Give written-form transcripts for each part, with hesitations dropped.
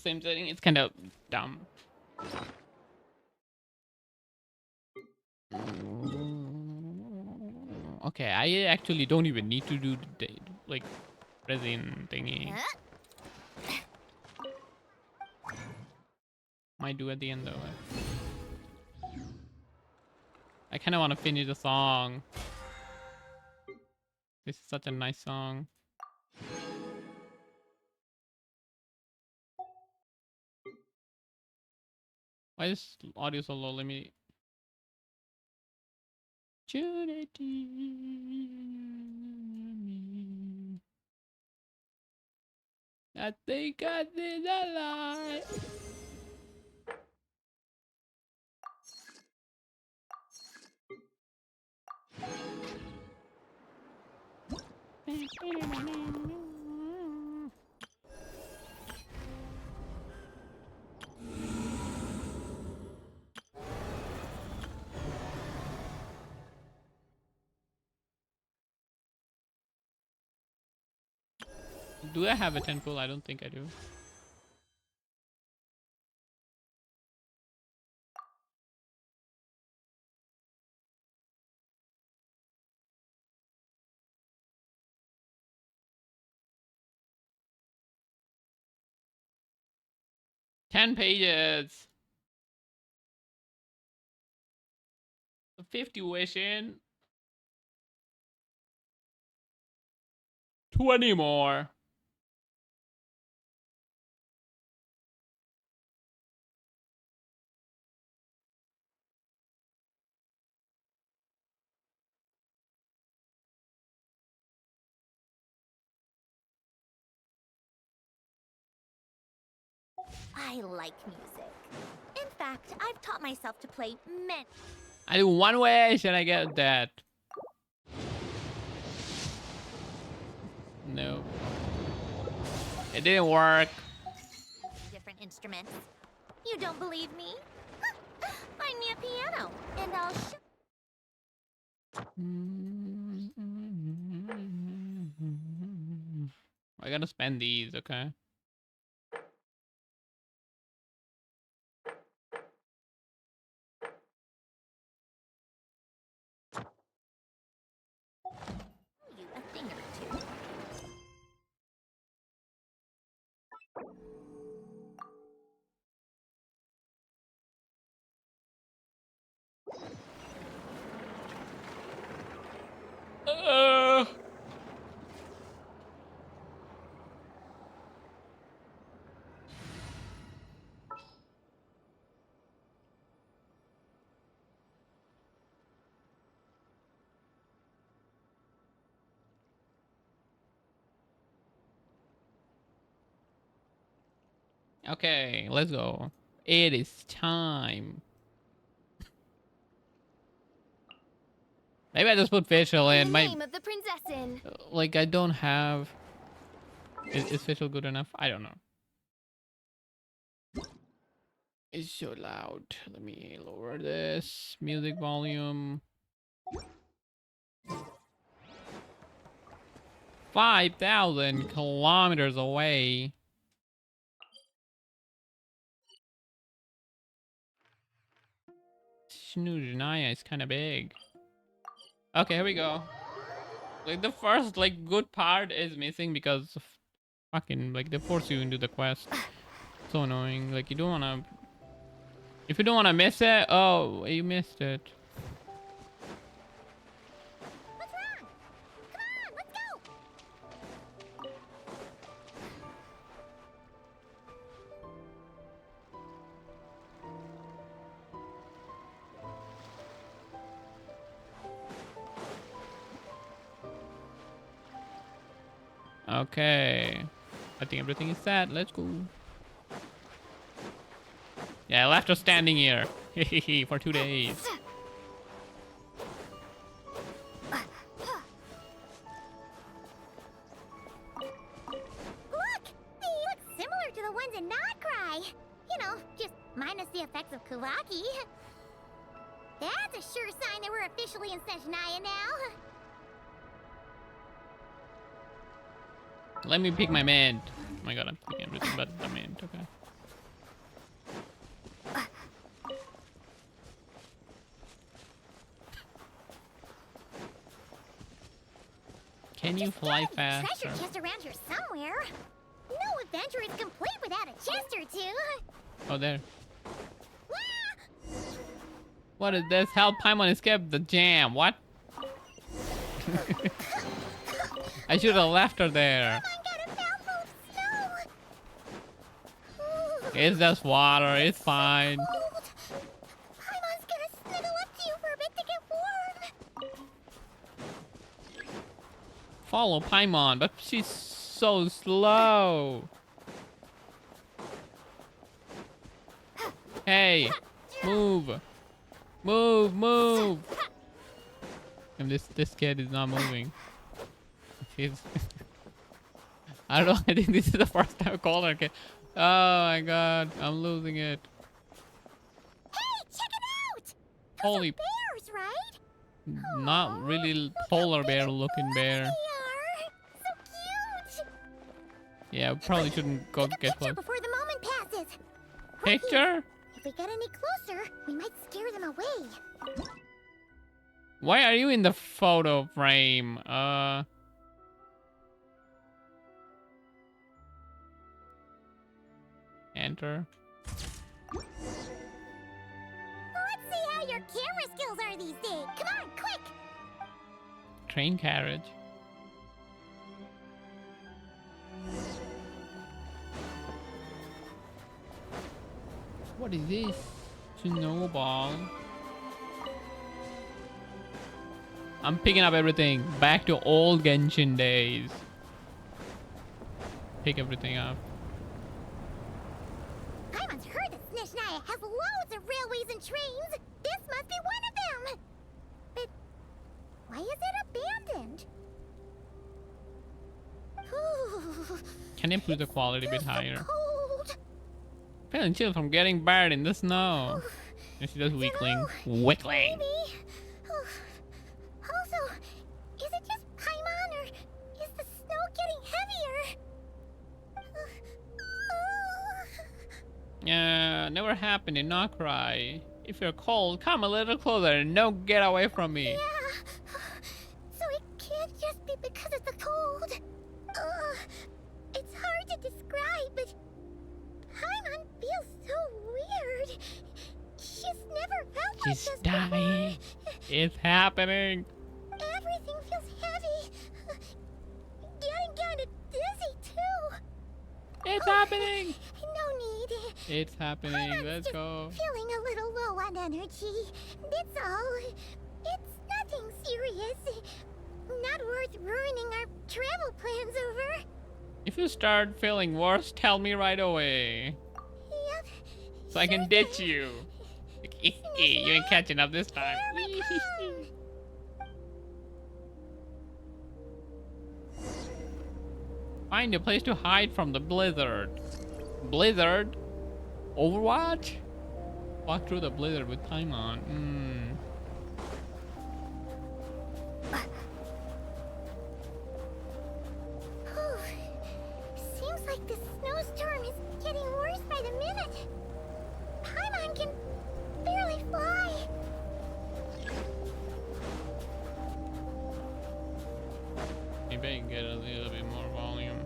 same setting. It's kind of dumb. Okay, I actually don't even need to do the like resin thingy. Might do at the end though. I kind of want to finish the song. This is such a nice song. Why is audio so low? Let me. I think I did a lot. Do I have a 10 pull? I don't think I do. Ten pages. 50 wishing. 20 more. I like music. In fact, I've taught myself to play many. I do one wish and I get that. No. It didn't work. Different instruments. You don't believe me? Find me a piano, and I'll show. I gotta spend these, okay? You a thing or two. Okay, let's go. It is time. Maybe I just put facial in. The name of the princess in. Like I don't have. Is facial good enough? I don't know. It's so loud. Let me lower this music volume. 5,000 kilometers away. Snoozenaya is kind of big. Okay, here we go. Like the first like good part is missing because of fucking like they force you into the quest. So annoying. Like you don't wanna. If you don't wanna miss it, oh, you missed it. What's wrong? Come on, let's go. Okay. I think everything is set. Let's go. Yeah, I left us standing here. For 2 days. Look! They look similar to the ones in Not Cry. You know, just minus the effects of Kawaki. That's a sure sign that we're officially in snoozenaya now. Let me pick my mint. Oh my god, I'm picking everything but the mint. Okay. Can you There's fly gotta be a faster? treasure chest around here somewhere. No adventure is complete without a chest or two. Oh, there. Ah! What is this? Help Paimon escape the jam. What? I should have left her there. Paimon got a mouthful of snow. Ooh, It's just water. It's fine. cold. Paimon's gonna snuggle up to you for a bit to get warm. Follow Paimon, but she's so slow. Hey, move. Move, move. And this kid is not moving. He's I don't know, I think this is the first time I called her kid. Oh my god, I'm losing it. Hey, check it out! Those Holy, are bears, right? not really polar bear looking bear. They are. So cute. Yeah, we probably shouldn't go Take a get picture close. before the moment passes. Right here. Picture? If we get any closer, we might scare them away. Why are you in the photo frame? Enter. Let's see how your camera skills are these days. Come on, quick! Train carriage. What is this? Snowball. I'm picking up everything. Back to old Genshin days. Pick everything up. Paimon's heard that snoozenaya has loads of railways and trains. This must be one of them. But why is it abandoned? Ooh, Can you put the quality a bit feels so higher? cold. Feeling chill from getting buried in the snow. And she does weakling. Weakling. Maybe. Also, is it just Paimon or is the snow getting heavier? Never happened in not cry. If you're cold, come a little closer and don't get away from me. Yeah. So it can't just be because of the cold. It's hard to describe, but Paimon feels so weird. She's never felt like She's this dying. before. It's happening. Everything feels heavy. Getting kinda dizzy too. It's happening. No need. It's happening. Paimon's Let's just go. feeling a little low on energy. That's all. It's nothing serious. Not worth ruining our travel plans over. If you start feeling worse, tell me right away. Yep. So I can sure ditch thing. you. You ain't catching up this time. Here we come. Find a place to hide from the blizzard. Blizzard? Overwatch? Walk through the blizzard with Paimon. Whew. Seems like the snowstorm is getting worse by the minute. Paimon can barely fly. Maybe I can get a little bit more volume.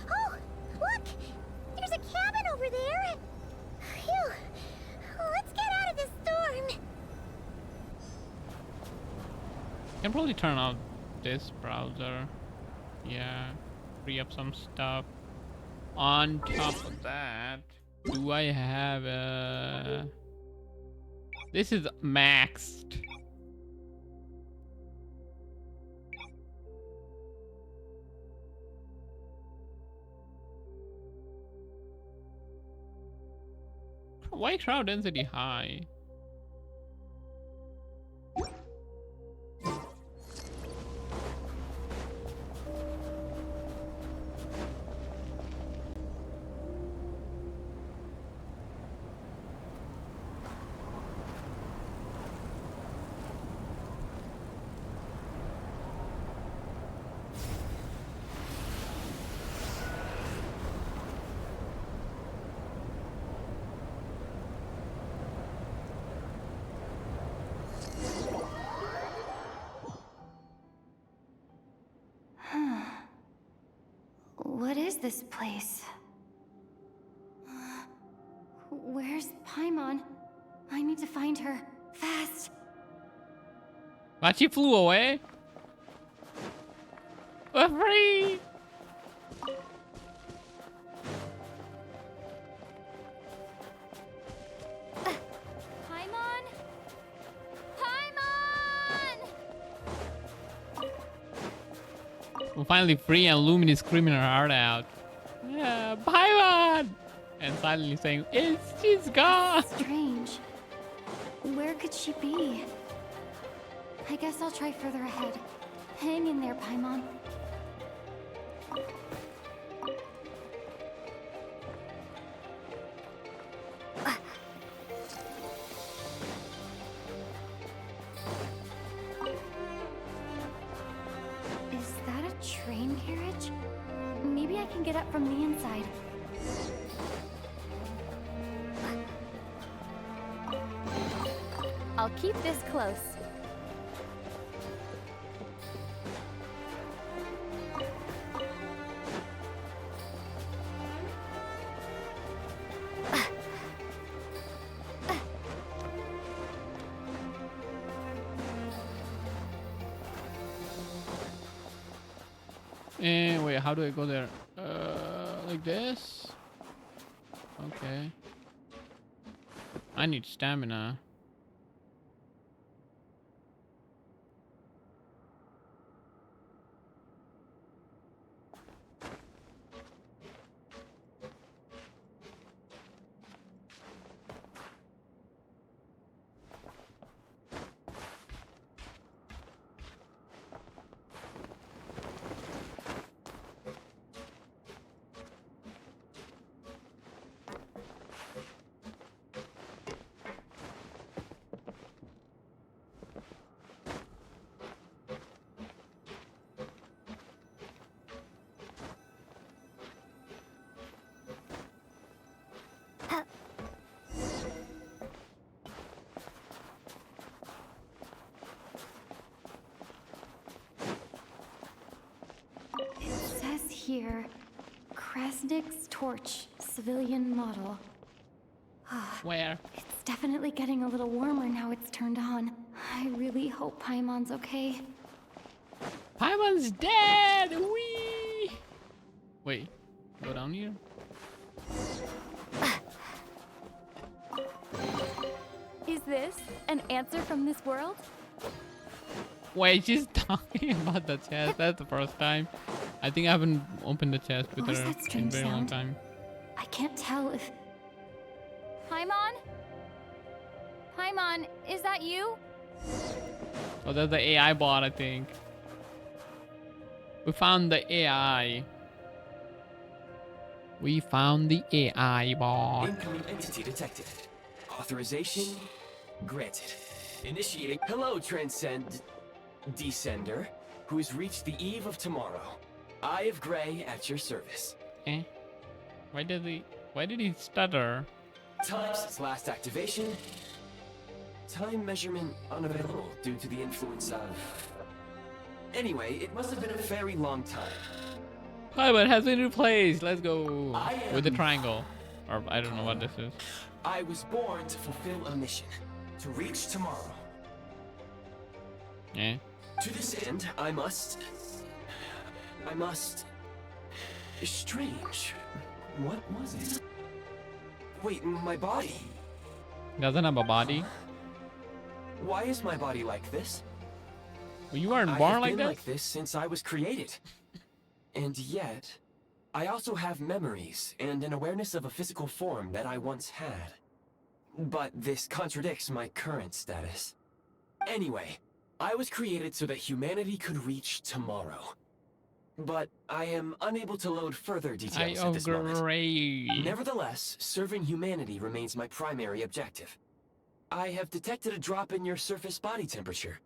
Oh, look! There's a cabin over there. Phew. Let's get out of this storm. Can probably turn off this browser. Yeah, free up some stuff. On top of that, do I have a... This is maxed. Why crowd density high? this place? Where's Paimon? I need to find her. Fast! But she flew away. We're free! Paimon? Paimon! We're finally free and Lumine is screaming her heart out. Yeah, Paimon! And silently saying, she's gone! Strange. Where could she be? I guess I'll try further ahead. Hang in there, Paimon. Is that a train carriage? Maybe I can get up from the inside. I'll keep this close. And wait, how do I go there? Like this? Okay. I need stamina. It says here, Krasnik's torch, civilian model. Where? It's definitely getting a little warmer now it's turned on. I really hope Paimon's okay. Paimon's dead! Whee! Wait, go down here? Is this an answer from this world? Wait, she's talking about the chest. That's the first time. I think I haven't opened the chest with What was her that in a strange very long sound? time. I can't tell if... Paimon? Paimon, is that you? Oh, that's the AI bot, I think. We found the AI. We found the AI bot. Incoming entity detected. Authorization granted. Initiating. Hello, Descender, who has reached the eve of tomorrow. Eye of Gray at your service. Eh? Why did he stutter? Time since last activation. Time measurement unavailable due to the influence of... Anyway, it must have been a very long time. Paimon has been replaced. Let's go I with the am- triangle. Or I don't know what this is. I was born to fulfill a mission. To reach tomorrow. Eh? To this end, I must... Strange. What was it? Wait, my body? Doesn't have a body. Why is my body like this? Well, you weren't I born have like been this? like this since I was created. And yet, I also have memories and an awareness of a physical form that I once had. But this contradicts my current status. Anyway, I was created so that humanity could reach tomorrow. But I am unable to load further I details at this moment. agree. Nevertheless, serving humanity remains my primary objective. I have detected a drop in your surface body temperature.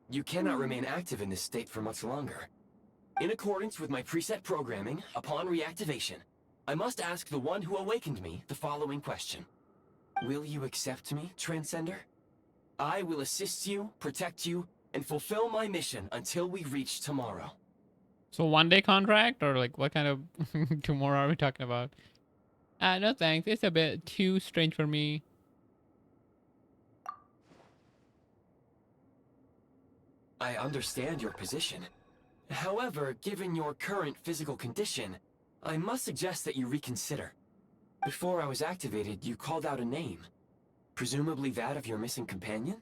You cannot remain active in this state for much longer. In accordance with my preset programming, upon reactivation, I must ask the one who awakened me the following question. Will you accept me, Transcender? I will assist you, protect you, and fulfill my mission until we reach tomorrow. So 1 day contract or like what kind of tomorrow are we talking about? No thanks. It's a bit too strange for me. I understand your position. However, given your current physical condition, I must suggest that you reconsider. Before I was activated, you called out a name. Presumably that of your missing companion?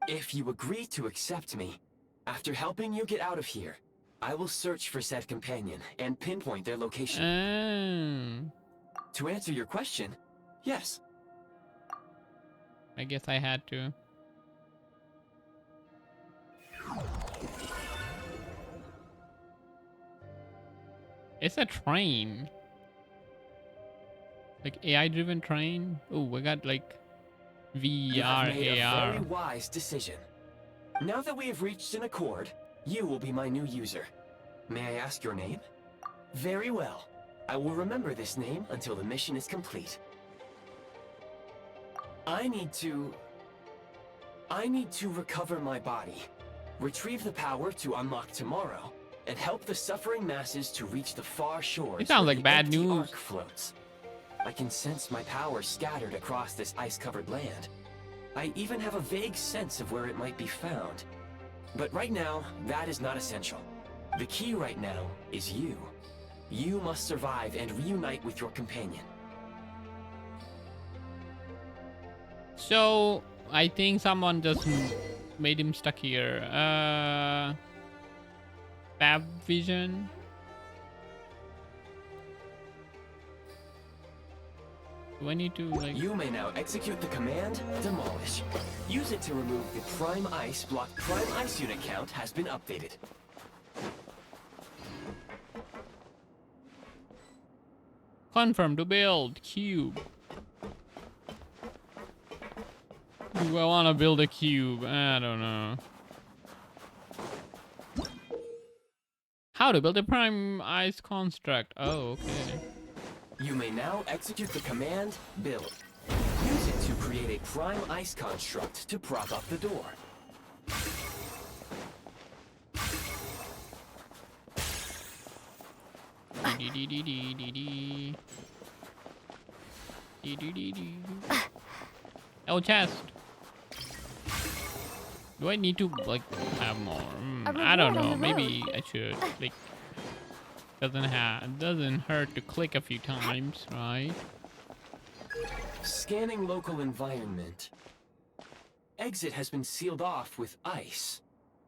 If you agree to accept me, after helping you get out of here, I will search for said companion and pinpoint their location. To answer your question, yes. I guess I had to. It's a train. Like AI driven train. Oh, we got like You have VR, made AR. a very wise decision. Now that we have reached an accord, you will be my new user. May I ask your name? Very well. I will remember this name until the mission is complete. I need to recover my body, retrieve the power to unlock tomorrow, and help the suffering masses to reach the far shores. It sounds where like the bad empty news. Ark floats. I can sense my power scattered across this ice-covered land. I even have a vague sense of where it might be found. But right now, that is not essential. The key right now is you. You must survive and reunite with your companion. So I think someone just made him stuck here. Fab Vision. Do I need to like? You may now execute the command, Demolish. Use it to remove the Prime Ice block. Prime Ice unit count has been updated. Confirm to build cube. Do I want to build a cube? I don't know. How to build a prime ice construct? Oh, okay. You may now execute the command, Build. Use it to create a Prime Ice construct to prop up the door. Oh, chest. Do I need to like have more? I don't know. Maybe I should. Like, doesn't hurt to click a few times, right? Scanning local environment. Exit has been sealed off with ice.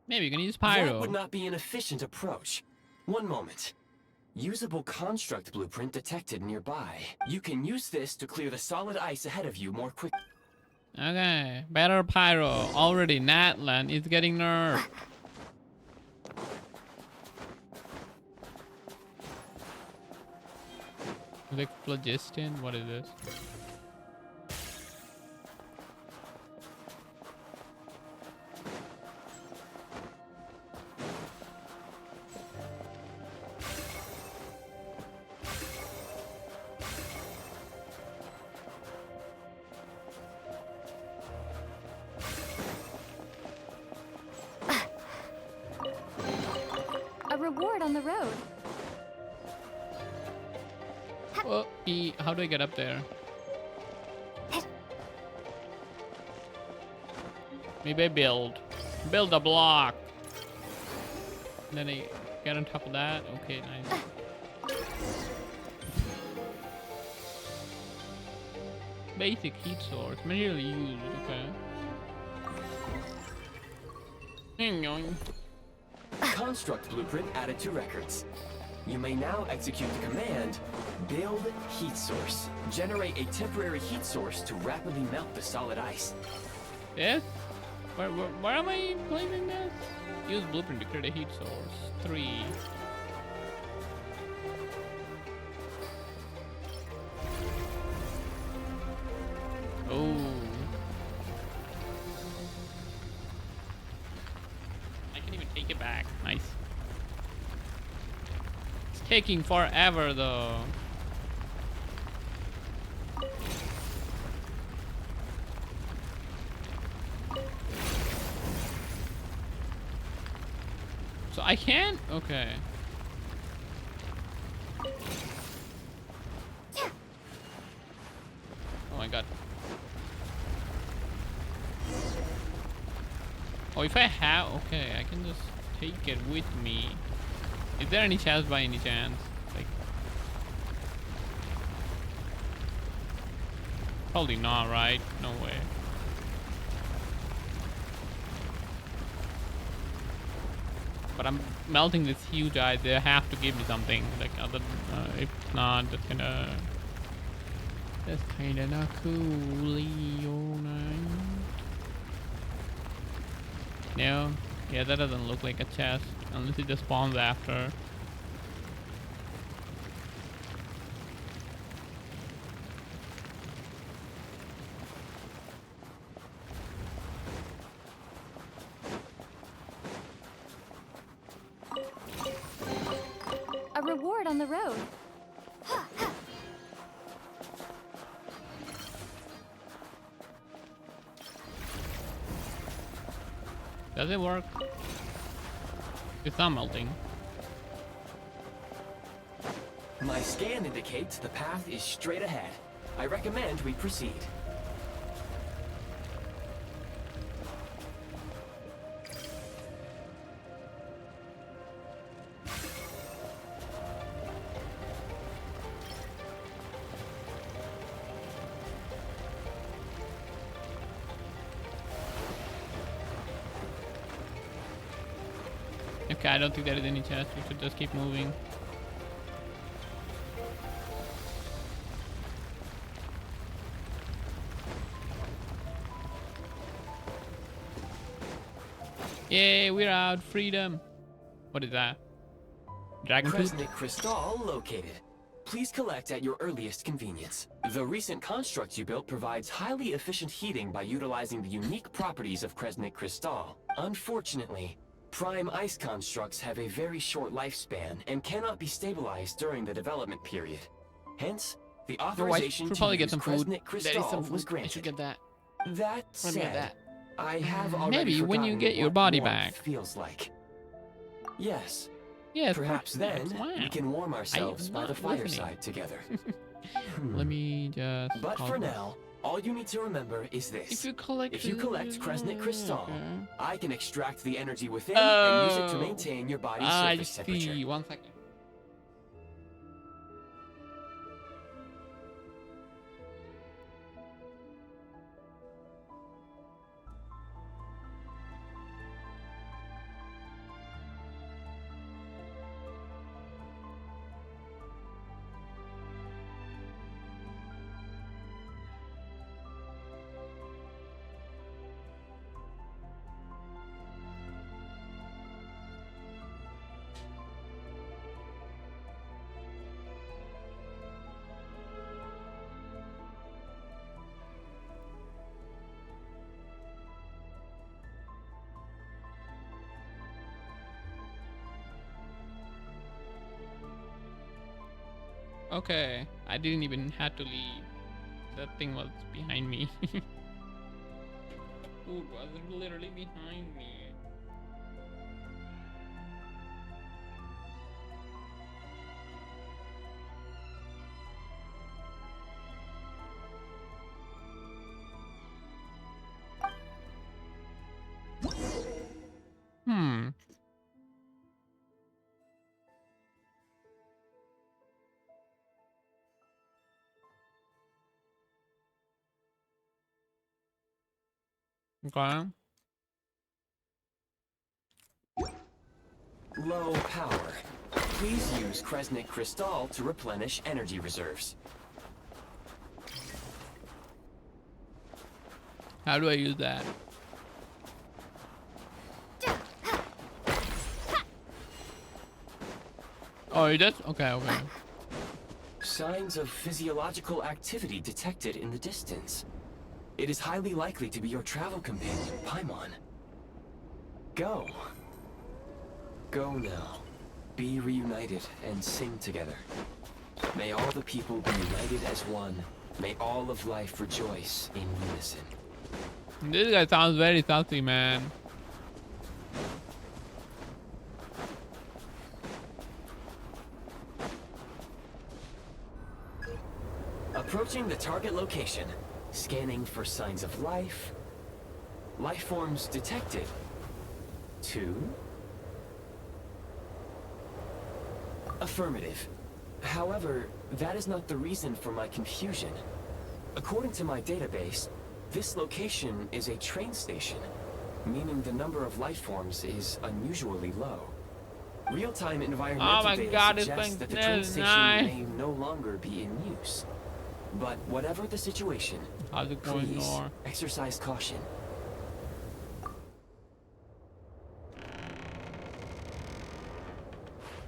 Maybe you can use That pyro. would not be an efficient approach. One moment. Usable construct blueprint detected nearby. You can use this to clear the solid ice ahead of you more quickly. Okay, better pyro. Already Natlan is getting nerfed. Like phlogiston? What is this? A reward on the road. Oh, how do I get up there? Maybe I build a block. And then I get on top of that. Okay, nice. Basic heat source. Material used. Okay. Construct blueprint added to records. You may now execute the command, Build Heat Source. Generate a temporary heat source to rapidly melt the solid ice. This? Where am I placing this? Use blueprint to create a heat source. 3. Oh. I can even take it back. Nice. It's taking forever though. So I can't? Okay. my god. Oh, if I have, okay, I can just take it with me. Is there any chest by any chance? Like, probably not, right? No way. But I'm melting this huge ice. They have to give me something. Like, other, if not, that's kinda not cool. No, yeah, that doesn't look like a chest unless it just spawns after. A reward on the road. Does it work? It's not melting. My scan indicates the path is straight ahead. I recommend we proceed. Okay, I don't think there is any chest. We should just keep moving. Yay, we're out. Freedom. What is that? Dragon tooth? Kresnik Crystal located. Please collect at your earliest convenience. The recent construct you built provides highly efficient heating by utilizing the unique properties of Kresnik Crystal. Unfortunately, prime ice constructs have a very short lifespan and cannot be stabilized during the development period. Hence, the authorization should to probably use get some food. Kresnik There is Crystal some food. was I granted. should get that. That Let me get said, that. I have already Maybe when you forgotten get your what body warmth back. feels like. Yes. Yes. Perhaps then wow. we can warm ourselves by the not listening. fireside together. Let me just. But for now, all you need to remember is this. If you collect Kresnik Crystal, okay. I can extract the energy within and use it to Oh. maintain your body's I surface see. temperature. 1 second. Okay, I didn't even have to leave. That thing was behind me. Food was literally behind me. Hmm. Okay. Low power. Please use Kresnik Crystal to replenish energy reserves. How do I use that? Oh, it does? Okay, okay. Signs of physiological activity detected in the distance. It is highly likely to be your travel companion, Paimon. Go. Go now. Be reunited and sing together. May all the people be united as one. May all of life rejoice in unison. This guy sounds very salty, man. Approaching the target location. Scanning for signs of life. Life forms detected. 2. Affirmative. However, that is not the reason for my confusion. According to my database, this location is a train station, meaning the number of life forms is unusually low. Real-time environmental my data God, it's suggests like that the train this, station nice. may no longer be in use. But whatever the situation, How's it going, please Nor? exercise caution.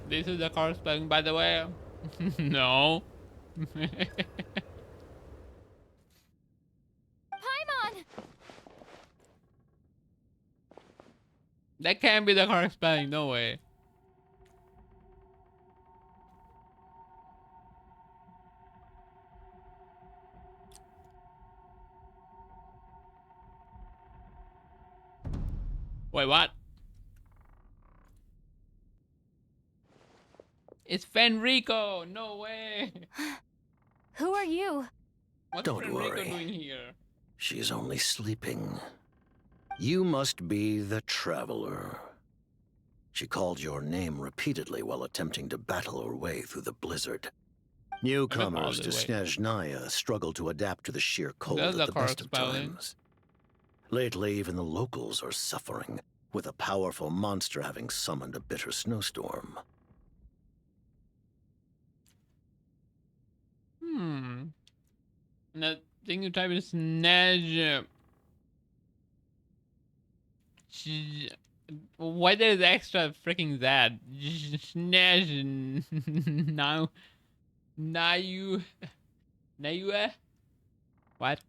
This is the car spelling, by the way. No. Paimon! That can't be the car spelling. No way. Wait, what? It's Fenrico! No way! Who are you? What's Don't Fenrico worry. doing here? She's only sleeping. You must be the Traveler. She called your name repeatedly while attempting to battle her way through the blizzard. Newcomers to Snoozenaya struggle to adapt to the sheer cold That's at the the best correct of spelling. times. Lately, even the locals are suffering, with a powerful monster having summoned a bitter snowstorm. And the thing you type is Snaj. Why there is extra freaking Z? Snaj. Now you. What?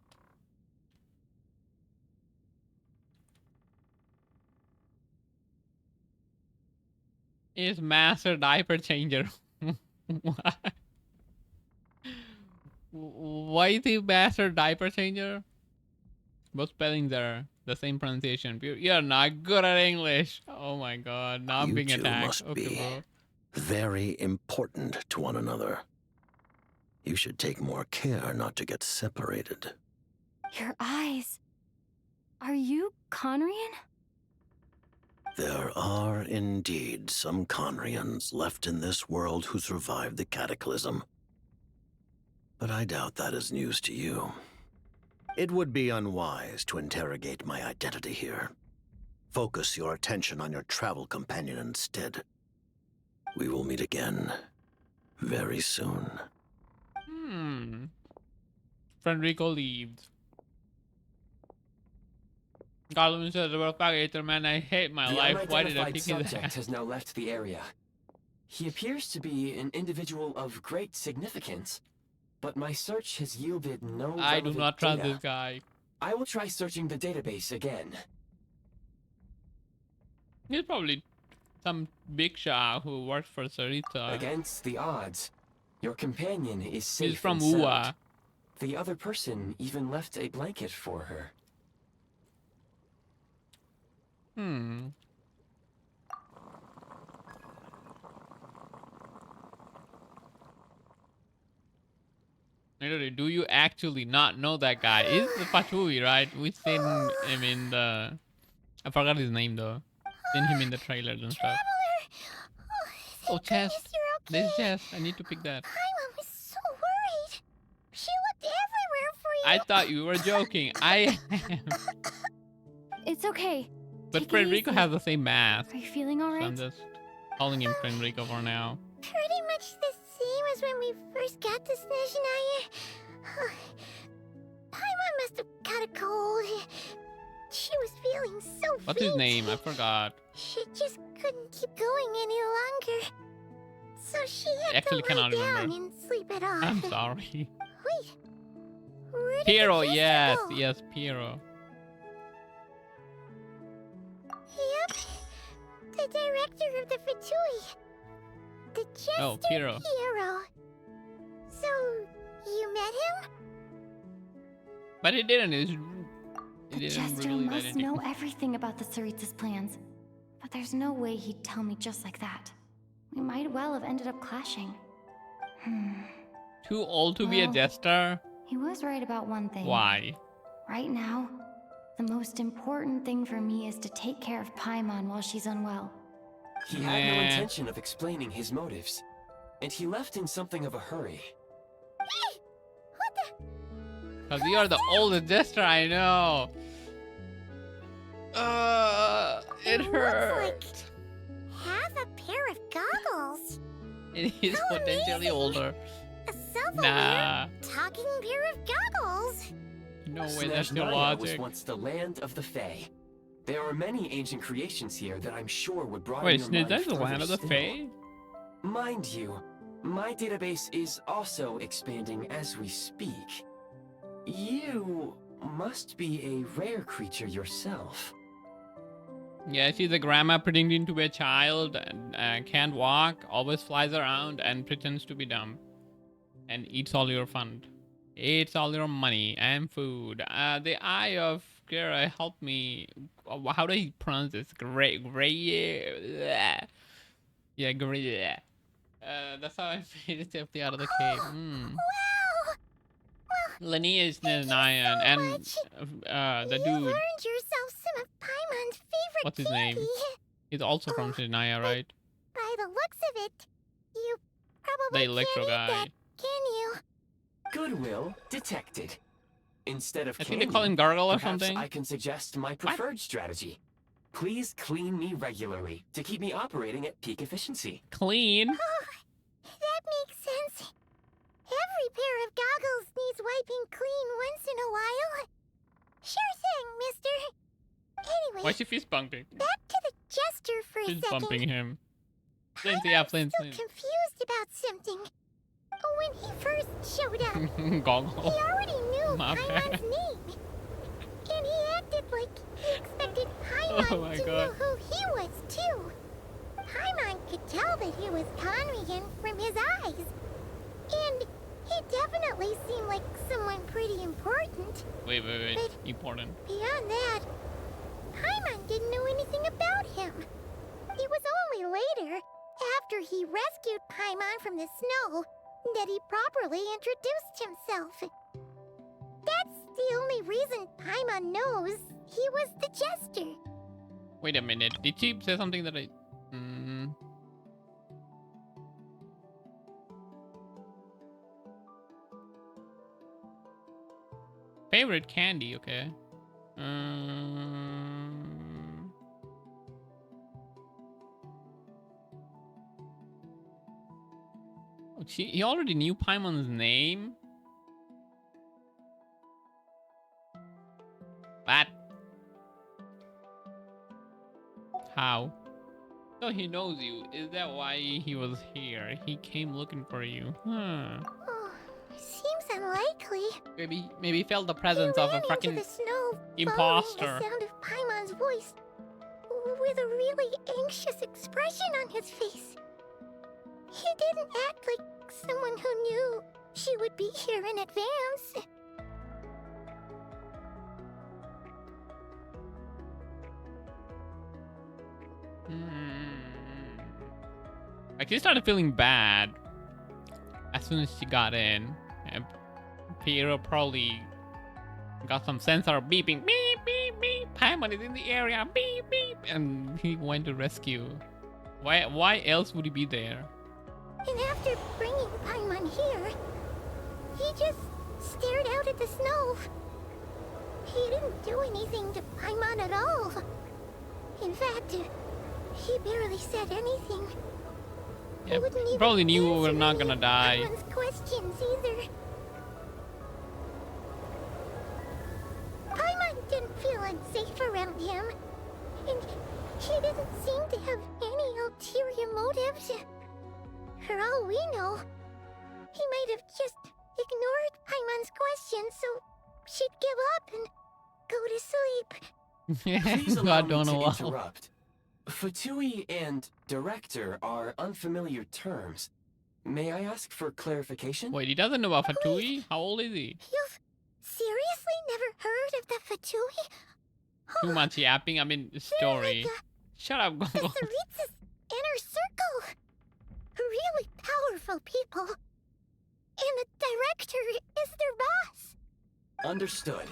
Is master diaper changer. What? Why is he master diaper changer? Both spellings are the same pronunciation. You're not good at English. Oh my god, now I'm You being two attacked. must Okay, be bro. very important to one another. You should take more care not to get separated. Your eyes. Are you Conrian? There are indeed some Conrians left in this world who survived the cataclysm. But I doubt that is news to you. It would be unwise to interrogate my identity here. Focus your attention on your travel companion instead. We will meet again very soon. Fenrico leaves. Gollum says, well, fuck it, man, I hate my The life. Why did I unidentified pick his subject ass? has now left the area. He appears to be an individual of great significance, but my search has yielded no I do relevant not trust data. this guy. I will try searching the database again. He's probably some big shot who works for Sarita. Against the odds, your companion is safe He's from and sound. Ua. The other person even left a blanket for her. Literally, do you actually not know that guy? Is the Patui, right? We've seen him in the... I forgot his name though. Seen him in the trailers and stuff. Oh, chest. This chest. I need to pick that. Paimon was so worried. She looked everywhere for you. I thought you were joking. I am. It's okay. But Take it Fenrico easy. has the same mask. Are you feeling So alright? I'm just calling him Fenrico for now. Pretty much the same as when we first got to Snoozenaya. Paimon must have caught a cold. She was feeling so What's his faint. name? I forgot. She just couldn't keep going any longer. So she had Actually to cannot lay down remember. and sleep it off. I'm sorry. Wait. Where did Piero, the jester yes, go? yes, Piero. Yep. The director of the Fatui. The jester Oh, Piero. Piero. So, you met him? But he didn't. He The didn't Jester really must anything. know everything about the Sarita's plans. But there's no way he'd tell me just like that. We might well have ended up clashing. Too old to be a Well, jester? He was right about one thing. Why? Right now, the most important thing for me is to take care of Paimon while she's unwell. He had no Nah. intention of explaining his motives, and he left in something of a hurry. Hey! What the? Because you are the oldest jester I know. It Looks hurt. like half a pair of goggles. And he's How potentially amazing. older. A self-aware, Nah. talking pair of goggles. No way, that's your Snoozenaya was logic. once the land of the Fae. There are many ancient creations here that I'm sure would broaden Wait, your mind that's the further land of the still. Fae? Mind you, my database is also expanding as we speak. You must be a rare creature yourself. Yeah, she's a grandma pretending to be a child and can't walk, always flies around and pretends to be dumb. And eats all your fund. Eats all your money and food. The Eye of Kira, help me. How do you pronounce this? Gray. Yeah, gray. That's how I made it safely out of the cave. Wow! Linnea is Thank you Nanayan, so and much. the You dude, earned yourself some of Paimon's favorite what's his candy. name? He's also from Oh, Nanaia, right? By the looks of it, you The probably electro can't guy. eat that, can you? Goodwill detected. Instead of I think candy, they call him Gargle or perhaps something. I can suggest my preferred strategy. Please clean me regularly to keep me operating at peak efficiency. Clean. Oh, that makes sense. Every pair of goggles needs wiping clean once in a while. Sure thing, mister. Anyway, Why is she fist bumping? back to the jester for a Fist second. bumping him. Flint, yeah, Flint. Still confused about something. When he first showed up, Goggle. he already knew My Paimon's bad. name. And he acted like he expected Paimon Oh my to God. know who he was, too. Paimon could tell that he was Conrigan from his eyes. And he definitely seemed like someone pretty important. Wait. But- Important. Beyond that, Paimon didn't know anything about him. It was only later, after he rescued Paimon from the snow, that he properly introduced himself. That's the only reason Paimon knows he was the jester. Wait a minute. Did she say something that I... Favorite candy, okay. He already knew Paimon's name? What? How? So he knows you. Is that why he was here? He came looking for you. Huh. Oh, seems unlikely. Maybe he felt the presence he of ran a into fucking the snow imposter. following the sound of Paimon's voice, with a really anxious expression on his face. He didn't act like someone who knew she would be here in advance. Like she started feeling bad as soon as she got in. And Piero probably got some sensor beeping. Beep, beep, beep. Paimon is in the area. Beep, beep. And he went to rescue. Why else would he be there? And after bringing Paimon here, he just stared out at the snow. He didn't do anything to Paimon at all. In fact, he barely said anything. Yeah, Wouldn't even probably knew we were answer not any gonna of die. Paimon's questions either. Paimon didn't feel unsafe around him, and he didn't seem to have any ulterior motives. For all we know, he might have just ignored Paimon's questions so she'd give up and go to sleep. Please allow God me don't to allow. interrupt. Fatui and director are unfamiliar terms. May I ask for clarification? Wait, he doesn't know about Fatui? How old is he? You've seriously never heard of the Fatui? Too much yapping. I mean, story. Like Shut up, the Gongo. Tsaritsa's inner circle. Really powerful people. And the director is their boss. Understood.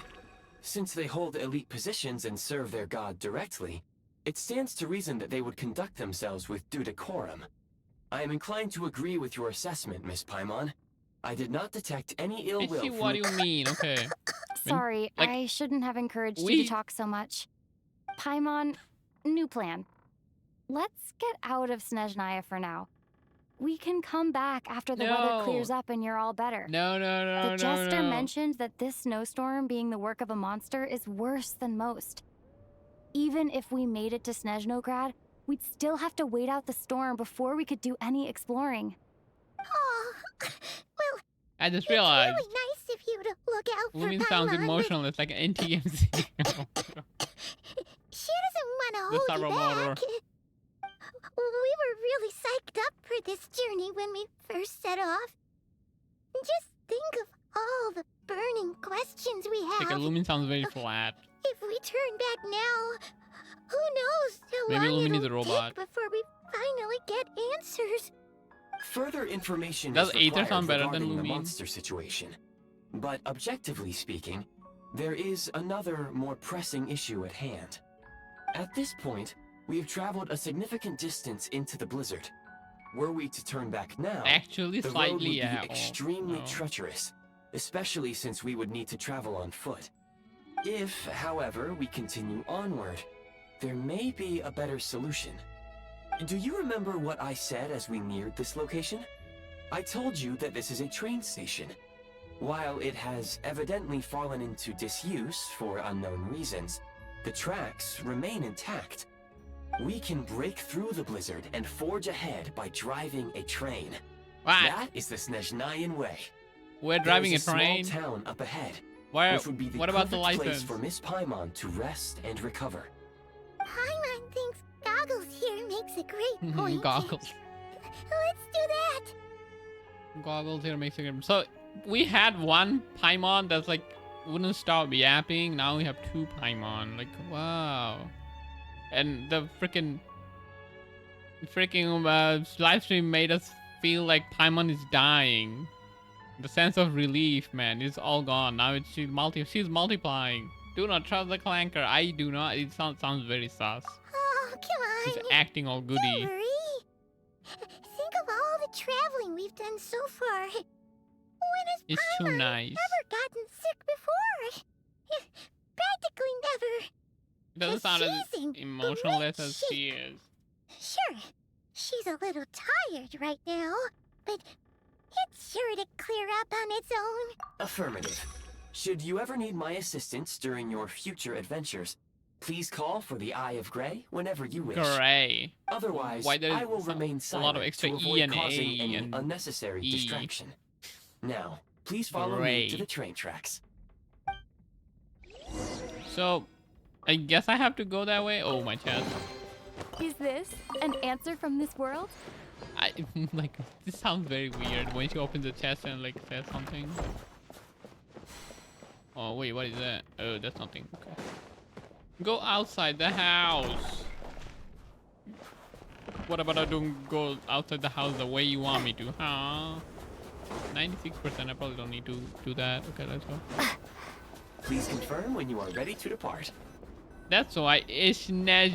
Since they hold elite positions and serve their god directly, it stands to reason that they would conduct themselves with due decorum. I am inclined to agree with your assessment, Miss Paimon. I did not detect any ill I will see from what the you mean. Okay. Sorry, like, I shouldn't have encouraged you we- to talk so much. Paimon, new plan. Let's get out of Snezhnaya for now. We can come back after the weather clears up and you're all better. No, no, no, The jester no. mentioned that this snowstorm being the work of a monster is worse than most. Even if we made it to Snezhnograd, we'd still have to wait out the storm before we could do any exploring. Oh, well, I just it's realized. really nice of you to look out for Lumin sounds Paimon, but emotional. It's like an NTMC. she doesn't want to The hold you servo back. motor. We were really psyched up for this journey when we first set off. Just think of all the burning questions we have. Like a Lumin sounds very flat. If we turn back now, who knows how Maybe long Lumin is it'll a robot. take before we finally get answers. Further information Does is Aether required sound better than regarding the Lumin? monster situation. But objectively speaking, there is another, more pressing issue at hand. At this point, we have traveled a significant distance into the blizzard. Were we to turn back now, Actually, the road slightly, would be yeah. extremely no. treacherous, especially since we would need to travel on foot. If, however, we continue onward, there may be a better solution. Do you remember what I said as we neared this location? I told you that this is a train station. While it has evidently fallen into disuse for unknown reasons, the tracks remain intact. We can break through the blizzard and forge ahead by driving a train. What? That is the Snezhnayan way. We're driving a There's train. small town up ahead, Where? which would be the What about the perfect place license? for Miss Paimon to rest and recover. Paimon thinks Goggles here makes a great point. Goggles. Let's do that. Goggles here makes it. So we had one Paimon that's like wouldn't stop yapping. Now we have two Paimon. Like wow. And the freaking live stream made us feel like Paimon is dying. The sense of relief, man, is all gone. Now she's multiplying. Do not trust the clanker. I do not. It sounds very sus. Oh, come He's on. acting all Don't goody. worry. Think of all the traveling we've done so far. When has It's too Paimon nice. ever gotten sick before? Practically never. It doesn't sound as She's in emotional great as she is. Sure, she's a little tired right now, but it's sure to clear up on its own. Affirmative. Should you ever need my assistance during your future adventures, please call for the Eye of Grey whenever you wish. Gray. Otherwise, Why there's I will remain a silent lot of extra to E avoid and causing A any and unnecessary E. distraction. Now, please follow Grey. me to the train tracks. So, I guess I have to go that way. Oh, my chest. Is this an answer from this world? I like this sounds very weird when she opens the chest and like says something. Oh wait, what is that? Oh, that's nothing. Okay. Go outside the house. What about I don't go outside the house the way you want me to, huh? 96%. I probably don't need to do that. Okay, let's go. Please confirm when you are ready to depart. That's why it's not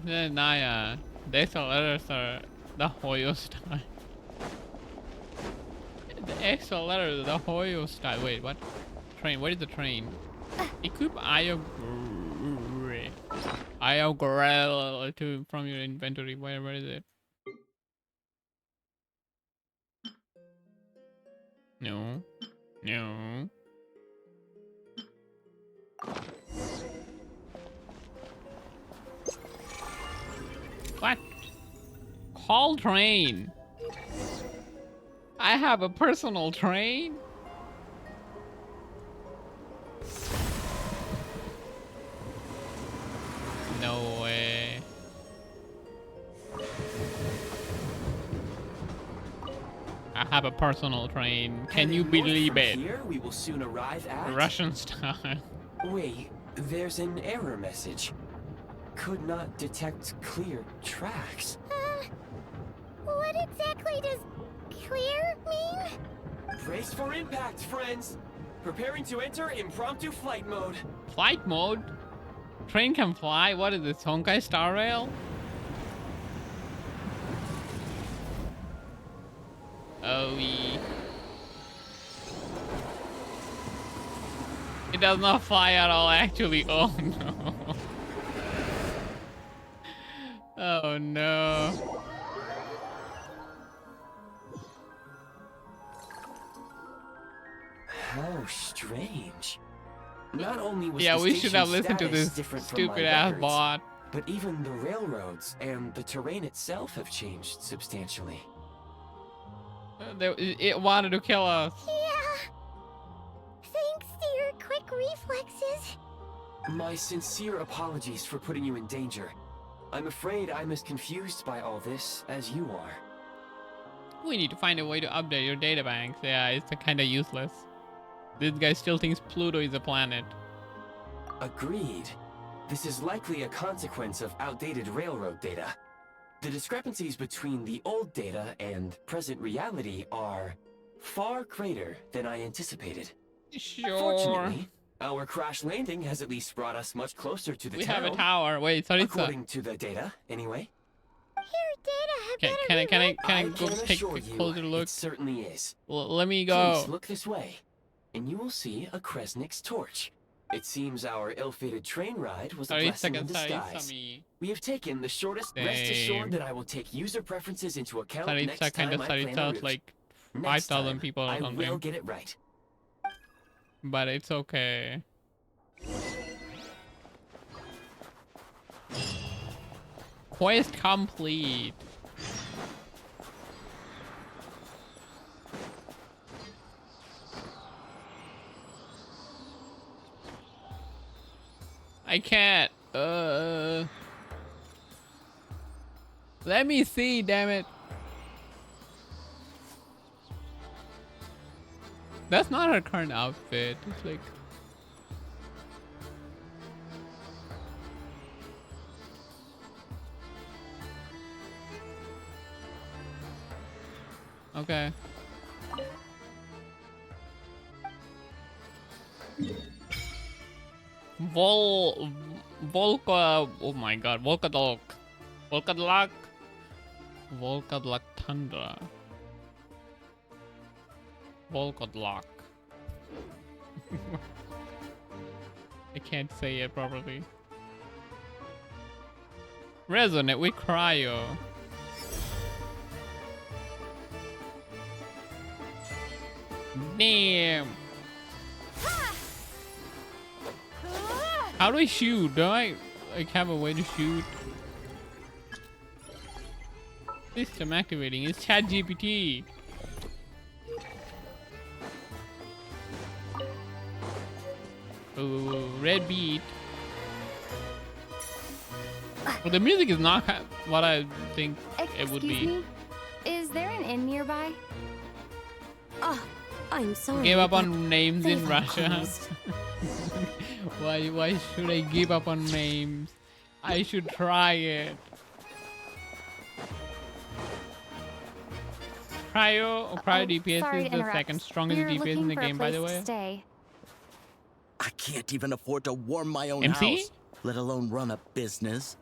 Naya. There's a letters are the Hoyo style. The extra letters, the Hoyo style. Wait, what? Train. What is the train? Equip Iogorel to from your inventory. Where is it? No. No. What? Call train. I have a personal train? No way. I have a personal train. Can you Heading north believe from it? Here, we will soon arrive at... Russian style. Wait, there's an error message. Could not detect clear tracks. What exactly does clear mean? Brace for impact, friends! Preparing to enter impromptu flight mode. Flight mode? Train can fly? What is this, Honkai Star Rail? Oh, it does not fly at all, actually. Oh no. Oh no. How strange. Not only was Yeah, the we should have station's listened to status this different from my stupid ass records, bot. but even the railroads and the terrain itself have changed substantially. It wanted to kill us. Yeah. Thanks to your quick reflexes. My sincere apologies for putting you in danger. I'm afraid I'm as confused by all this as you are. We need to find a way to update your databanks. Yeah, it's kind of useless. This guy still thinks Pluto is a planet. Agreed. This is likely a consequence of outdated railroad data. The discrepancies between the old data and present reality are far greater than I anticipated. Sure. Fortunately, our crash landing has at least brought us much closer to the We town. have a tower. Wait, sorry, According to the data, anyway. Your data had Can I I go can take assure a you, closer look? it certainly is. Let me go. Please look this way, and you will see a Kresnik's torch. It seems our ill-fated train ride was a blessing in disguise. We have taken the shortest. Rest assured that I will take user preferences into account next time I plan a route. Like Next 5,000 time, people or I something. will get it right. But it's okay. Quest complete. I can't. Let me see, damn it. That's not her current outfit. It's like. Okay. Volca. Oh my god. Volcadlock. Volcadlock. Volcadlock Tundra. Volcadlock. I can't say it properly. Resonate with Cryo. Damn. How do I shoot? Do I like have a way to shoot? System activating. It's ChatGPT. Oh, red beat. Well, the music is not what I think it would be. Excuse me? Is there an inn nearby? Oh, I'm sorry. Gave up but on names in they've Russia. closed. Why should I give up on names? I should try it. Cryo DPS sorry is to the interrupt. second strongest We're DPS looking in the for a game, by the place to way. stay. I can't even afford to warm my own MC? house, let alone run a business.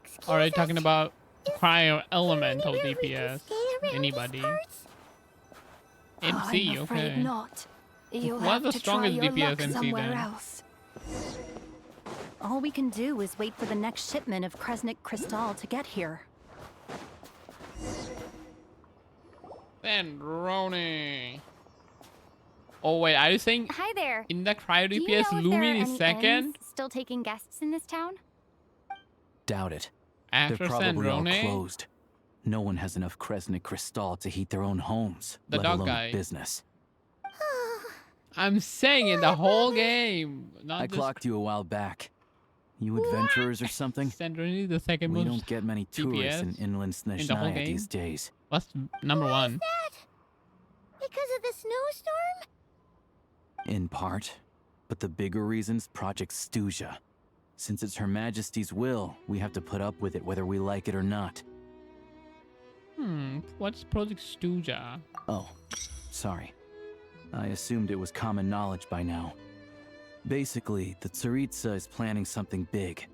Excuse Alright, us, talking about Cryo is there Elemental anywhere we can DPS. stay around Anybody? these parts? MC, I'm afraid okay. not. You'll What's have the to try strongest your DPS luck MC somewhere then? else. All we can do is wait for the next shipment of Kresnik Crystal to get here. Then Roni. Oh wait, are you saying Hi there. in the Cryo Do you DPS know if there are Lumin is any second? inns still taking guests in this town? Doubt it. After They're probably all Sandrone? closed. No one has enough Kresnik Crystal to heat their own homes, The let dog alone guy. business. I'm saying in the whole game. Not I just clocked you a while back. You adventurers or something? Sandrone is the second We most. don't get many tourists in DPS inland the whole Snezhnaya game? these days. What's number one? That? Because of the snowstorm? In part. But the bigger reason's Project Stuja. Since it's Her Majesty's will, we have to put up with it whether we like it or not. What's Project Stuja? Oh, sorry. I assumed it was common knowledge by now. Basically, the Tsaritsa is planning something big.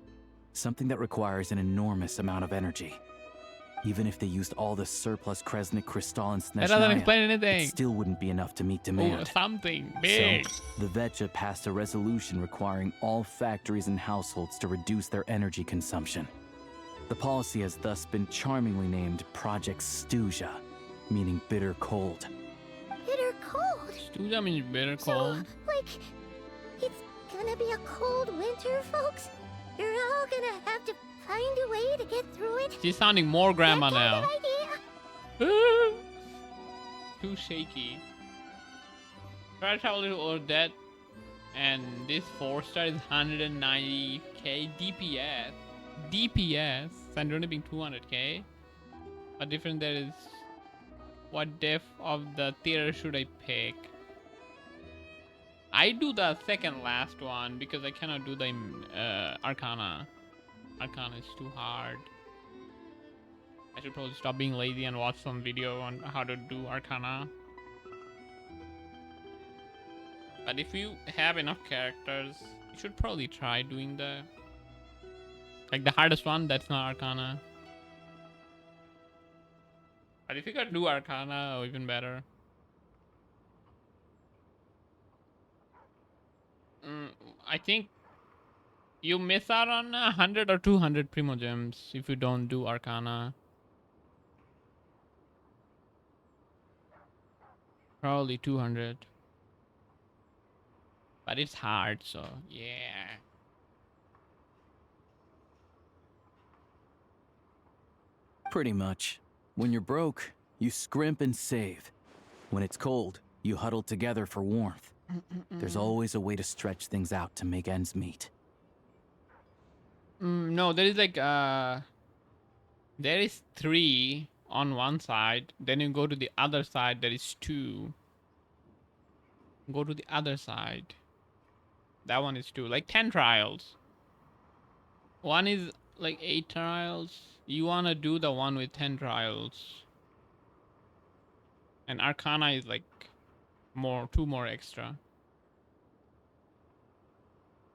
Something that requires an enormous amount of energy. Even if they used all the surplus Kresnik Crystal and That doesn't Snezhnaya, explain it anything. still wouldn't be enough to meet Oh, demand. something big. So, the Vetja passed a resolution requiring all factories and households to reduce their energy consumption. The policy has thus been charmingly named Project Stuja, meaning bitter cold. Bitter cold. Stuja means bitter cold. So, like, it's gonna be a cold winter, folks? You're all gonna have to find a way to get through it? She's sounding more grandma That kind now. of idea? Too shaky. Try to travel to Ordet, and this 4-star is 190k DPS. DPS, and only being 200k. What difference there is? What depth of the theater should I pick? I do the second last one because I cannot do the Arcana. Arcana is too hard. I should probably stop being lazy and watch some video on how to do Arcana. But if you have enough characters, you should probably try doing the... Like the hardest one, that's not Arcana. But if you could do Arcana, even better. I think you miss out on 100 or 200 Primo Gems if you don't do Arcana. Probably 200. But it's hard, so yeah. Pretty much. When you're broke, you scrimp and save. When it's cold, you huddle together for warmth. There's always a way to stretch things out to make ends meet. No, there is like there is 3 on one side. Then you go to the other side. There is 2. Go to the other side. That one is 2. Like 10 trials. One is like 8 trials. You wanna do the one with 10 trials. And Arcana is like 2 more extra.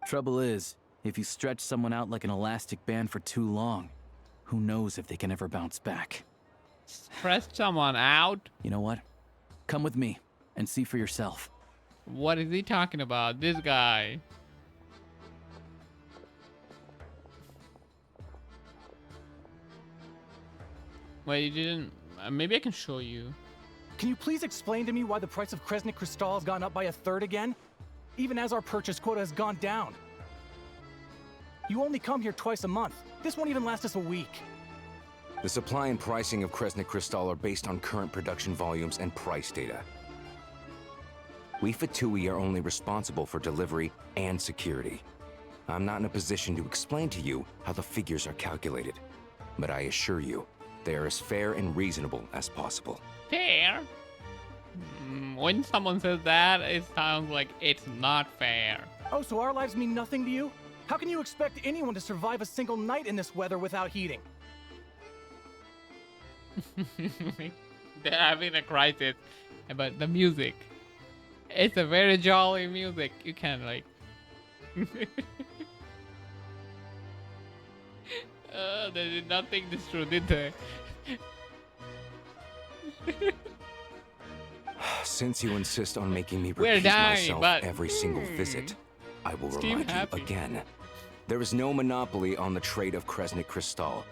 Trouble is, if you stretch someone out like an elastic band for too long, who knows if they can ever bounce back. Press someone out? You know what? Come with me and see for yourself. What is he talking about? This guy. Wait, you didn't... maybe I can show you. Can you please explain to me why the price of Kresnik Crystal has gone up by 1/3 again? Even as our purchase quota has gone down. You only come here twice a month. This won't even last us a week. The supply and pricing of Kresnik Crystal are based on current production volumes and price data. We Fatui are only responsible for delivery and security. I'm not in a position to explain to you how the figures are calculated, but I assure you, they are as fair and reasonable as possible. Fair? When someone says that, it sounds like it's not fair. Oh, so our lives mean nothing to you? How can you expect anyone to survive a single night in this weather without heating? They're having a crisis about the music. It's a very jolly music. You can like... they did not think this through, did they? Since you insist on making me We're repeat dying, myself but- every single visit, I will Steve remind happy. you again. There is no monopoly on the trade of Kresnik Crystal.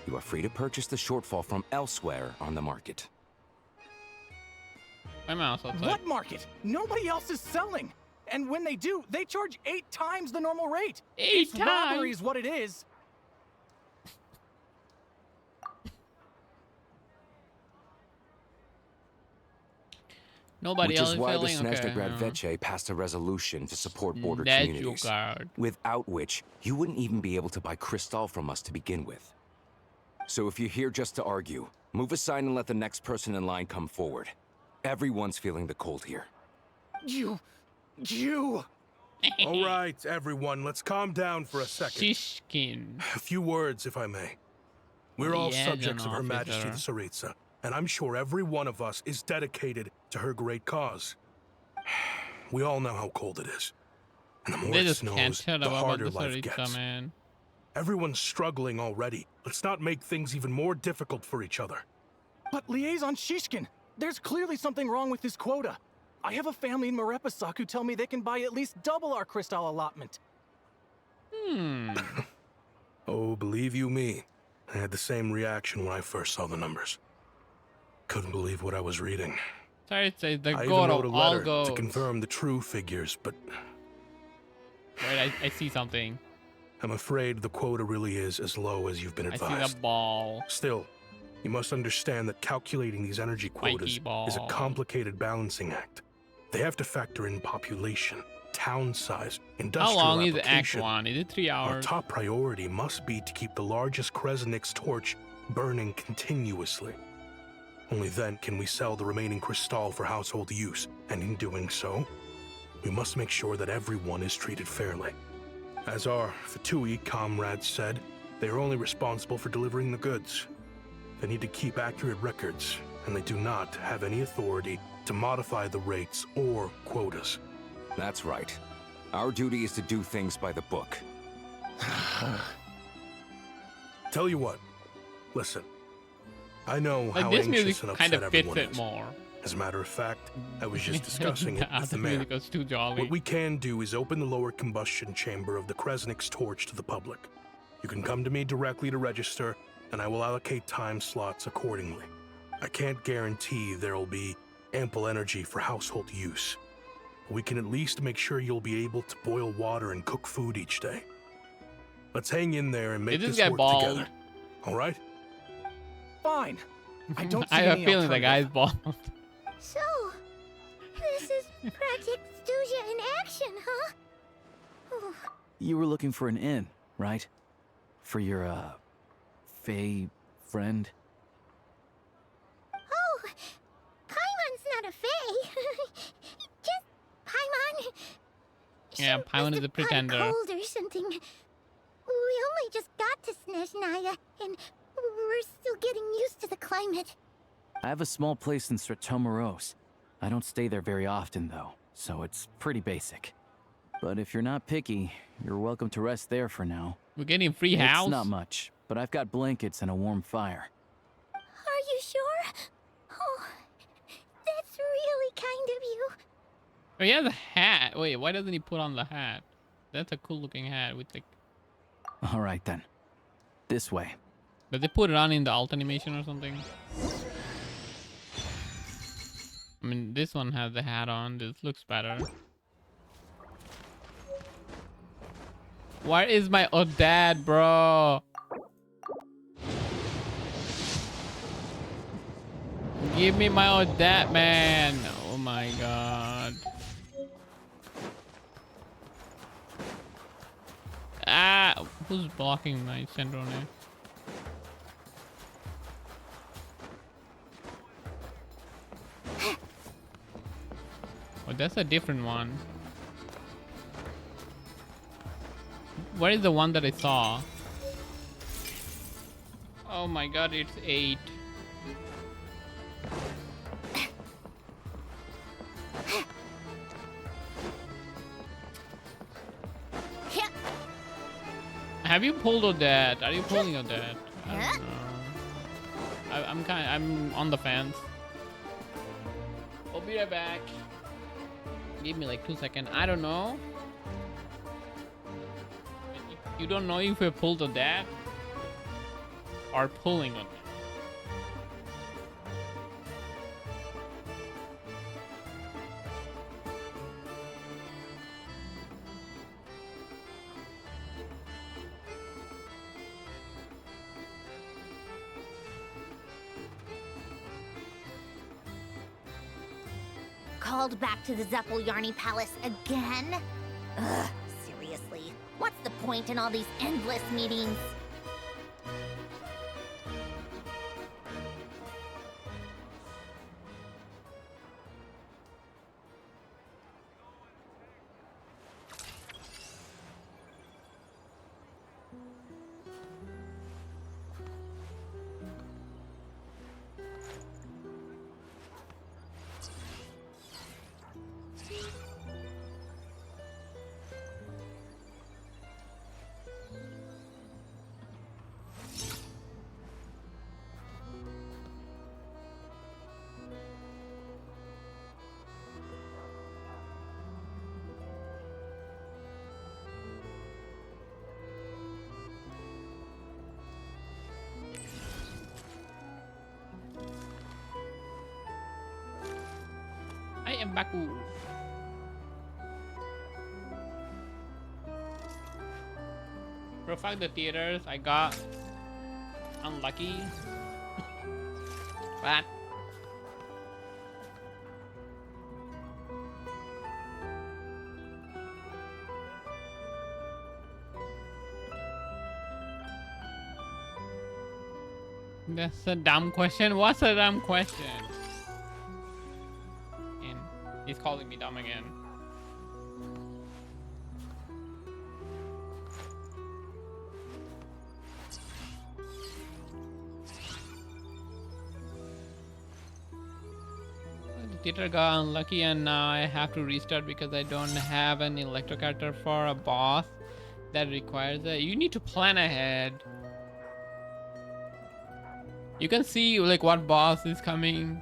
You are free to purchase the shortfall from elsewhere on the market. My mouse outside. What market? Nobody else is selling. And when they do, they charge 8 times the normal rate. 8 It's times? robbery is what it is. Nobody Which else is is why the selling? Snezhnograd Okay. Veche passed a resolution to support border That's communities, your card. without which you wouldn't even be able to buy Crystal from us to begin with. So if you're here just to argue, move aside and let the next person in line come forward. Everyone's feeling the cold here. You. All right, everyone, let's calm down for a second. Shishkin. A few words, if I may. We're all Liaison subjects of Her Majesty the officer. Tsaritsa, and I'm sure every one of us is dedicated to her great cause. We all know how cold it is. And the more They it just can't snows, shut the up about harder the life Saritsa, gets. man. Everyone's struggling already. Let's not make things even more difficult for each other. But Liaison Shishkin, there's clearly something wrong with this quota. I have a family in Marepasak who tell me they can buy at least double our crystal allotment. Oh, believe you me, I had the same reaction when I first saw the numbers. Couldn't believe what I was reading. Saritsa is the I even god wrote of a all letter to gods. confirm the true figures, but Wait, I see something. I'm afraid the quota really is as low as you've been I see advised. the ball. Still, you must understand that calculating these energy quotas is a ball. complicated balancing act. They have to factor in population, town size, How industrial long is Act application. 1? Is it 3 Our hours? top priority must be to keep the largest Kresnik's torch burning continuously. Only then can we sell the remaining crystal for household use, and in doing so, we must make sure that everyone is treated fairly. As our Fatui comrades said, they are only responsible for delivering the goods. They need to keep accurate records, and they do not have any authority to modify the rates or quotas. That's right. Our duty is to do things by the book. Tell you what, listen. I know Like how this anxious music and kind upset of fits everyone it is. more. As a matter of fact, I was just discussing it with the The mayor. music was too jolly. What we can do is open the lower combustion chamber of the Kresnik's torch to the public. You can come to me directly to register, and I will allocate time slots accordingly. I can't guarantee there'll be ample energy for household use. We can at least make sure you'll be able to boil water and cook food each day. Let's hang in there and make Is this this guy work bald? together. All right? Fine. I don't see I have any a feeling the alternative. guy's bald. So, this is Project Stuja in action, huh? Oh, You were looking for an inn, right? For your, Fae friend? oh, Paimon's not a fae. Just Paimon. Yeah, She Paimon must is a have caught pretender. cold or something. We only just got to Snezhnaya, and we're still getting used to the climate. I have a small place in Stratomaros. I don't stay there very often, though, so it's pretty basic. But if you're not picky, you're welcome to rest there for now. We're getting free house? It's not much, but I've got blankets and a warm fire. Are you sure? Oh, that's really kind of you. Oh, he has a hat. Wait, why doesn't he put on the hat? That's a cool looking hat with like... All right, then. This way. Did they put it on in the alt animation or something? I mean, this one has the hat on. This looks better. Where is my dad, bro? Give me my dad, man. Oh my god. Ah, who's blocking my Sendrone? Oh, that's a different one. What is the one that I saw? Oh my god, it's 8. Have you pulled Odette? Are you pulling Odette? I don't know. I'm on the fence. I'll be right back. Give me like 2 seconds. I don't know. You don't know if you pulled Odette or pulling Odette. Called back to the Zeppeljarny Palace again? Ugh, seriously. What's the point in all these endless meetings? am Baku. For fuck the theaters, I got unlucky. What? That's a dumb question. What's a dumb question? And he's calling me dumb again. The theater got unlucky and now I have to restart because I don't have an electro character for a boss that requires it. You need to plan ahead. You can see like what boss is coming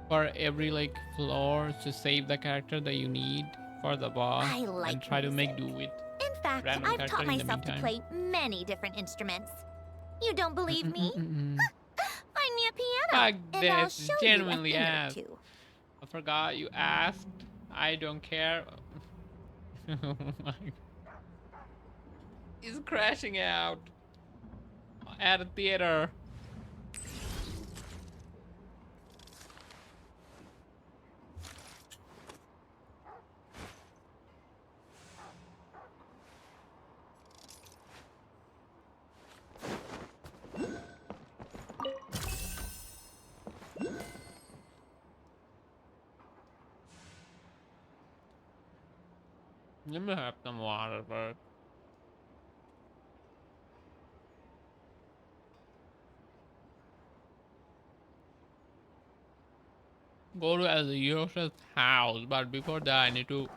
for every like floor to save the character that you need for the boss I like and try to make do with In fact, random I've character taught in the myself to meantime. play many different instruments. You don't believe me? Find me a piano, Fuck and I'll this, show genuinely you a thing or asked. two. I forgot you asked. I don't care. Oh my. He's crashing out at a theater. Let me have some water first. Go to Aziosa's house, but before that I need to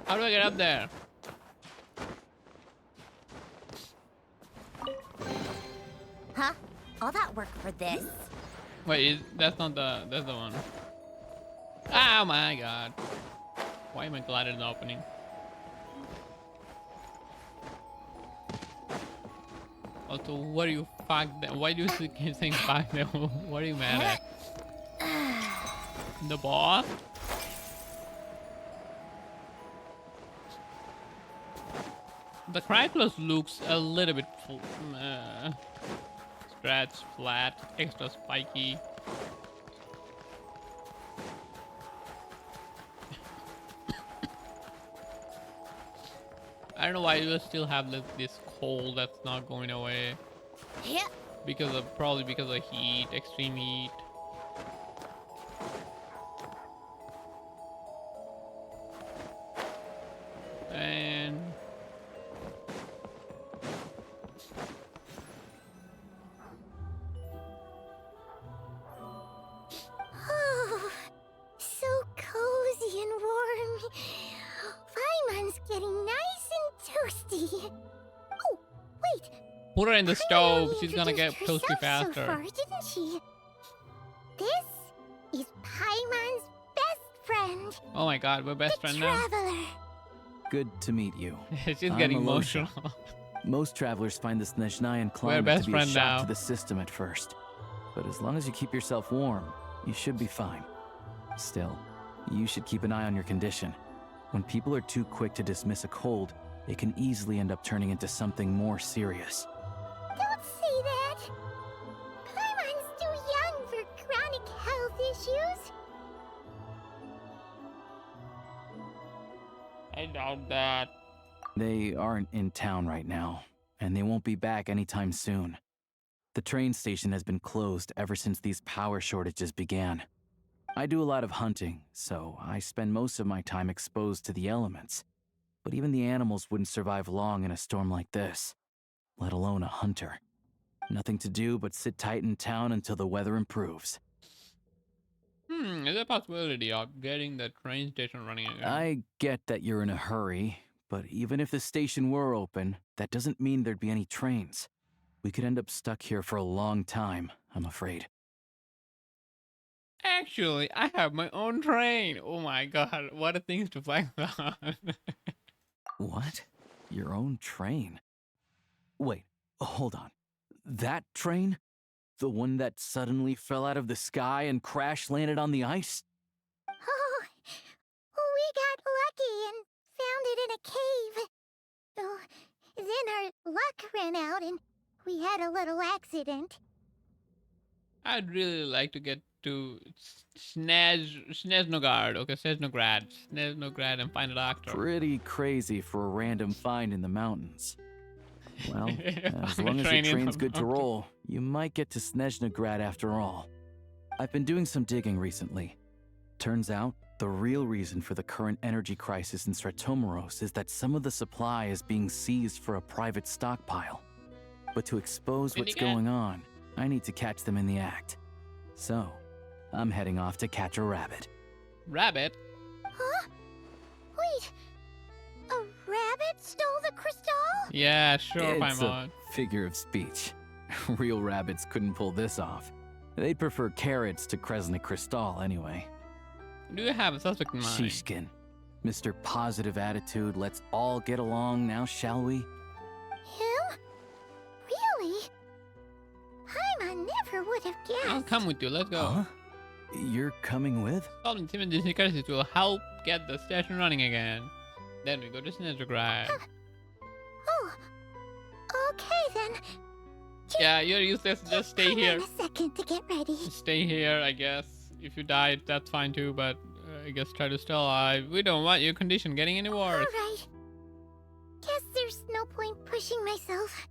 How do I get up there? Huh? All that work for this? Wait, that's not that's the one. Oh my god. Why am I glad it's opening? Also, what do you fuck that? Why do you keep saying fuck them? What are you mad at? The boss? The Criclus looks a little bit stretched, flat, extra spiky. I don't know why you still have this cold that's not going away. Yeah. Probably because of heat, extreme heat. And Oh, so cozy and warm. Paimon's getting nice and toasty. Oh, wait. put her in the Paimon stove. She's gonna introduced get toasty herself faster. So far, didn't she? This is Paimon's best friend, Oh my god, we're best the friends now. Traveler. Good to meet you. She's I'm getting Alosia. emotional. Most travelers find the Snezhnayan climate best to be a friend shock now. to the system at first. But as long as you keep yourself warm, you should be fine. Still, you should keep an eye on your condition. When people are too quick to dismiss a cold, it can easily end up turning into something more serious. Don't say that. Paimon's too young for chronic health issues. I doubt that. They aren't in town right now, and they won't be back anytime soon. The train station has been closed ever since these power shortages began. I do a lot of hunting, so I spend most of my time exposed to the elements. But even the animals wouldn't survive long in a storm like this, let alone a hunter. Nothing to do but sit tight in town until the weather improves. Is there a possibility of getting the train station running again? I get that you're in a hurry, but even if the station were open, that doesn't mean there'd be any trains. We could end up stuck here for a long time, I'm afraid. Actually, I have my own train. Oh my god, what a thing to flex on. What? Your own train? Wait, hold on. That train? The one that suddenly fell out of the sky and crash landed on the ice? Oh, we got lucky and found it in a cave. Oh, then our luck ran out and we had a little accident. I'd really like to get to Snezhnograd. Okay, Snezhnograd and find a doctor. Pretty crazy for a random find in the mountains. Well, as Find a long as the train in train's the good to mountain. roll, you might get to Snezhnograd after all. I've been doing some digging recently. Turns out, the real reason for the current energy crisis in Stratomaros is that some of the supply is being seized for a private stockpile. But to expose what's going on, I need to catch them in the act. So, I'm heading off to catch a rabbit. Rabbit? Huh? Wait, a rabbit stole the crystal? Yeah, sure, It's Paimon. a figure of speech. Real rabbits couldn't pull this off. They'd prefer carrots to Kresnik Crystal anyway. Do you have a suspect in mind? Shishkin, Mr. Positive Attitude, let's all get along now, shall we? Him? Really? Paimon never would have guessed. I'll come with you, let's go. Huh? You're coming with? Solving Tim and Disney crisis will help get the station running again. Then we go to Snezhnograd. Oh, okay then. Yeah, you're useless, just stay Hang here. on a second to get ready. Stay here, I guess. If you die, that's fine too, but I guess try to stay alive. We don't want your condition getting any worse. Alright. Guess there's no point pushing myself.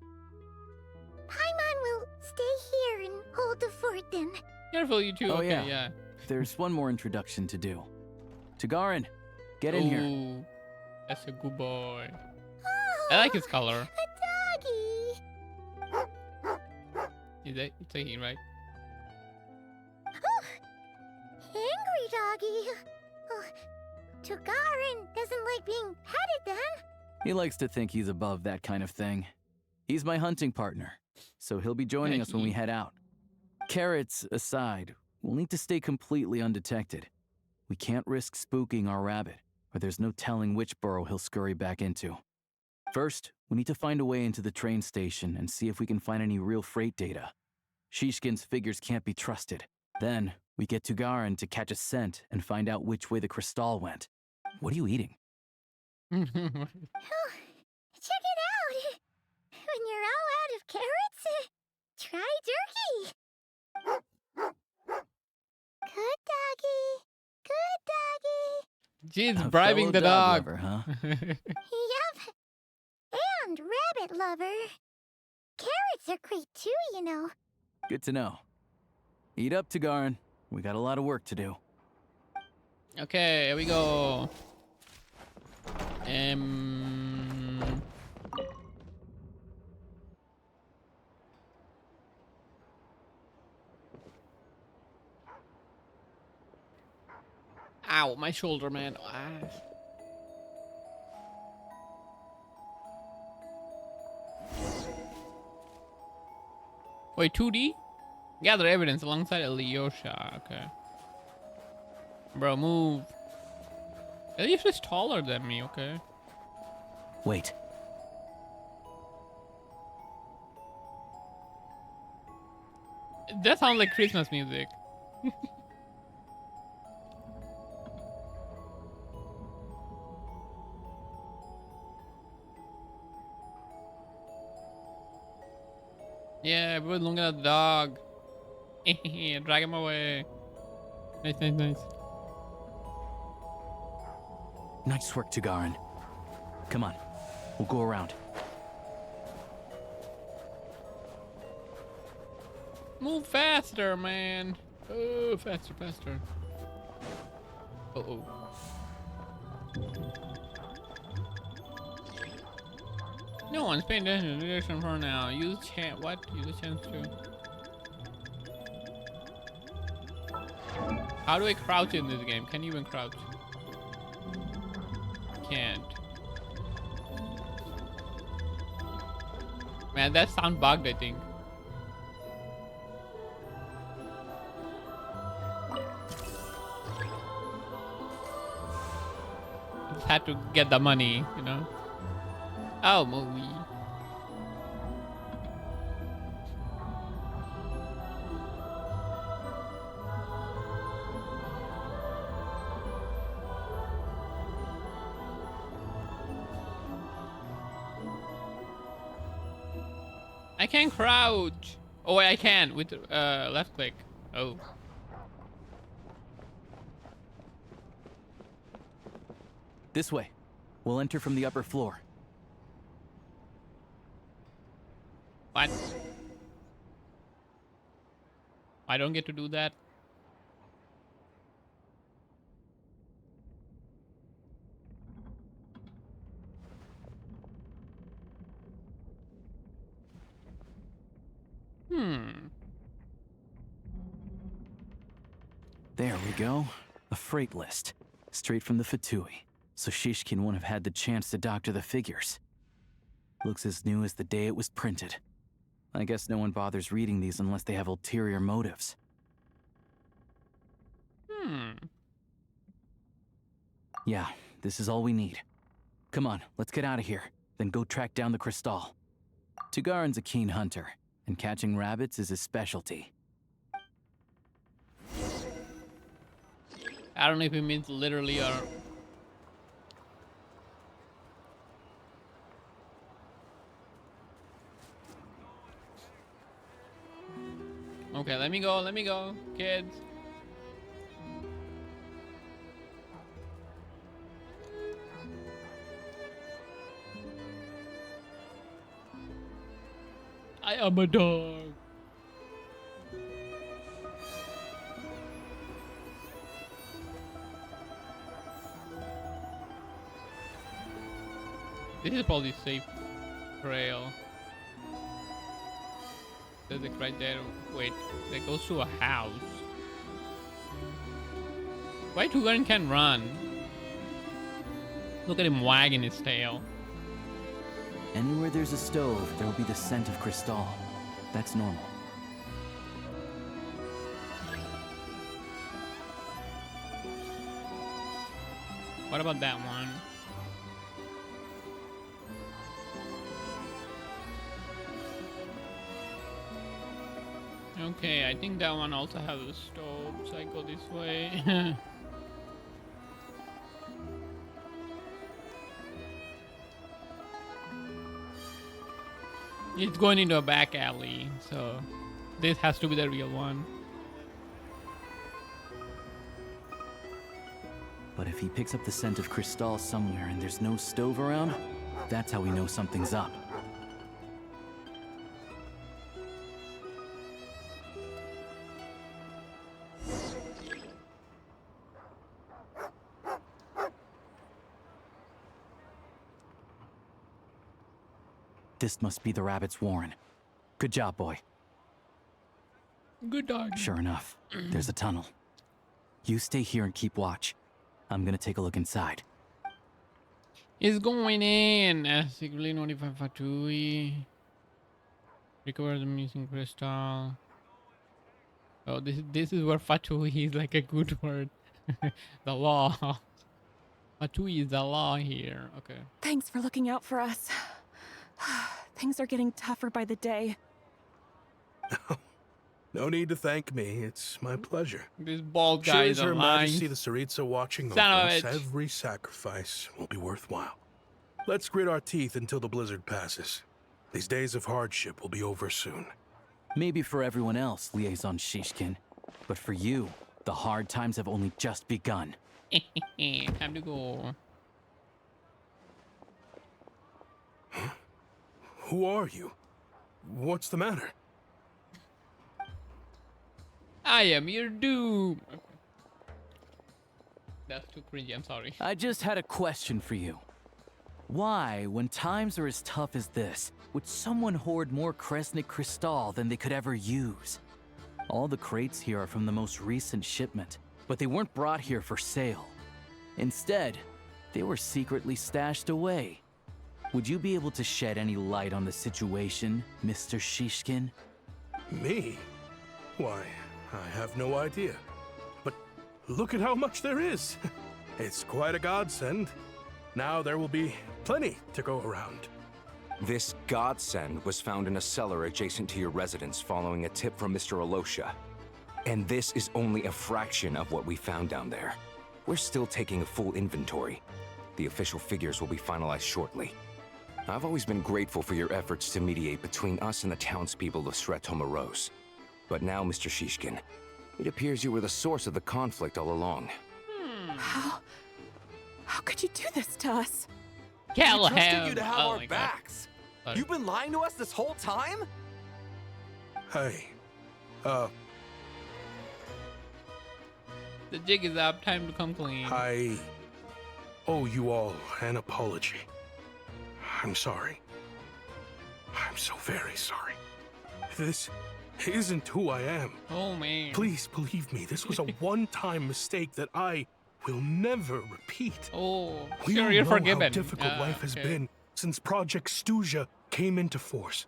Paimon will stay here and hold the fort then. Careful, you two. Oh, Okay, yeah. yeah. There's one more introduction to do. Tagarin, get in here. Ooh, that's a good boy. I like his color. A doggy. It's a he, right? Angry doggy. Oh, Tugarin doesn't like being petted then. He likes to think he's above that kind of thing. He's my hunting partner, so he'll be joining us when we head out. Carrots aside, we'll need to stay completely undetected. We can't risk spooking our rabbit, or there's no telling which burrow he'll scurry back into. First, we need to find a way into the train station and see if we can find any real freight data. Shishkin's figures can't be trusted. Then, we get Tugarin to catch a scent and find out which way the crystal went. What are you eating? Oh, check it out. When you're all out of carrots, try jerky. Good doggy. Good doggy. She's A bribing fellow the dog. lover, huh? Yep. And rabbit lover. Carrots are great too, you know. Good to know. Eat up, Tagarin. We got a lot of work to do. Okay, here we go. Ow, my shoulder, man. Ah. Wait, 2D? Gather evidence alongside Alyosha. Okay. Bro, move. Alyosha's taller than me, okay? Wait. That sounds like Christmas music. Yeah, everyone's looking at the dog. Drag him away. Nice, nice, nice. Nice work, Tagarin. Come on, we'll go around. Move faster, man. Oh, faster, faster. Uh-oh. No one's paying attention to the direction for now. Use chance. What? Use a chance to. How do I crouch in this game? Can you even crouch? Can't. Man, that sound bugged, I think. Just had to get the money, you know. Oh, movie. I can't crouch. Oh wait, I can with left click. Oh. This way. We'll enter from the upper floor. What? I don't get to do that. There we go. A freight list. Straight from the Fatui. So Shishkin won't have had the chance to doctor the figures. Looks as new as the day it was printed. I guess no one bothers reading these unless they have ulterior motives. Yeah, this is all we need. Come on, let's get out of here. Then go track down the crystal. Tugarin's a keen hunter, and catching rabbits is his specialty. I don't know if it means literally or... Okay, let me go, kids. I am a dog. This is probably safe trail. There's a right there. Wait, that goes to a house. Why Tugarin can run? Look at him wagging his tail. Anywhere there's a stove, there'll be the scent of crystal. That's normal. What about that one? Okay, I think that one also has a stove, so I go this way. It's going into a back alley, so this has to be the real one. But if he picks up the scent of crystal somewhere and there's no stove around, that's how we know something's up. This must be the rabbit's warren. Good job, boy. Good dog. Sure enough, there's a tunnel. You stay here and keep watch. I'm gonna take a look inside. It's going in. Secretly notify Fatui. Recover the missing crystal. Oh, this is where Fatui is like a good word. The law. Fatui is the law here. Okay. Thanks for looking out for us. Things are getting tougher by the day. No need to thank me. It's my pleasure. This bald guy Sure is as Her alive. Majesty the Tsaritsa watching over Son of us, a bitch. every sacrifice will be worthwhile. Let's grit our teeth until the blizzard passes. These days of hardship will be over soon. Maybe for everyone else, Liaison Shishkin. But for you, the hard times have only just begun. Time to go. Who are you? What's the matter? I am your doom. Okay. That's too cringy, I'm sorry. I just had a question for you. Why, when times are as tough as this, would someone hoard more Kresnik crystal than they could ever use? All the crates here are from the most recent shipment, but they weren't brought here for sale. Instead, they were secretly stashed away. Would you be able to shed any light on the situation, Mr. Shishkin? Me? Why, I have no idea. But look at how much there is. It's quite a godsend. Now there will be plenty to go around. This godsend was found in a cellar adjacent to your residence following a tip from Mr. Alosha. And this is only a fraction of what we found down there. We're still taking a full inventory. The official figures will be finalized shortly. I've always been grateful for your efforts to mediate between us and the townspeople of Sretomaros. But now, Mr. Shishkin, it appears you were the source of the conflict all along. How could you do this to us? Kill We trusted him! you to have Oh our my God. backs. Sorry. You've been lying to us this whole time? Hey, The jig is up. Time to come clean. I owe you all an apology. I'm sorry. I'm so very sorry. This isn't who I am. Oh man. Please believe me, this was a one-time mistake that I will never repeat. Oh, We sure, all you're know forgiven. how difficult life has okay. been since Project Stuja came into force.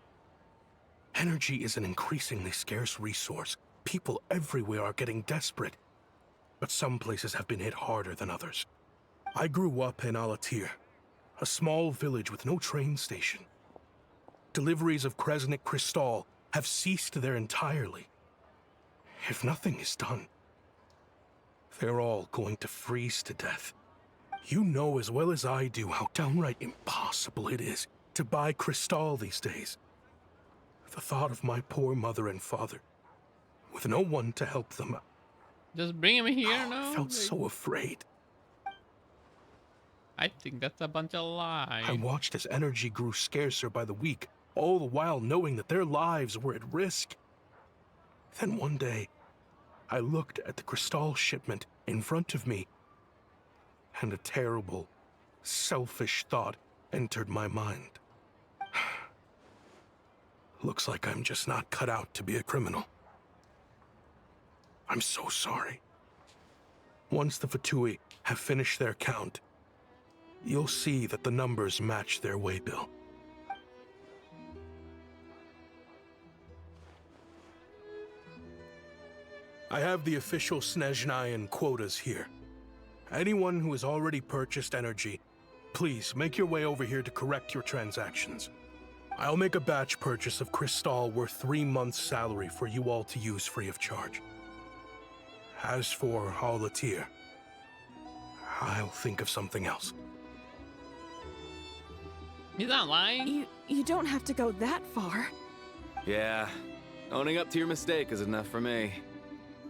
Energy is an increasingly scarce resource. People everywhere are getting desperate, but some places have been hit harder than others. I grew up in Alatir, a small village with no train station. Deliveries of Kresnik Crystal have ceased there entirely. If nothing is done, they're all going to freeze to death. You know as well as I do how downright impossible it is to buy Crystal these days. The thought of my poor mother and father, with no one to help them, Just bring him here now. I felt so afraid. I think that's a bunch of lies. I watched as energy grew scarcer by the week, all the while knowing that their lives were at risk. Then one day, I looked at the Crystal shipment in front of me, and a terrible, selfish thought entered my mind. Looks like I'm just not cut out to be a criminal. I'm so sorry. Once the Fatui have finished their count, you'll see that the numbers match their waybill. I have the official Snezhnayan quotas here. Anyone who has already purchased energy, please make your way over here to correct your transactions. I'll make a batch purchase of Crystal worth 3 months' salary for you all to use free of charge. As for Alatir, I'll think of something else. He's not lying. You don't have to go that far. Yeah, owning up to your mistake is enough for me.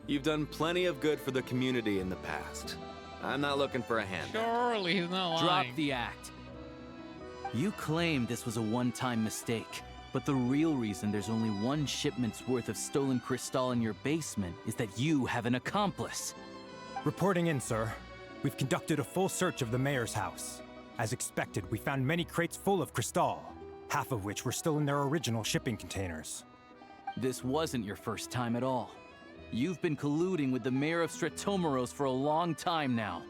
You've done plenty of good for the community in the past. I'm not looking for a hand. Surely he's not lying. Drop the act. You claim this was a one-time mistake, but the real reason there's only one shipment's worth of stolen crystal in your basement is that you have an accomplice. Reporting in, sir. We've conducted a full search of the mayor's house. As expected, we found many crates full of crystal, half of which were still in their original shipping containers. This wasn't your first time at all. You've been colluding with the mayor of Sretomaros for a long time now.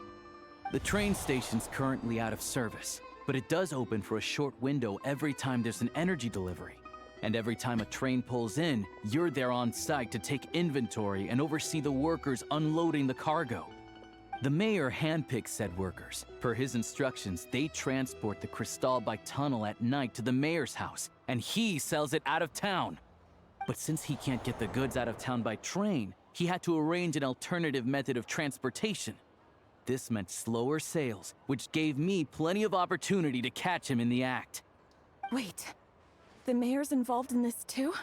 The train station's currently out of service, but it does open for a short window every time there's an energy delivery. And every time a train pulls in, you're there on site to take inventory and oversee the workers unloading the cargo. The mayor handpicks said workers. Per his instructions, they transport the crystal by tunnel at night to the mayor's house, and he sells it out of town. But since he can't get the goods out of town by train, he had to arrange an alternative method of transportation. This meant slower sales, which gave me plenty of opportunity to catch him in the act. Wait, the mayor's involved in this too?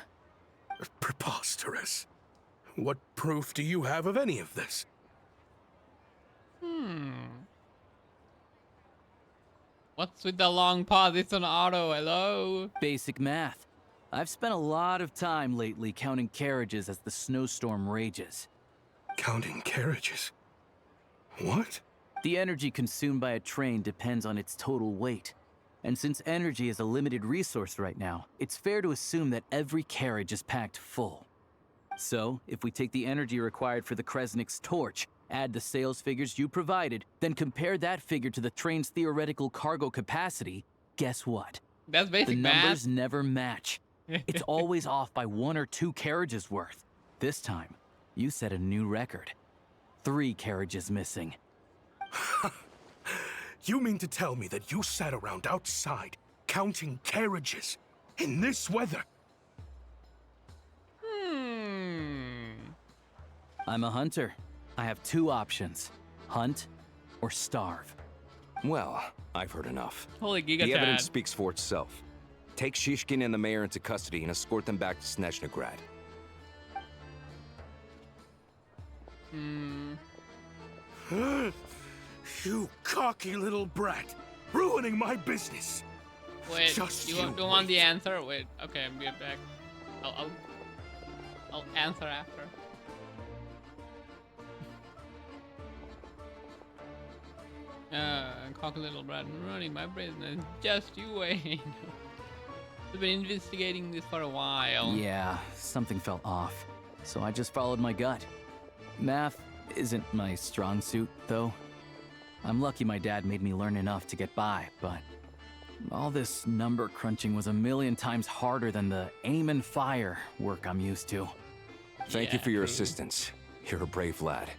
Preposterous. What proof do you have of any of this? What's with the long pause? It's an auto. Hello? Basic math. I've spent a lot of time lately counting carriages as the snowstorm rages. Counting carriages? What? The energy consumed by a train depends on its total weight. And since energy is a limited resource right now, it's fair to assume that every carriage is packed full. So, if we take the energy required for the Kresnik's torch, add the sales figures you provided, then compare that figure to the train's theoretical cargo capacity, guess what? That's basic The math. numbers never match. It's always off by 1 or 2 carriages worth. This time, you set a new record. 3 carriages missing. You mean to tell me that you sat around outside counting carriages in this weather? I'm a hunter. I have 2 options: hunt or starve. Well, I've heard enough. Holy Giga The evidence Chad. speaks for itself. Take Shishkin and the mayor into custody and escort them back to Snezhnograd. You cocky little brat, ruining my business. Wait, Just you you don't want the wait. answer? Wait, okay, I'm get back. I'll answer after. Cocky little brat running my business. Just you wait. We've been investigating this for a while. Yeah, something felt off, so I just followed my gut. Math isn't my strong suit, though. I'm lucky my dad made me learn enough to get by, but all this number crunching was a million times harder than the aim and fire work I'm used to. Thank you for your assistance. You're a brave lad.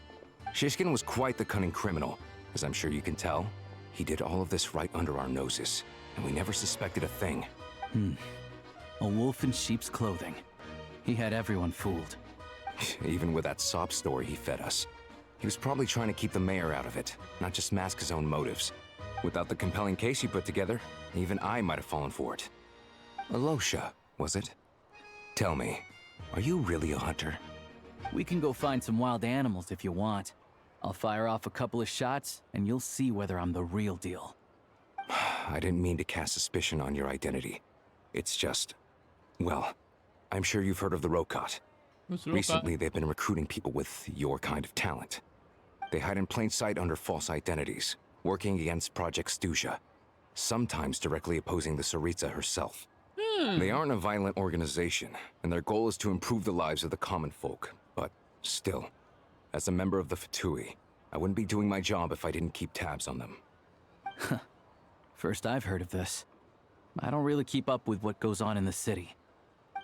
Shishkin was quite the cunning criminal, as I'm sure you can tell. He did all of this right under our noses, and we never suspected a thing. A wolf in sheep's clothing. He had everyone fooled. Even with that sob story he fed us. He was probably trying to keep the mayor out of it, not just mask his own motives. Without the compelling case he put together, even I might have fallen for it. Alosha, was it? Tell me, are you really a hunter? We can go find some wild animals if you want. I'll fire off a couple of shots, and you'll see whether I'm the real deal. I didn't mean to cast suspicion on your identity. It's just... well, I'm sure you've heard of the Rokot. Who's Roka? Recently, they've been recruiting people with your kind of talent. They hide in plain sight under false identities, working against Project Stuzha, sometimes directly opposing the Tsaritsa herself. They aren't a violent organization, and their goal is to improve the lives of the common folk. But still, as a member of the Fatui, I wouldn't be doing my job if I didn't keep tabs on them. First I've heard of this. I don't really keep up with what goes on in the city.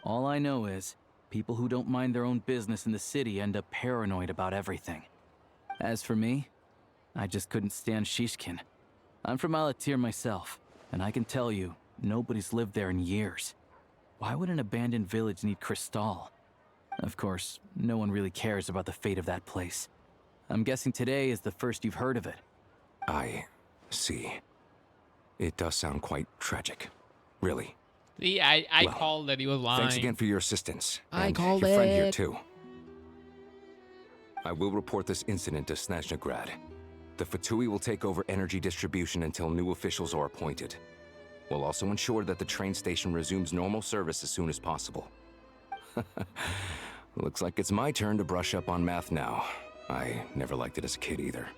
All I know is, people who don't mind their own business in the city end up paranoid about everything. As for me, I just couldn't stand Shishkin. I'm from Alatir myself, and I can tell you, nobody's lived there in years. Why would an abandoned village need Crystal? Of course, no one really cares about the fate of that place. I'm guessing today is the first you've heard of it. I see. It does sound quite tragic. Really. See, I Well, called that he was lying. Thanks again for your assistance. I and called your friend here it. too. I will report this incident to Snezhnograd. The Fatui will take over energy distribution until new officials are appointed. We'll also ensure that the train station resumes normal service as soon as possible. Looks like it's my turn to brush up on math now. I never liked it as a kid either.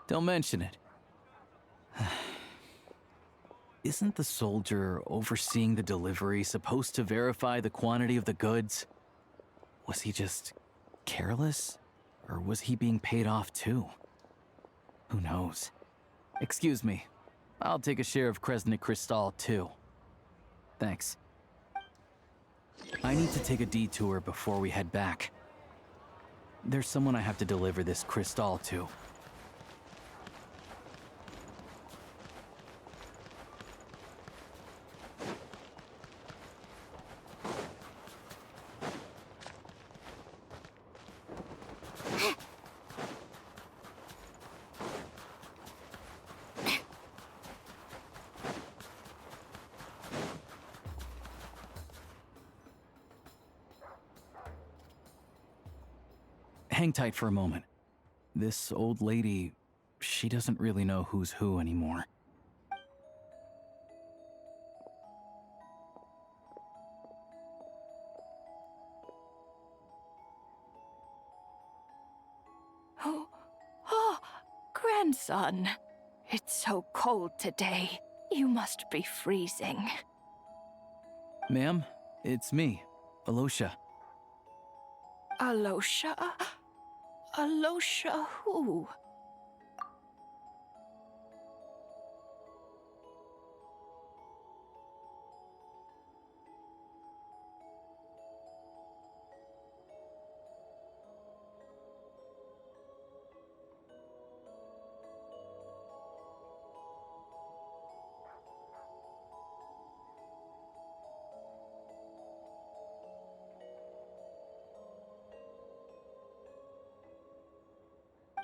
Don't mention it. Isn't the soldier overseeing the delivery supposed to verify the quantity of the goods? Was he just careless? Or was he being paid off too? Who knows? Excuse me. I'll take a share of Kresnik Crystal too. Thanks. I need to take a detour before we head back. There's someone I have to deliver this crystal to. Hang tight for a moment. This old lady, she doesn't really know who's who anymore. Oh, grandson. It's so cold today. You must be freezing. Ma'am, it's me, Alosha. Alosha? Alosha who?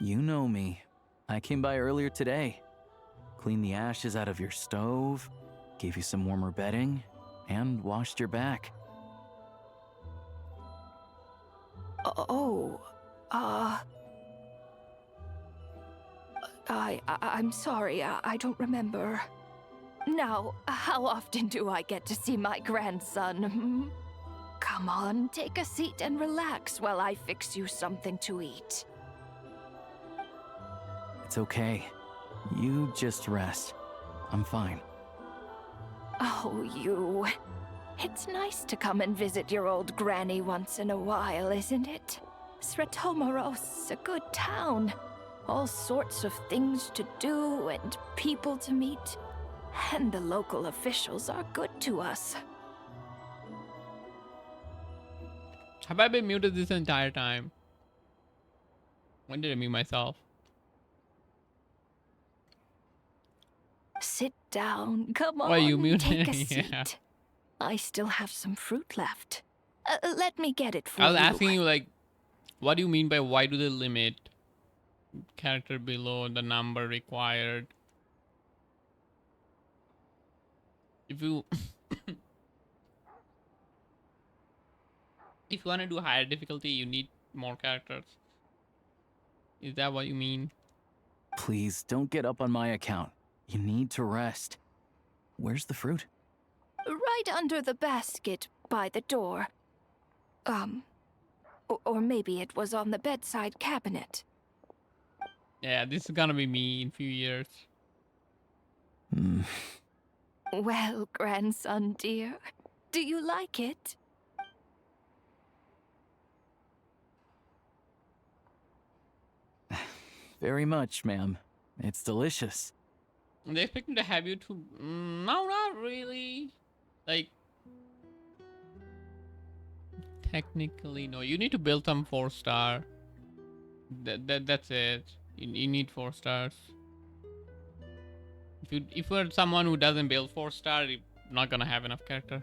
You know me. I came by earlier today. Cleaned the ashes out of your stove, gave you some warmer bedding, and washed your back. Oh, I'm sorry, I don't remember. Now, how often do I get to see my grandson? Hmm? Come on, take a seat and relax while I fix you something to eat. It's okay. You just rest. I'm fine. Oh, you. It's nice to come and visit your old granny once in a while, isn't it? Sretomoros, a good town. All sorts of things to do and people to meet. And the local officials are good to us. Have I been muted this entire time? When did I mute myself? Sit down. Come on, Why you muted? take a seat. Yeah. I still have some fruit left. Let me get it for I you. was asking you, like, what do you mean by why do they limit character below the number required? If you if you want to do higher difficulty, you need more characters. Is that what you mean? Please, don't get up on my account. You need to rest. Where's the fruit? Right under the basket by the door. Or maybe it was on the bedside cabinet. Yeah, this is gonna be me in a few years. Well, grandson dear, do you like it? Very much, ma'am. It's delicious. They expect me to have you to... no, not really. Like... technically, no. You need to build some 4-star. That's it. You need 4 stars. If you're someone who doesn't build 4-star, you're not gonna have enough character.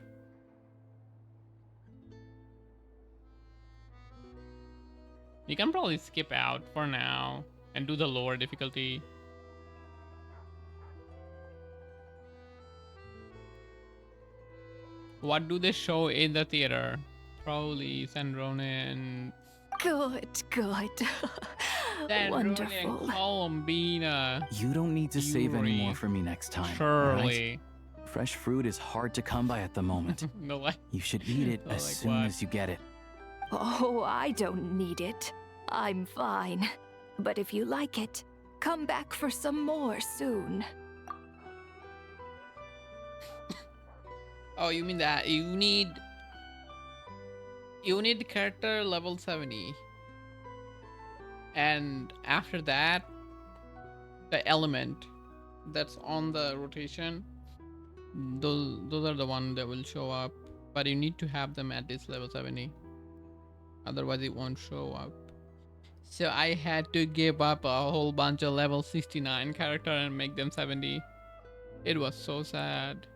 You can probably skip out for now and do the lower difficulty. What do they show in the theater? Probably Sandrone Good. and Wonderful. Columbina. You don't need to save any Yuri. more for me next time. Surely. Right? Fresh fruit is hard to come by at the moment. No, like, You should eat it Oh, as like soon what? as you get it. Oh, I don't need it. I'm fine. But if you like it, come back for some more soon. Oh, you mean that you need character level 70, and after that, the element that's on the rotation, those are the ones that will show up. But you need to have them at this level 70, otherwise it won't show up. So I had to give up a whole bunch of level 69 character and make them 70. It was so sad.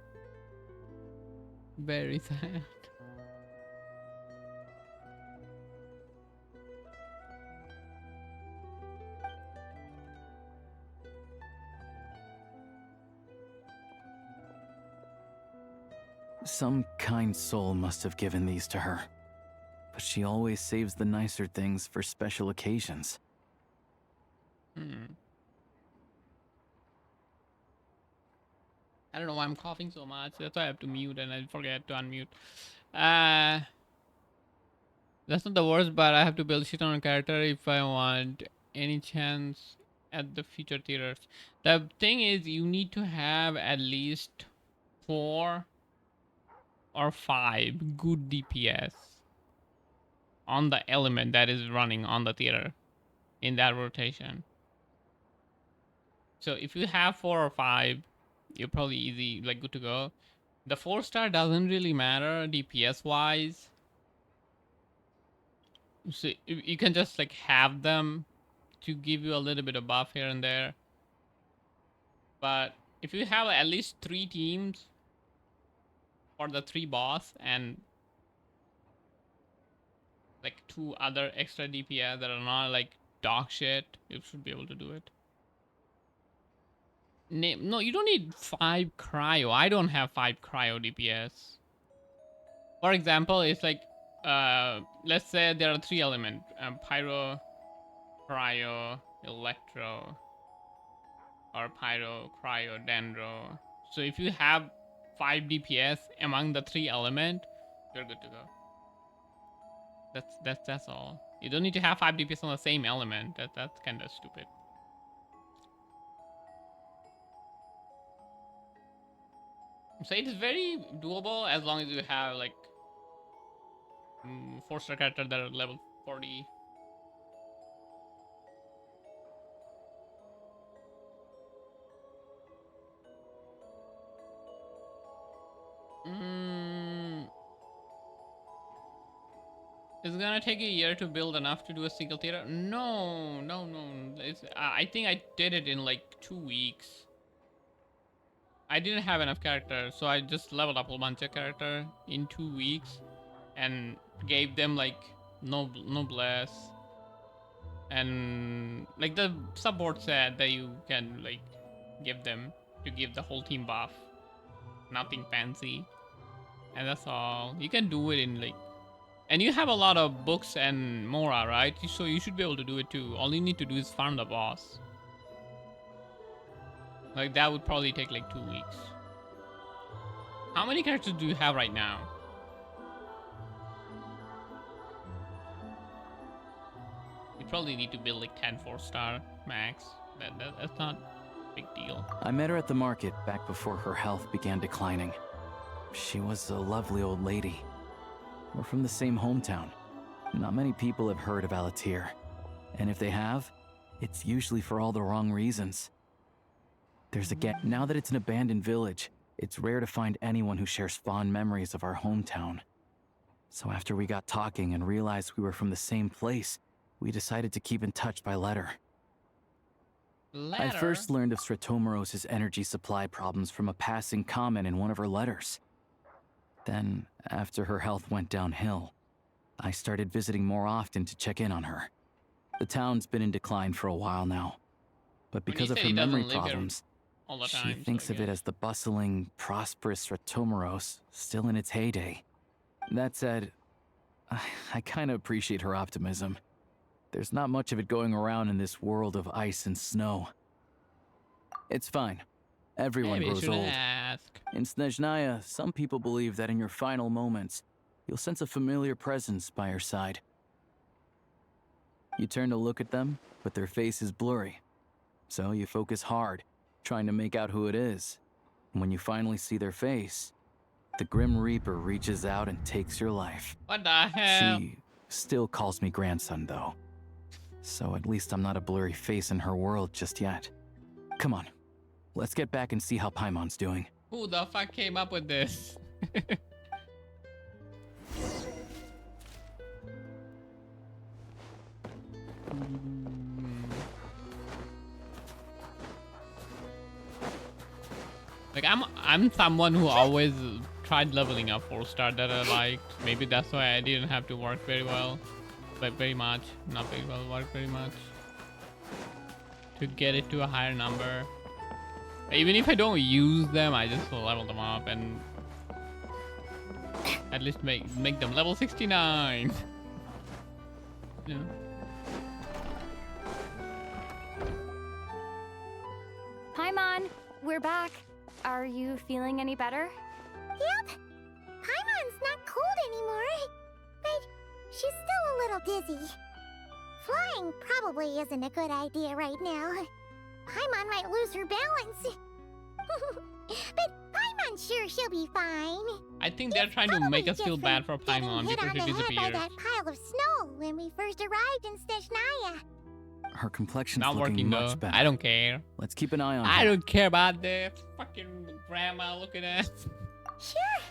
Very sad. Some kind soul must have given these to her. But she always saves the nicer things for special occasions. I don't know why I'm coughing so much. That's why I have to mute and I forget to unmute. That's not the worst, but I have to build shit on a character if I want any chance at the future theaters. The thing is, you need to have at least 4 or 5 good DPS on the element that is running on the theater in that rotation. So if you have 4 or 5, you're probably easy, like good to go. The 4-star doesn't really matter DPS wise. So you can just like have them to give you a little bit of buff here and there. But if you have at least 3 teams for the 3 boss and like 2 other extra DPS that are not like dog shit, you should be able to do it. No, you don't need 5 cryo. I don't have 5 cryo DPS. For example, it's like, let's say there are 3 elements, pyro, cryo, electro, or pyro, cryo, dendro. So if you have 5 DPS among the 3 element, you're good to go. That's all. You don't need to have 5 DPS on the same element. That's kind of stupid. So it is very doable as long as you have like 4-star character that are level 40. It's gonna take a year to build enough to do a single theater? No. I think I did it in like 2 weeks. I didn't have enough characters, so I just leveled up a bunch of character in 2 weeks and gave them like noblesse. And like the subboard said that you can like give them to give the whole team buff. Nothing fancy. And that's all. You can do it in like... And you have a lot of books and Mora, right? So you should be able to do it too. All you need to do is farm the boss. Like that would probably take like 2 weeks. How many characters do you have right now? You probably need to build like 10 4-star max. That's not a big deal. I met her at the market back before her health began declining. She was a lovely old lady. We're from the same hometown. Not many people have heard of Alatir. And if they have, it's usually for all the wrong reasons. Now that it's an abandoned village, it's rare to find anyone who shares fond memories of our hometown. So after we got talking and realized we were from the same place, we decided to keep in touch by letter. I first learned of Stratomoros's energy supply problems from a passing comment in one of her letters. Then, after her health went downhill, I started visiting more often to check in on her. The town's been in decline for a while now, but because of her memory problems, she thinks of it as the bustling, prosperous Stratomoros still in its heyday. That said, I kind of appreciate her optimism. There's not much of it going around in this world of ice and snow. It's fine. Everyone grows old. In Snoozenaya, some people believe that in your final moments, you'll sense a familiar presence by your side. You turn to look at them, but their face is blurry. So you focus hard, trying to make out who it is. And when you finally see their face, the Grim Reaper reaches out and takes your life. What the hell? She still calls me grandson, though. So at least I'm not a blurry face in her world just yet. Come on, let's get back and see how Paimon's doing. Who the fuck came up with this? Like I'm someone who always tried leveling up 4-star that I liked. Maybe that's why I didn't have to work very well, but very much, not very well, work very much to get it to a higher number. Even if I don't use them, I just level them up and at least make them level 69. Yeah. Paimon, we're back. Are you feeling any better? Yep. Paimon's not cold anymore, but she's still a little dizzy. Flying probably isn't a good idea right now. Paimon might lose her balance. But Paimon's sure she'll be fine. I think they're trying to make us feel bad for Paimon Hit because on she the head by disappeared. that pile of snow when we first arrived in Snezhnaya. Her complexion's Not looking working much though. better. I don't care. Let's keep an eye on I her. don't care about this. Fucking grandma looking at. Sure,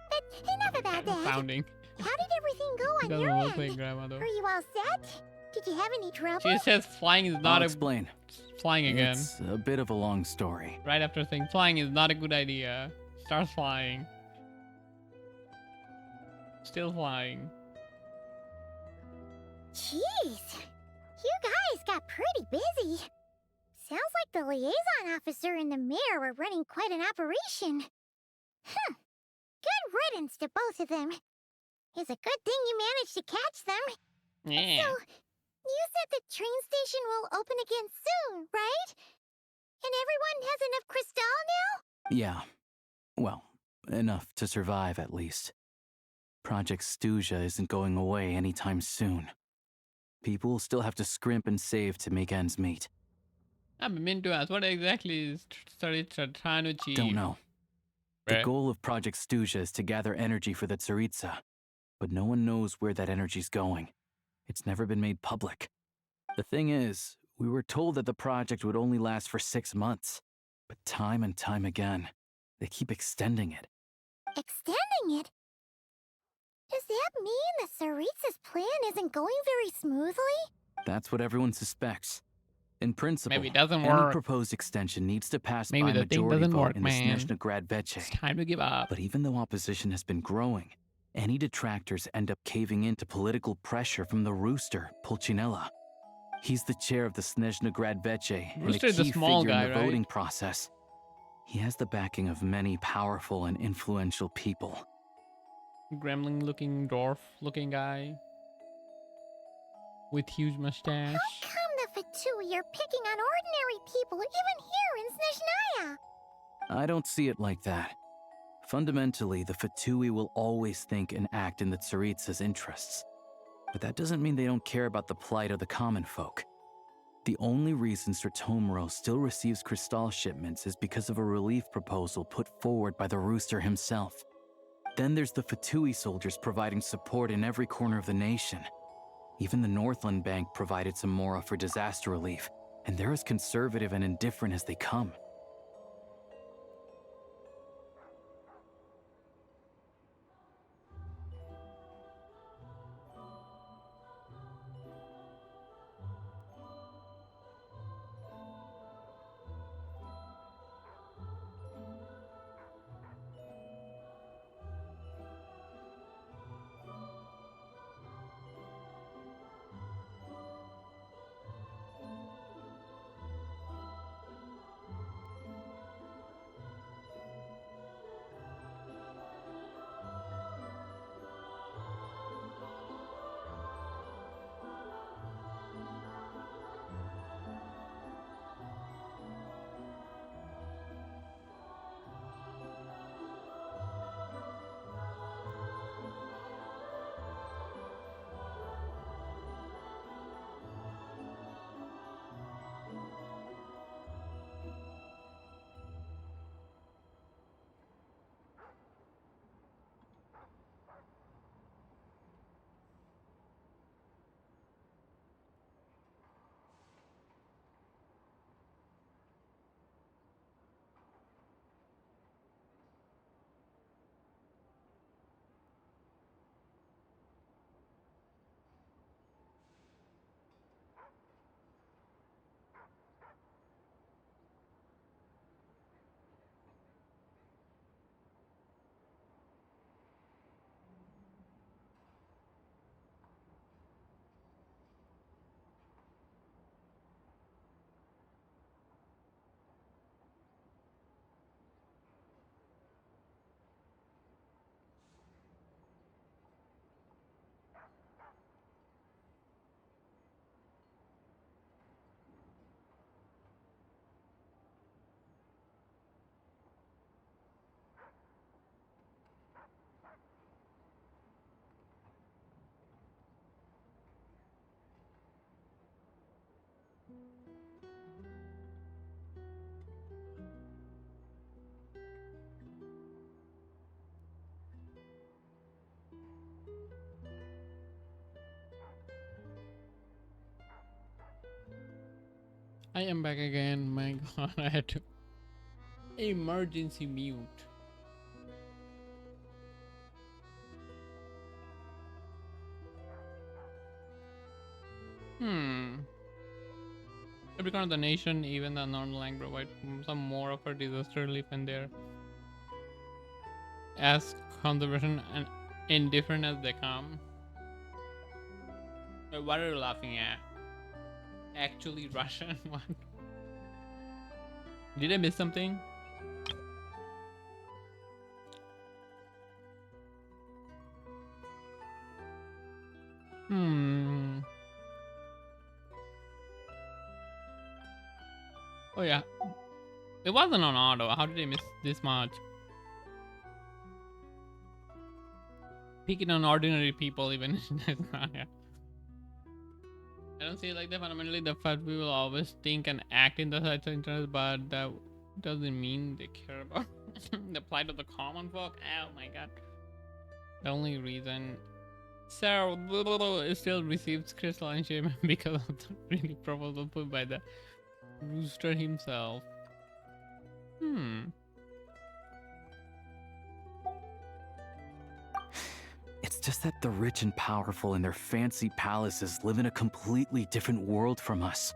but enough about that. Sounding. How did everything go on Doesn't your look like end? grandma though. Are you all set? Did you have any trouble? She says flying is not I'll a explain. flying again. It's a bit of a long story. Right after saying flying is not a good idea, starts flying. Still flying. Jeez, you guys got pretty busy. Sounds like the liaison officer and the mayor were running quite an operation. Good riddance to both of them. It's a good thing you managed to catch them. Yeah. So, you said the train station will open again soon, right? And everyone has enough crystal now? Yeah. Well, enough to survive at least. Project Stuja isn't going away anytime soon. People will still have to scrimp and save to make ends meet. I've been meant to ask, what exactly is Tsaritsa trying to achieve? Don't know. The Right. goal of Project Stuja is to gather energy for the Tsaritsa, but no one knows where that energy's going. It's never been made public. The thing is, we were told that the project would only last for 6 months, but time and time again, they keep extending it. Extending it? Does that mean the Tsaritsa's plan isn't going very smoothly? That's what everyone suspects. In principle, Maybe it doesn't any work. proposed extension needs to pass Maybe by the thing majority doesn't vote work, in man. the Snezhna Grad It's time to give up. But even though opposition has been growing, any detractors end up caving in to political pressure from the rooster, Pulcinella. He's the chair of the Snezhna Grad and a Rooster is the key small figure guy, in the right? voting process. He has the backing of many powerful and influential people. Gremlin-looking, dwarf-looking guy with huge mustache. How come the Fatui are picking on ordinary people even here in Snezhnaya? I don't see it like that. Fundamentally, the Fatui will always think and act in the Tsaritsa's interests. But that doesn't mean they don't care about the plight of the common folk. The only reason Sir Tomoro still receives crystal shipments is because of a relief proposal put forward by the rooster himself. Then there's the Fatui soldiers providing support in every corner of the nation. Even the Northland Bank provided some mora for disaster relief, and they're as conservative and indifferent as they come. I am back again. My god, I had to emergency mute. Every corner of the nation, even the non-lang, provide some more of a disaster relief in there. As conservation and indifferent as they come. Wait, what are you laughing at? Actually Russian? What? Did I miss something? Oh yeah. It wasn't on auto. How did I miss this much? Picking on ordinary people even. Yeah. I don't see like that fundamentally the fact we will always think and act in the sights of interest, but that doesn't mean they care about the plight of the common folk. Oh my god. The only reason Sarah still receives crystalline shame because of the really proposal put by the rooster himself. It's just that the rich and powerful in their fancy palaces live in a completely different world from us.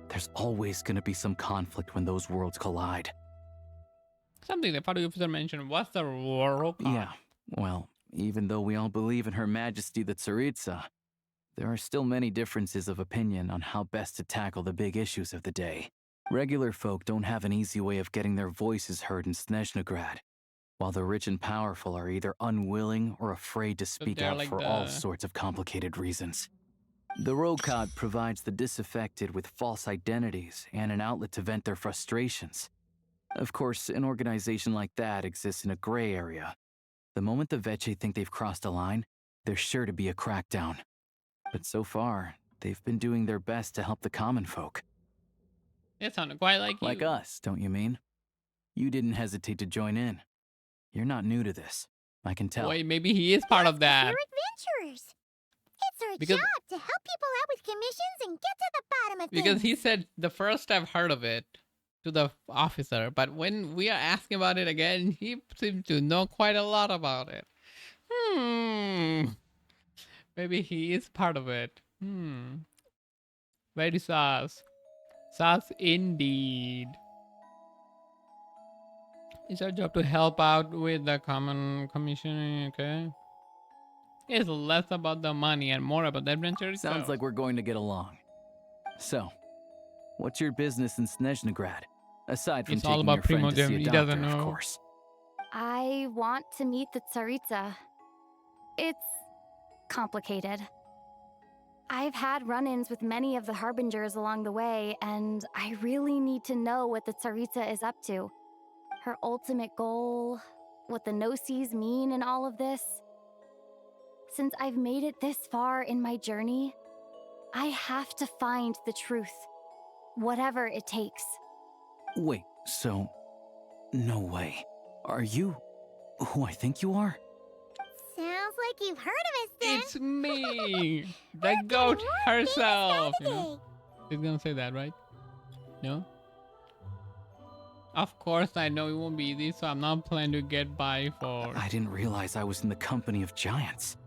There's always going to be some conflict when those worlds collide. Something the party officer mentioned was the world. Yeah, well, even though we all believe in Her Majesty the Tsaritsa, there are still many differences of opinion on how best to tackle the big issues of the day. Regular folk don't have an easy way of getting their voices heard in Snezhnograd, while the rich and powerful are either unwilling or afraid to speak out like for all sorts of complicated reasons. The Rokad provides the disaffected with false identities and an outlet to vent their frustrations. Of course, an organization like that exists in a gray area. The moment the Veche think they've crossed a line, there's sure to be a crackdown. But so far, they've been doing their best to help the common folk. It sounded quite like you. Like us, don't you mean? You didn't hesitate to join in. You're not new to this. I can tell. Wait, maybe he is part of that. We're adventurers. It's our Because- job to help people out with commissions and get to the bottom of Because things. he said the first I've heard of it to the officer, but when we are asking about it again, he seems to know quite a lot about it. Maybe he is part of it. Very sus. Sus indeed. It's our job to help out with the common commission, okay? It's less about the money and more about the adventure itself. Sounds like we're going to get along. So, what's your business in Snezhnograd? Aside from It's all taking about your friend to see Primogem. a He doctor, doesn't of know. course. I want to meet the Tsaritsa. It's complicated. I've had run-ins with many of the Harbingers along the way, and I really need to know what the Tsaritsa is up to. Her ultimate goal, what the Gnosis mean in all of this. Since I've made it this far in my journey, I have to find the truth, whatever it takes. Wait, so... No way. Are you who I think you are? Sounds like you've heard of us then. It's me, the goat herself. You know? He's gonna say that, right? No? Of course, I know it won't be easy, so I'm not planning to get by for... I didn't realize I was in the company of giants.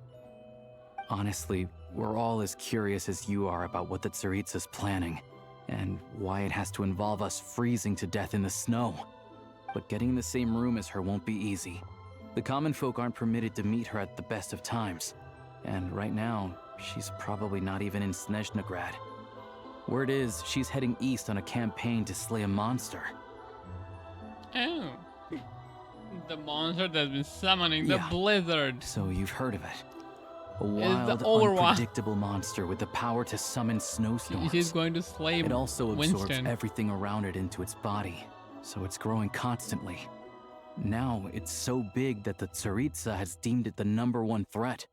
Honestly, we're all as curious as you are about what the Tsaritsa's planning, and why it has to involve us freezing to death in the snow. But getting in the same room as her won't be easy. The common folk aren't permitted to meet her at the best of times, and right now, she's probably not even in Snezhnograd. Word is, she's heading east on a campaign to slay a monster. Oh. The monster that's been summoning the Yeah. blizzard. So you've heard of it. A It's wild, the Overwatch. unpredictable monster with the power to summon snowstorms. She's going to slay It also absorbs Winston. everything around it into its body, so it's growing constantly. Now, it's so big that the Tsaritsa has deemed it the #1 threat.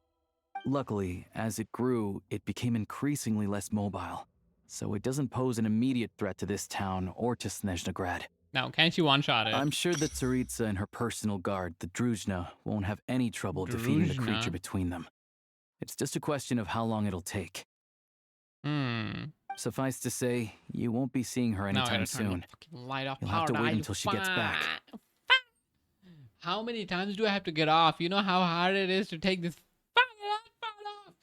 Luckily, as it grew, it became increasingly less mobile, so it doesn't pose an immediate threat to this town or to Snezhnograd. Now, can she one-shot it? I'm sure the Tsaritsa and her personal guard, the Druzhna, won't have any trouble defeating the Druzhna? creature between them. It's just a question of how long it'll take. Suffice to say, you won't be seeing her Now I anytime gotta turn the soon. fucking light off. You'll have to Power wait died. until she gets back. Fuck. How many times do I have to get off? You know how hard it is to take this fucking light off?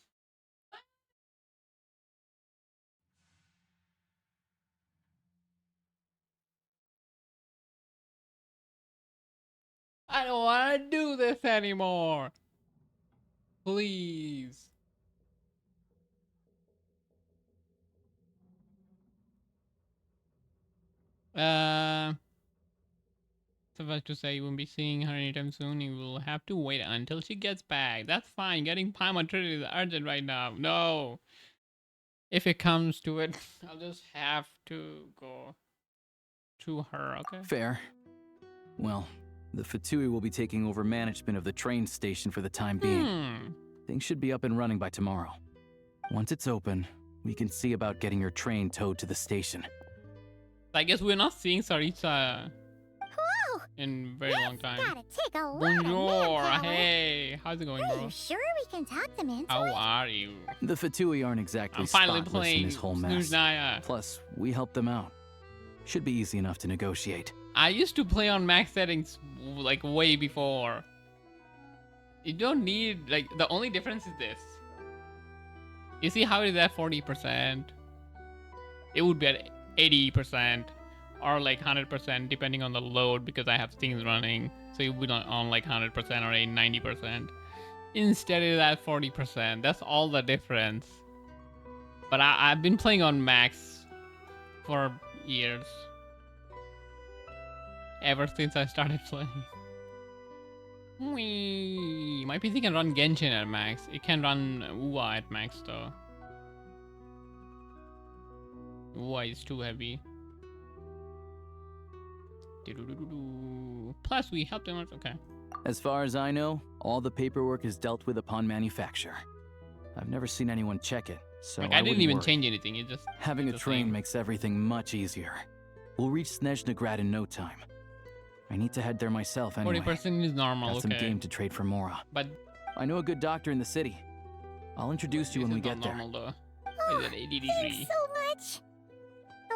I don't want to do this anymore. Please. Suffice to say, you won't be seeing her anytime soon. You will have to wait until she gets back. That's fine. Getting Paimon treated is urgent right now. No. If it comes to it, I'll just have to go to her, okay? Fair. Well, the Fatui will be taking over management of the train station for the time being. Things should be up and running by tomorrow. Once it's open, we can see about getting your train towed to the station. I guess we're not seeing Sarita Whoa! in a very long time. Gotta take a lot Bonjour, of manpower. hey, how's it going, Are bro? you sure we can talk them into How it? are you? The Fatui aren't exactly I'm finally spotless in playing this whole mess. snoozenaya. Plus, we helped them out. Should be easy enough to negotiate. I used to play on max settings like way before. You don't need, like, the only difference is this. You see how it is at 40%? It would be at 80% or like 100% depending on the load because I have things running. So it would be on like 100% or 90%. Instead it's at 40%. That's all the difference. But I've been playing on max for years. Ever since I started playing. Whee! My PC can run Genshin at max. It can run UA at max though. UA is too heavy. Plus we helped them out. Okay. As far as I know, all the paperwork is dealt with upon manufacture. I've never seen anyone check it, so Like, I I didn't wouldn't even worry. change anything. It just Having a the train same. makes everything much easier. We'll reach Snezhnegrad in no time. I need to head there myself anyway. 40% is normal. Got some okay. game to trade for Mora. But I know a good doctor in the city. I'll introduce you when this we is not get there. normal though. Is it 80 Thanks degree? so much.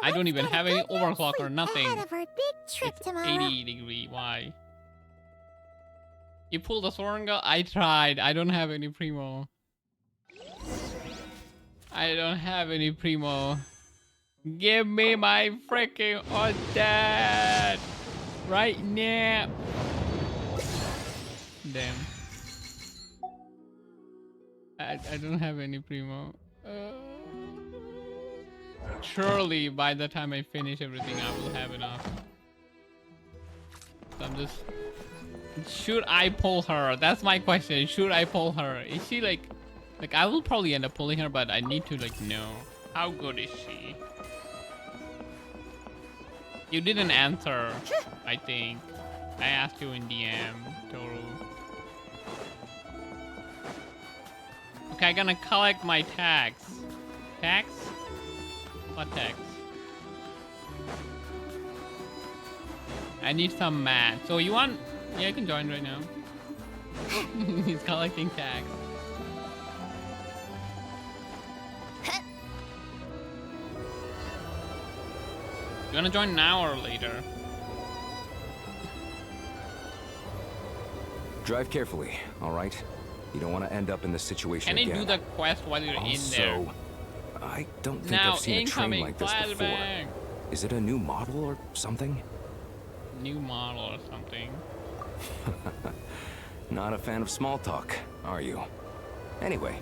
I don't even Let's get have a any good night's overclock or sleep nothing. ahead of our big trip It's tomorrow. 80 degree. Why? You pulled a Sorenga? I tried. I don't have any primo. I don't have any primo. Give me my freaking Odette right now. Damn. I don't have any primo. Surely by the time I finish everything, I will have enough. So I'm just. Should I pull her? That's my question. Should I pull her? Is she like I will probably end up pulling her, but I need to like know how good is she. You didn't answer, I think. I asked you in DM, Toru. Okay, I'm gonna collect my tax. Tax? What tax? I need some mat. So you want? Yeah, you can join right now. He's collecting tax. You wanna join now or later? Drive carefully, all right? You don't want to end up in this situation Can I again. do the quest while you're in there? Also, I don't think Now I've seen a train incoming like this before. flashbang. Is it a new model or something? New model or something. Not a fan of small talk, are you? Anyway,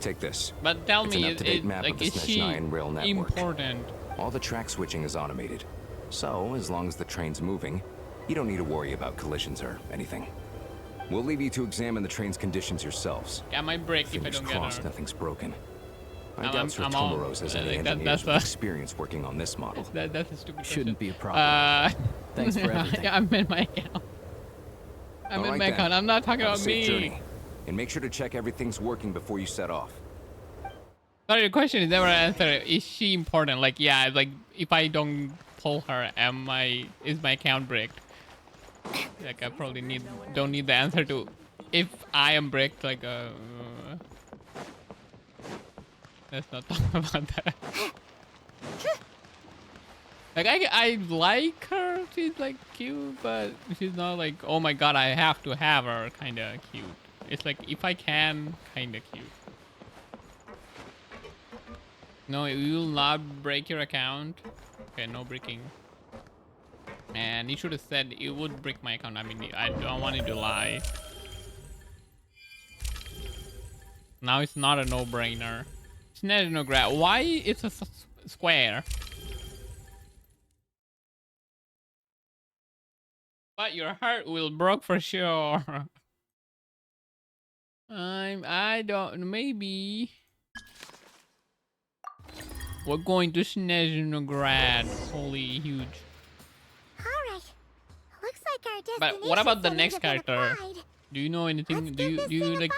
take this. But tell It's me, an up-to-date map like, of the is she Snezhnegrad rail network. important? All the track switching is automated. So, as long as the train's moving, you don't need to worry about collisions or anything. We'll leave you to examine the train's conditions yourselves. I might break if I Fingers don't get crossed her. nothing's broken. I I'm- doubt Sir I'm all- Tomoros has any like, engineers that's with a- experience working on this model. That's a stupid Shouldn't be a question. problem. Thanks for everything. I'm in my account. I'm All in right my then. account. I'm not talking Have a about safe me. journey. And make sure to check everything's working before you set off. Sorry, the question is never answered. Is she important? Like, yeah, like if I don't pull her, is my account bricked? Like, I probably don't need the answer to if I am bricked. Like, let's not talk about that. Like I like her. She's like cute, but she's not like, oh my god, I have to have her kind of cute. It's like if I can, kind of cute. No, you will not break your account. Okay, no breaking. And you should have said you would break my account. I mean, I don't want you to lie. Now it's not a no-brainer. It's not a no-grab. Why it's a square? But your heart will break for sure. I don't, maybe. We're going to Snezhnograd. Holy huge. Alright. Looks like our destination. But what about the settings next have been character? applied. Do you know anything? Do you like,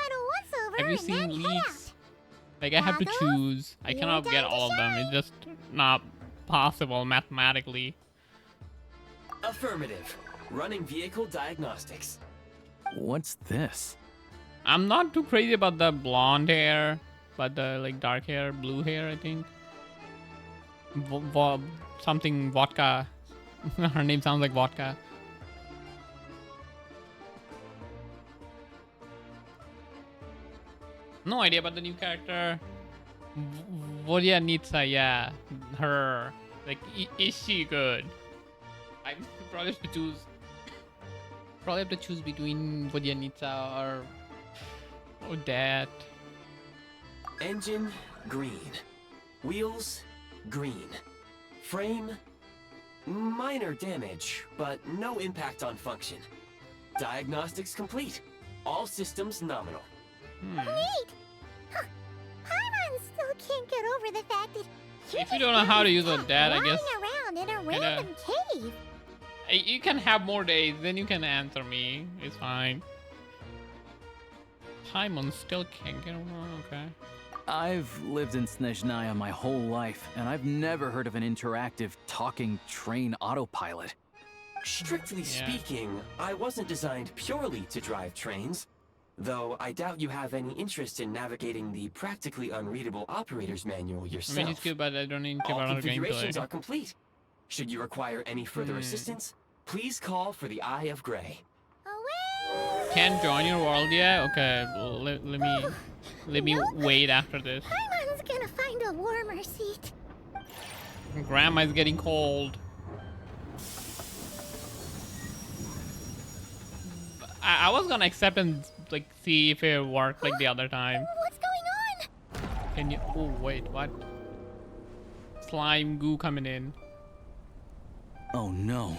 have you seen and then leaks? Like I have to choose. I cannot get all of them. It's just not possible mathematically. Affirmative. Running vehicle diagnostics. What's this? I'm not too crazy about the blonde hair, but the like dark hair, blue hair, I think. Something vodka. Her name sounds like vodka. No idea about the new character. Vodyanitsa, yeah. Her. Like, is she good? I probably have to choose. Probably have to choose between Vodyanitsa or Odette. Engine, green. Wheels, green. Frame, minor damage, but no impact on function. Diagnostics complete. All systems nominal. Neat! Huh. Paimon still can't get over the fact that If you don't know how to use Odette, I guess. around in a random cave. You can have more days, then you can answer me. It's fine. Paimon still can't get over. Okay. I've lived in Snezhnaya my whole life, and I've never heard of an interactive talking train autopilot. Strictly speaking, I wasn't designed purely to drive trains. Though I doubt you have any interest in navigating the practically unreadable operator's manual yourself. I mean, it's good, but I don't need to All about configurations gameplay. are complete. Should you require any further assistance, please call for the Eye of Grey. Can't join your world yet? Okay, let me wait after this. Paimon's gonna find a warmer seat. Grandma's getting cold. I was gonna accept and like see if it worked like the other time. What's going on? Can you? Oh wait, what? Slime goo coming in. Oh no.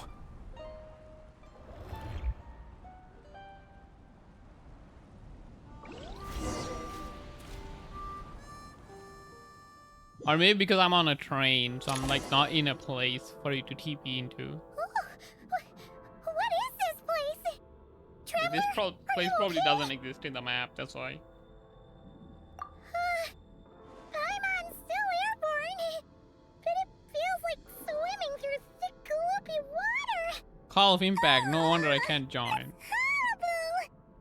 Or maybe because I'm on a train, so I'm like not in a place for you to TP into. What is this place? Like, this place probably doesn't exist in the map, that's why. Paimon's still airborne, but it feels like swimming through thick, gloopy water. Call of Impact, no wonder I can't join.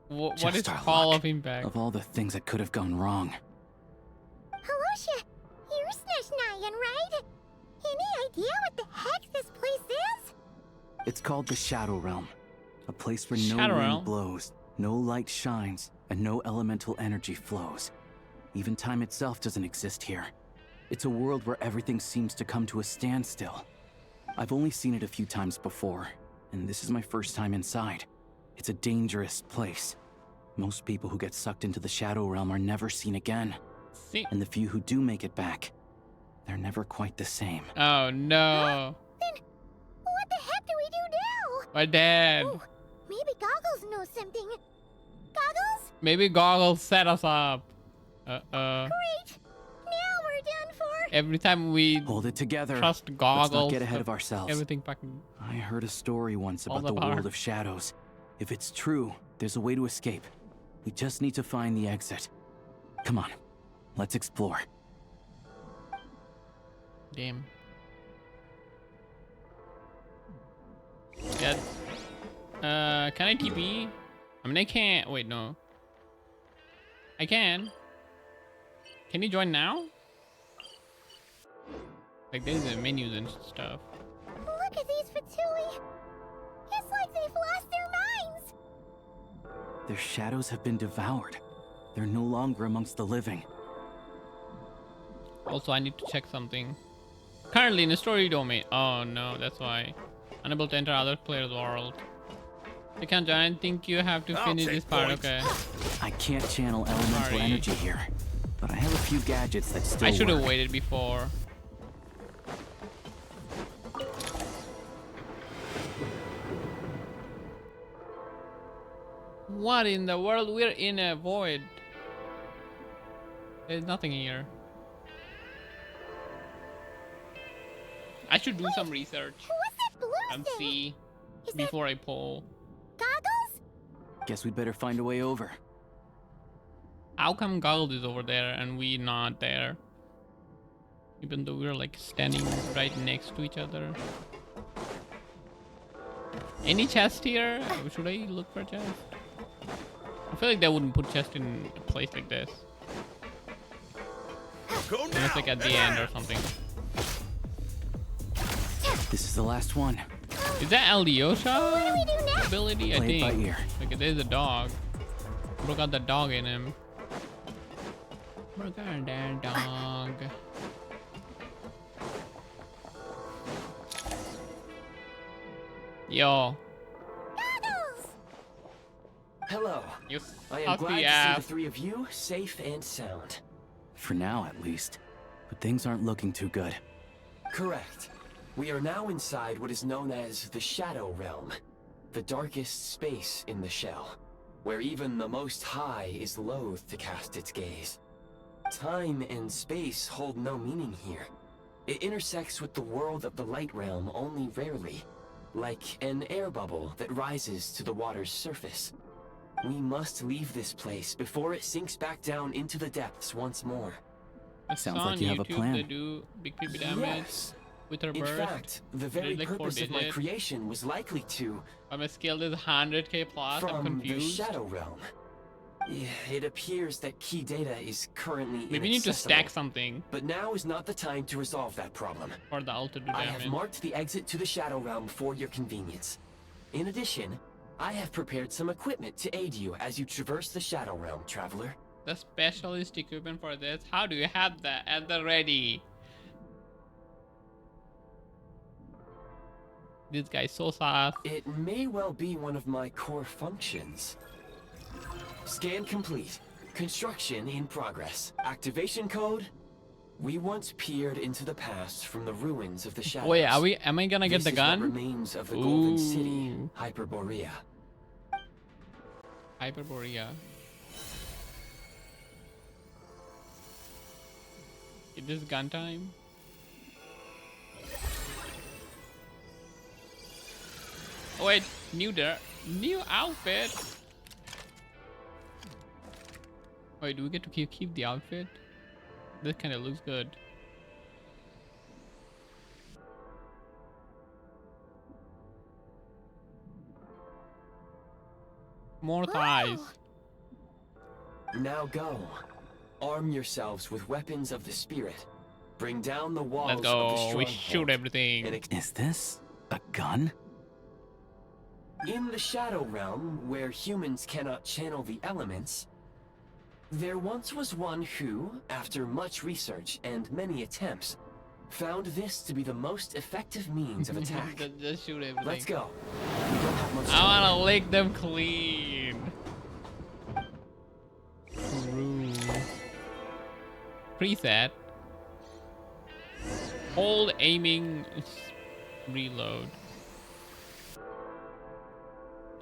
What is Just our Call luck. of Impact? Of all the things that could have gone wrong. Halosha, you're Snezhnayan, right? Any idea what the heck this place is? It's called the Shadow Realm. A place where no Shadow wind Realm? blows, no light shines, and no elemental energy flows. Even time itself doesn't exist here. It's a world where everything seems to come to a standstill. I've only seen it a few times before, and this is my first time inside. It's a dangerous place. Most people who get sucked into the Shadow Realm are never seen again. And the few who do make it back, they're never quite the same. Oh no. Then what the heck do we do now? My dad. Oh, maybe Goggles knows something. Goggles? Maybe Goggles set us up. Great. Now we're done for. Every time we Hold it together. trust Let's Goggles, not get ahead of ourselves. everything fucking. I heard a story once All about the the power. world of shadows. If it's true, there's a way to escape. We just need to find the exit. Come on, let's explore. Damn. Yeah. Can I TP? I mean, I can't. Wait, no. I can. Can you join now? Like there's the menus and stuff. Look at these Fatui. It's like they've lost their minds. Their shadows have been devoured. They're no longer amongst the living. Also, I need to check something. Currently in the story domain. Oh no, that's why. Unable to enter other players' world. I can't join. I think you have to finish this part. Okay. I can't channel elemental energy here, but I have a few gadgets that still I should have work. waited before. What in the world? We're in a void. There's nothing here. I should do some research and see before I pull. Goggles? Guess we'd better find a way over. How come Goggles is over there and we not there? Even though we're like standing right next to each other. Any chest here? Should I look for a chest? I feel like they wouldn't put chest in a place like this. Unless like at the end or something. This is the last one. Is that Alyosha ability? I Play it by think. ear. Like there's a dog. Broke out the dog in him. Broke out that dog. Yo. Hello. You I am glad to see the three of you safe and sound. For now, at least. But things aren't looking too good. Correct. We are now inside what is known as the Shadow Realm, the darkest space in the shell, where even the Most High is loath to cast its gaze. Time and space hold no meaning here. It intersects with the world of the Light Realm only rarely, like an air bubble that rises to the water's surface. We must leave this place before it sinks back down into the depths once more. Sounds like you have a plan. They do big creepy damage. Yes. With her In burst. fact, the very like purpose of my creation was likely to... My skill is 100k plus, I'm from confused. the Shadow Realm. Yeah, it appears that key data is currently Maybe we need to stack something. But now is not the time to resolve that problem. For the altar to do I damage. have marked the exit to the Shadow Realm for your convenience. In addition, I have prepared some equipment to aid you as you traverse the Shadow Realm, traveler. The specialist equipment for this? How do you have that at the ready? This guy's so soft. It may well be one of my core functions. Scan complete. Construction in progress. Activation code. We once peered into the past from the ruins of the shadows. Wait, am I gonna get the gun? This is what remains of the Golden City, Hyperborea. Hyperborea. Is this gun time? Oh wait, new outfit. Wait, do we get to keep the outfit? This kind of looks good. More thighs. Now go. Arm yourselves with weapons of the spirit. Bring down the walls Let's of the go. stronghold. We shoot everything. Is this a gun? In the Shadow Realm, where humans cannot channel the elements, there once was one who, after much research and many attempts, found this to be the most effective means of attack. Just shoot everything. Let's go. We don't have much I time. wanna lick them clean. Preset. Hold aiming reload.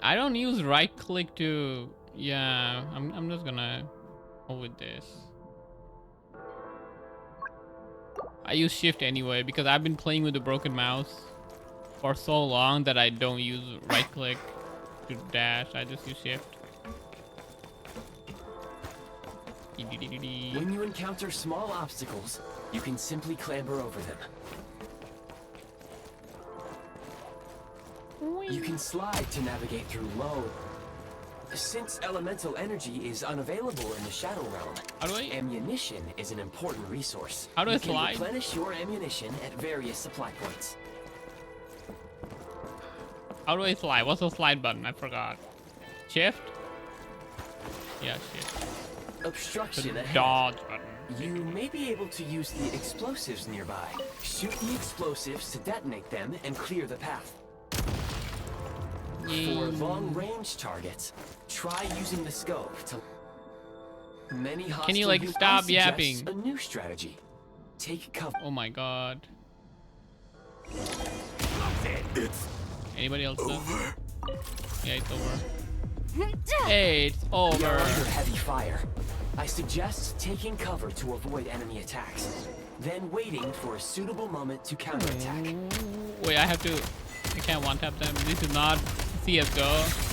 I don't use right click to... Yeah, I'm just gonna go with this. I use shift anyway because I've been playing with a broken mouse for so long that I don't use right click to dash. I just use shift. When you encounter small obstacles, you can simply clamber over them. You can slide to navigate through low Since elemental energy is unavailable in the Shadow Realm, ammunition is an important resource. How do I you can slide? replenish your ammunition at various supply points. How do I slide? What's the slide button? I forgot. Shift? Yeah, shift. Obstruction The ahead. dodge button. You may be able to use the explosives nearby. Shoot the explosives to detonate them and clear the path. For long-range targets, try using the scope to... Many hostile Can you like units stop suggest yapping? A new strategy. Take cover. Oh my god. It's Anybody else know? over. Yeah, it's over. Hey, it's over. You're under heavy fire. I suggest taking cover to avoid enemy attacks, then waiting for a suitable moment to counterattack. Wait, I have to... I can't one-tap them. This is not CSGO.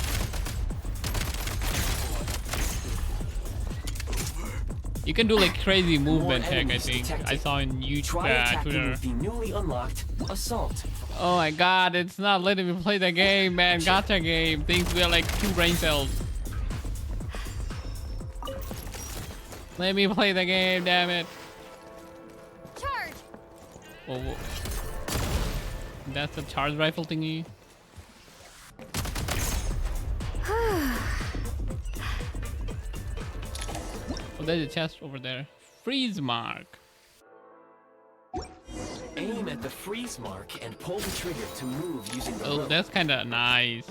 You can do like crazy movement tech, I think. I saw in YouTube, Try attacking Twitter. with the newly unlocked Assault. Oh my god, it's not letting me play the game, man. Gacha game. Thinks we are like 2 brain cells. Let me play the game, damn it. Charge! Oh, that's the charge rifle thingy. Oh, there's a chest over there. Freeze mark. Aim at the freeze mark and pull the trigger to move using the Oh, rope. that's kind of nice.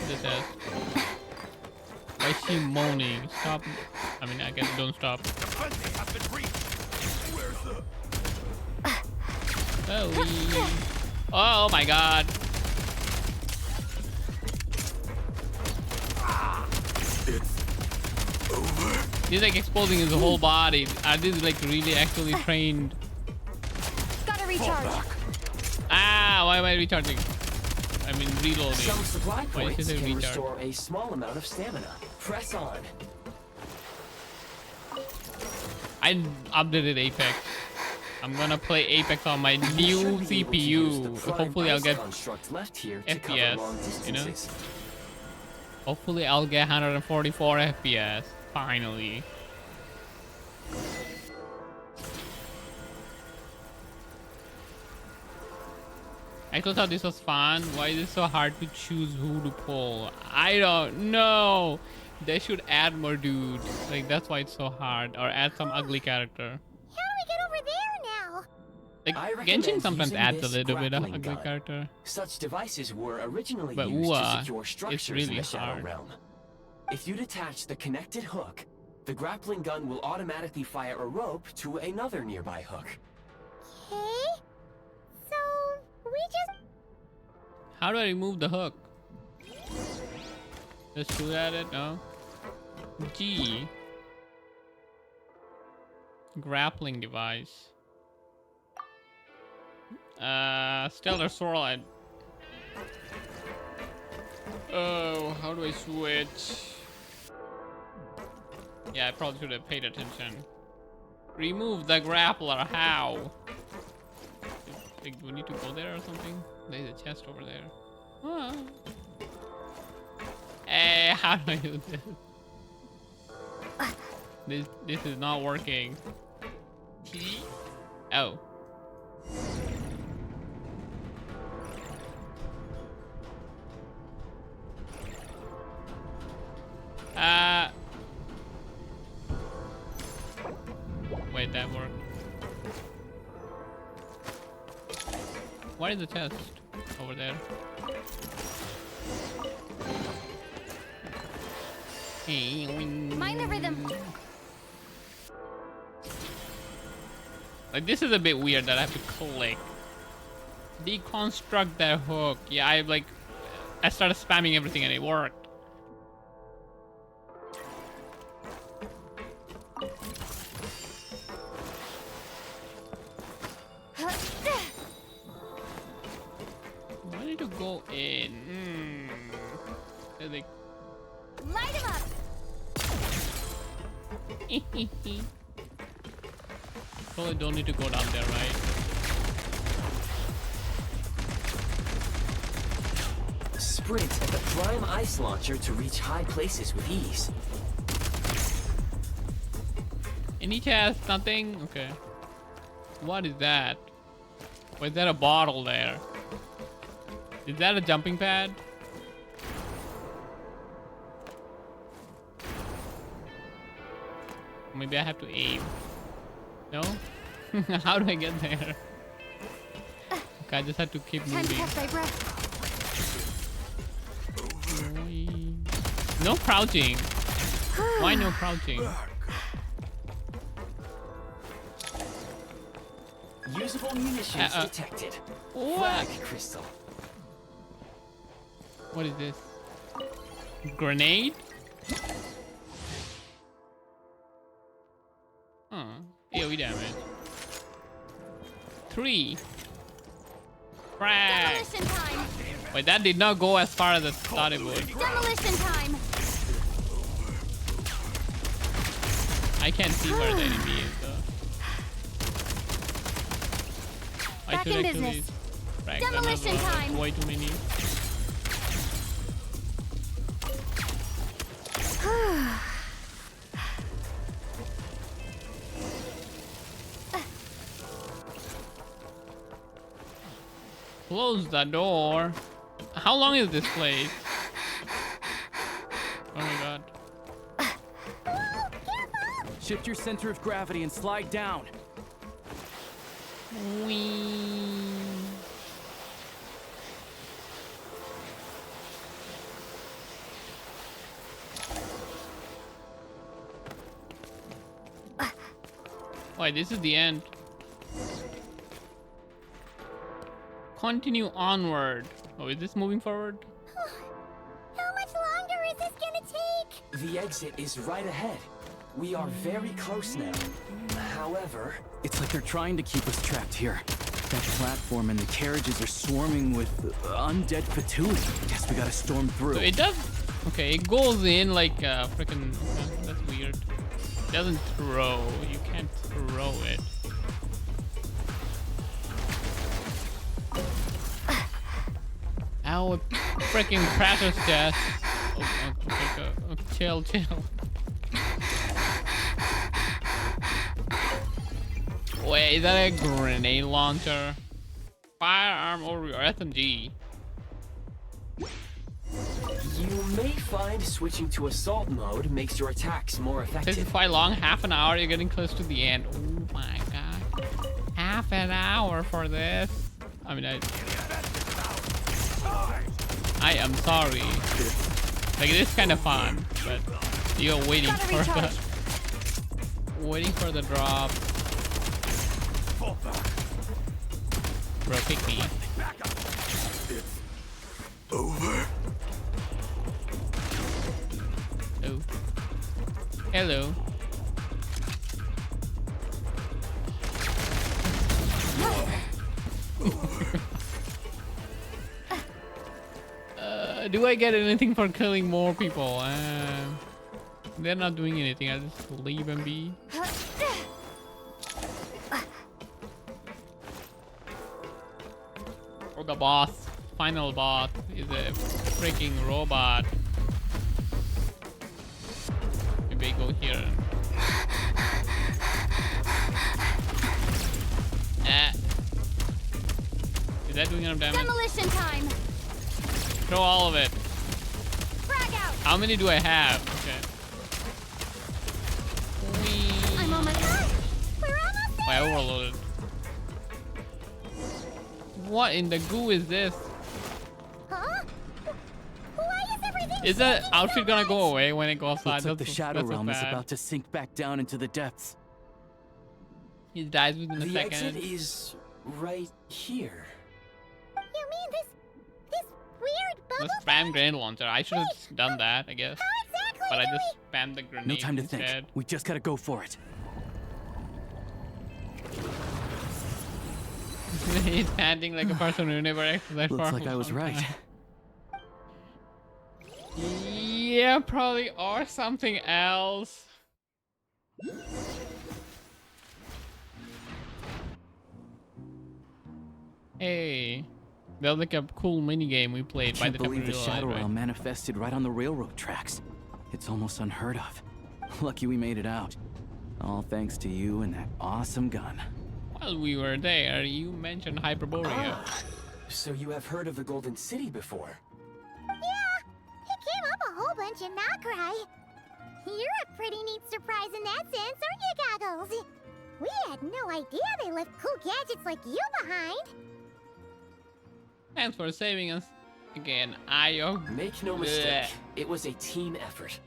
This is. Why is she moaning? Stop. I mean, I guess don't stop. Oh my god. He's like exposing his whole body. Are these like really actually trained? Gotta recharge. Ah, why am I recharging? I mean reloading. Some supply Why points is it can recharge? restore a small amount of stamina. Press on. I updated Apex. I'm gonna play Apex on my new CPU. Hopefully I'll get Left here to cover long FPS, you know? distances. Hopefully I'll get 144 FPS. Finally. I thought this was fun. Why is it so hard to choose who to pull? I don't know. They should add more dudes. Like that's why it's so hard. Or add some ugly character. How do we get over there now? Like recommend Genshin sometimes using adds a this little bit of grappling ugly gun. character. Such devices were originally But used to Ua, secure it's structures in really the Shadow hard. Realm. If you detach the connected hook, the grappling gun will automatically fire a rope to another nearby hook. Okay. So, we just... How do I remove the hook? Just shoot at it? No. G. Grappling device. Stellar Sword. Oh, how do I switch? Yeah, I probably should have paid attention. Remove the grappler. How? Like, do we need to go there or something? There's a chest over there. Ah. Hey, how do I do this? This is not working. T? Oh. Wait, that worked. What is the chest over there? Mind the rhythm. Like this is a bit weird that I have to click. Deconstruct that hook. Yeah, I started spamming everything and it worked. I need to go in. Like... Light him up. Probably don't need to go down there, right? sprint at the prime ice launcher to reach high places with ease. Any chest? Nothing? Okay. What is that? Or is that a bottle there? Is that a jumping pad? Maybe I have to aim. No? How do I get there? Okay, I just have to keep Time to moving. catch my breath. No crouching. Why no crouching? Usable munitions detected. What? Flag crystal. What is this? Grenade? Huh. AoE damage. 3. Frag. Demolition time. Wait, that did not go as far as I thought it would. Demolition time. I can't see where the enemy is though. I Back should in actually business. frag them as Demolition well. time. Way too many. Close the door. How long is this place? Oh my god. Shift your center of gravity and slide down. Whee. Wait, this is the end. Continue onward. Oh, is this moving forward? How much longer is this gonna take? The exit is right ahead. We are very close now. However, It's like they're trying to keep us trapped here. That platform and the carriages are swarming with undead fatuity. Guess we gotta storm through. So it does. Okay, it goes in like freaking. Okay, that's weird. It doesn't throw. You can't throw it. Ow, it freaking crashes chest. Oh, okay, chill. Wait, is that a grenade launcher? Firearm or SMG? you may find switching to assault mode makes your attacks more This is effective. quite long. Half an hour. You're getting close to the end. Oh my god. Half an hour for this. I mean, I am sorry. Like, it is kind of fun, but you're waiting for the drop. Bro, pick me. Over. Oh. Hello. Do I get anything for killing more people? They're not doing anything. I just leave them be. Oh, the boss. Final boss is a freaking robot. Maybe go here. Is that doing enough damage? Demolition time. Throw all of it. Frag out. How many do I have? Okay. I'm almost done. We're almost Oh, I overloaded. What in the goo is this? Huh? Why is everything Is that outfit gonna go away when it goes outside? Looks like the That's Shadow so Realm is bad. about to sink back down into the depths. He dies within a The second. exit is right here. You mean this weird bubble? Let's spam grenade launcher. I should have done that, I guess. Exactly. But I just spammed the grenade No time to instead. think. We just gotta go for it. He's panting like a person who never exercised for Looks a like I was long right. time. Yeah, probably, or something else. Hey, That was like a cool mini game we played by Can't the time we believe the realized, Shadow right? Realm manifested right on the railroad tracks. It's almost unheard of. Lucky we made it out. All thanks to you and that awesome gun. While we were there, you mentioned Hyperborea. So you have heard of the Golden City before? Yeah, it came up a whole bunch in Nokrai. You're a pretty neat surprise in that sense, aren't you, Goggles? We had no idea they left cool gadgets like you behind. Thanks for saving us again, Ayo. Make no mistake, it was a team effort.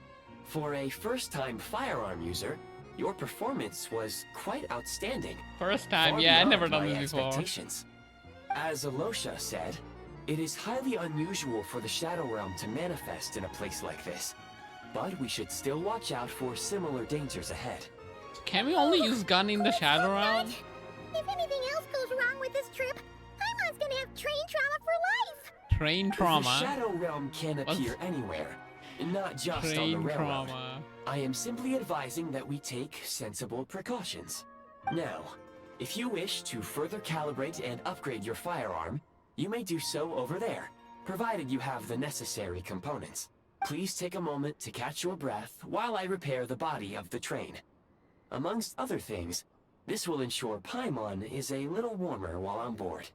For a first-time firearm user, your performance was quite outstanding. First time, Far yeah, I've beyond never done my this before. expectations. As Alosha said, it is highly unusual for the Shadow Realm to manifest in a place like this. But we should still watch out for similar dangers ahead. Can we only use gun in the Shadow Realm? If anything else goes wrong with this trip, Paimon's gonna have train trauma for life. Train The trauma? Shadow Realm can appear anywhere, not just on the Train railroad. trauma. I am simply advising that we take sensible precautions. Now, if you wish to further calibrate and upgrade your firearm, you may do so over there, provided you have the necessary components. Please take a moment to catch your breath while I repair the body of the train. Amongst other things, this will ensure Paimon is a little warmer while on board.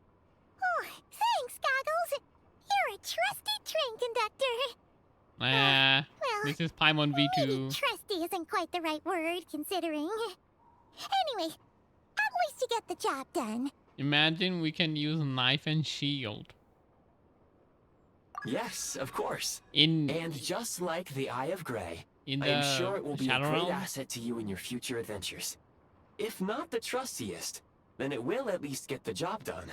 Oh, thanks, Goggles. You're a trusty train conductor. Well, this is Paimon Maybe V2. trusty isn't quite the right word, considering. Anyway, at least you get the job done. Imagine we can use knife and shield. Yes, of course. And just like the Eye of Grey, in I am the sure it will be a Shadow great Realm? asset to you in your future adventures. If not the trustiest, then it will at least get the job done.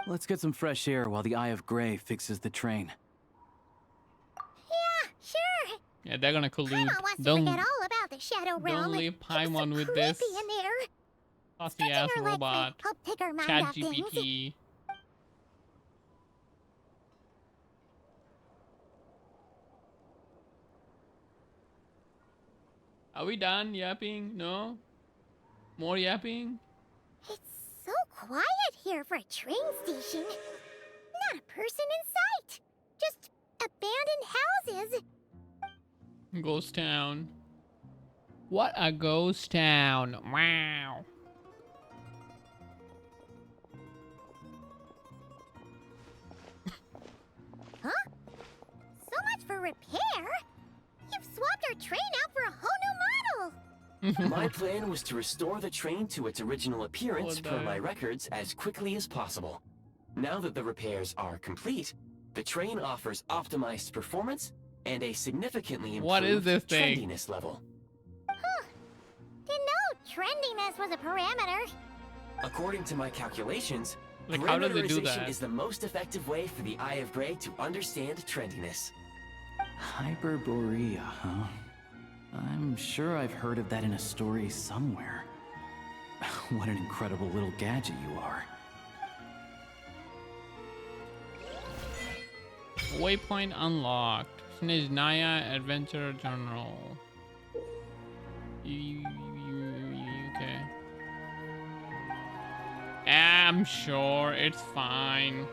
Let's get some fresh air while the Eye of Grey fixes the train. Yeah, sure. Yeah, they're gonna collude. Paimon wants to Don't, forget all about the Shadow Realm. don't leave It's so Paimon with this creepy in there. saucy ass Stretching her legs robot. might help take her mind Chat off things. GPT. Are we done yapping? No? More yapping? It's so quiet here for a train station. Not a person in sight. Just abandoned houses. Ghost town. What a ghost town. Wow. Huh? So much for repair? You've swapped our train out for a whole new model. My plan was to restore the train to its original appearance per my records as quickly as possible. Now that the repairs are complete, the train offers optimized performance and a significantly improved What is this thing? trendiness level. Huh. Didn't know trendiness was a parameter. According to my calculations, Like, how do they do parameterization that? is the most effective way for the Eye of Grey to understand trendiness. Hyperborea, huh? I'm sure I've heard of that in a story somewhere. What an incredible little gadget you are. Waypoint unlocked. snoozenaya Adventure Journal. Okay. I'm sure it's fine.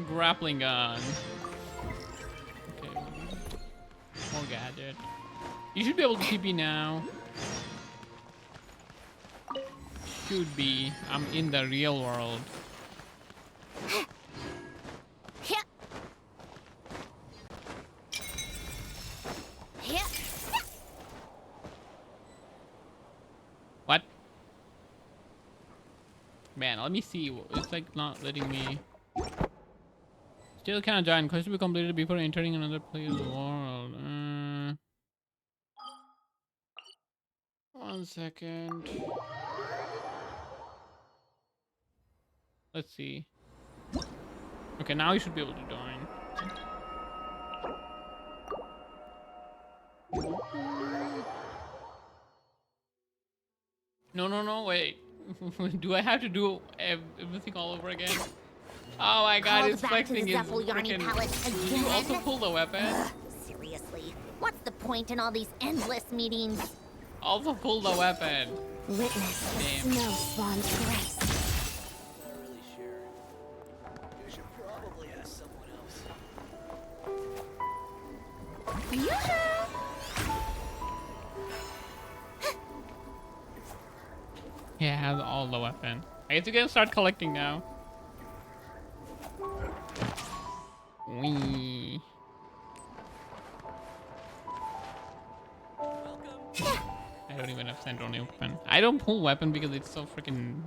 Grappling gun. Okay. More gadget. You should be able to TP now. Should be. I'm in the real world. What? Man, let me see. It's like not letting me. Still can't join. Quest to be completed before entering another player's world. 1 second. Let's see. Okay, now you should be able to join. No, wait. Do I have to do everything all over again? Oh my god, Called it's back to flexing the his Zephyliani freaking... Palace Did you again? also pull the weapon? Seriously, what's the point in all these endless meetings? Also pull the weapon. Witness the Damn. snow swan's grace. should probably ask someone else. Yeah, has all the weapon. I guess you can start collecting now. Wee. I don't even have snoozenaya weapon. I don't pull weapon because it's so freaking...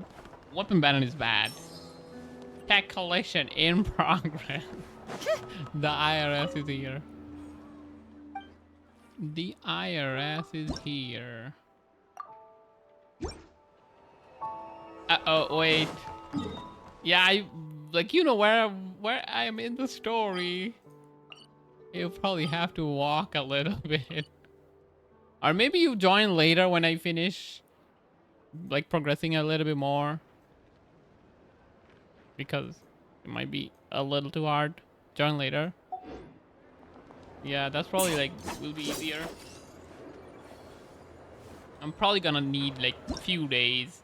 Weapon banning is bad. Tech collection in progress. The IRS is here. The IRS is here. Uh-oh, wait. Yeah, I... Like, you know where I am in the story. You probably have to walk a little bit. Or maybe you join later when I finish, like, progressing a little bit more. Because it might be a little too hard. Join later. Yeah, that's probably, like, will be easier. I'm probably gonna need, like, a few days.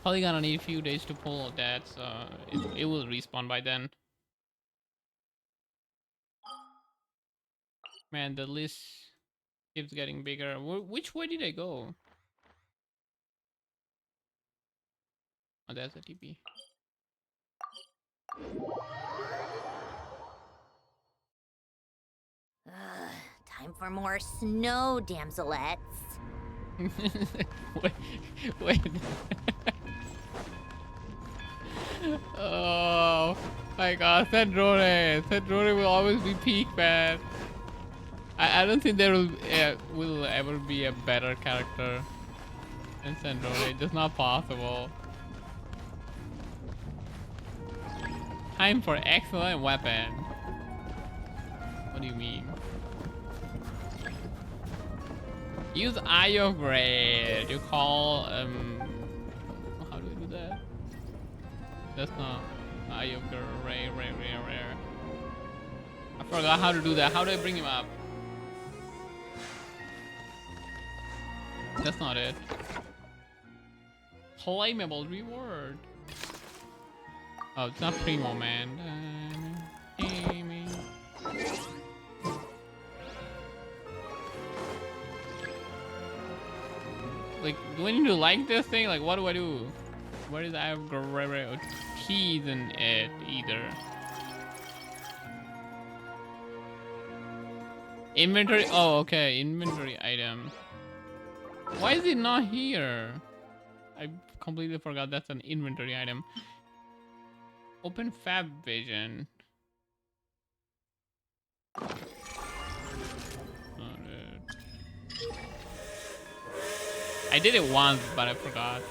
Probably gonna need a few days to pull that, so it will respawn by then. Man, the list keeps getting bigger. Which way did I go? Oh, that's a TP. Time for more snow, damselettes. wait. Oh my god, Sandrone. Sandrone will always be peak, man. I don't think there will ever be a better character than Sandrone. It's just not possible. Time for excellent weapon. What do you mean? Use Eye of Ray. You call how do we do that? That's not Eye of Ray. I forgot how to do that. How do I bring him up? That's not it. Claimable reward. Oh, it's not Primo, man. Like, do I need to like this thing? Like, what do I do? What is I have keys in it either? Inventory. Oh, okay. Inventory item. Why is it not here? I completely forgot that's an inventory item. Open Fab Vision. Not it. I did it once, but I forgot.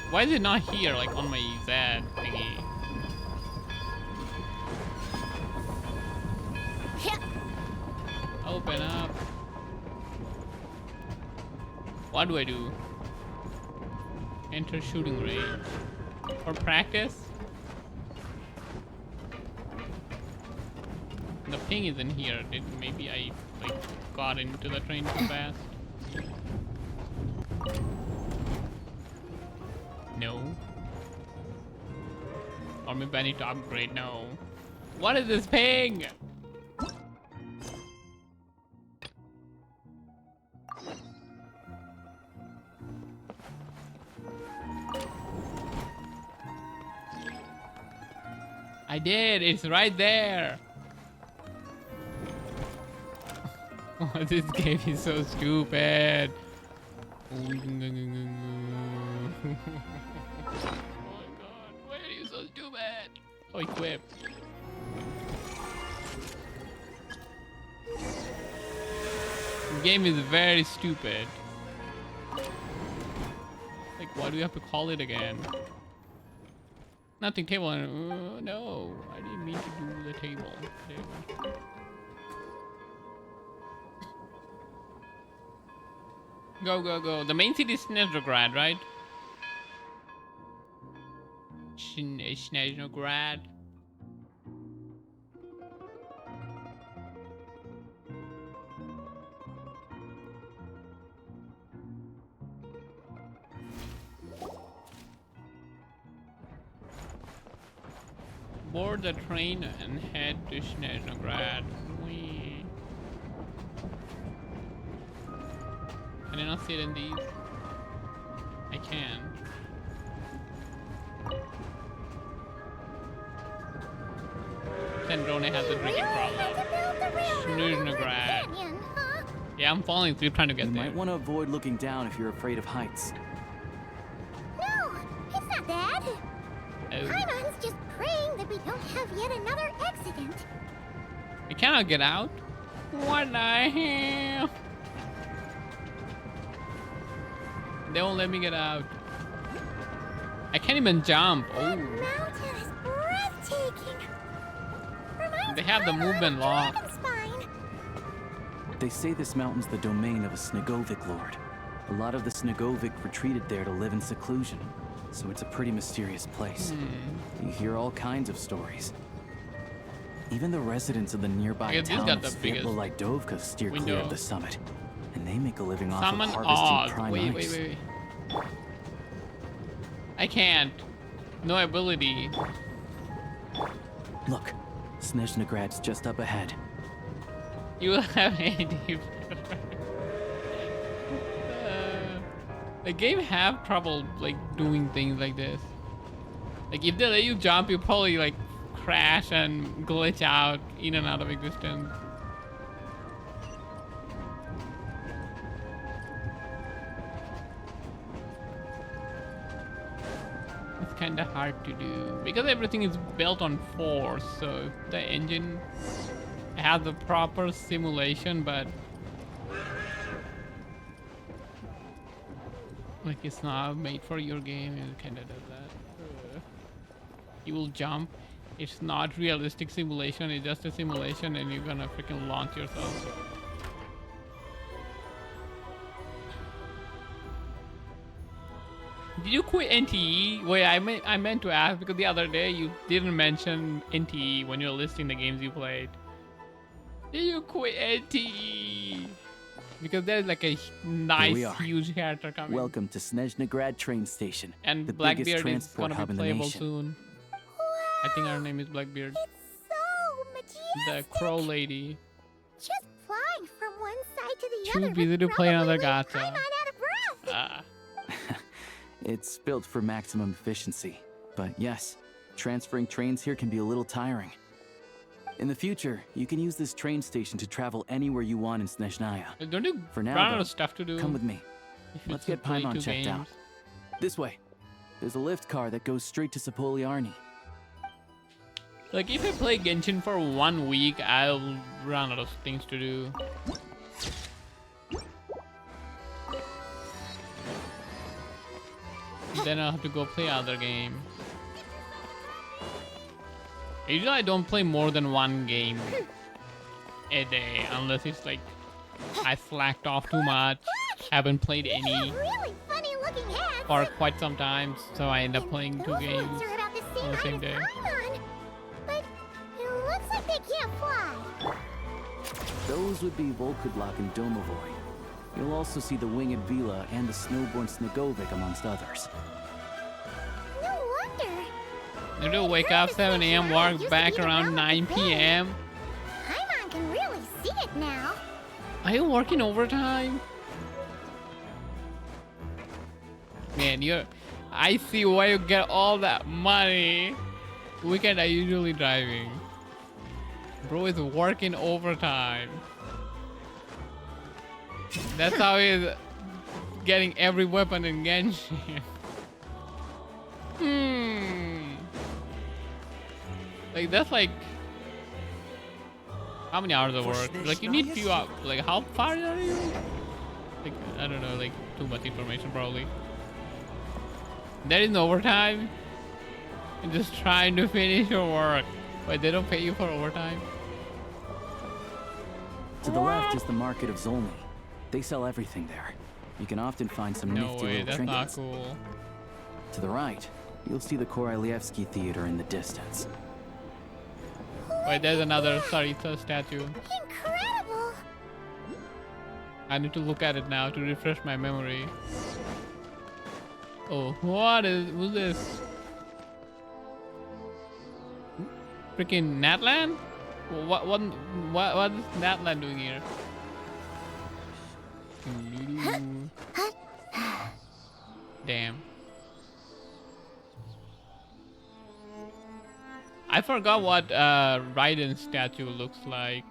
Why is it not here, like on my Z thingy? Open up. What do I do? Enter shooting range. For practice? The ping isn't here. Maybe I like got into the train too fast. No. Or maybe I need to upgrade. No. What is this ping? I did. It's right there. Oh, this game is so stupid. Oh my god, why are you so stupid? Oh, equip. The game is very stupid. Like, why do we have to call it again? Nothing table. No, I didn't mean to do the table. Go, go, go. The main city is Snezograd, right? Snezograd. Board the train and head to Snezhnograd. Whee. Can I not sit in these? I can. Sandrone has a drinking problem. Snezhnograd. Yeah, I'm falling asleep trying to get there. You might want to avoid looking down if you're afraid of heights. No, it's not that. Paimon's just praying that we don't have yet another accident. I cannot get out? What the hell? They won't let me get out. I can't even jump. Oh. Mountain is breathtaking. They have the movement lock. They say this mountain's the domain of a Snegovic lord. A lot of the Snegovic retreated there to live in seclusion, so it's a pretty mysterious place. You hear all kinds of stories. Even the residents of the nearby town of Svitlolidovka steer clear of the summit, and they make a living off of harvesting prime ice. Wait. I can't. No ability. Look, Snezhnograd's just up ahead. You have AD. The game have trouble like doing things like this. Like if they let you jump, you probably like crash and glitch out in and out of existence. It's kind of hard to do because everything is built on force. So if the engine has the proper simulation, but like it's not made for your game, it kind of does that. You will jump. It's not realistic simulation. It's just a simulation, and you're gonna freaking launch yourself. Did you quit NTE? Wait, I meant to ask because the other day you didn't mention NTE when you were listing the games you played. Did you quit NTE? Because there's like a nice, huge character coming. Welcome to Snezhnograd train station. And the Blackbeard biggest is transport gonna hub be in the playable nation. soon. I think her name is Blackbeard. So majestic. The crow lady. Just flying from one side to the Too other. busy to play another gacha. I'm out of breath. It's built for maximum efficiency. But yes, transferring trains here can be a little tiring. In the future, you can use this train station to travel anywhere you want in Snezhnaya. Don't you For now, run out though, of stuff to do? come with me. If you Let's get play Paimon two checked out. games. This way. There's a lift car that goes straight to Sapoliarni. Like if I play Genshin for 1 week, I'll run out of things to do. Then I'll have to go play other game. Usually I don't play more than one game a day unless it's like I slacked off too much, haven't played any Really funny looking hats. for quite some time, so I end up playing 2 Those games ones are about the on the same height day. as Paimon, but it looks like they can't fly. Those would be Volkudlak and Domovoy. You'll also see the Winged Vila and the Snowborn Snegovic amongst others. No wonder. I do wake up 7 a.m., work back around 9 p.m. Paimon can really see it now. Are you working overtime? Man, I see why you get all that money. Weekend I usually driving. Bro is working overtime. That's how he's getting every weapon in Genshin. Like that's like how many hours of work? Like you need few hours. Like how far are you? Like I don't know. Like too much information probably. There is no overtime. You're just trying to finish your work. Wait, they don't pay you for overtime? To the left is the market of Zolny. They sell everything there. You can often find some No nifty way, little that's trinkets. not cool. To the right, you'll see the Korolievsky Theater in the distance. Wait, there's another Sarita statue. Incredible. I need to look at it now to refresh my memory. Oh, who's this? Freaking Natlan? What is Natlan doing here? Damn. I forgot what Raiden's statue looks like.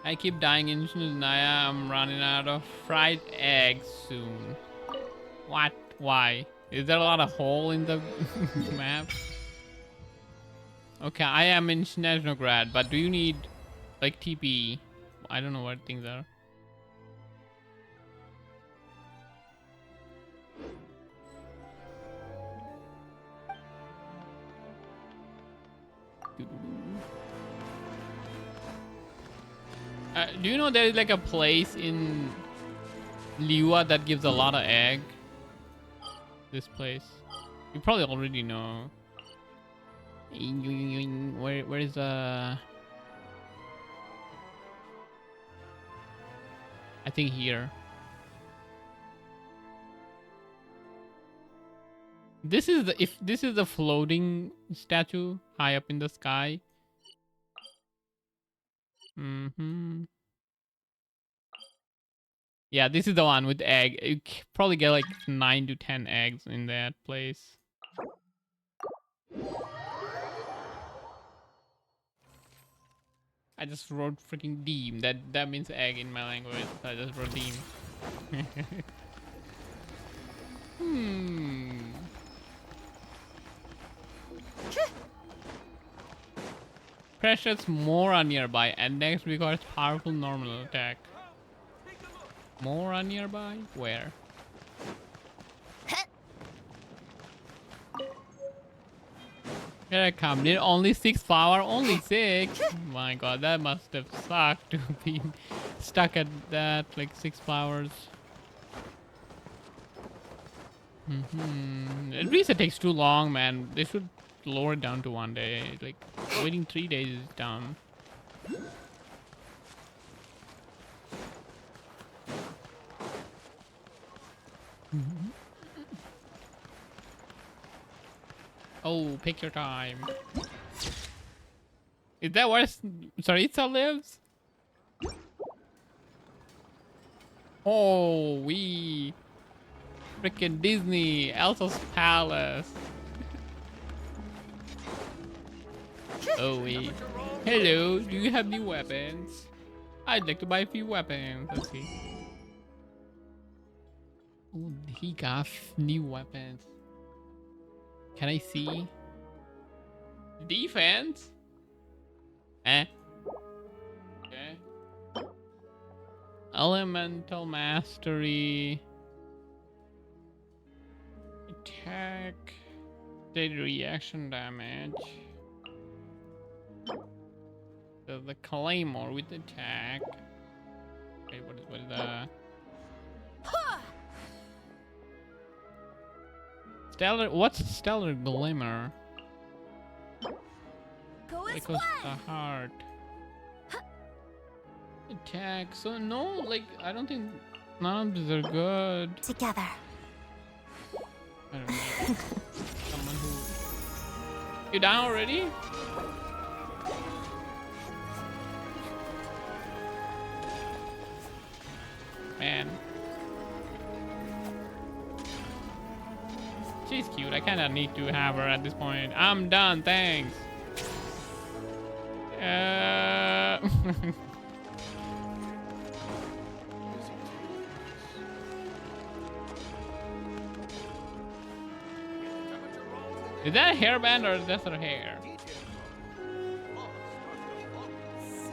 I keep dying in snoozenaya. I'm running out of fried eggs soon. What? Why? Is there a lot of hole in the map? Okay, I am in Snezhnograd, but do you need like TP? I don't know what things are. Do you know there is like a place in Liwa that gives a lot of egg? This place. You probably already know. Where is I think here. This is the this is the floating statue high up in the sky. Yeah, this is the one with egg. You probably get like 9 to 10 eggs in that place. I just wrote freaking deem. That means egg in my language. So I just wrote deem. Precious Mora nearby, and next we got powerful normal attack. Mora nearby? Where? Here I come. Need only 6 power? Only 6? My god, that must have sucked to be stuck at that, like 6 powers. At least it takes too long, man. They should lower it down to 1 day. Like, waiting 3 days is dumb. Oh, pick your time. Is that where Tsaritsa lives? Oh, we freaking Disney, Elsa's palace. Oh, we. Hello, do you have new weapons? I'd like to buy a few weapons. Let's see. Ooh, he got new weapons. Can I see? Defense? Eh? Okay. Elemental mastery. Attack. Steady reaction damage. The claymore with attack. Okay, what is that? Stellar, what's stellar glimmer? It was the heart. Attack. So no, like I don't think none of these are good. Together. I don't know. Someone who. You down already? Man. She's cute. I kind of need to have her at this point. I'm done. Thanks. Is that a hairband or is that her hair?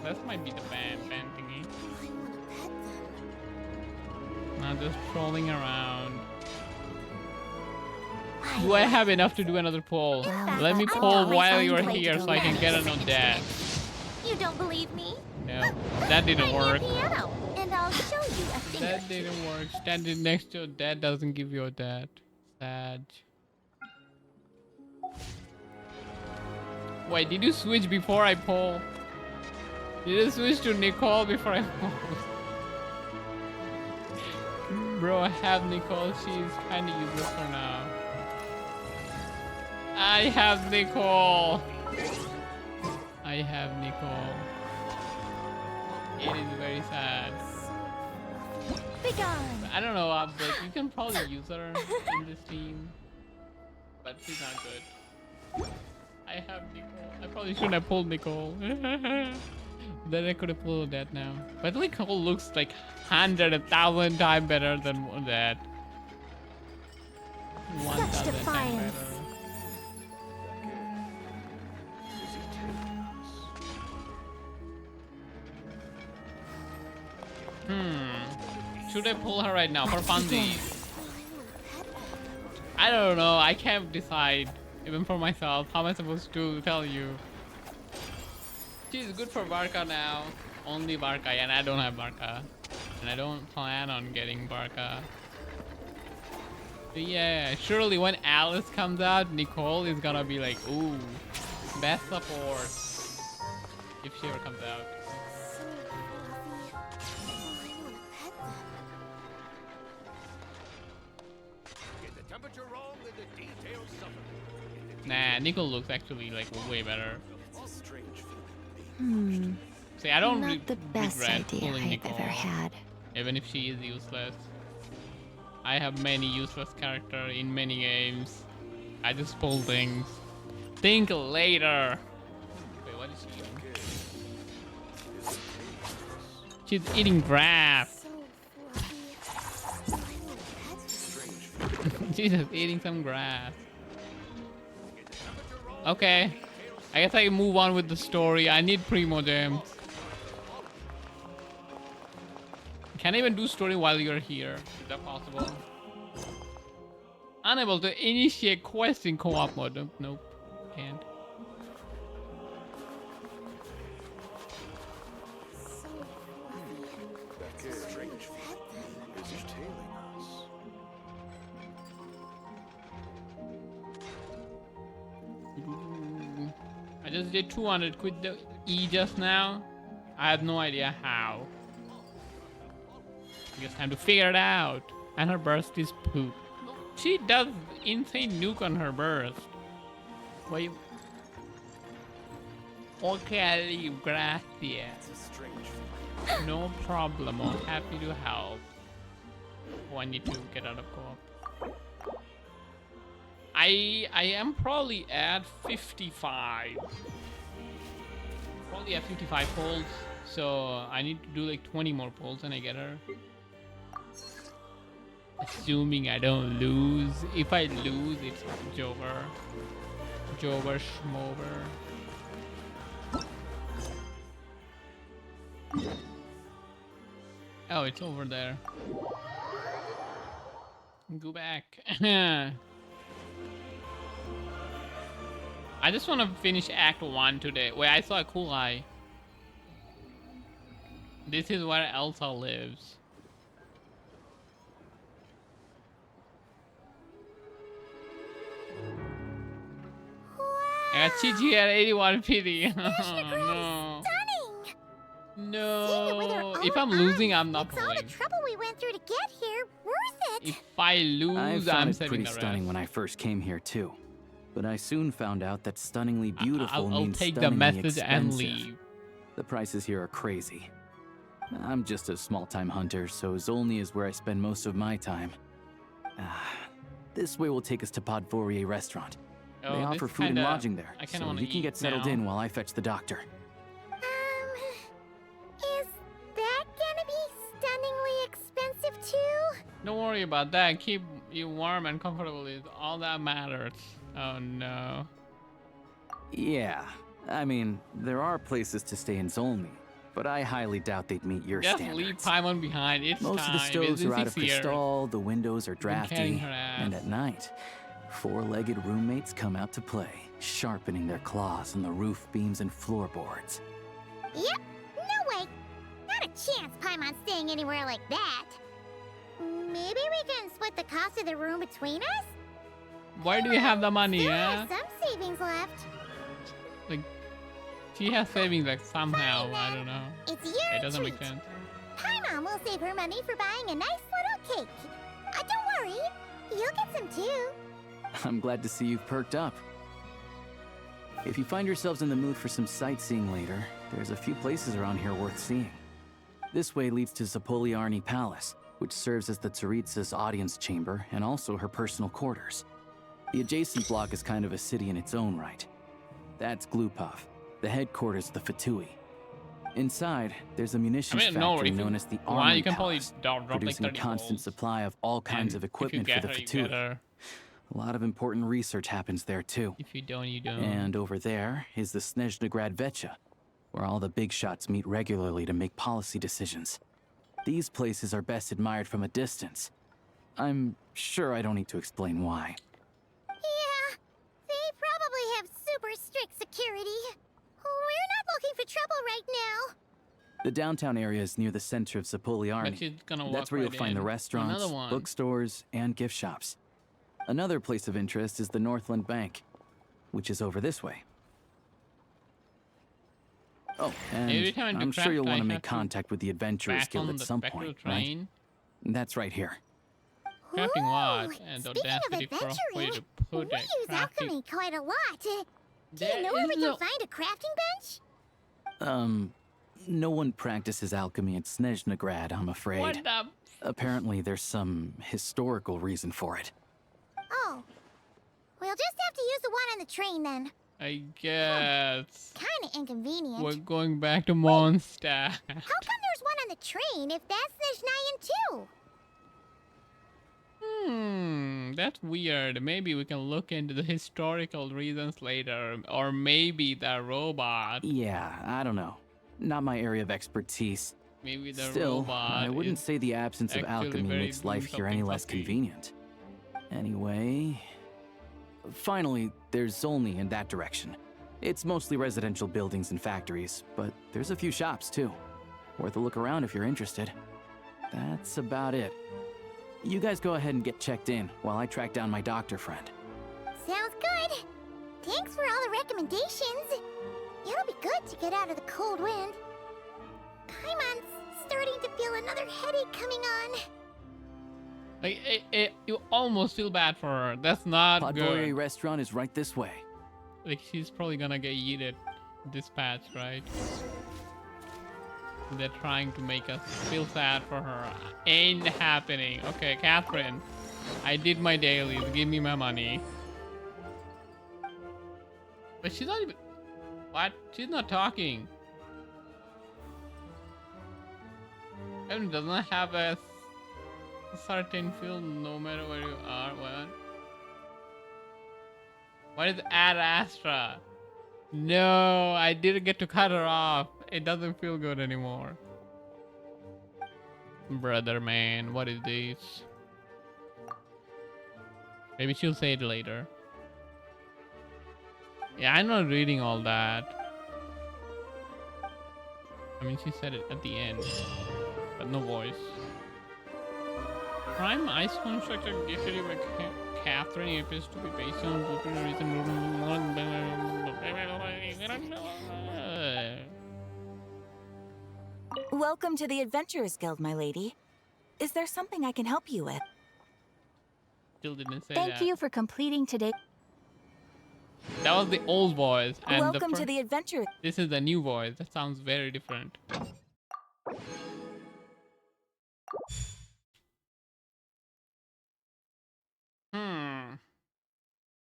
That might be the band thingy. Not just trolling around. Do I have enough to do another poll? Let me poll while you're here so I can get another dad. You don't believe me? No, that didn't work. Piano, and I'll show you a finger. That didn't work. Standing next to a dad doesn't give you a dad. Sad. Wait, did you switch before I poll? Did you switch to Nicole before I poll? Bro, I have Nicole. She's kind of useless for now. I have Nicole. I have Nicole. It is very sad. Begone. I don't know, like, you can probably use her in this team. But she's not good. I have Nicole. I probably shouldn't have pulled Nicole. Then I could have pulled that now. But Nicole looks like 100,000 times better than that. 1,000 times better. Should I pull her right now for funsies? I don't know. I can't decide, even for myself. How am I supposed to tell you? She's good for Barca now. Only Barca, and I don't have Barca. And I don't plan on getting Barca. But yeah, surely when Alice comes out, Nicole is gonna be like, ooh, best support. If she ever comes out. Nah, Nicole looks actually like way better. See, I don't Not the best regret idea pulling I've Nicole, ever had. even if she is useless. I have many useless characters in many games. I just pull things. Think later. Wait, what is she eating? She's eating grass. She's just eating some grass. Okay. I guess I move on with the story. I need Primo Gems. Can I even do story while you're here? Is that possible? Unable to initiate quest in co-op mode. Nope. Can't. I just did 200 quit the E just now. I have no idea how. I guess time to figure it out. And her burst is poop. She does insane nuke on her burst. Wait. Okay, gracias. No problem. I'm happy to help. Oh, I need to get out of co-op. I am probably at 55. Probably at 55 pulls. So I need to do like 20 more pulls and I get her. Assuming I don't lose. If I lose, it's Jover. Jover Schmover. Oh, it's over there. Go back. I just want to finish Act 1 today. Wait, I saw a cool eye. This is where Elsa lives. I got Chichi at 81 PD. Oh, no. No. If I'm losing, I'm not pulling. All the trouble we went through to get here, worth it. If I lose, I I'm found it saving pretty the rest. stunning when I first came here too, but I soon found out that stunningly beautiful I'll means take the stunningly message and expensive. leave. The prices here are crazy. I'm just a small-time hunter, so Zolny is where I spend most of my time. This way will take us to Podvorier Restaurant. Oh, They this offer food and kinda- lodging there, I kinda so wanna you can get eat settled now. in while I fetch the doctor. Is that gonna be stunningly expensive too? Don't worry about that. Keep you warm and comfortable is all that matters. Oh no. Yeah, I mean, there are places to stay in Zolny, but I highly doubt they'd meet your Just standards. leave Paimon behind. It's Most time. of the stoves It's are out of 6 years. crystal, the windows are Been carrying drafty, her ass. and at night, four-legged roommates come out to play, sharpening their claws on the roof beams and floorboards. Yep. No way. Not a chance Paimon's staying anywhere like that. Maybe we can split the cost of the room between us? Why do you have the money, Still yeah? have some savings left. Like, she has savings like somehow. I don't know. It's your It doesn't treat. make sense. Paimon will save her money for buying a nice little cake. Don't worry, you'll get some too. I'm glad to see you've perked up. If you find yourselves in the mood for some sightseeing later, there's a few places around here worth seeing. This way leads to Zapoliarny Palace, which serves as the Tsaritsa's audience chamber and also her personal quarters. The adjacent block is kind of a city in its own right. That's Glupov, the headquarters of the Fatui. Inside, there's a munitions factory known as the Armory Palace, producing a constant supply of all kinds of equipment for the Fatui. A lot of important research happens there too. If you don't, you don't. And over there is the Snezhnegrad Vecha, where all the big shots meet regularly to make policy decisions. These places are best admired from a distance. I'm sure I don't need to explain why. Yeah, they probably have super strict security. We're not looking for trouble right now. The downtown area is near the center of Zapoliarny. That's where you'll find the restaurants, bookstores, and gift shops. Another place of interest is the Northland Bank, which is over this way. Oh, and I'm sure you'll want to make contact with the Adventurers Guild at some point, right? That's right here. Crafting what? And the Speaking of audacity for a way to put we it. use alchemy quite a lot. Do you know where we can find a crafting bench? No one practices alchemy at Snezhnegrad, I'm afraid. What the? Apparently, there's some historical reason for it. Oh. We'll just have to use the one on the train then. I guess. Kinda inconvenient. We're going back to Mondstadt. How come there's one on the train if that's Snezhnayan too? That's weird. Maybe we can look into the historical reasons later. Or maybe the robot. Yeah, I don't know. Not my area of expertise. Maybe the Still, robot I wouldn't say the absence of alchemy makes life here any less convenient. Anyway... Finally, there's Zolny in that direction. It's mostly residential buildings and factories, but there's a few shops too. Worth a look around if you're interested. That's about it. You guys go ahead and get checked in while I track down my doctor friend. Sounds good. Thanks for all the recommendations. It'll be good to get out of the cold wind. Paimon's starting to feel another headache coming on. Like, you almost feel bad for her. That's not Podvory good. restaurant is right this way. Like, she's probably gonna get yeeted this patch, right? They're trying to make us feel sad for her. Ain't happening. Okay, Catherine. I did my dailies. Give me my money. But she's not even... What? She's not talking. Evan doesn't have a certain feel no matter where you are. What is Ad Astra? No, I didn't get to cut her off. It doesn't feel good anymore. Brother man, what is this? Maybe she'll say it later. Yeah, I'm not reading all that. I mean, she said it at the end, but no voice. Prime ice constructor gifted by Catherine appears to be based on Welcome to the Adventurers Guild, my lady. Is there something I can help you with? Still didn't say Thank you for completing today. That was the old voice. And Welcome to the Adventurers. This is the new voice. That sounds very different.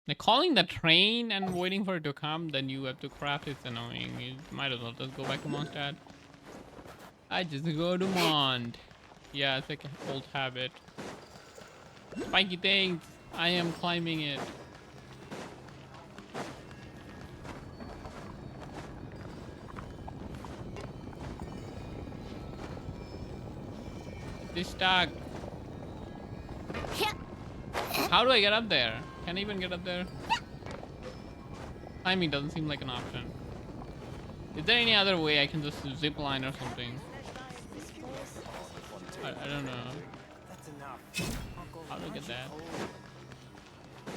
Like calling the train and waiting for it to come, then you have to craft it's annoying. You might as well just go back to Mondstadt. I just go to Mond. Yeah, it's like an old habit. Spiky things! I am climbing it. It's stuck. How do I get up there? Can I even get up there? Climbing doesn't seem like an option. Is there any other way I can just zip line or something? I don't know. How do I get that?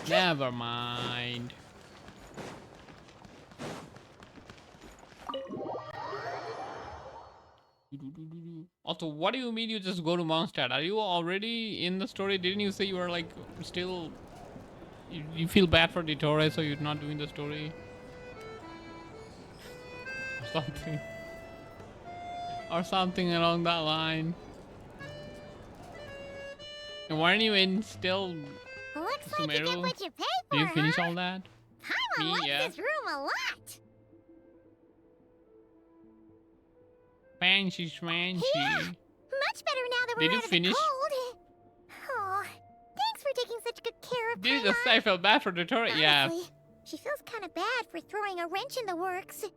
Never mind. You Also, what do you mean you just go to Mondstadt? Are you already in the story? Didn't you say you were like still... You feel bad for Ditore, so you're not doing the story? Or something. Or something along that line. And weren't you in still... Looks like you get Sumeru? what you pay for, Did you finish huh? all that? Paimon likes yeah. this room a lot. Fancy schmancy. Yeah, much better now that we're Did you out of finish? the cold. Oh, thanks for taking such good care of Did Paimon. I felt bad for Ditore? Yeah. Honestly, she feels kind of bad for throwing a wrench in the works. If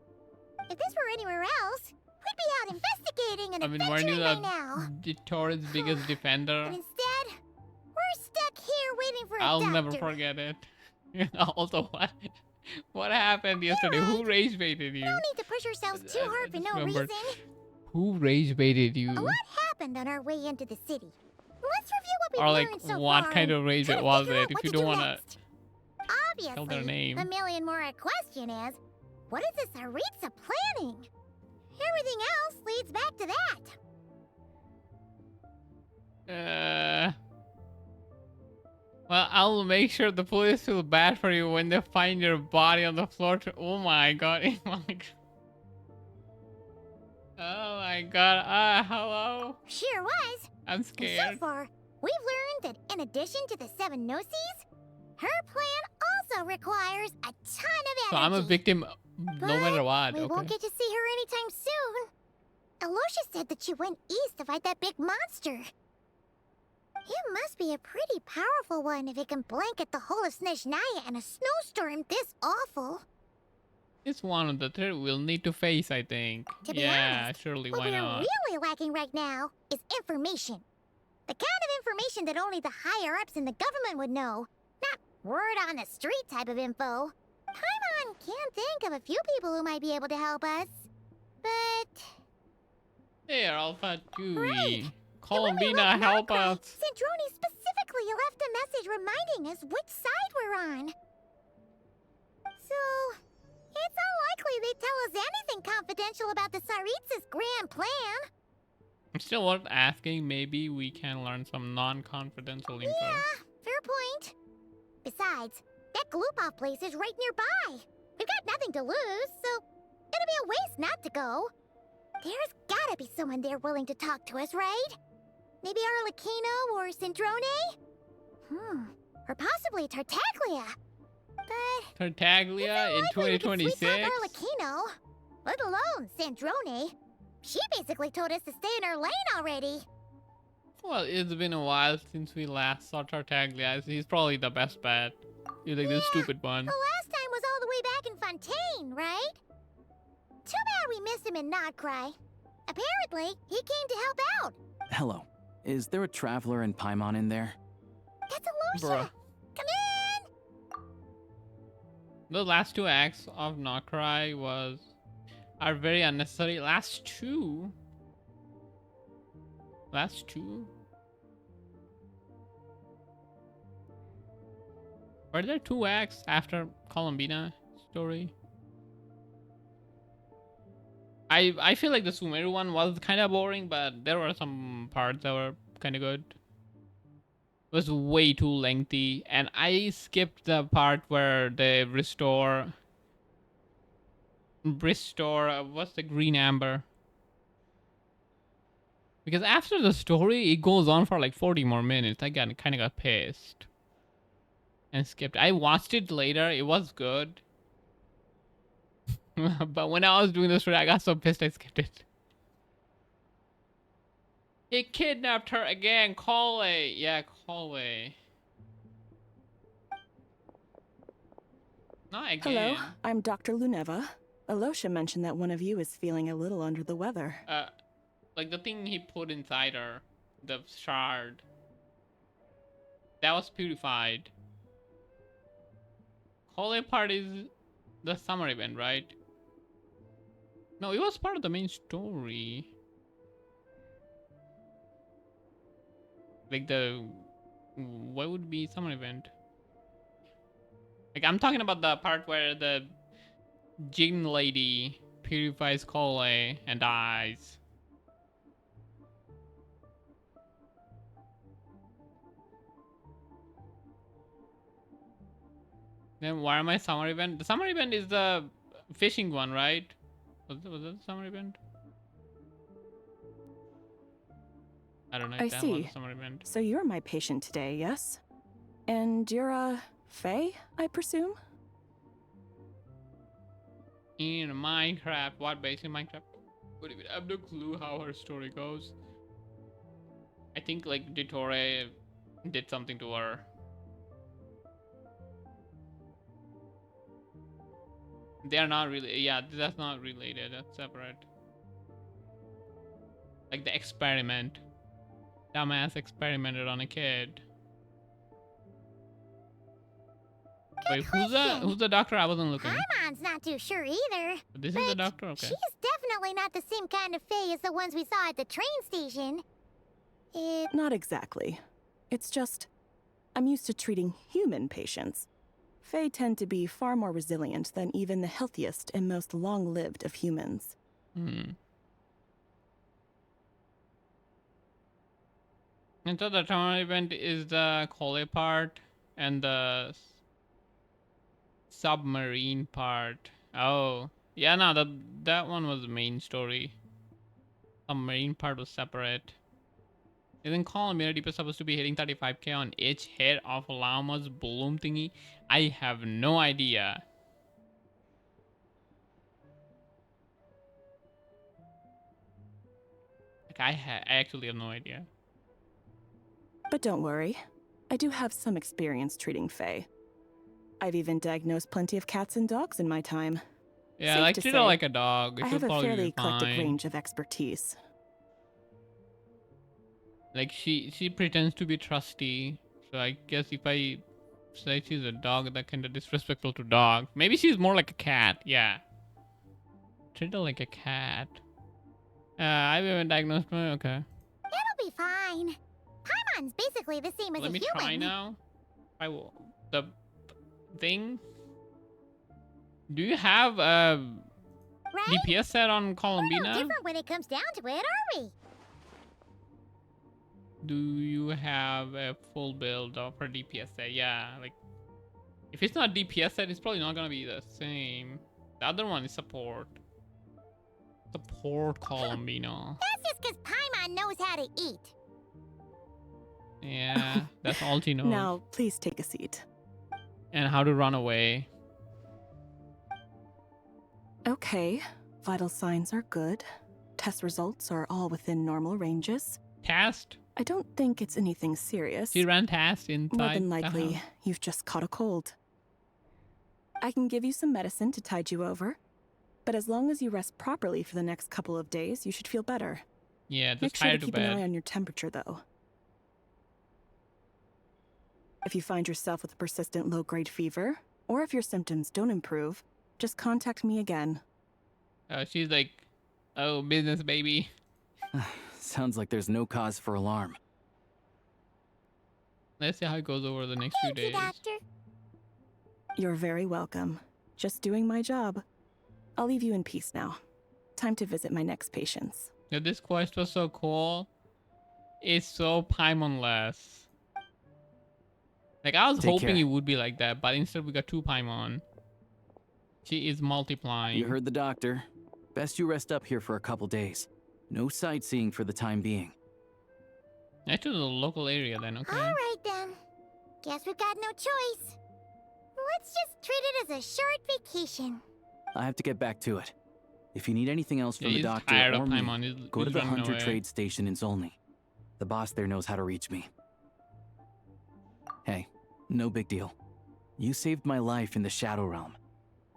this were anywhere else, we'd be out investigating and I mean, weren't you adventuring by now. Ditore's biggest defender? But instead, we're stuck here waiting for a I'll doctor. never forget it. Also, what happened yesterday? Right. Who rage baited you? No need to push ourselves too hard for no remembered. reason. Who rage baited you? A lot happened on our way into the city. Let's review what we've Or like, learned so what far kind and of rage try it to was figure out it? If what you to don't do wanna next. tell their Obviously, name. the million more question is, what is this Aritza planning? Everything else leads back to that. Well, I'll make sure the police feel bad for you when they find your body on the floor. Oh my god! Oh my god! Oh my god! Hello. Sure was. I'm And scared. so far, we've learned that in addition to the 7 Gnosis, her plan also requires a ton of energy. So I'm a victim, no matter what. We Okay. won't get to see her anytime soon. Alosha said that she went east to fight that big monster. It must be a pretty powerful one if it can blanket the whole of Snezhnaya in a snowstorm this awful. It's one of the three we'll need to face, I think. To be Yeah, honest, surely. What Why we're not? really lacking right now is information. The kind of information that only the higher-ups in the government would know. Not word on the street type of info. Paimon can think of a few people who might be able to help us. But... Here, Alpha Chewie. Right. Columbina, help us. Sandrone specifically left a message reminding us which side we're on. So, it's unlikely they'd tell us anything confidential about the Tsaritsa's grand plan. I'm still worth asking. Maybe we can learn some non-confidential info. Yeah, fair point. Besides, that Gloopov place is right nearby. We've got nothing to lose, so it'll be a waste not to go. There's gotta be someone there willing to talk to us, right? Maybe Arlecchino or Sandrone? Or possibly Tartaglia. But Tartaglia in likely we could sweet 2026? talk Arlecchino, let alone Sandrone. She basically told us to stay in her lane already. Well, it's been a while since we last saw Tartaglia. He's probably the best bet. You're like the stupid one. The last time was all the way back in Fontaine, right? Too bad we missed him in Notcry. Apparently, he came to help out. Hello. Is there a traveler in Paimon in there? That's Alosha. Bruh. Come in. The last two acts of Notcry are very unnecessary. Last two? Were there 2 acts after Columbina story? I feel like the Sumeru one was kind of boring, but there were some parts that were kind of good. It was way too lengthy, and I skipped the part where they restore what's the green amber? Because after the story, it goes on for like 40 more minutes. I kind of got pissed and skipped. I watched it later. It was good. But when I was doing the story, I got so pissed I skipped it. He kidnapped her again. Collei. Yeah, Collei. Not again. Hello, I'm Dr. Luneva. Alosha mentioned that one of you is feeling a little under the weather. Like the thing he put inside her, the shard. That was purified. Collei part is the summer event, right? No, it was part of the main story. Like what would be summer event? Like I'm talking about the part where the Jinn lady purifies Collei and dies. Then why am I summer event? The summer event is the fishing one, right? Was that the summer event? I don't know I if that was see. the summer event. So you're my patient today, yes? And you're a Fae, I presume? In Minecraft. What base in Minecraft? But I have no clue how her story goes. I think like Ditore did something to her. They are not really, yeah, that's not related, that's separate. Like the experiment. Dumbass experimented on a kid. Wait, who's the doctor? I wasn't looking. Paimon's not too sure either. This is the doctor? Okay. She's definitely not the same kind of Fae as the ones we saw at the train station. Not exactly. It's just, I'm used to treating human patients. Fae tend to be far more resilient than even the healthiest and most long-lived of humans. And so the tournament event is the Kole part and the submarine part. Oh, yeah, no, that one was the main story. Submarine part was separate. Isn't Columbia supposed to be hitting 35k on each hit of Llama's bloom thingy? I have no idea. Like I actually have no idea. But don't worry, I do have some experience treating Fae. I've even diagnosed plenty of cats and dogs in my time. Yeah, Safe like to treat her say, like a dog. I She'll have a probably fairly be eclectic fine. range of expertise. Like she pretends to be trusty, so I guess if I say she's a dog, that kind of disrespectful to dog. Maybe she's more like a cat. Yeah, treat her like a cat. I've been diagnosed. Okay. It'll be fine. Paimon's basically the same as Let a me human. try now. I will. The thing. Do you have a DPS set on We're no Columbina? different when it comes down to it, are we? Do you have a full build of her DPS set? Yeah, like if it's not DPS set, it's probably not gonna be the same. The other one is support. Support Columbina. That's just because Paimon knows how to eat. Yeah, that's all she knows. Now, please take a seat. And how to run away. Okay, vital signs are good. Test results are all within normal ranges. Test? I don't think it's anything serious. She ran test inside. More than likely, you've just caught a cold. I can give you some medicine to tide you over, but as long as you rest properly for the next couple of days, you should feel better. Yeah, just Make sure tie to her to keep an eye bed. on your temperature, though. If you find yourself with a persistent low-grade fever, or if your symptoms don't improve, just contact me again. She's like, oh, business baby. Sounds like there's no cause for alarm. Let's see how it goes over the next few days. Doctor. You're very welcome. Just doing my job. I'll leave you in peace now. Time to visit my next patients. Yeah, this quest was so cool. It's so Paimon-less. Like, I was Take hoping care. it would be like that, but instead we got 2 Paimon. She is multiplying. You heard the doctor. Best you rest up here for a couple days. No sightseeing for the time being. That's to the local area then, okay? Alright then. Guess we've got no choice. Let's just treat it as a short vacation. I have to get back to it. If you need anything else from Yeah, the he's doctor tired or of me, Paimon. He's go to the running Hunter away. Trade Station in Zolny. The boss there knows how to reach me. Hey, no big deal. You saved my life in the Shadow Realm.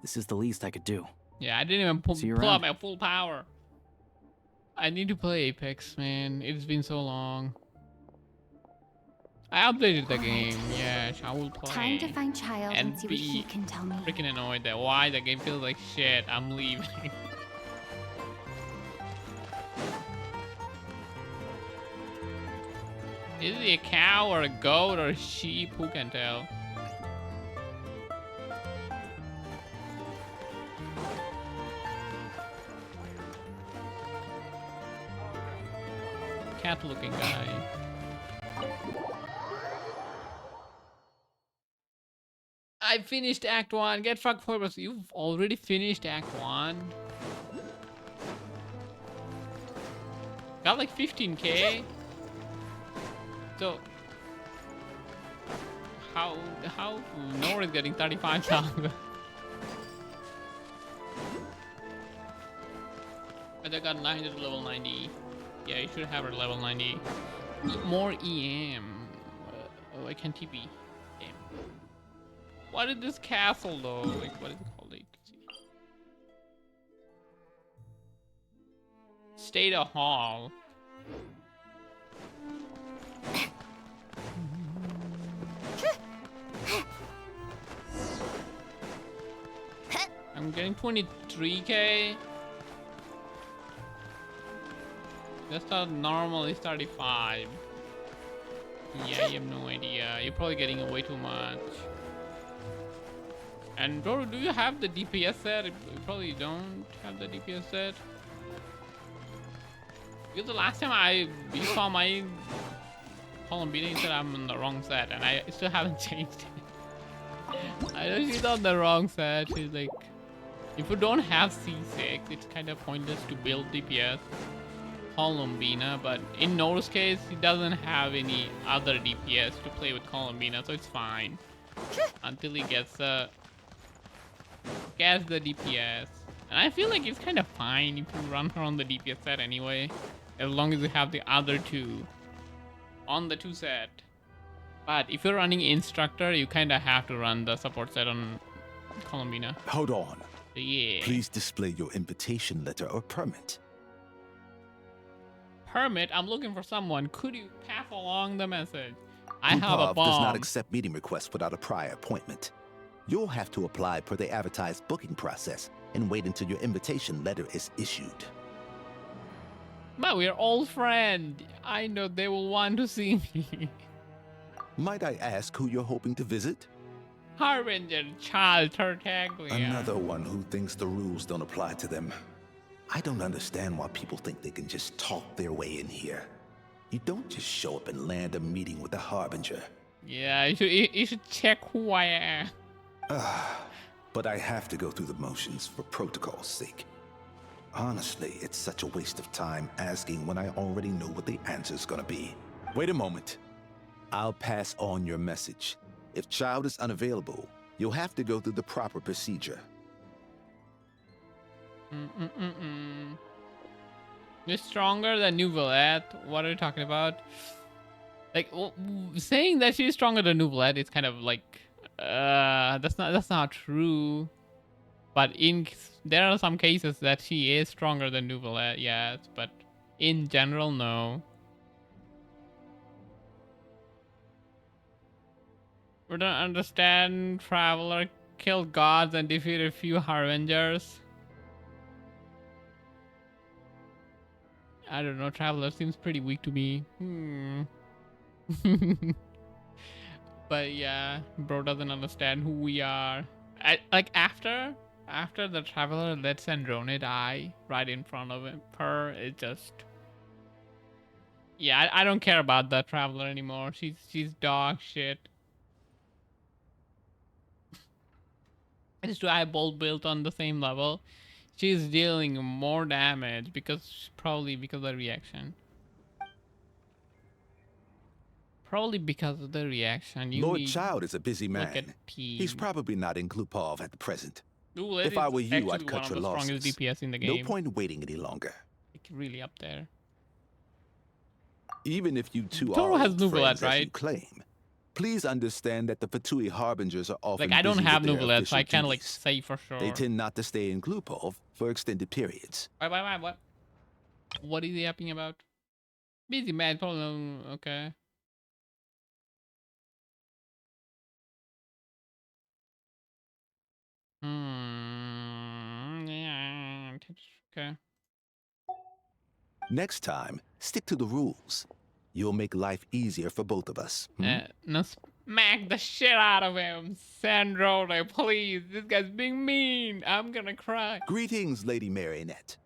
This is the least I could do. Yeah, I didn't even pull See you up around. my full power. I need to play Apex, man. It's been so long. I updated the game. Yes, I will play. Time to find Child and see what he be can tell me. freaking annoyed that why the game feels like shit. I'm leaving. Is it a cow or a goat or a sheep? Who can tell? Cat looking guy. I finished Act 1. Get fucked for us. You've already finished Act 1. Got like 15k. So how Nora is getting 35,000? I just got 900 to level 90. Yeah, you should have her level 90. More EM. Oh, I can't TP. Damn. What is this castle though? Like, what is it called? Like, State of Hall. I'm getting 23k. That's not normal, it's 35. Yeah, you have no idea. You're probably getting way too much. And bro, do you have the DPS set? You probably don't have the DPS set. Because the last time you saw my Columbina, you said I'm on the wrong set, and I still haven't changed it. I know she's on the wrong set. She's like, if you don't have C6, it's kind of pointless to build DPS Columbina, but in Nora's case, he doesn't have any other DPS to play with Columbina, so it's fine. Until he gets the DPS. And I feel like it's kind of fine if you run her on the DPS set anyway, as long as you have the other two on the 2 set. But if you're running Instructor, you kind of have to run the support set on Columbina. Hold on. Yeah. Please display your invitation letter or permit. Permit? I'm looking for someone. Could you pass along the message? I have a POG bomb. does not accept meeting requests without a prior appointment. You'll have to apply per the advertised booking process and wait until your invitation letter is issued. But we're old friends. I know they will want to see me. Might I ask who you're hoping to visit? Harbinger Child Tartaglia. Another one who thinks the rules don't apply to them. I don't understand why people think they can just talk their way in here. You don't just show up and land a meeting with the Harbinger. Yeah, you should check who I am. But I have to go through the motions for protocol's sake. Honestly, it's such a waste of time asking when I already know what the answer's gonna be. Wait a moment. I'll pass on your message. If Child is unavailable, you'll have to go through the proper procedure. You're stronger than Nouvelette. What are you talking about? Like, saying that she's stronger than Nouvelette is kind of like, that's not true. But there are some cases that she is stronger than Nouvelette, yes. But in general, no. We don't understand. Traveler killed gods and defeated few Harbingers. I don't know, Traveler seems pretty weak to me. But yeah, bro doesn't understand who we are. Like after the Traveler lets Androne die right in front of her, it just... Yeah, I don't care about that Traveler anymore. She's dog shit. It's to have both built on the same level. She's dealing more damage probably because of the reaction. Probably because of the reaction. Lord Child is a busy man. He's probably not in Klupov at the present. Ooh, if I were you, I'd cut your losses. Strongest DPS in the game. No point in waiting any longer. Like really up there. Even if you two Toro are has old Nouvelette, friends, right? as you claim, please understand that the Fatui Harbingers are often Like I don't busy have with their Nouvelette, so I official can't like duties. say for sure. They tend not to stay in Klupov for extended periods. What? What is he yapping about? Busy man, probably. Okay. Yeah. Okay. Next time, stick to the rules. You'll make life easier for both of us. No, smack the shit out of him, Sandro. Please, this guy's being mean. I'm gonna cry. Greetings, Lady Marionette.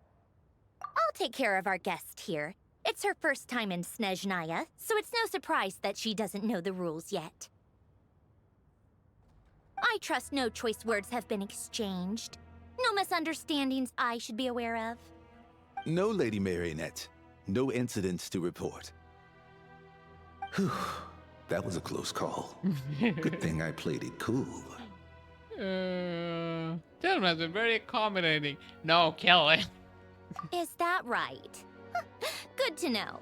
I'll take care of our guest here. It's her first time in Snoozenaya, so it's no surprise that she doesn't know the rules yet. I trust no choice words have been exchanged. No misunderstandings I should be aware of. No, Lady Marionette. No incidents to report. Whew. That was a close call. Good thing I played it cool. Gentleman has been very accommodating. No, kill it. Is that right? Good to know.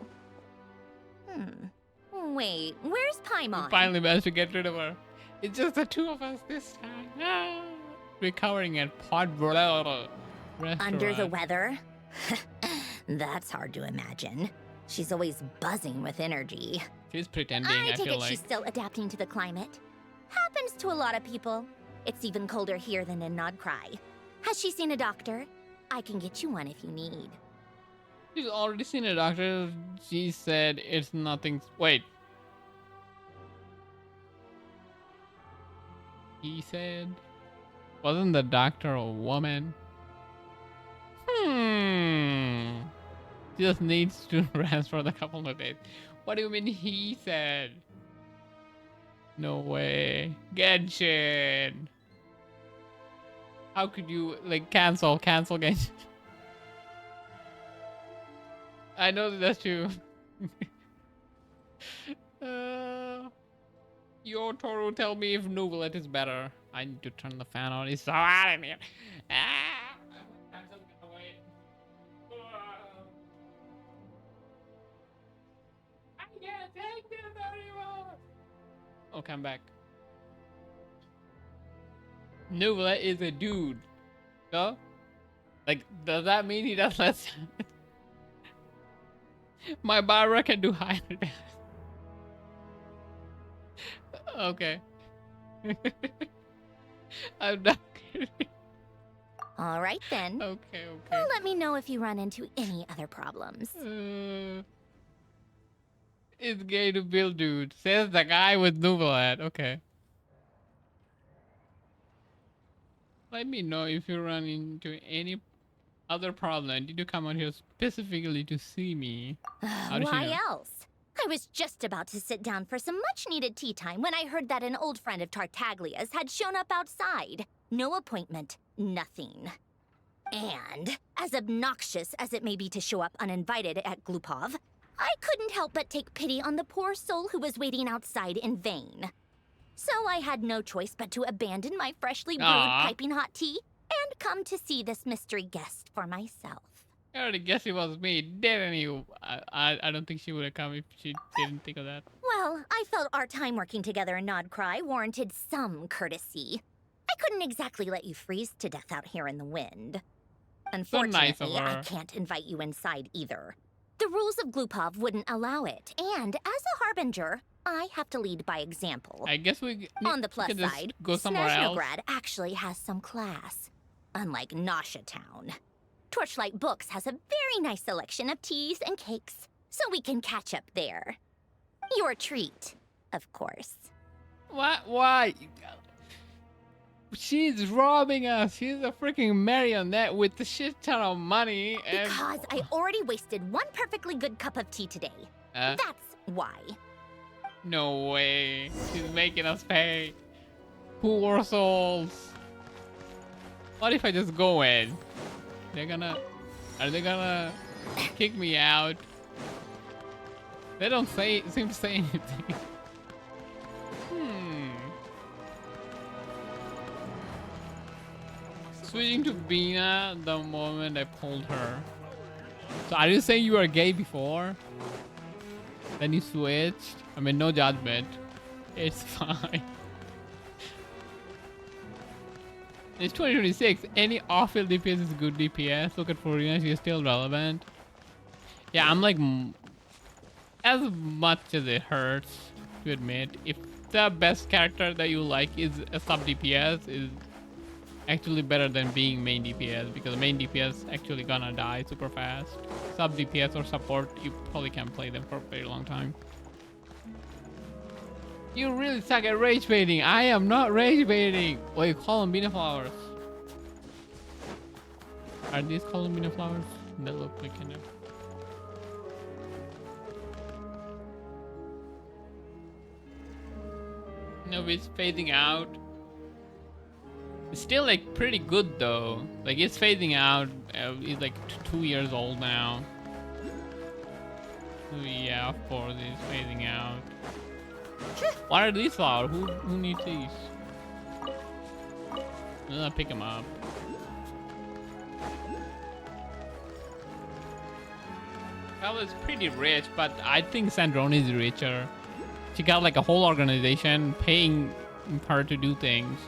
Wait, where's Paimon? Finally managed to get rid of her. It's just the two of us this time. Ah. Recovering at Podbrother restaurant. Under the weather? That's hard to imagine. She's always buzzing with energy. She's pretending, I I take feel it like. she's still adapting to the climate. Happens to a lot of people. It's even colder here than in Nodcry. Has she seen a doctor? I can get you one if you need. She's already seen a doctor. She said it's nothing. Wait. He said, wasn't the doctor a woman? She just needs to rest for the couple of days. What do you mean he said? No way. Genshin. How could you, like, cancel Genshin? I know that's true. Yo, Toru, tell me if Nuvolet is better. I need to turn the fan on. It's so hot in here. Ah! I can't take this anymore. Okay, I'm back. Nuvolet is a dude. So? Like, does that mean he does less? My Barra can do higher damage. Okay. I'm not kidding. All right then. Okay. Let me know if you run into any other problems. It's gay to build, dude. Says the guy with Nuvolet. Okay. Let me know if you run into any other problem. Did you come out here specifically to see me? Why else? I was just about to sit down for some much-needed tea time when I heard that an old friend of Tartaglia's had shown up outside. No appointment, nothing. And, as obnoxious as it may be to show up uninvited at Glupov, I couldn't help but take pity on the poor soul who was waiting outside in vain. So I had no choice but to abandon my freshly brewed piping hot tea and come to see this mystery guest for myself. I already guessed it was me, didn't you? I don't think she would have come if she didn't think of that. Well, I felt our time working together in Nodcry warranted some courtesy. I couldn't exactly let you freeze to death out here in the wind. Unfortunately, I can't invite you inside either. The rules of Glupov wouldn't allow it, and as a harbinger, I have to lead by example. I guess we On the plus can just side, go somewhere else. Snezhnograd actually has some class, unlike Nasha Town. Torchlight Books has a very nice selection of teas and cakes, so we can catch up there. Your treat, of course. What? Why? She's robbing us. She's a freaking marionette with a shit ton of money. And... Because I already wasted one perfectly good cup of tea today. That's why. No way. She's making us pay. Poor souls. What if I just go in? Are they gonna kick me out? They don't seem to say anything. Switching to Bina the moment I pulled her. So are you saying you were gay before? Then you switched? I mean, no judgment. It's fine. It's 2026. Any off-field DPS is good DPS. Look at Florina, she's still relevant. Yeah, I'm like... As much as it hurts to admit, if the best character that you like is a sub-DPS, is actually better than being main DPS, because main DPS actually gonna die super fast. Sub DPS or support, you probably can't play them for a very long time. You really suck at rage baiting. I am not rage baiting. Well, you Columbina flowers. Are these Columbina flowers? They look like kind of. No, it's fading out. It's still like pretty good though. Like it's phasing out. He's like 2 years old now. So yeah, of course he's phasing out. What are these for? Who needs these? I'll pick him up. That was pretty rich, but I think Sandrone is richer. She got like a whole organization paying her to do things.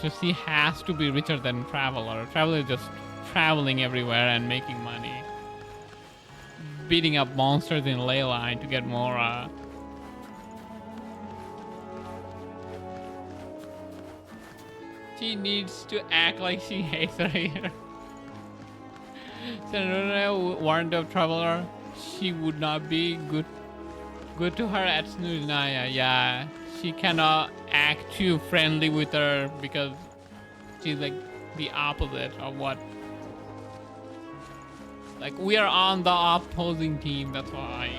So she has to be richer than Traveler. Traveler is just traveling everywhere and making money. Beating up monsters in ley line to get more She needs to act like she hates her here. Sandrone warned the Traveler she would not be good to her at snoozenaya. Yeah, she cannot act too friendly with her because she's like the opposite of what. Like we are on the opposing team, that's why.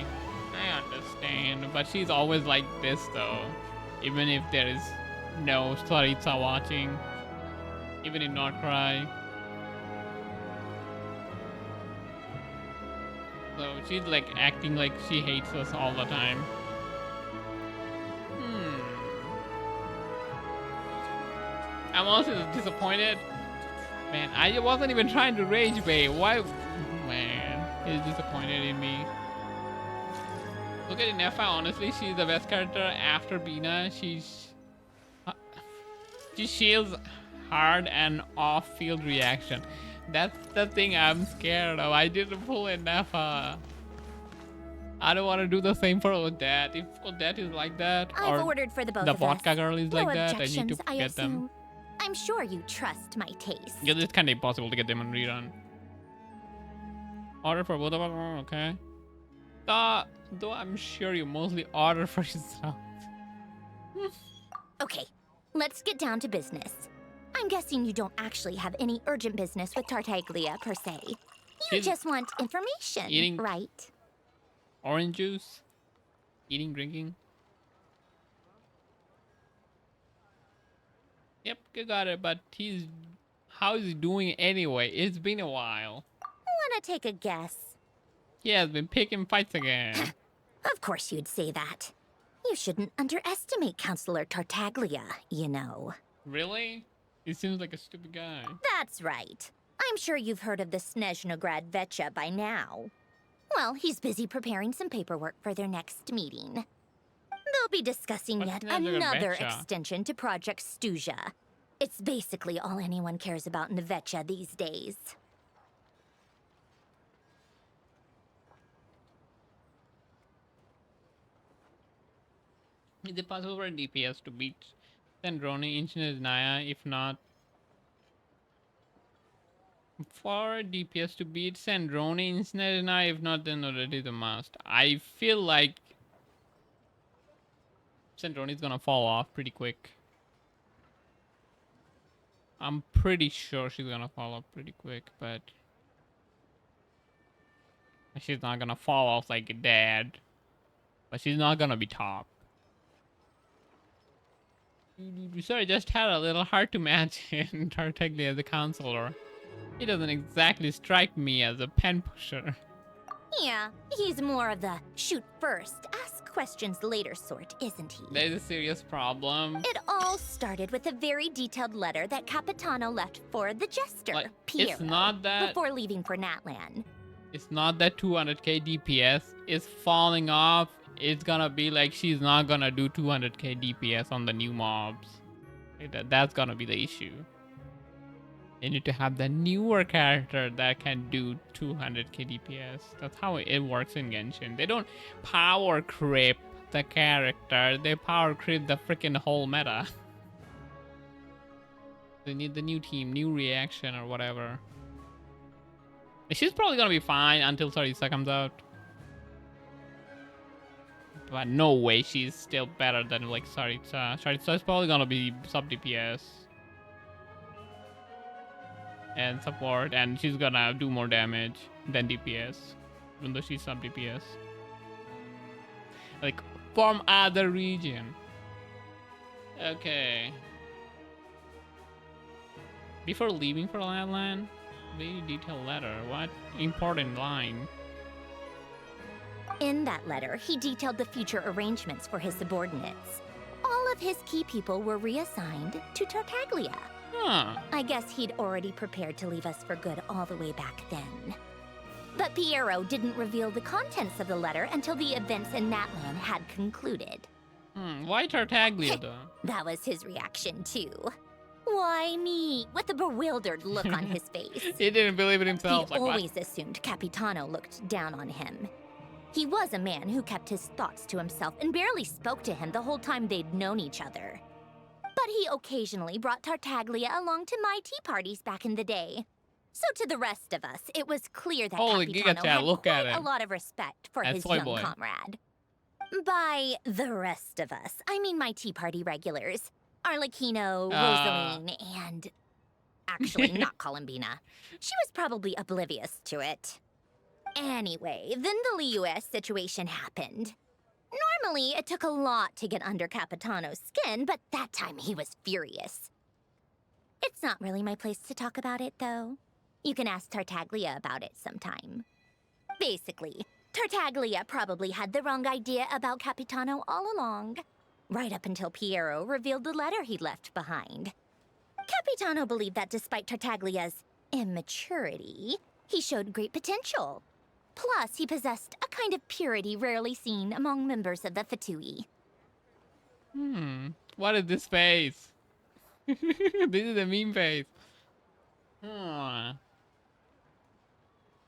I understand, but she's always like this though. Even if there is no Saritsa watching. Even in Not Cry. So she's like acting like she hates us all the time. I'm also disappointed. Man, I wasn't even trying to rage bait. Why? Man, he's disappointed in me. Look at Nefa, honestly, she's the best character after Bina. She shields hard and off-field reaction. That's the thing I'm scared of. I didn't pull in Nefa. I don't want to do the same for Odette. If Odette is like that, I've or ordered for the both the of vodka us. girl is No like that, I need to objections, I get them. assume. I'm sure you trust my taste. Yeah, it's kind of impossible to get them on rerun. Order for both of us, okay. Though I'm sure you mostly order for yourself. Okay, let's get down to business. I'm guessing you don't actually have any urgent business with Tartaglia per se. You She's just want information, eating right? orange juice? Eating, drinking? Yep, you got it, but how is he doing anyway? It's been a while. Wanna take a guess? He has been picking fights again. Of course you'd say that. You shouldn't underestimate Counselor Tartaglia, you know. Really? He seems like a stupid guy. That's right. I'm sure you've heard of the Snezhnograd Vecha by now. Well, he's busy preparing some paperwork for their next meeting. They'll be discussing What's yet Snezhnograd another Vecha? extension to Project Stuja. It's basically all anyone cares about in the Vecha these days. Is it possible for DPS to beat Sandrone in snoozenaya? If not, for DPS to beat Sandrone in snoozenaya, if not, then already the must. I feel like Sandrone is gonna fall off pretty quick. I'm pretty sure she's gonna fall off pretty quick, but she's not gonna fall off like Dad. But she's not gonna be top. Sorry, just had a little hard to match in Tartaglia as a counselor. He doesn't exactly strike me as a pen pusher. Yeah, he's more of the shoot first, ask questions later sort, isn't he? There's a serious problem. It all started with a very detailed letter that Capitano left for the jester, Like, Piero, it's not that before leaving for Natlan. It's not that 200k DPS is falling off. It's gonna be like she's not gonna do 200k DPS on the new mobs. Like that's gonna be the issue. They need to have the newer character that can do 200k DPS. That's how it works in Genshin. They don't power creep the character. They power creep the freaking whole meta. They need the new team, new reaction or whatever. She's probably gonna be fine until Sarisa comes out. But no way she's still better than like Saritsa. Saritsa is probably gonna be sub DPS. And support, and she's gonna do more damage than DPS. Even though she's sub DPS. Like, from other region. Okay. Before leaving for Landland, very detailed letter. What important line? In that letter, he detailed the future arrangements for his subordinates. All of his key people were reassigned to Tartaglia. Huh. I guess he'd already prepared to leave us for good all the way back then. But Piero didn't reveal the contents of the letter until the events in Natland had concluded. Why Tartaglia, though? That was his reaction, too. Why me? With a bewildered look on his face. He didn't believe it himself. He Like, always assumed Capitano looked down on him. He was a man who kept his thoughts to himself and barely spoke to him the whole time they'd known each other. But he occasionally brought Tartaglia along to my tea parties back in the day. So to the rest of us, it was clear that Holy Capitano Giga Chat, had look at quite a him. lot of respect for That his soy young boy. comrade. By the rest of us, I mean my tea party regulars. Arlecchino, Rosaline, and... Actually, not Columbina. She was probably oblivious to it. Anyway, then the Liu-S situation happened. Normally, it took a lot to get under Capitano's skin, but that time he was furious. It's not really my place to talk about it, though. You can ask Tartaglia about it sometime. Basically, Tartaglia probably had the wrong idea about Capitano all along. Right up until Piero revealed the letter he'd left behind. Capitano believed that despite Tartaglia's immaturity, he showed great potential. Plus, he possessed a kind of purity rarely seen among members of the Fatui. What is this face? This is a meme face.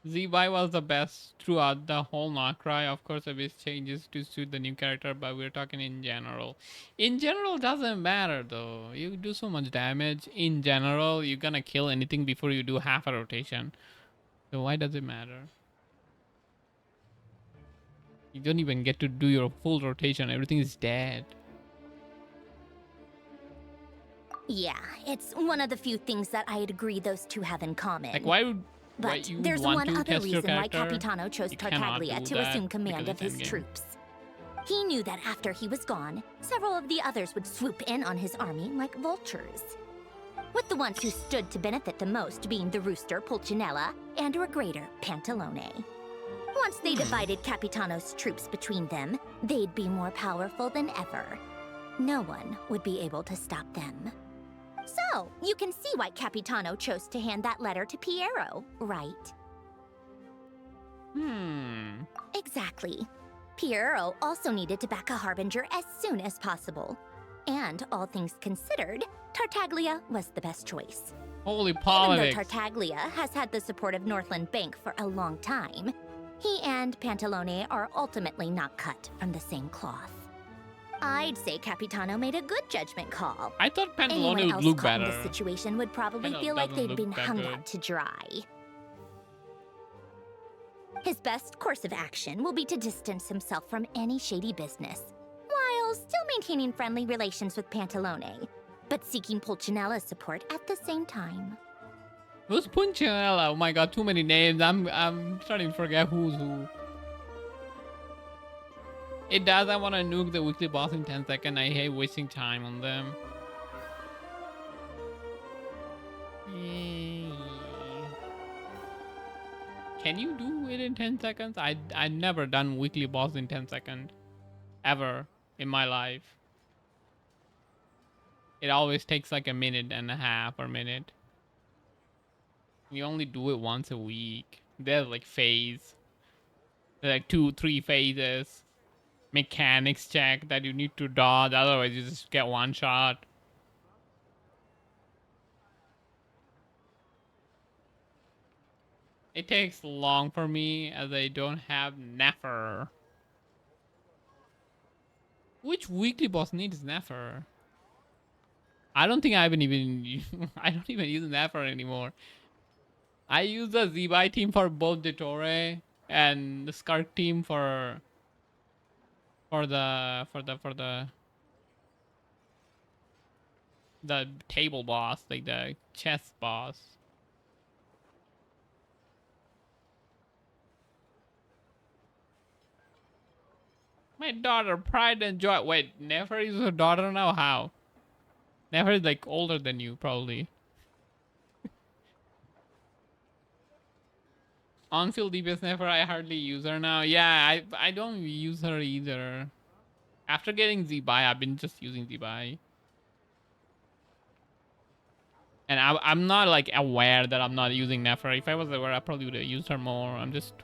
Z-Bai was the best throughout the whole Nocry. Of course, a bit changes to suit the new character, but we're talking in general. In general, doesn't matter though. You do so much damage. In general, you're gonna kill anything before you do half a rotation. So why does it matter? You don't even get to do your full rotation. Everything is dead. Yeah, it's one of the few things that I'd agree those two have in common. Like, why would But you would there's want one to other test your reason why character? Capitano chose You cannot Tartaglia do to that assume command because of it's his endgame. troops. He knew that after he was gone, several of the others would swoop in on his army like vultures. With the ones who stood to benefit the most being the rooster Pulcinella and Regrator Pantalone. Once they divided Capitano's troops between them, they'd be more powerful than ever. No one would be able to stop them. So, you can see why Capitano chose to hand that letter to Piero, right? Exactly. Piero also needed to back a Harbinger as soon as possible. And all things considered, Tartaglia was the best choice. Holy Even politics. though Tartaglia has had the support of Northland Bank for a long time, he and Pantalone are ultimately not cut from the same cloth. I'd say Capitano made a good judgment call. I thought Pantalone Anyone would else look caught in better. this situation would probably Kinda feel like doesn't they'd look been that hung good. out to dry. His best course of action will be to distance himself from any shady business, while still maintaining friendly relations with Pantalone, but seeking Pulcinella's support at the same time. Who's Punchinella? Oh my god, too many names. I'm starting to forget who's who. It does. I want to nuke the weekly boss in 10 seconds. I hate wasting time on them. Yay. Can you do it in 10 seconds? I never done weekly boss in 10 seconds. Ever in my life. It always takes like a minute and a half or minute. You only do it once a week. There's like phase. There's like 2-3 phases. Mechanics check that you need to dodge, otherwise you just get one shot. It takes long for me as I don't have Nefer. Which weekly boss needs Nefer? I don't think I haven't even I don't even use Nefer anymore. I use the Z-Bai team for both Detore and the Skark team for the table boss, like the chess boss. My daughter, pride and joy. Wait, Nefer is her daughter now? How? Nefer is like older than you, probably. On-field DPS never. I hardly use her now. Yeah, I don't use her either. After getting Z-Buy, I've been just using Z-Buy. And I'm not like aware that I'm not using Nefer. If I was aware, I probably would have used her more. I'm just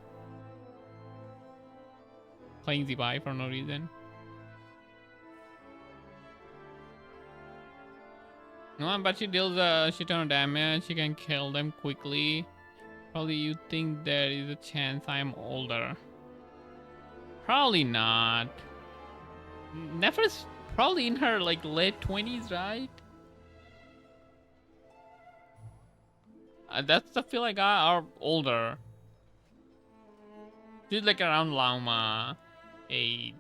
playing Z-Buy for no reason. No, but she deals a shit ton of damage. She can kill them quickly. Probably you think there is a chance I'm older. Probably not. Nefer's probably in her like late 20s, right? That's the feel I got, or older. She's like around Llama age.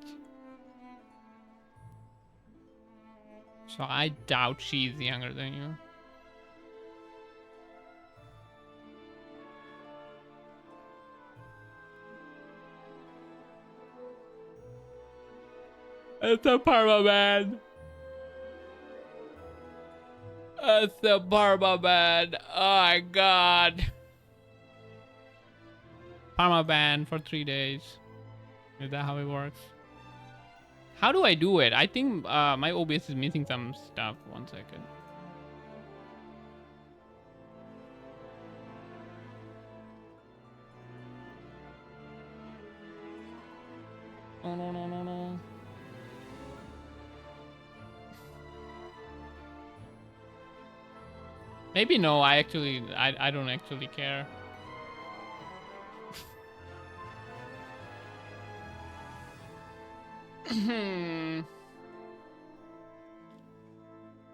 So I doubt she's younger than you. It's a permaban. It's a permaban. Oh my god. Permaban for 3 days. Is that how it works? How do I do it? I think my OBS is missing some stuff. 1 second. Oh no no no no. Maybe no, I don't actually care.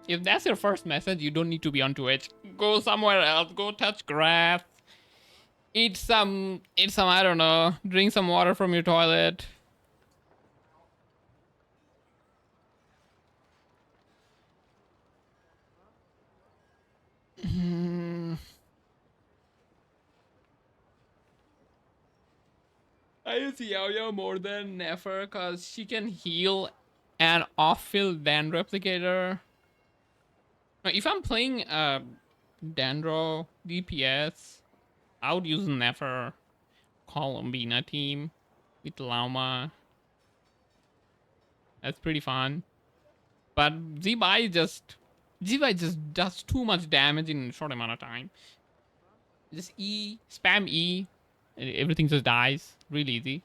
If that's your first message, you don't need to be on Twitch. Go somewhere else. Go touch grass. Eat some, I don't know. Drink some water from your toilet. I use Yaoya more than Nefer because she can heal an off-field Dan replicator. Now, if I'm playing Dandro DPS, I would use Nefer Columbina team with Lauma. That's pretty fun. But Z-Buy just does too much damage in a short amount of time. Just E, spam E, and everything just dies. Really easy.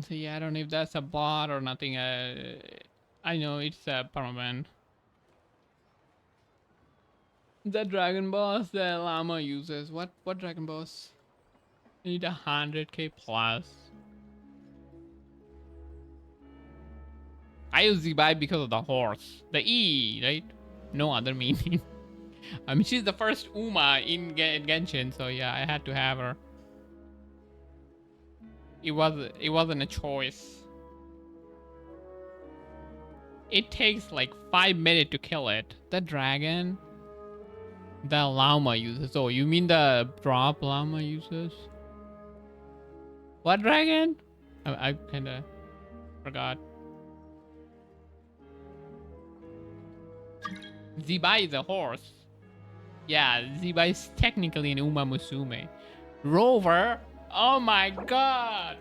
So yeah, I don't know if that's a bot or nothing. I know it's a permanent. The dragon boss that Llama uses. What dragon boss? I need 100k plus. I use Z-Buy because of the horse. The E, right? No other meaning. I mean, she's the first Uma in Genshin, so yeah, I had to have her. It wasn't a choice. It takes like 5 minutes to kill it. The dragon. The llama uses. Oh, you mean the drop llama uses? What dragon? I kinda forgot. Z-Buy is a horse. Yeah, Z-Buy is technically an Uma Musume. Rover? Oh my god!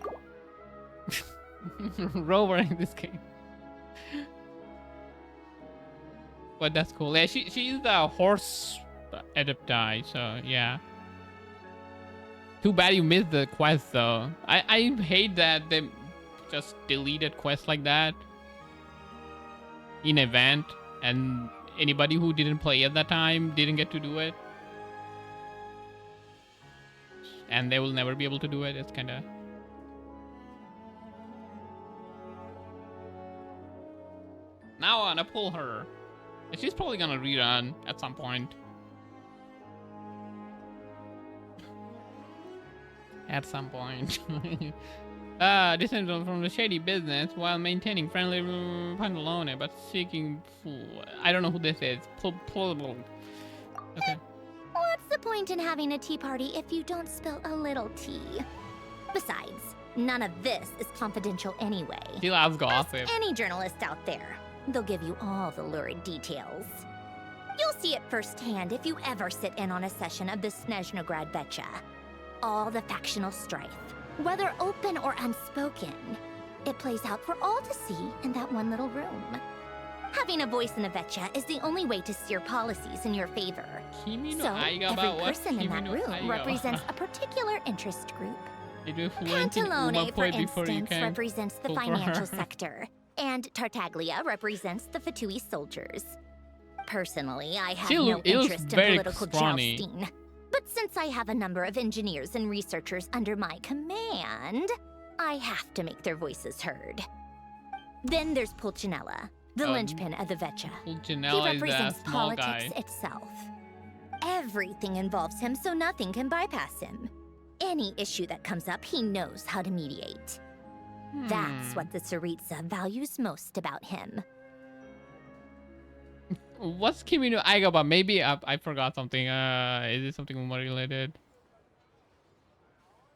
Rover in this game. But that's cool. Yeah, she's the horse adaptai, so yeah. Too bad you missed the quest though. I hate that they just deleted quests like that in event, and anybody who didn't play at that time didn't get to do it. And they will never be able to do it. It's kinda... Now I wanna pull her. She's probably gonna rerun at some point. At some point. Descended from the shady business while maintaining friendly Pantalone, but seeking fool. I don't know who this is. Okay. point in having a tea party if you don't spill a little tea? Besides, none of this is confidential anyway. He loves gossip. Ask any journalist out there. They'll give you all the lurid details. You'll see it firsthand if you ever sit in on a session of the Snezhnograd Vecha. All the factional strife, whether open or unspoken, it plays out for all to see in that one little room. Having a voice in the Vecha is the only way to steer policies in your favor. So, every person in that room represents a particular interest group. Pantalone, for instance, represents the financial sector, and Tartaglia represents the Fatui soldiers. Personally, I have no interest in political jousting. But since I have a number of engineers and researchers under my command, I have to make their voices heard. Then there's Pulcinella, the linchpin of the Vecha. He represents politics itself. Everything involves him, so nothing can bypass him. Any issue that comes up, he knows how to mediate. That's what the Tsaritsa values most about him. What's Kimi no Aiga about? Maybe I forgot something. Is it something more related?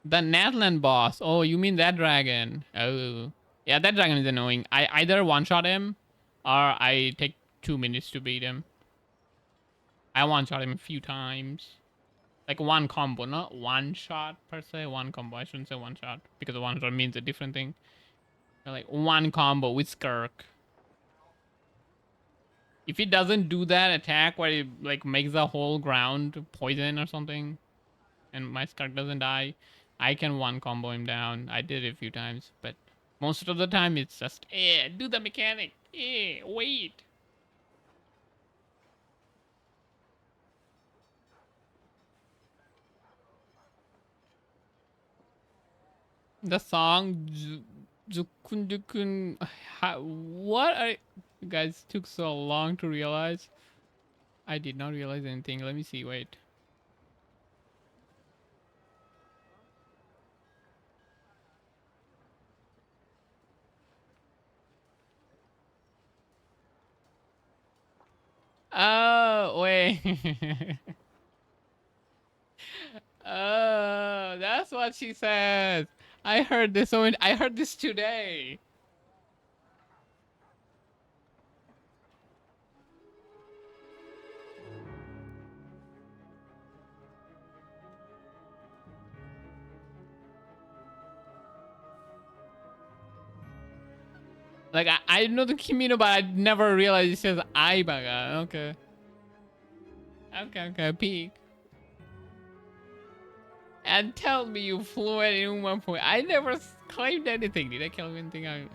The Natlan boss. Oh, you mean that dragon? Oh, yeah, that dragon is annoying. I either one-shot him, or I take 2 minutes to beat him. I one-shot him a few times, like one combo, not one shot per se. One combo. I shouldn't say one shot because one shot means a different thing. Like one combo with Skirk. If it doesn't do that attack where it like makes the whole ground poison or something, and my Skirk doesn't die, I can one combo him down. I did it a few times, but most of the time it's just, do the mechanic. Wait. The song Jukundukun. What are you guys took so long to realize? I did not realize anything. Let me see. Wait. Oh, wait. Oh, that's what she says. I heard this. I heard this today. Like I know the Kimino, but I never realized it says Aibaga. Okay. Okay. Peek. And tell me you fluent in 1 point. I never claimed anything. Did I claim anything?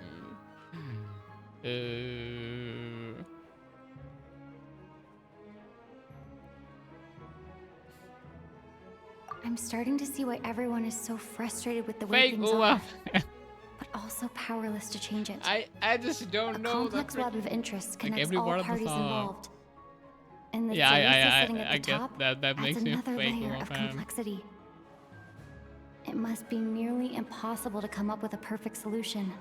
I'm starting to see why everyone is so frustrated with the way things are, but also powerless to change it. I just don't know. A complex web of interests connects like all parties involved. And the I guess that makes me another fake layer of complexity. It must be nearly impossible to come up with a perfect solution.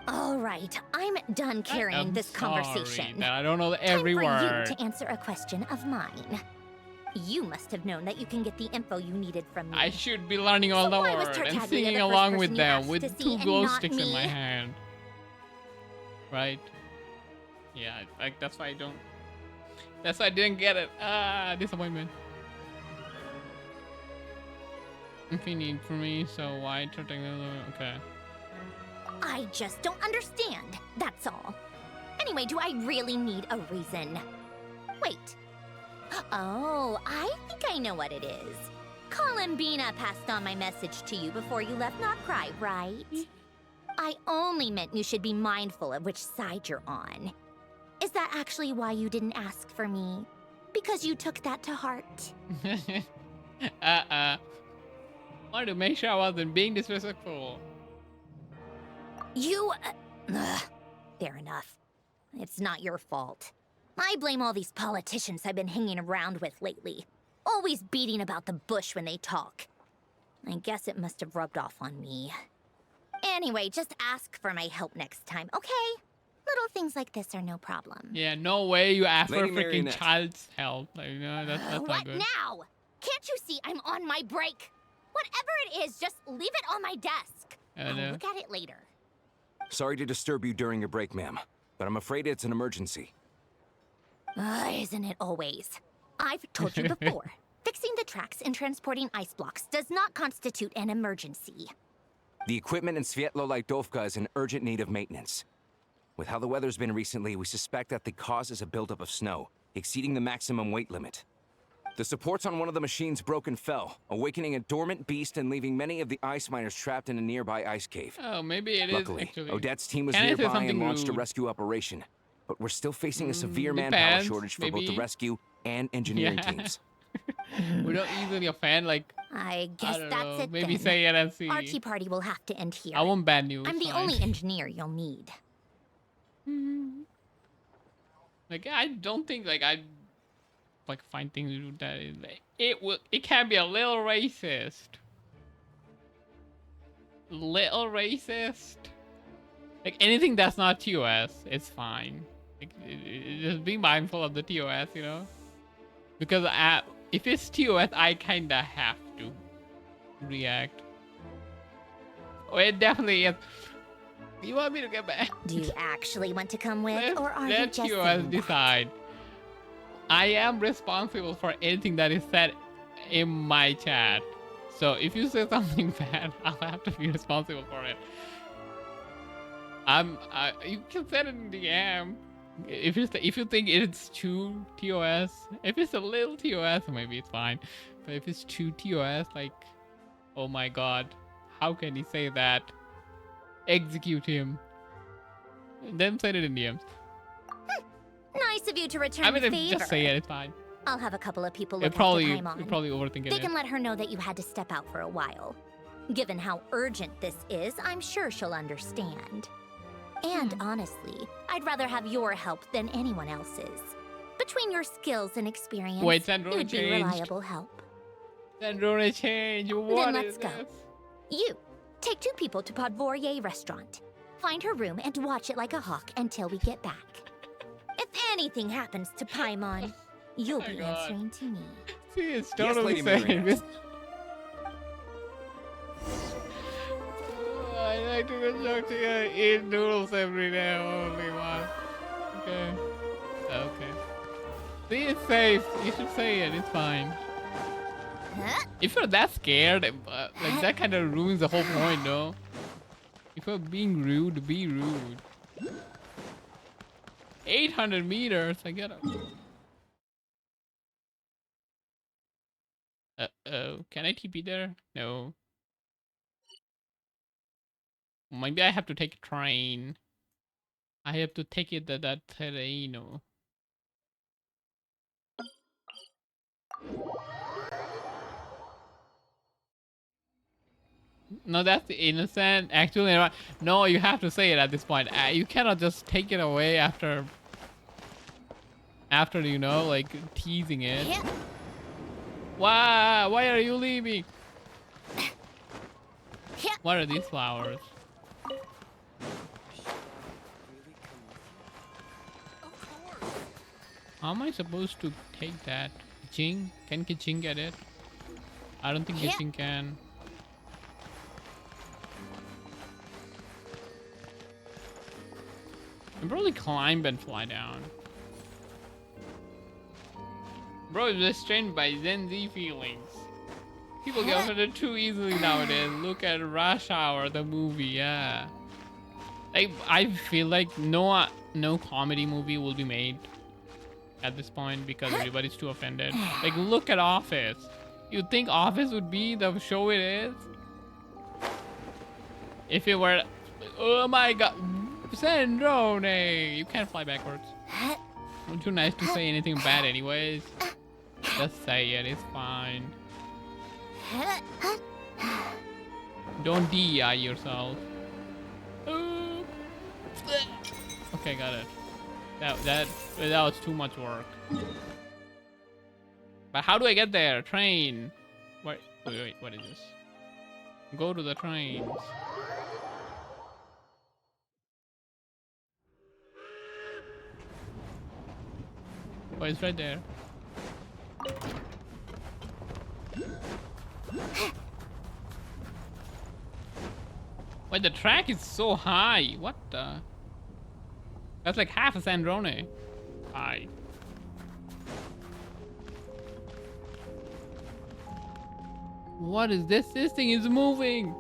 All right, I'm done carrying this conversation. I don't know every word. Time for you to answer a question of mine. You must have known that you can get the info you needed from me. I should be learning all the words and singing along with them with 2 glow sticks in my hand. Right? Yeah, like that's why I don't. That's why I didn't get it. Disappointment. Infinite for me, so why okay. I just don't understand, that's all. Anyway, do I really need a reason? Wait. Oh, I think I know what it is. Columbina passed on my message to you before you left Notcry, right? I only meant you should be mindful of which side you're on. Is that actually why you didn't ask for me? Because you took that to heart? Wanted to make sure I wasn't being disrespectful. Fair enough. It's not your fault. I blame all these politicians I've been hanging around with lately. Always beating about the bush when they talk. I guess it must have rubbed off on me. Anyway, just ask for my help next time, okay? Little things like this are no problem. Yeah, no way you ask for Lady freaking Marionette. child's help. Like, no, that's not What good. now? Can't you see I'm on my break? Whatever it is, just leave it on my desk. I'll look at it later. Sorry to disturb you during your break, ma'am, but I'm afraid it's an emergency. Isn't it always? I've told you before, fixing the tracks and transporting ice blocks does not constitute an emergency. The equipment in Svietlo-Lidovka is in urgent need of maintenance. With how the weather's been recently, we suspect that the cause is a buildup of snow, exceeding the maximum weight limit. The supports on one of the machines broke and fell, awakening a dormant beast and leaving many of the ice miners trapped in a nearby ice cave. Oh, maybe it Luckily, is actually. Odette's team was Can I say nearby something and launched a rude? rescue operation. But we're still facing a severe manpower Depends, shortage for both the maybe. rescue and engineering Yeah. teams. We don't easily offend, like. I guess don't that's know. it Maybe then. say it and see. Our tea party will have to end here. I won't ban you. I'm it's the fine. only engineer you'll need. Like, I don't think, like, I like find things to do that is like, it can be a little racist. Little racist. Like, anything that's not TOS, it's fine. Like, just be mindful of the TOS, you know? Because if it's TOS, I kinda have to react. Oh, it definitely is. You want me to get back? Do you actually want to come with, or are you Let just TOS saying that? decide. I am responsible for anything that is said in my chat. So if you say something bad, I'll have to be responsible for it. You can send it in DM. If you think it's too TOS, if it's a little TOS, maybe it's fine. But if it's too TOS, like, oh my god, how can he say that? Execute him. Then send it in DMs. Nice of you to return I mean, the if favor. just say it, it's fine. I'll have a couple of people You look probably after Paimon. overthinking They it. can let her know that you had to step out for a while. Given how urgent this is, I'm sure she'll understand. And honestly, I'd rather have your help than anyone else's. Between your skills and experience, Wait, Sandrona you'd be changed. reliable help. Sandrona change. What Then is let's go. this? You, take 2 people to Podvorier restaurant. Find her room and watch it like a hawk until we get back. If anything happens to Paimon, you'll be answering to me. See, it's Yes, totally Lady saying Marianne. this. I like to go joke to eat noodles every day. Only one. Okay. Okay. See, it's safe. You should say it. It's fine. If you're that scared, like that kind of ruins the whole point, no? If you're being rude, be rude. 800 meters. I get it. Uh-oh. Can I TP there? No. Maybe I have to take a train. I have to take it that Terreno. No, that's innocent. Actually, no, you have to say it at this point. You cannot just take it away after, you know, like teasing it. Why? Why are you leaving? What are these flowers? How am I supposed to take that? Jing? Can Jing get it? I don't think Jing can. I probably climb and fly down. Bro is restrained by Gen Z feelings. People get offended too easily nowadays. Look at Rush Hour, the movie, yeah. Like, I feel like no comedy movie will be made at this point because everybody's too offended. Like, look at Office. You'd think Office would be the show it is? If it were... Oh my god. Sandrone! You can't fly backwards. I'm too nice to say anything bad anyways. Just say it, it's fine. Don't DI yourself. Okay, got it. That was too much work. But how do I get there? Train. Wait, what is this? Go to the trains. Oh, it's right there. Wait, the track is so high. What the? That's like half a Sandrone. High. What is this? This thing is moving.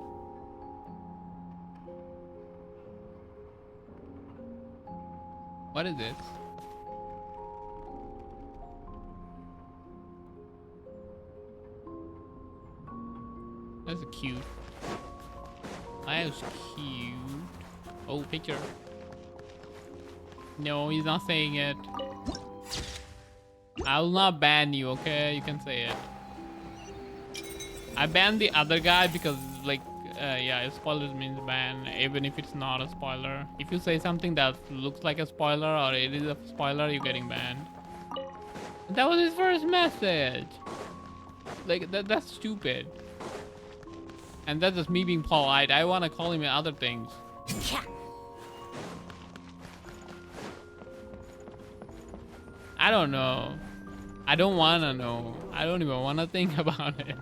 What is this? That's cute. That was cute. Oh, picture. No, he's not saying it. I will not ban you, okay? You can say it. I banned the other guy because, like, yeah, spoilers means ban, even if it's not a spoiler. If you say something that looks like a spoiler or it is a spoiler, you're getting banned. That was his first message. Like, that's stupid. And that's just me being polite. I want to call him other things. I don't know. I don't want to know. I don't even want to think about it.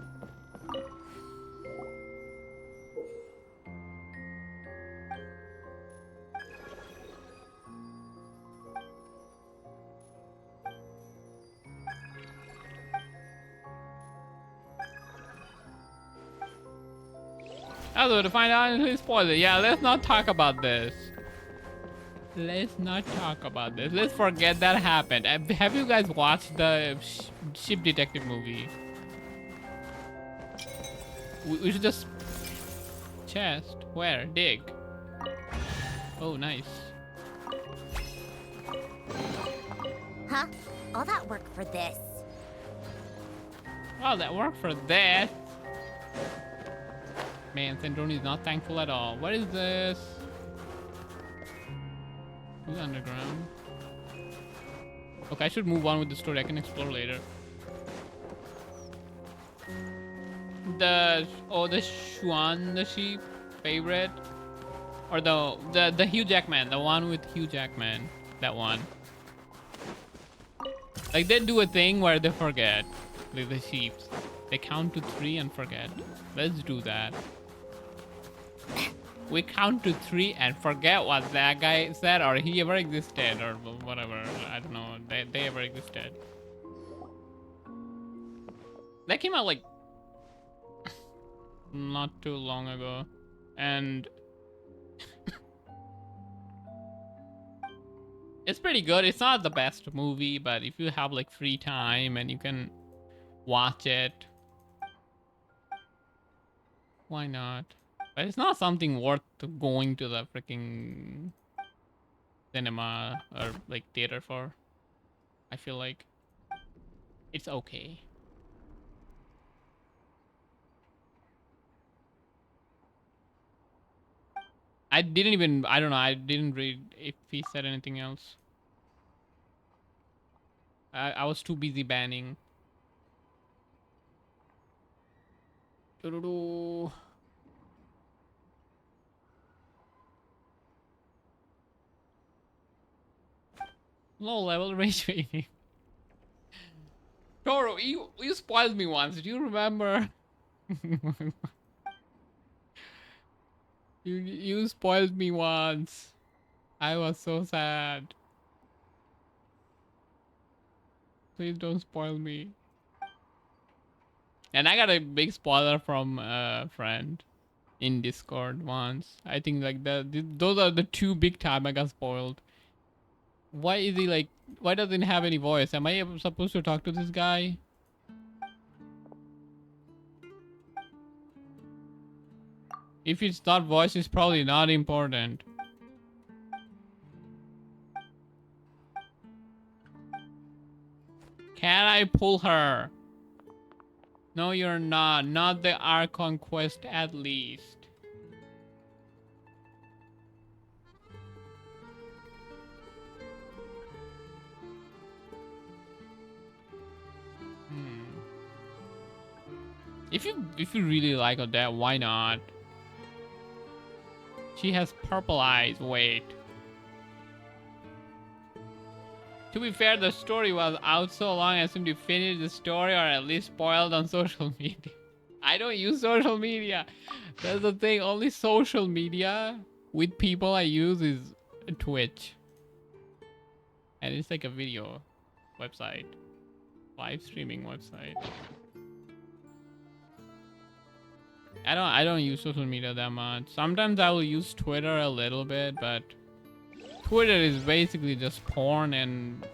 Also, to find out who spoiled it. Yeah, let's not talk about this. Let's not talk about this. Let's forget that happened. Have you guys watched the Ship Detective movie? We should just... Chest? Where? Dig. Oh, nice. Huh? All that work for this. All that work for this. Man, Sandrone is not thankful at all. What is this? Who's underground? Okay, I should move on with the story. I can explore later. The Xuan, the sheep favorite, or the Hugh Jackman, the one with Hugh Jackman, that one. Like they do a thing where they forget, like the sheep. They count to 3 and forget. Let's do that. We count to 3 and forget what that guy said or he ever existed or whatever. I don't know. They ever existed. That came out like not too long ago. And it's pretty good. It's not the best movie, but if you have like free time and you can watch it, why not? But it's not something worth going to the freaking cinema or like theater for. I feel like it's okay. I don't know, I didn't read if he said anything else. I was too busy banning. Low level rage baiting. Toro, you spoiled me once. Do you remember? you spoiled me once. I was so sad. Please don't spoil me. And I got a big spoiler from a friend in Discord once. I think like those are the 2 big time I got spoiled. Why is he like, why doesn't he have any voice? Am I supposed to talk to this guy? If it's not voice, it's probably not important. Can I pull her? No, you're not. Not the Archon quest, at least. If you really like Odette, why not? She has purple eyes. Wait. To be fair, the story was out so long, I assumed you finished the story or at least spoiled on social media. I don't use social media. That's the thing. Only social media with people I use is Twitch. And it's like a video website. Live streaming website. I don't use social media that much. Sometimes I will use Twitter a little bit, but Twitter is basically just porn and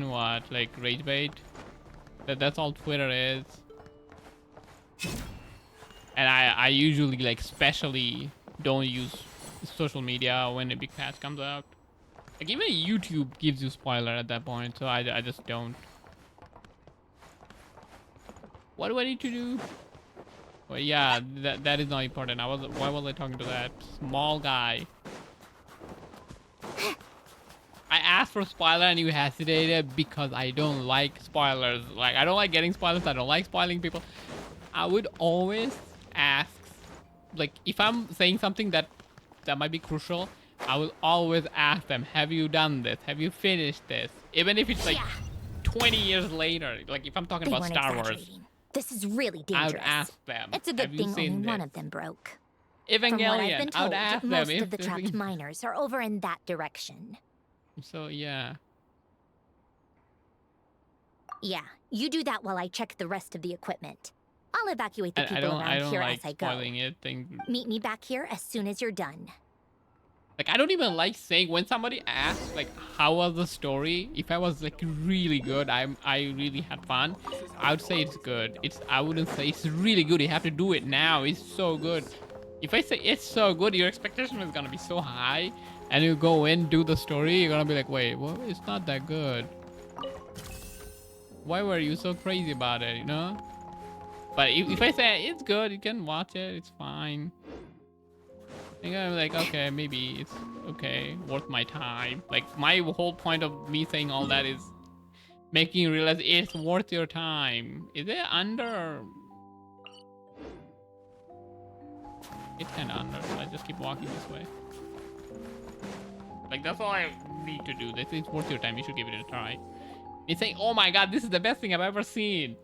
what, like rage bait. That's all Twitter is. And I usually like specially don't use social media when a big patch comes out. Like even YouTube gives you spoiler at that point, so I just don't. What do I need to do? Well, yeah, that is not important. Why was I talking to that small guy? I asked for spoiler and you hesitated because I don't like spoilers. Like I don't like getting spoilers. I don't like spoiling people. I would always ask, like if I'm saying something that might be crucial, I will always ask them, have you done this? Have you finished this? Even if it's like 20 years later. Like if I'm talking about Star Wars. This is really dangerous. I would ask them. It's a good have you thing only seen one this? of them broke. Evangelion. From what I've been I would told, ask them most if of the there's trapped any- miners are over in that direction. So yeah. Yeah, you do that while I check the rest of the equipment. I'll evacuate the I people don't around here like as I go. spoiling it. Meet me back here as soon as you're done. Like I don't even like saying when somebody asks like how was the story. If I was like really good, I really had fun. I would say it's good. I wouldn't say it's really good. You have to do it now. It's so good. If I say it's so good, your expectation is gonna be so high, and you go in do the story, you're gonna be like, wait, well, it's not that good. Why were you so crazy about it? You know. But if I say it's good, you can watch it. It's fine. And I'm like, okay, maybe it's okay, worth my time. Like my whole point of me saying all that is making you realize it's worth your time. Is it under? Or... It's kind of under, so I just keep walking this way. Like that's all I need to do. This is worth your time. You should give it a try. It's saying, oh my god, this is the best thing I've ever seen.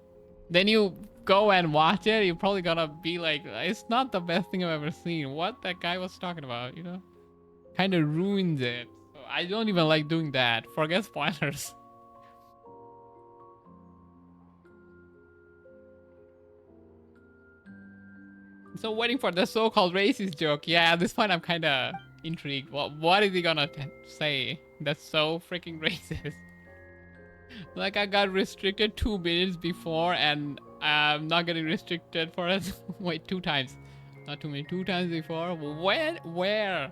Then you go and watch it, you're probably gonna be like, it's not the best thing I've ever seen. What that guy was talking about, you know? Kind of ruins it. So I don't even like doing that. Forget spoilers. So waiting for the so-called racist joke. Yeah, at this point I'm kind of intrigued. What is he gonna say that's so freaking racist? Like I got restricted 2 minutes before and I'm not getting restricted for it. Wait, 2 times. Not 2 minutes, 2 times before. When? Where?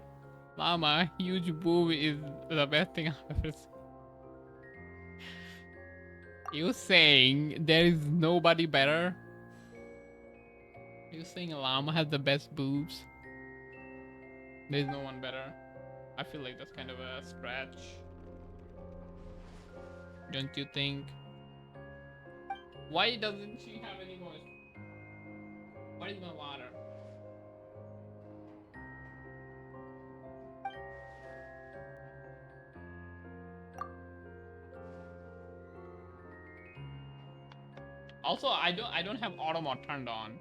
Llama, huge boob is the best thing I've ever seen. You saying there is nobody better? You saying Llama has the best boobs? There's no one better. I feel like that's kind of a stretch. Don't you think? Why doesn't she have any voice? What is my water? Also, I don't have auto mode turned on.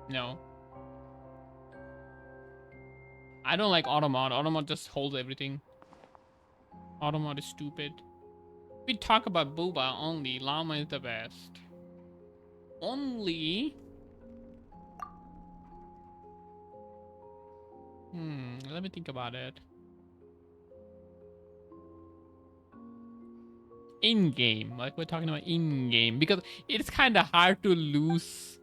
No. I don't like auto mod. Auto mod just holds everything. Auto mod is stupid. We talk about Booba only. Llama is the best. Only. Let me think about it. In-game. Like we're talking about in-game. Because it's kind of hard to lose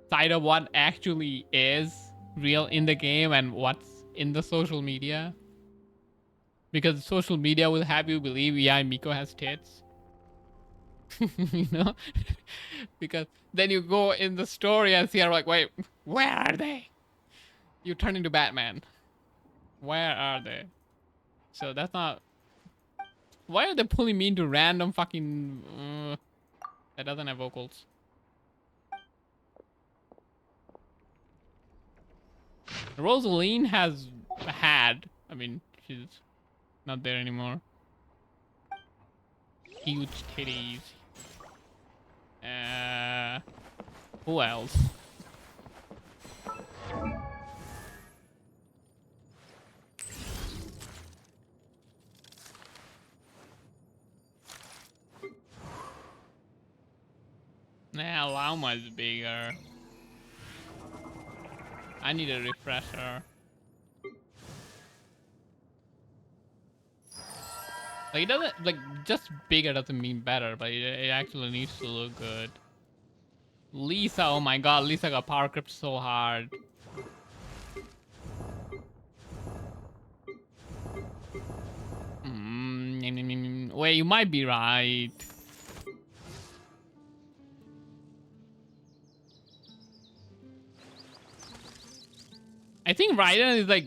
sight of what actually is real in the game and what's in the social media. Because social media will have you believe, yeah, Miko has tits. You know? Because then you go in the story and see her like, wait, where are they? You turn into Batman. Where are they? So that's not... Why are they pulling me into random fucking... that doesn't have vocals. Rosaline has had I mean, she's not there anymore. Huge titties. Who else? Nah, Llama is bigger. I need a refresher. Like, it doesn't, like, just bigger doesn't mean better, but it actually needs to look good. Lisa, oh my god, Lisa got power crept so hard. Wait, you might be right. I think Raiden is like,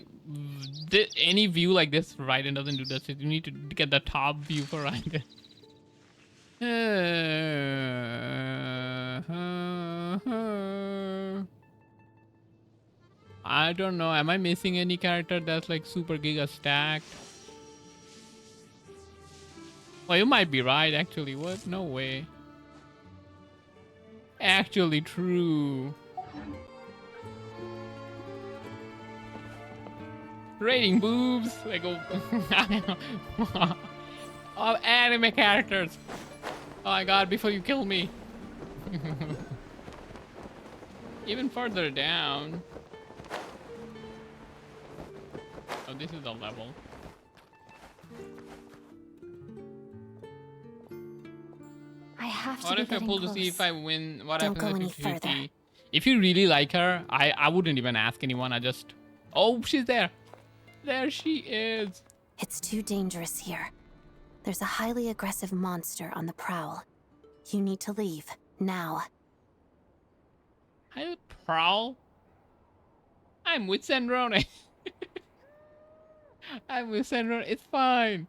any view like this, Raiden doesn't do that. So you need to get the top view for Raiden. I don't know. Am I missing any character that's like super giga stacked? Well, you might be right, actually. What? No way. Actually true. Rating boobs. Like, oh, of anime characters. Oh my god, before you kill me. Even further down. Oh, this is the level. I have to What be if I getting pull to close. see if I win? What Don't go happens any if further. if you really like her, I wouldn't even ask anyone. I just... Oh, she's there. There she is. It's too dangerous here. There's a highly aggressive monster on the prowl. You need to leave, now. I prowl? I'm with Sandrone. I'm with Sandrone. It's fine.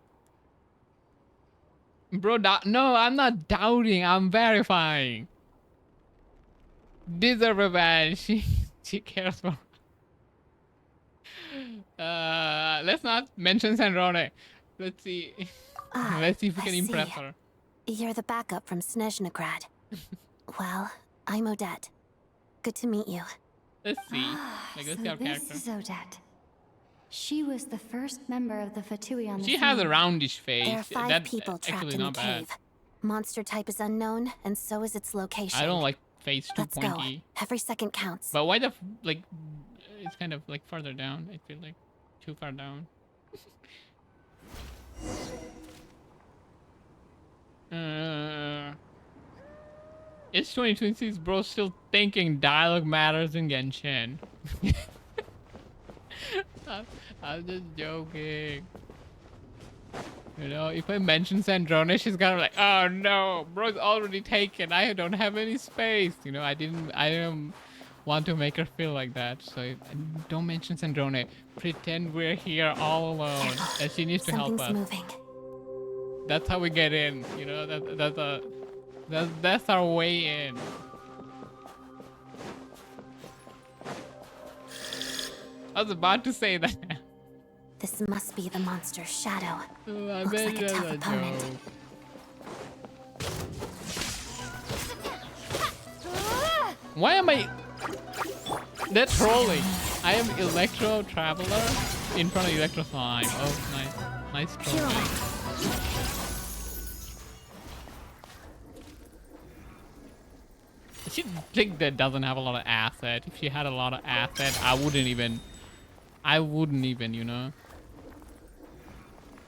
Bro, no, I'm not doubting. I'm verifying. Deserve revenge. She cares for... let's not mention Sandrone. Let's see. Let's see if we can impress her. You're the backup from Snezhnegrad. Well, I'm Odette. Good to meet you. Let's see. Like, let's see our This character. is Odette. She was the first member of the Fatui on the She has a scene. roundish face. There are 5 That's people trapped actually in the not bad. cave. Monster type is unknown, and so is its location. I don't like face too Let's pointy. go. Every second counts. But why the like? It's kind of like further down. I feel like too far down. It's 2026, bro. Still thinking dialogue matters in Genshin. I'm just joking. You know, if I mention Sandrone, she's gonna be like, oh no, bro's already taken. I don't have any space. You know, I didn't want to make her feel like that. So don't mention Sandrone. Pretend we're here all alone, and she needs to help us. Moving. That's how we get in. You know, that's our way in. I was about to say that. This must be the monster's shadow. Oh, I Looks bet like a that's tough a opponent. joke. Why am I... They're trolling. I am Electro Traveler in front of Electro Slime. Oh, nice. Nice trolling. She think that doesn't have a lot of asset. If she had a lot of asset, I wouldn't even, you know.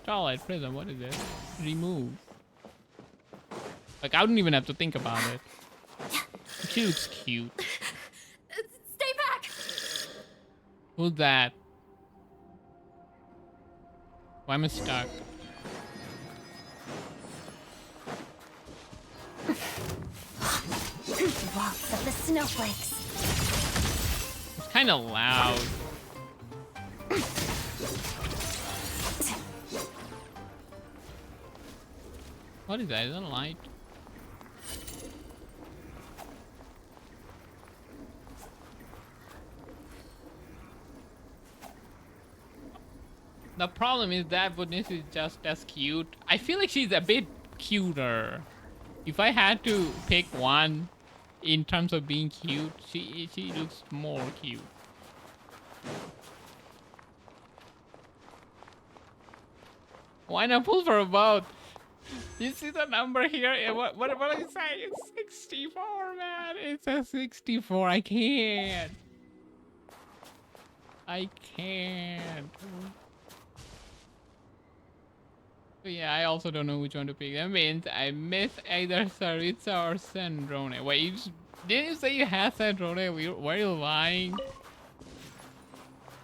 Starlight Prism, what is it? Remove. Like, I wouldn't even have to think about it. She looks cute. Stay back! Who's that? Why am I stuck? Waltz of the snowflakes. It's kind of loud. What is that? Is that a light? The problem is that Goodness is just as cute. I feel like she's a bit cuter. If I had to pick one in terms of being cute, she looks more cute. Why not pull for a boat? You see the number here? What did you say? It's 64, man. It's a 64. I can't. I can't. But yeah, I also don't know which one to pick. That means I miss either Saritsa or Sandrone. Wait, didn't you say you had Sandrone? Were you lying?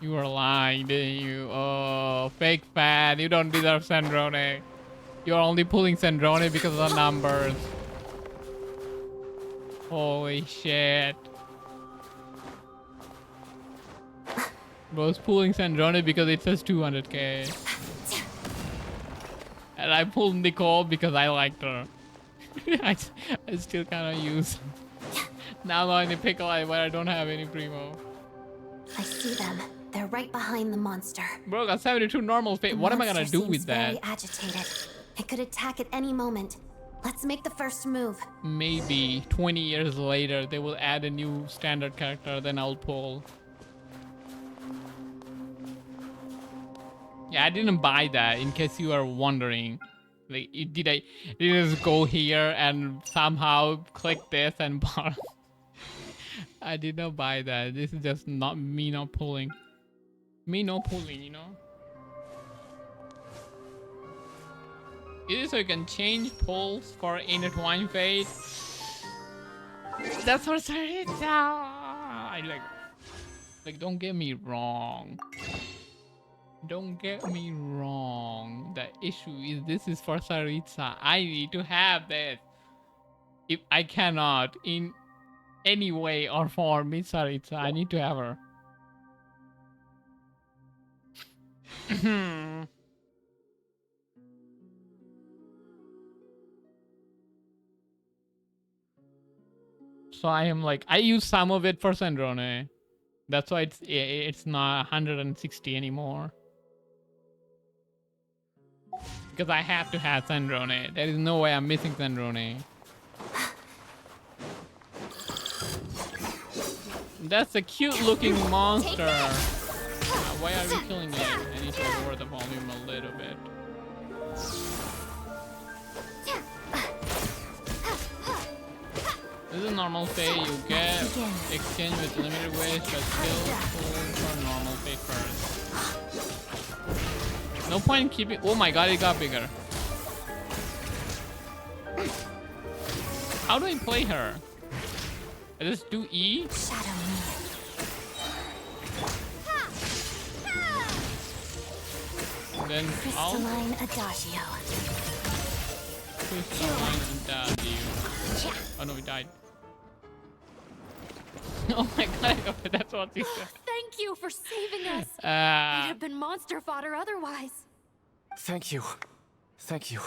You were lying, didn't you? Oh, fake fan. You don't deserve Sandrone. You're only pulling Sandrone because of the numbers. Holy shit. Bro's pulling Sandrone because it says 200k. And I pulled Nicole because I liked her. I still kind of use. Now I'm in a pickle where I don't have any primo. I see them. They're right behind the monster. Bro, got 72 normal fate. What am I gonna do with that? Very agitated. It could attack at any moment. Let's make the first move. Maybe 20 years later they will add a new standard character, then I'll pull. Yeah, I didn't buy that, in case you are wondering. Like, did I just go here and somehow click this and bar? I did not buy that. This is just not me not pulling. Me not pulling, you know? Is it so you can change pulls for intertwined fate? That's what Saritsa! I like, don't get me wrong. Don't get me wrong. The issue is this is for Saritsa. I need to have this. If I cannot in any way or form meet Saritsa, I need to have her. So I am like, I use some of it for Sandrone. That's why it's not 160 anymore. Because I have to have Sandrone. There is no way I'm missing Sandrone. That's a cute looking monster. Why are we killing it? I need to lower the volume a little bit. This is normal fate. You get exchange with limited ways, but still pull for normal fate first. No point in keeping. Oh my god, it got bigger. How do I play her? I just do E? Shadow me. Then Crystalline Adagio. Crystalline Adagio. Oh no, we died. Oh my god, that's what he said. Thank you for saving us. We'd have been monster fodder otherwise. Thank you. Thank you.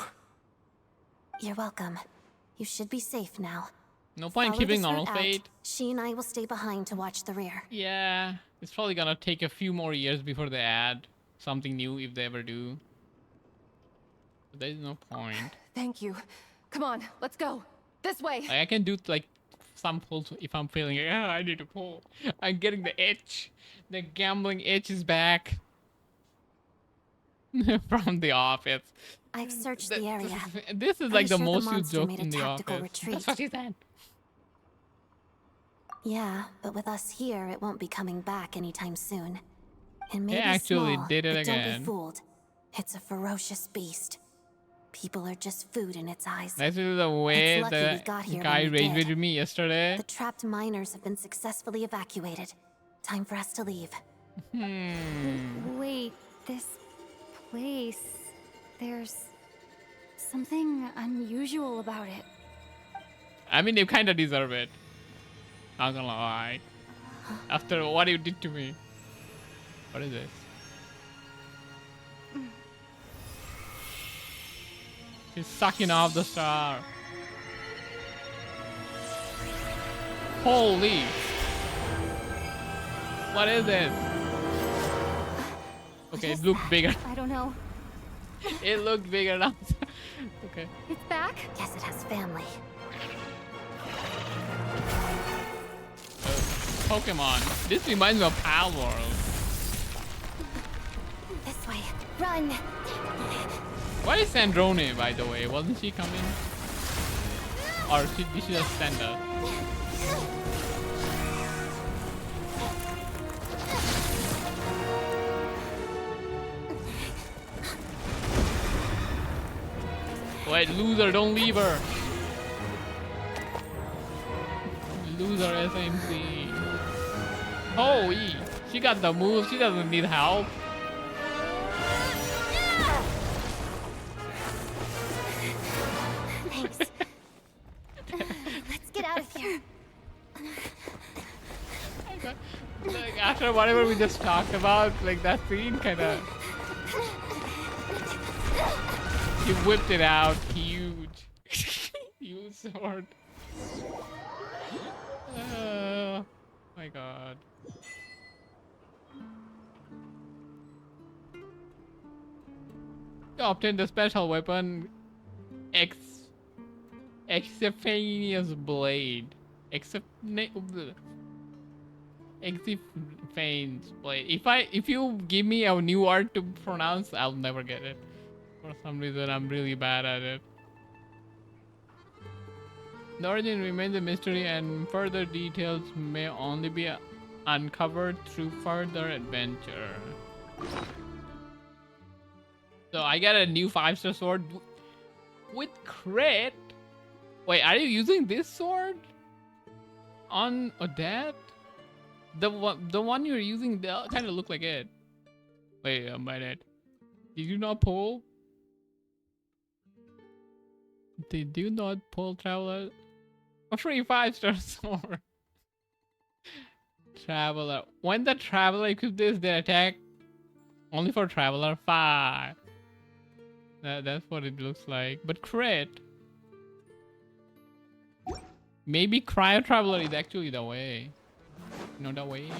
You're welcome. You should be safe now. No point in Follow keeping this route normal out. fate. She and I will stay behind to watch the rear. Yeah, it's probably gonna take a few more years before they add something new, if they ever do. But there's no point. Thank you. Come on, let's go. This way. Like, I can do like some pulls if I'm feeling like, I need to pull. I'm getting the itch. The gambling itch is back. From The Office. I've searched the area. This is like the most used joke in The Office. That's what she said. Yeah, but with us here, it won't be coming back anytime soon. It may They be actually small, did it but don't again. be fooled. It's a ferocious beast. People are just food in its eyes. This is the way It's lucky the we got here guy when we raged did. with me yesterday. The trapped miners have been successfully evacuated. Time for us to leave. Wait, this place. There's something unusual about it. I mean, they kind of deserve it. Not gonna lie. After what you did to me. What is this? She's sucking off the star. Holy. What is it? Okay, it looked bigger. I don't know. It looked bigger now. Okay. It's back? Guess it has family. Pokemon. This reminds me of Pal World. This way. Run. Why is Sandrone, by the way? Wasn't she coming? Or did she just stand up? Wait, loser, don't leave her. Loser SMC. Oh, she got the move. She doesn't need help. Thanks. Let's get out of here. Like, after whatever we just talked about, like that scene kind of... He whipped it out. Huge. Huge sword. Oh my god. You obtained the special weapon Exiphaneous Blade. Exiphane's Blade. If you give me a new word to pronounce, I'll never get it. For some reason, I'm really bad at it. The origin remains a mystery, and further details may only be uncovered through further adventure. So I got a new 5-star sword with crit. Wait, are you using this sword on Odette? The one you're using kind of look like it. Wait a minute. Did you not pull? Did you not pull Traveler? A free 5-star sword. Traveler. When the Traveler equips this, they attack only for Traveler 5. That's what it looks like. But crit. Maybe Cryo Traveler is actually the way. No, the way.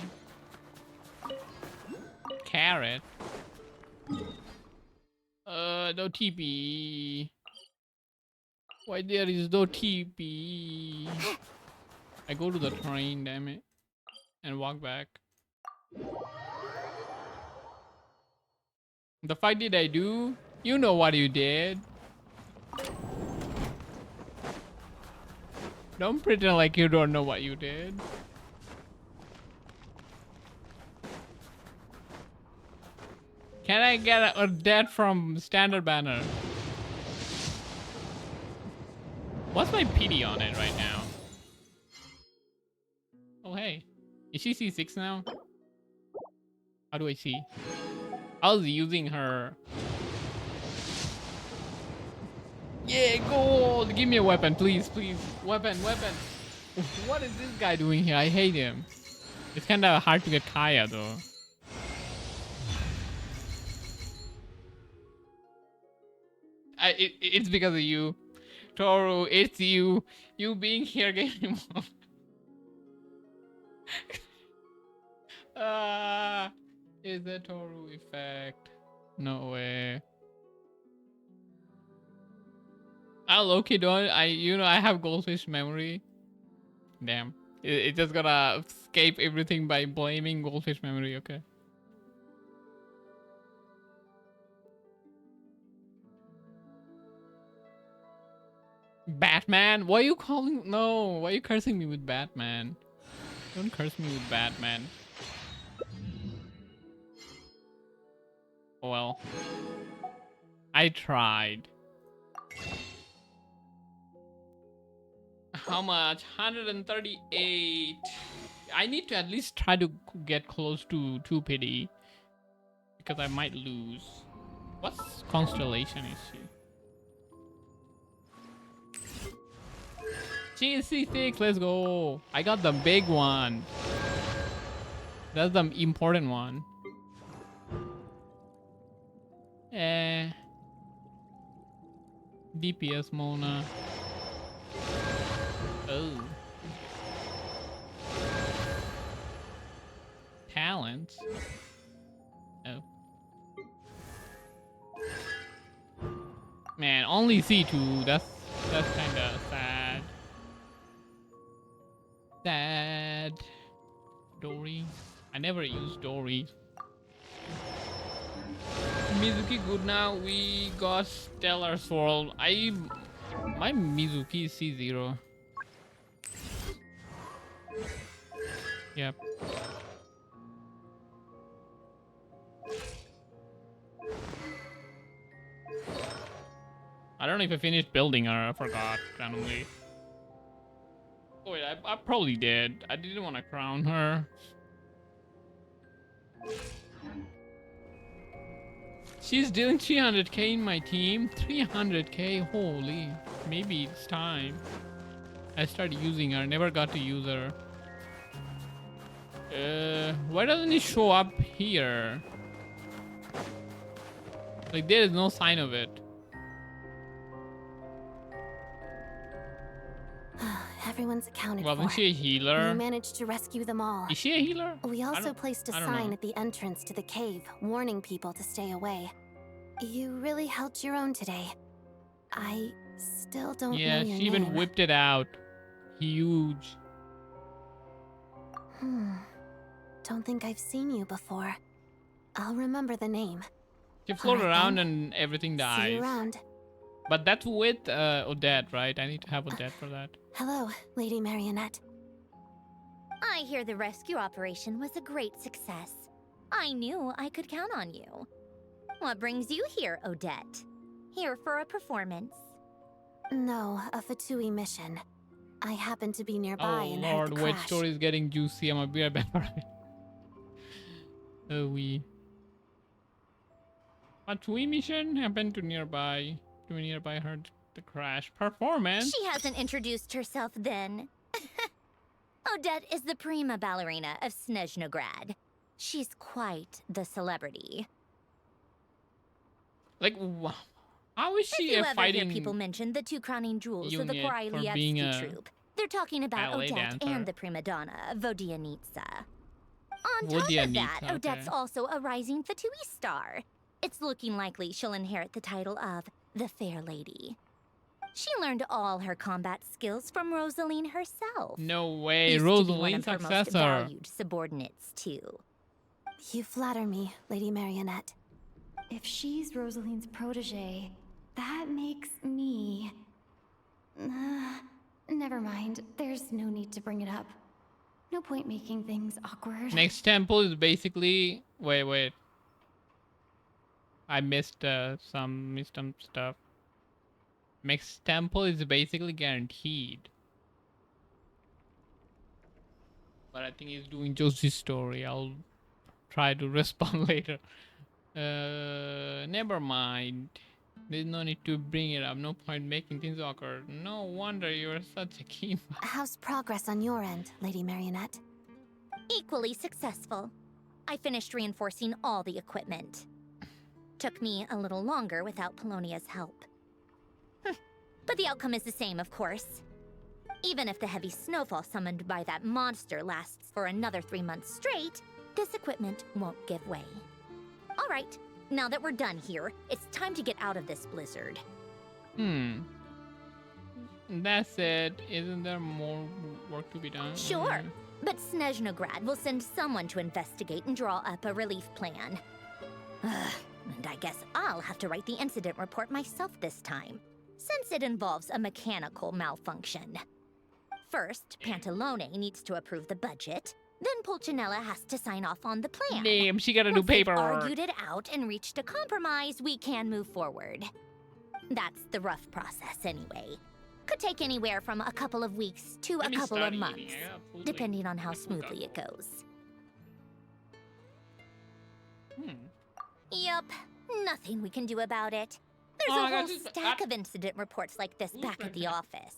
Carrot. No TP. Why there is no TP? I go to the train, damn it. And walk back. The fight did I do? You know what you did. Don't pretend like you don't know what you did. Can I get a death from standard banner? What's my PD on it right now? Oh hey. Is she C6 now? How do I see? I was using her. Yeah, gold! Give me a weapon, please, please. Weapon, weapon. What is this guy doing here? I hate him. It's kind of hard to get Kaya though. It's because of you. Toru, it's you. You being here gave me more. Is the Toru effect? No way. I low-key don't. I have goldfish memory. Damn. It's just gonna escape everything by blaming goldfish memory, okay. Batman? Why are you calling? No, why are you cursing me with Batman? Don't curse me with Batman. Well, I tried. How much? 138. I need to at least try to get close to 2 pity. Because I might lose. What constellation is she? She is C6, let's go. I got the big one. That's the important one. DPS Mona. Oh. Talents. Oh. Man, only C2. That's kind of sad. Sad. Dory. I never used Dory. Mizuki good now. We got Stellar Swirl. My Mizuki is C0. Yep. I don't know if I finished building her. I forgot randomly. Oh wait, I probably did. I didn't want to crown her. She's doing 300k in my team. 300k, holy. Maybe it's time. I started using her. Never got to use her. Why doesn't it show up here? Like there is no sign of it. Everyone's accounted Wasn't for. she a healer? We managed to rescue them all. Is she a healer? We also placed a sign at the entrance to the cave, warning people to stay away. You really held your own today. I still don't know your Yeah, she name. even whipped it out. Huge. Don't think I've seen you before. I'll remember the name. She float Alright around then. and everything See dies. you around. But that's with Odette, right? I need to have Odette for that. Hello, Lady Marionette. I hear the rescue operation was a great success. I knew I could count on you. What brings you here, Odette? Here for a performance? No, a Fatui mission. I happened to be nearby Oh and heard lord, the wait, crash. story is getting juicy. I'm a bit bad for it. Oh we. A Tui mission happened to nearby. Heard the crash. Performance? She hasn't introduced herself then. Odette is the prima ballerina of Snezhnograd. She's quite the celebrity. Like, how is she If you ever fighting hear people mention the two crowning jewels of the unit for being Korolievsky a troupe, they're talking about ballet Odette dancer? and the prima donna, Vodianitsa. On top of Vodianitsa, that, Odette's okay. also a rising Fatui star. It's looking likely she'll inherit the title of the Fair Lady. She learned all her combat skills from Rosaline herself. No way, Used to be one Rosaline's of her most successor. valued subordinates, too. You flatter me, Lady Marionette. If she's Rosaline's protege, that makes me... never mind. There's no need to bring it up. No point making things awkward. Next temple is basically wait. I missed some stuff. Next temple is basically guaranteed. But I think he's doing Josie's story. I'll try to respond later. Never mind. There's no need to bring it up. No point making things awkward. No wonder you're such a keen. How's progress on your end, Lady Marionette? Equally successful. I finished reinforcing all the equipment. Took me a little longer without Polonia's help. But the outcome is the same, of course. Even if the heavy snowfall summoned by that monster lasts for another 3 months straight, this equipment won't give way. All right, now that we're done here, it's time to get out of this blizzard. That's it. Isn't there more work to be done? Sure, but Snezhnograd will send someone to investigate and draw up a relief plan. And I guess I'll have to write the incident report myself this time, since it involves a mechanical malfunction. First, Pantalone needs to approve the budget, then Pulcinella has to sign off on the plan. Damn, she gotta do Once they've paperwork. argued it out and reached a compromise, we can move forward. That's the rough process anyway. Could take anywhere from a couple of weeks to a couple of months, depending on how smoothly it goes. Yup, nothing we can do about it. There's Oh a my whole gosh, it's- stack of incident reports like this back at the office.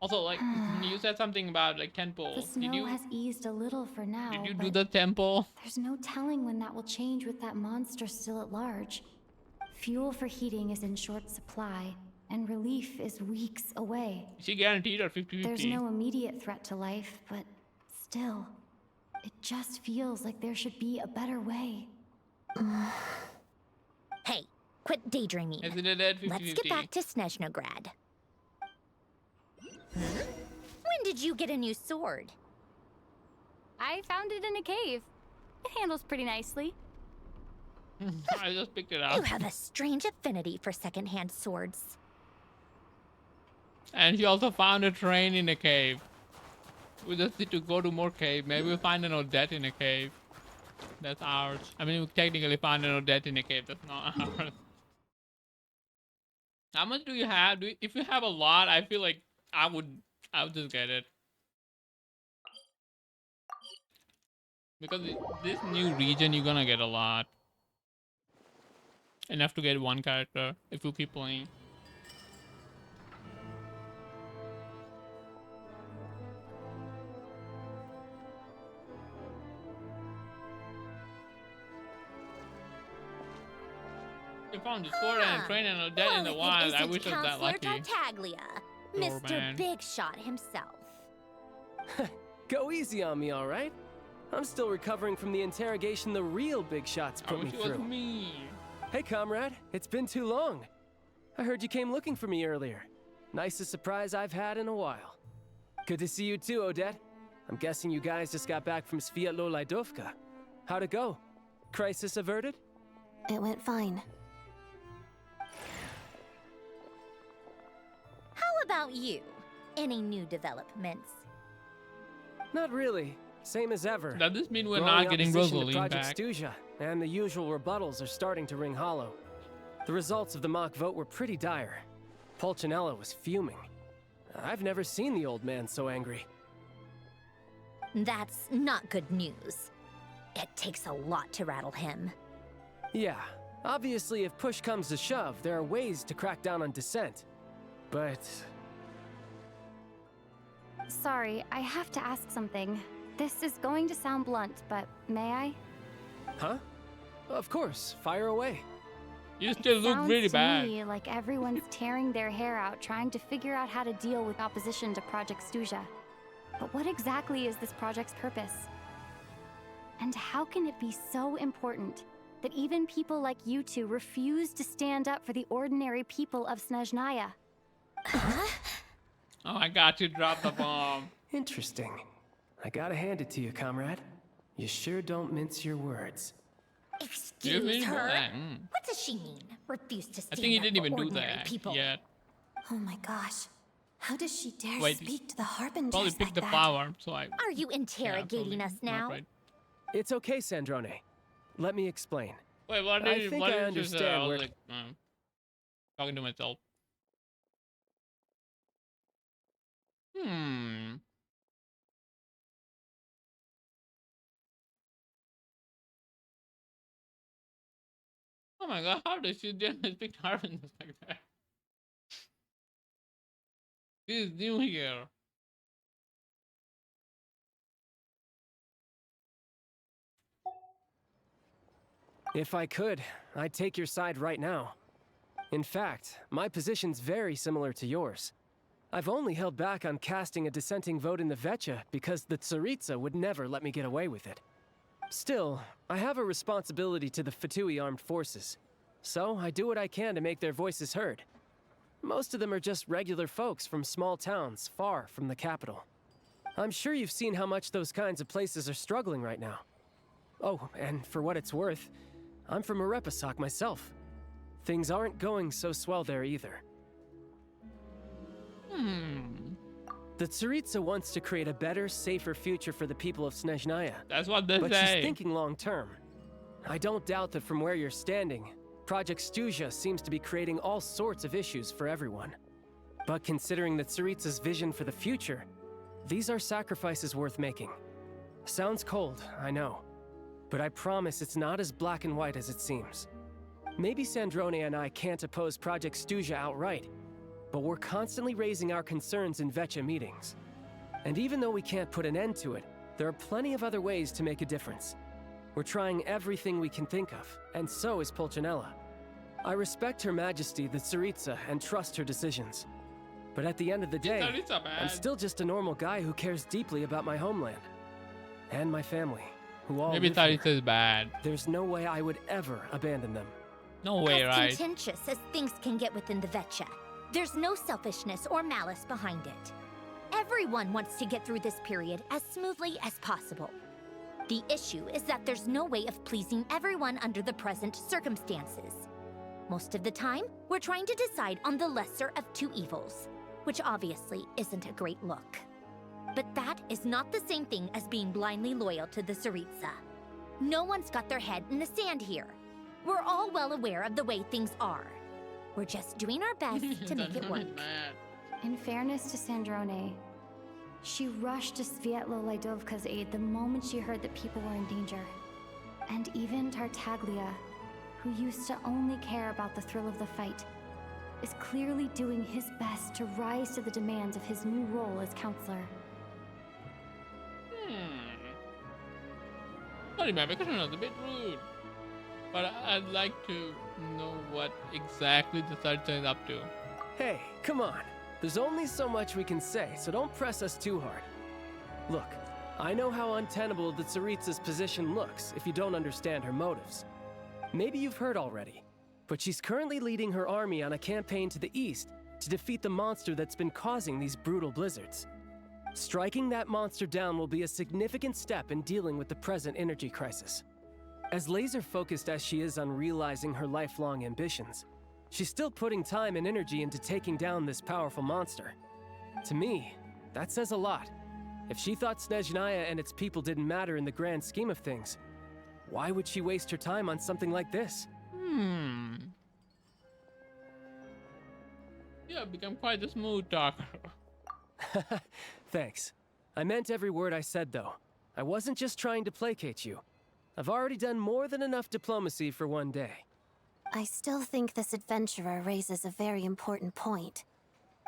Also, like, you said something about like temple. The snow has eased a little for now. Did you do but the temple? There's no telling when that will change with that monster still at large. Fuel for heating is in short supply, and relief is weeks away. She guaranteed her 50-50. There's no immediate threat to life, but still, it just feels like there should be a better way. Hey, quit daydreaming. Isn't it at 50-50? Let's get back to Snezhnograd. When did you get a new sword? I found it in a cave. It handles pretty nicely. I just picked it up. You have a strange affinity for secondhand swords. And she also found a train in a cave. We just need to go to more cave. Maybe we'll find an Odette in a cave. That's ours. I mean, we technically found an Odette in a cave. That's not ours. How much do you have? If you have a lot, I feel like I would just get it. Because this new region, you're gonna get a lot. Enough to get one character if you keep playing. You found the sword and a train and a dead in the wild. I wish I was that lucky. Tartaglia, Mr. Big Shot himself. Go easy on me, all right? I'm still recovering from the interrogation the real Big Shots put me through. Me. Hey, comrade, it's been too long. I heard you came looking for me earlier. Nicest surprise I've had in a while. Good to see you too, Odette. I'm guessing you guys just got back from Sviatlo Laidovka. How'd it go? Crisis averted? It went fine. How about you? Any new developments? Not really. Same as ever. Does this mean we're Growing not getting opposition to Rosaline Project back? Stuja, and the usual rebuttals are starting to ring hollow. The results of the mock vote were pretty dire. Pulcinella was fuming. I've never seen the old man so angry. That's not good news. It takes a lot to rattle him. Yeah, obviously if push comes to shove, there are ways to crack down on dissent. But... Sorry, I have to ask something. This is going to sound blunt, but may I? Huh? Of course, fire away. You still look really bad. Sounds to me like everyone's tearing their hair out trying to figure out how to deal with opposition to Project Stuja. But what exactly is this project's purpose? And how can it be so important that even people like you two refuse to stand up for the ordinary people of Snezhnaya? Oh my god, you dropped the bomb. Interesting. I gotta hand it to you, comrade. You sure don't mince your words. Excuse her? What does she mean? Refuse to stand I think he didn't up for even do ordinary that people. yet. Oh my gosh. How does she dare Wait, speak to the Harbingers probably picked like the that? flower, so I... Are you interrogating us now? Right. It's okay, Sandrone. Let me explain. Wait, what I did think what I did you say? understand I was where... like, talking to myself. Oh my god, how does she dare speak to Harbingers like that? She's new here. If I could, I'd take your side right now. In fact, my position's very similar to yours. I've only held back on casting a dissenting vote in the Vecha because the Tsaritsa would never let me get away with it. Still, I have a responsibility to the Fatui armed forces, so I do what I can to make their voices heard. Most of them are just regular folks from small towns far from the capital. I'm sure you've seen how much those kinds of places are struggling right now. Oh, and for what it's worth, I'm from Arepasak myself. Things aren't going so swell there either. The Tsaritsa wants to create a better, safer future for the people of Snezhnaya. That's what they but say. She's thinking long term. I don't doubt that from where you're standing, Project Stuja seems to be creating all sorts of issues for everyone. But considering the Tsaritsa's vision for the future, these are sacrifices worth making. Sounds cold, I know. But I promise it's not as black and white as it seems. Maybe Sandrone and I can't oppose Project Stuja outright, but we're constantly raising our concerns in Vecha meetings. And even though we can't put an end to it, there are plenty of other ways to make a difference. We're trying everything we can think of, and so is Pulcinella. I respect Her Majesty, the Tsaritsa, and trust her decisions. But at the end of the day, I'm still just a normal guy who cares deeply about my homeland. And my family, who all Maybe live here. Tsaritsa is bad. There's no way I would ever abandon them. No way, As right? contentious as things can get within the Vetcha, there's no selfishness or malice behind it. Everyone wants to get through this period as smoothly as possible. The issue is that there's no way of pleasing everyone under the present circumstances. Most of the time, we're trying to decide on the lesser of two evils, which obviously isn't a great look. But that is not the same thing as being blindly loyal to the Tsaritsa. No one's got their head in the sand here. We're all well aware of the way things are. We're just doing our best to make it work. In fairness to Sandrone, she rushed to Svietlo Laidovka's aid the moment she heard that people were in danger. And even Tartaglia, who used to only care about the thrill of the fight, is clearly doing his best to rise to the demands of his new role as counselor. Sorry, my question was a bit rude. But I'd like to know what exactly the Tsaritsa is up to. Hey, come on. There's only so much we can say, so don't press us too hard. Look, I know how untenable the Tsaritsa's position looks if you don't understand her motives. Maybe you've heard already, but she's currently leading her army on a campaign to the east to defeat the monster that's been causing these brutal blizzards. Striking that monster down will be a significant step in dealing with the present energy crisis. As laser-focused as she is on realizing her lifelong ambitions, she's still putting time and energy into taking down this powerful monster. To me, that says a lot. If she thought Snoozenaya and its people didn't matter in the grand scheme of things, why would she waste her time on something like this? Yeah, become quite a smooth talker. Thanks. I meant every word I said, though. I wasn't just trying to placate you. I've already done more than enough diplomacy for one day. I still think this adventurer raises a very important point.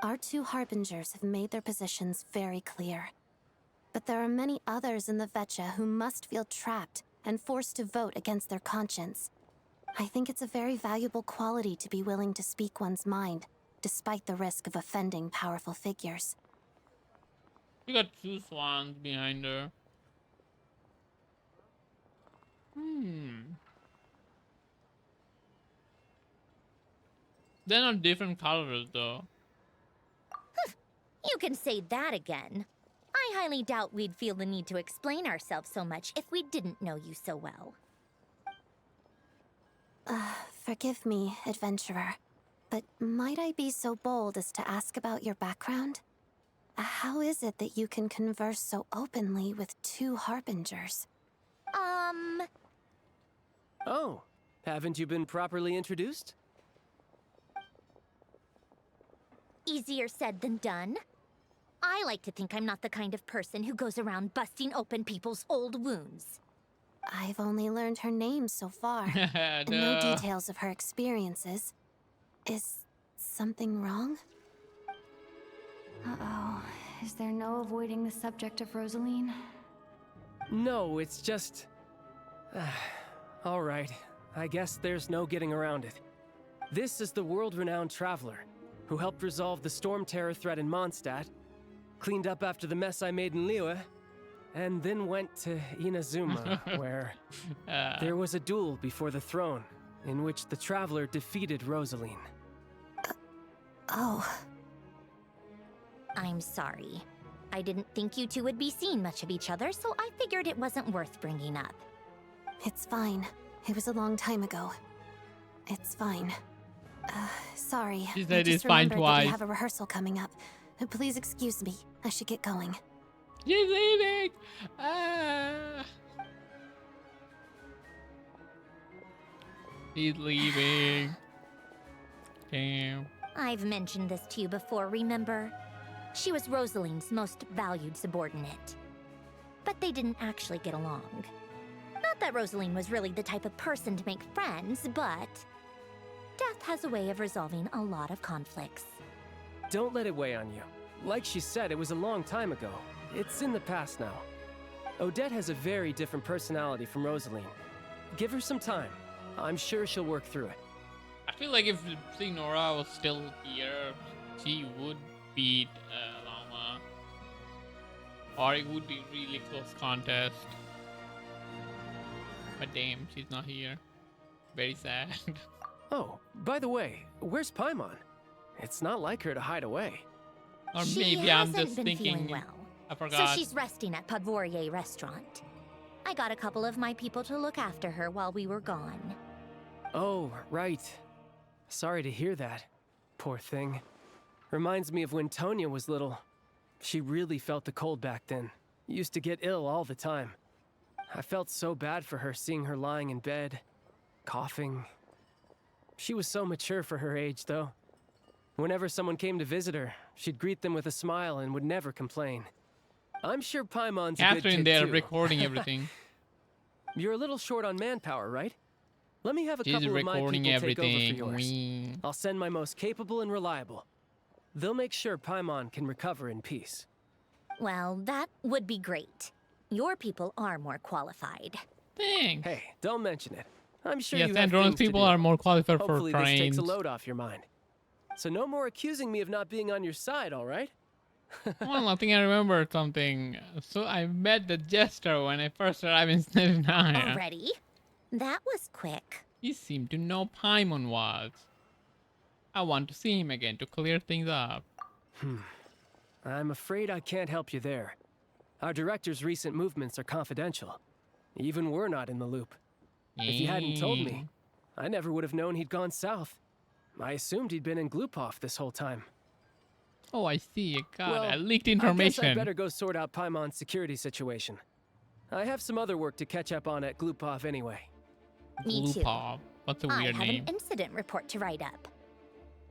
Our two harbingers have made their positions very clear. But there are many others in the Vetcha who must feel trapped and forced to vote against their conscience. I think it's a very valuable quality to be willing to speak one's mind, despite the risk of offending powerful figures. We got two swans behind her. They're not different colors though. You can say that again. I highly doubt we'd feel the need to explain ourselves so much if we didn't know you so well. Forgive me, adventurer, but might I be so bold as to ask about your background? How is it that you can converse so openly with two harbingers? Oh, haven't you been properly introduced? Easier said than done. I like to think I'm not the kind of person who goes around busting open people's old wounds. I've only learned her name so far. No details of her experiences. Is something wrong? Uh-oh. Is there no avoiding the subject of Rosaline? No, it's just... all right. I guess there's no getting around it. This is the world-renowned traveler who helped resolve the storm terror threat in Mondstadt, cleaned up after the mess I made in Liyue, and then went to Inazuma, where there was a duel before the throne, in which the traveler defeated Rosaline. Oh. I'm sorry. I didn't think you two would be seeing much of each other, so I figured it wasn't worth bringing up. It's fine. It was a long time ago. It's fine. Sorry. She I said just it's fine remembered that twice. we have a rehearsal coming up. Please excuse me. I should get going. She's leaving! He's leaving. Damn. I've mentioned this to you before, remember? She was Rosaline's most valued subordinate. But they didn't actually get along. Not that Rosaline was really the type of person to make friends, but death has a way of resolving a lot of conflicts. Don't let it weigh on you. Like she said, it was a long time ago. It's in the past now. Odette has a very different personality from Rosaline. Give her some time. I'm sure she'll work through it. I feel like if Signora was still here, she would beat Lama. Or it would be really close contest. But damn, she's not here. Very sad. Oh, by the way, where's Paimon? It's not like her to hide away. Or She maybe I'm hasn't just been thinking. feeling well, I so forgot. she's resting at Podvorier restaurant. I got a couple of my people to look after her while we were gone. Oh, right. Sorry to hear that. Poor thing. Reminds me of when Tonya was little. She really felt the cold back then. Used to get ill all the time. I felt so bad for her seeing her lying in bed, coughing. She was so mature for her age, though. Whenever someone came to visit her, she'd greet them with a smile and would never complain. I'm sure Paimon's a good Catherine kid there too. recording everything. You're a little short on manpower, right? Let me have a She's couple of my people recording take over everything. for yours. Wee. I'll send my most capable and reliable. They'll make sure Paimon can recover in peace. Well, that would be great. Your people are more qualified. Thanks. Hey, don't mention it. I'm sure Yes, you have Andron's things to people do. are more qualified Hopefully for this takes trains. a load off your mind. So no more accusing me of not being on your side, all right? Well, I think I remember something. So I met the jester when I first arrived in Snoozenaya. Already? That was quick. He seemed to know Paimon was. I want to see him again to clear things up. I'm afraid I can't help you there. Our director's recent movements are confidential. Even we're not in the loop. If you hadn't told me, I never would have known he'd gone south. I assumed he'd been in Glupov this whole time. Oh, I see. God, Well, I leaked I guess information. I'd better go sort out Paimon's security situation. I have some other work to catch up on at Glupov anyway. Me too. Glupov. What's a I weird have name? an incident report to write up.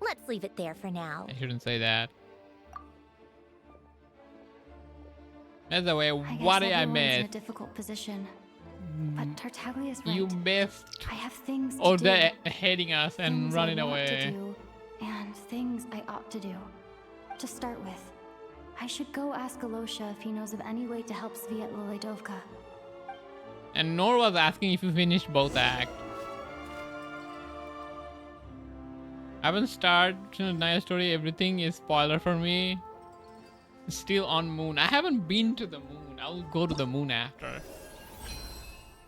Let's leave it there for now. I shouldn't say that. By the way, I what guess I everyone's in a missed? difficult position. But Tartaglia's right. You missed. I have things to Or do. they're hating us and Things running I want away. To do, and things I ought to do. To start with, I should go ask Alosha if he knows of any way to help Sviet Lilydovka. And Nor was asking if you finished both acts. I haven't started Naya story. Everything is spoiler for me. Still on moon. I haven't been to the moon. I'll go to the moon after.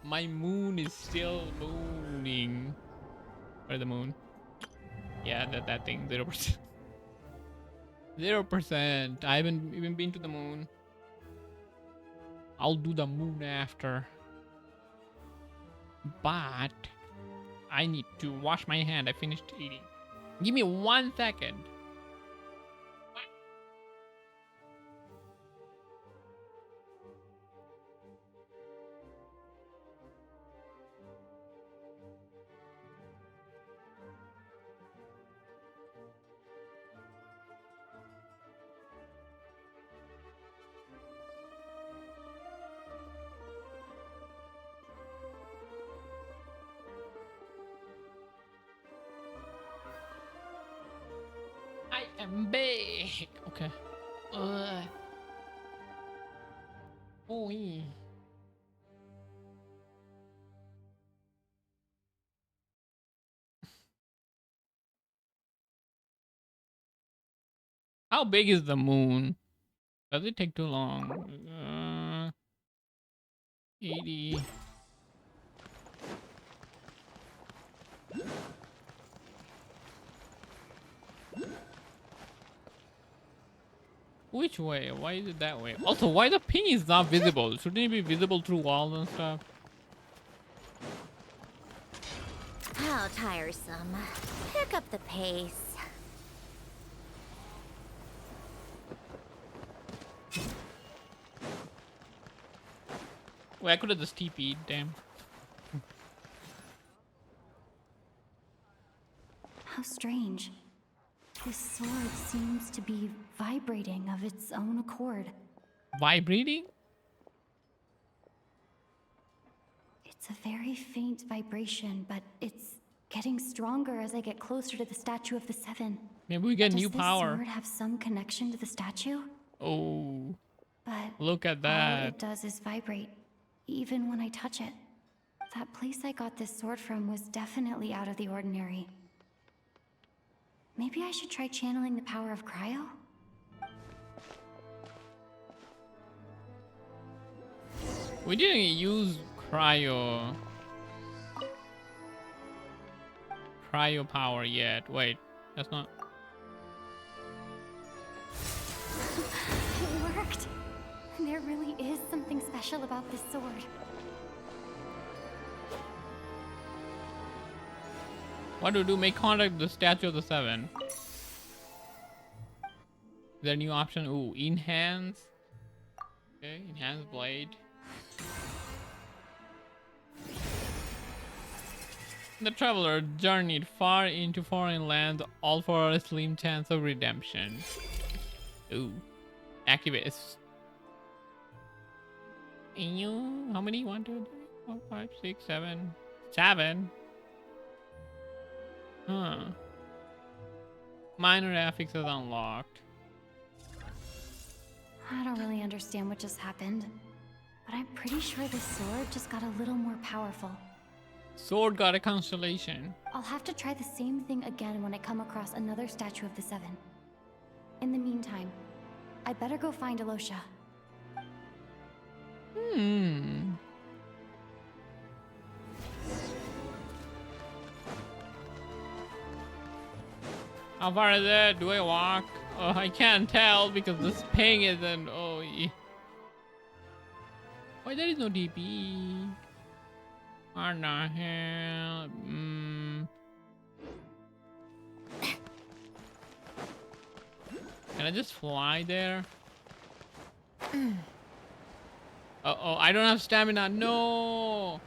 My moon is still mooning. Where's the moon? Yeah, that thing. 0%. 0%. I haven't even been to the moon. I'll do the moon after. But I need to wash my hand. I finished eating. Give me 1 second. I am big. Okay. Oy. How big is the moon? Does it take too long? 80. Which way? Why is it that way? Also, why the ping is not visible? Shouldn't it be visible through walls and stuff? How tiresome. Pick up the pace. Wait, I could have just TP'd, damn. How strange. This sword seems to be vibrating of its own accord. Vibrating? It's a very faint vibration, but it's getting stronger as I get closer to the statue of the Seven. Maybe we get new Does power. this sword have some connection to the statue? Oh. But look at all that. it does is vibrate, even when I touch it. That place I got this sword from was definitely out of the ordinary. Maybe I should try channeling the power of cryo? We didn't use cryo. cryo power yet. Wait, that's not. It worked. There really is something special about this sword. What to do? Make contact with the Statue of the Seven. Is there a new option? Ooh, enhance. Okay, enhance blade. The traveler journeyed far into foreign lands, all for a slim chance of redemption. Ooh. Activate. How many? 1, 2, 3, 4, 5, 6, 7. 7? Huh. Minor affixes unlocked. I don't really understand what just happened, but I'm pretty sure this sword just got a little more powerful. Sword got a constellation. I'll have to try the same thing again when I come across another Statue of the Seven. In the meantime, I better go find Alosha. How far is it? Do I walk? Oh, I can't tell because this ping isn't. Oh, yeah. Why there is no DP? What the hell? Can I just fly there? Uh-oh, I don't have stamina. No.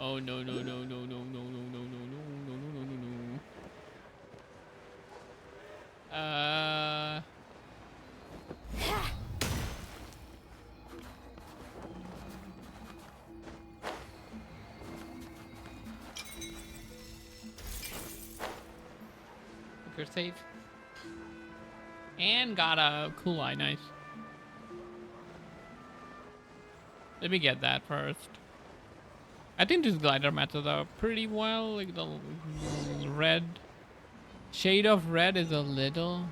Oh no no no no no no no no no no no no no no. Good save. And got a cool eye, nice. Let me get that first. I think these glider matches are pretty well. Like the red shade of red is a little.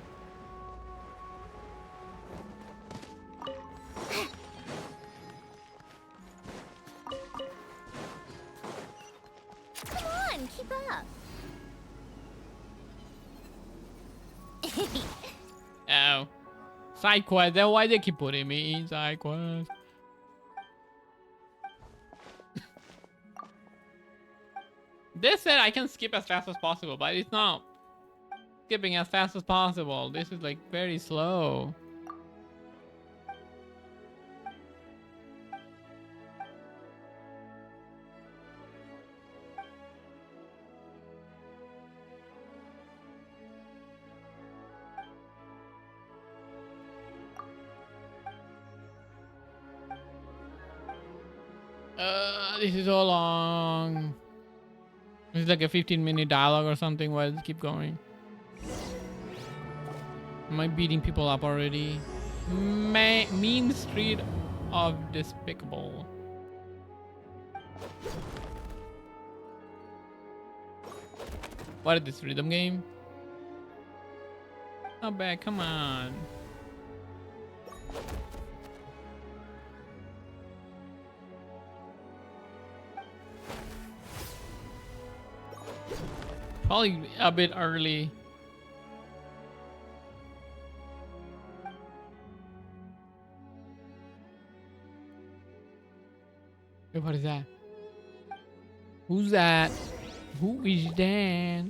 Come on, keep up. Oh. Side quest. Then why they keep putting me in side quest? This said I can skip as fast as possible, but it's not skipping as fast as possible. This is like very slow. This is so long. It's like a 15-minute dialogue or something. Why does it keep going? Am I beating people up already? Mean Street of Despicable. What is this rhythm game? Not bad, come on. Probably a bit early. Hey, what is that? Who's that? Who is that?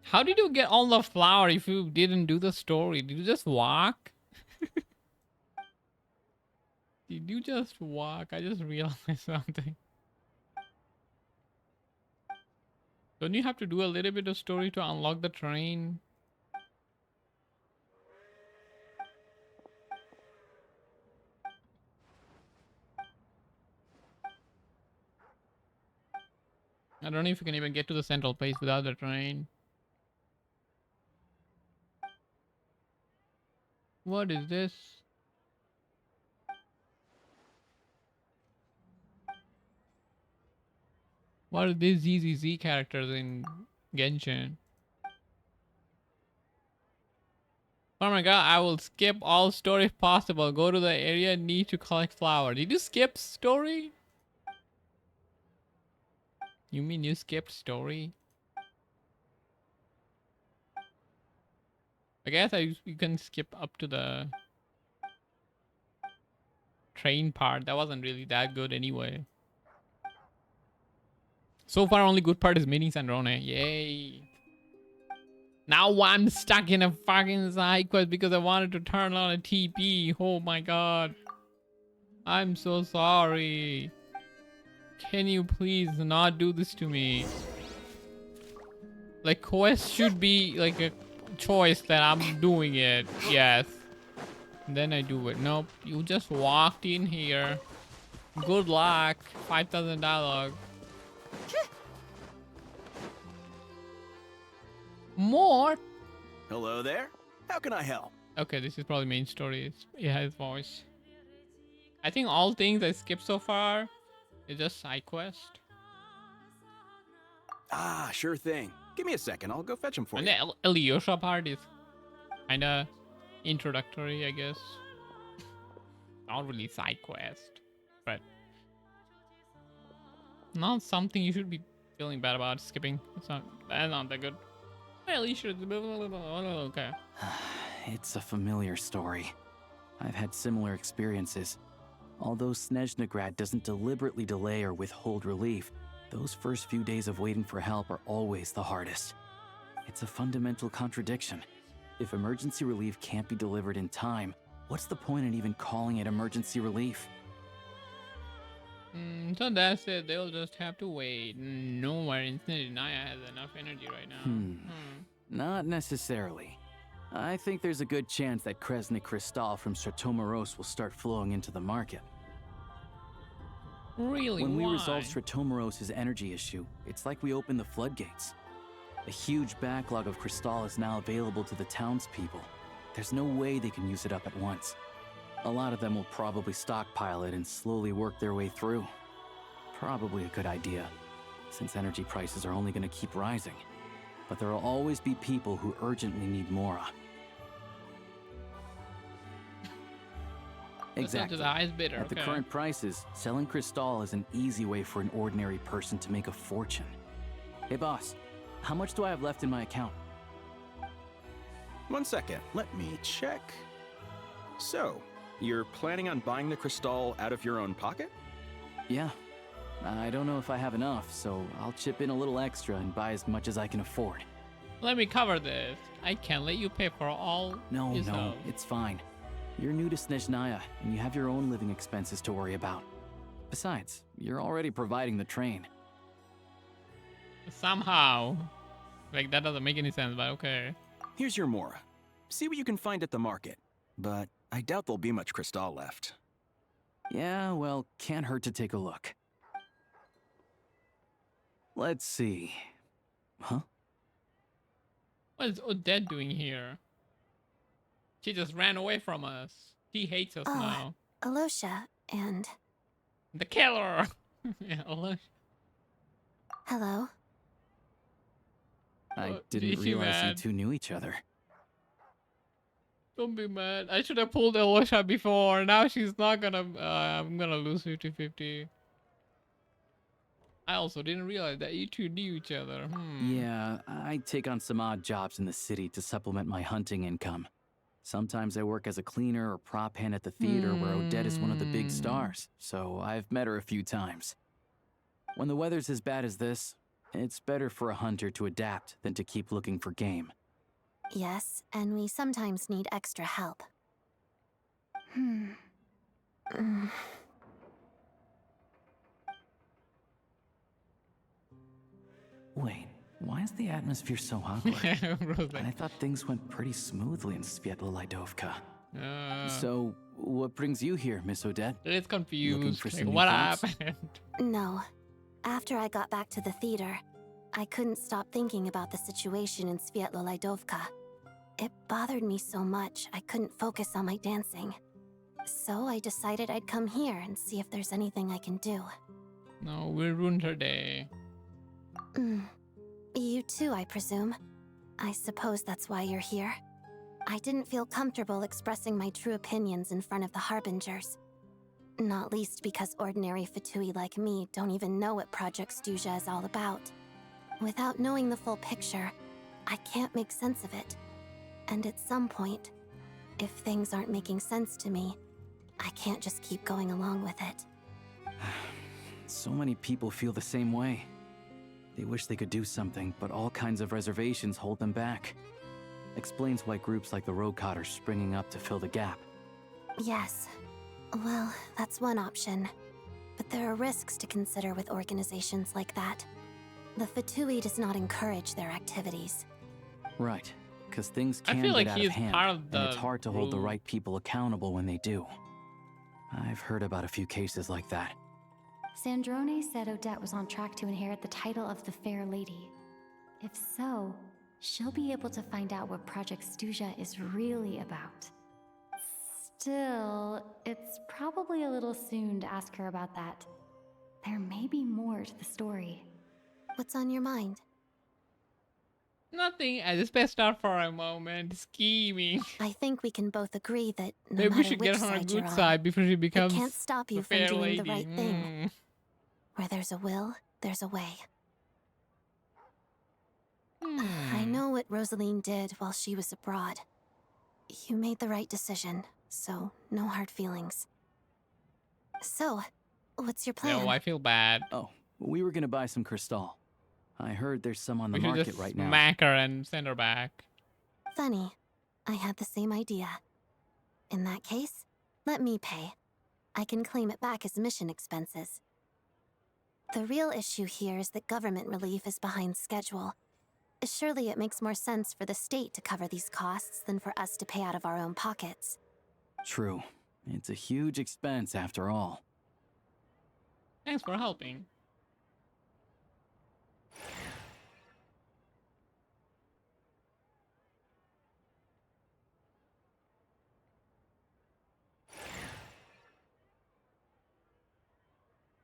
How did you get all the flour if you didn't do the story? Did you just walk? Did you just walk? I just realized something. Don't you have to do a little bit of story to unlock the train? I don't know if you can even get to the central place without the train. What is this? What are these ZZZ characters in Genshin? Oh my god, I will skip all story if possible. Go to the area, need to collect flower. Did you skip story? You mean you skipped story? I guess you can skip up to the train part. That wasn't really that good anyway. So far, only good part is meeting Sandrone. Yay. Now I'm stuck in a fucking side quest because I wanted to turn on a TP. Oh my god. I'm so sorry. Can you please not do this to me? Like, quest should be like a choice that I'm doing it. Yes. Then I do it. Nope. You just walked in here. Good luck. 5,000 dialogue. More? Hello there. How can I help? Okay, this is probably main story. Yeah, his voice. I think all things I skipped so far is just side quest. Ah, sure thing. Give me a second. I'll go fetch him for And you. the Alyosha part is kinda introductory, I guess. Not really side quest, but not something you should be feeling bad about skipping. That's not that good. Well, you should. Okay. It's a familiar story. I've had similar experiences. Although Snezhnegrad doesn't deliberately delay or withhold relief, those first few days of waiting for help are always the hardest. It's a fundamental contradiction. If emergency relief can't be delivered in time, what's the point in even calling it emergency relief? So that's it. They'll just have to wait. Nowhere in snoozenaya has enough energy right now. Not necessarily. I think there's a good chance that Kresnik Crystal from Stratomoros will start flowing into the market. Really? When we Why? resolve Stratomoros' energy issue, it's like we open the floodgates. A huge backlog of Crystal is now available to the townspeople. There's no way they can use it up at once. A lot of them will probably stockpile it and slowly work their way through. Probably a good idea, since energy prices are only going to keep rising. But there will always be people who urgently need Mora. Exactly. To the highest bidder. At the current prices, selling Crystal is an easy way for an ordinary person to make a fortune. Hey boss, how much do I have left in my account? 1 second. Let me check. So, you're planning on buying the Crystal out of your own pocket? Yeah. I don't know if I have enough, so I'll chip in a little extra and buy as much as I can afford. Let me cover this. I can't let you pay for all No, yourself. it's fine. You're new to Snezhnaya, and you have your own living expenses to worry about. Besides, you're already providing the train. Somehow. Like, that doesn't make any sense, but okay. Here's your Mora. See what you can find at the market. But I doubt there'll be much Crystal left. Yeah, well, can't hurt to take a look. Let's see. Huh? What is Odette doing here? She just ran away from us. She hates us now. Alyosha and... The killer! Yeah, Alyosha. Hello? I didn't is she realize you mad? two knew each other. Don't be mad. I should have pulled Alyosha before. Now she's not gonna... I'm gonna lose 50-50. I also didn't realize that you two knew each other. Yeah, I take on some odd jobs in the city to supplement my hunting income. Sometimes I work as a cleaner or prop hand at the theater where Odette is one of the big stars, so I've met her a few times. When the weather's as bad as this, it's better for a hunter to adapt than to keep looking for game. Yes, and we sometimes need extra help. Wait, why is the atmosphere so awkward? I thought things went pretty smoothly in Sviatlo-Lidovka. So, what brings you here, Miss Odette? It's confused. Looking for Like, some new what things? happened? No. After I got back to the theater, I couldn't stop thinking about the situation in Sviatlo-Lidovka. It bothered me so much, I couldn't focus on my dancing. So I decided I'd come here and see if there's anything I can do. No, we ruined her day. You too, I presume. I suppose that's why you're here. I didn't feel comfortable expressing my true opinions in front of the Harbingers. Not least because ordinary Fatui like me don't even know what Project Stuja is all about. Without knowing the full picture, I can't make sense of it. And at some point, if things aren't making sense to me, I can't just keep going along with it. So many people feel the same way. They wish they could do something, but all kinds of reservations hold them back. Explains why groups like the Roadcott are springing up to fill the gap. Yes. Well, that's one option. But there are risks to consider with organizations like that. The Fatui does not encourage their activities. Right, because things I can feel get like out he's of hand, part of and the it's hard to hold the group. right people accountable when they do. I've heard about a few cases like that. Sandrone said Odette was on track to inherit the title of the Fair Lady. If so, she'll be able to find out what Project Stuja is really about. Still, it's probably a little soon to ask her about that. There may be more to the story. What's on your mind? Nothing. I just passed out for a moment, scheming. I think we can both agree that no Maybe we matter should which get her on a side you're good on, side before she it becomes can't stop you the from fair doing lady. the right thing. Where there's a will, there's a way. I know what Rosaline did while she was abroad. You made the right decision, so no hard feelings. So, what's your plan? No, I feel bad. Oh, we were gonna buy some Cristal. I heard there's some on the We should market just right now. smack her and send her back. Funny. I had the same idea. In that case, let me pay. I can claim it back as mission expenses. The real issue here is that government relief is behind schedule. Surely it makes more sense for the state to cover these costs than for us to pay out of our own pockets. True. It's a huge expense after all. Thanks for helping.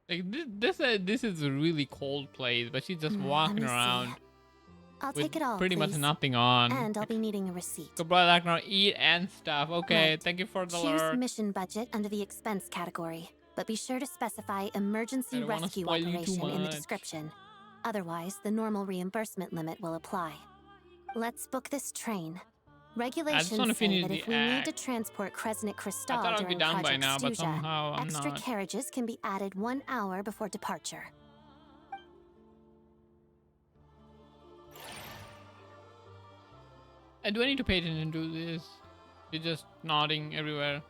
Like this is a really cold place, but she's just walking let me see. around. I'll with take it all, pretty much please. nothing on. And I'll be needing a receipt. Go brother, now eat and stuff. Okay, Right. thank you for the Choose alert. mission budget under the expense category, but be sure to specify I emergency don't wanna rescue spoil you too operation in the much. description. Otherwise, the normal reimbursement limit will apply. Let's book this train. Regulations wanna say finish that the if we need to act. transport Kresnik Crystal I thought I'd be during done by Project now, but Stuja, somehow I'm extra not. carriages can be added 1 hour before departure. Do I need to pay attention to this? You're just nodding everywhere.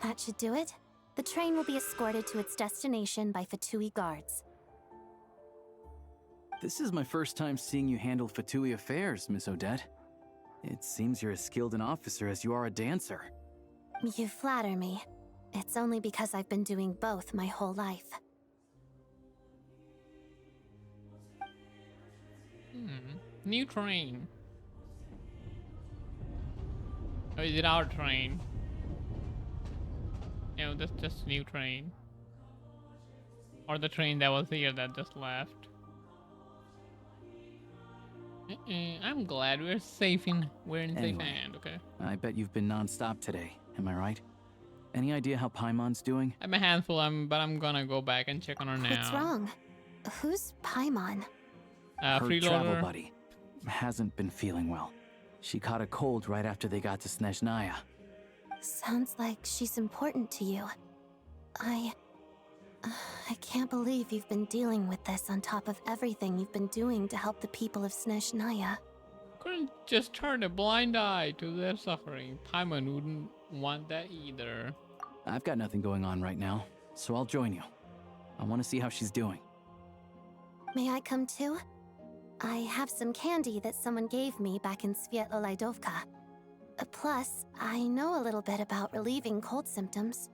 That should do it. The train will be escorted to its destination by Fatui guards. This is my first time seeing you handle Fatui affairs, Miss Odette. It seems you're as skilled an officer as you are a dancer. You flatter me. It's only because I've been doing both my whole life. New train. Or is it our train? No, that's just new train. Or the train that was here that just left. I'm glad we're in safe Anyway, hand, okay? I bet you've been non-stop today, am I right? Any idea how Paimon's doing? I'm a handful, but I'm gonna go back and check on her now. What's wrong? Who's Paimon? Her travel Freeloader. buddy hasn't been feeling well. She caught a cold right after they got to Snoozenaya. Sounds like she's important to you. I can't believe you've been dealing with this on top of everything you've been doing to help the people of Snoozenaya. Couldn't just turn a blind eye to their suffering. Paimon wouldn't want that either. I've got nothing going on right now, so I'll join you. I want to see how she's doing. May I come too? I have some candy that someone gave me back in Svietlo-Lidovka. Plus, I know a little bit about relieving cold symptoms.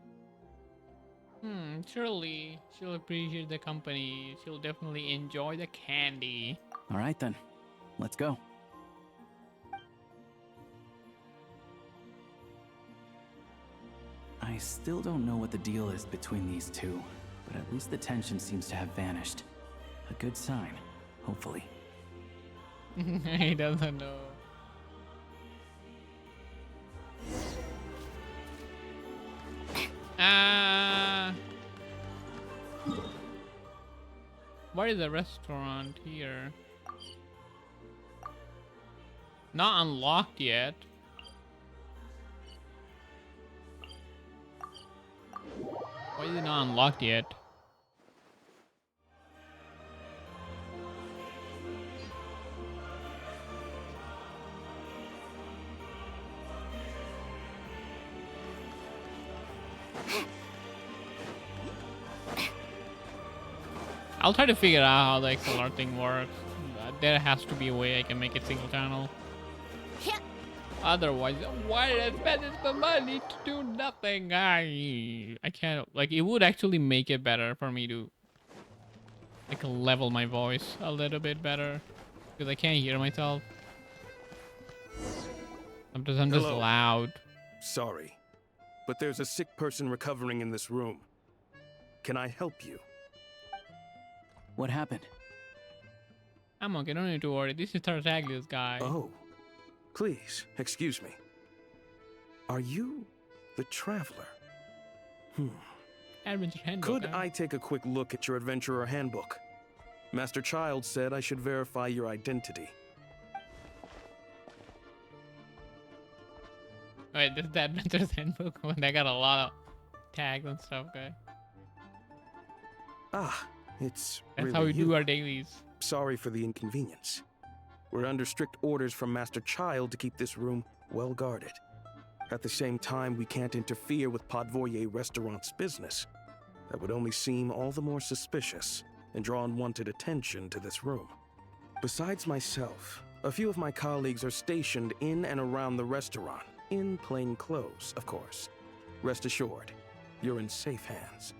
Surely she'll appreciate the company. She'll definitely enjoy the candy. All right then, let's go. I still don't know what the deal is between these two, but at least the tension seems to have vanished. A good sign, hopefully. He doesn't know. Ah. What is a restaurant here? Not unlocked yet. Why is it not unlocked yet? I'll try to figure out how the XLR thing works. There has to be a way I can make it single channel. Otherwise, why did I spend this much money to do nothing? I can't, like, it would actually make it better for me to, like, level my voice a little bit better. Because I can't hear myself. I'm just Hello. loud. Sorry, but there's a sick person recovering in this room. Can I help you? What happened? I'm okay, don't need to worry. This is Tartaglia's guy. Oh, please, excuse me. Are you the traveler? Adventure handbook. Could I take a quick look at your adventurer handbook? Master Child said I should verify your identity. Wait, this is the Adventure's handbook. They got a lot of tags and stuff, okay? Ah, it's That's really how we you. do our dailies. Sorry for the inconvenience. We're under strict orders from Master Child to keep this room well guarded. At the same time, we can't interfere with Podvoye Restaurant's business. That would only seem all the more suspicious and draw unwanted attention to this room. Besides myself, a few of my colleagues are stationed in and around the restaurant, in plain clothes, of course. Rest assured, you're in safe hands.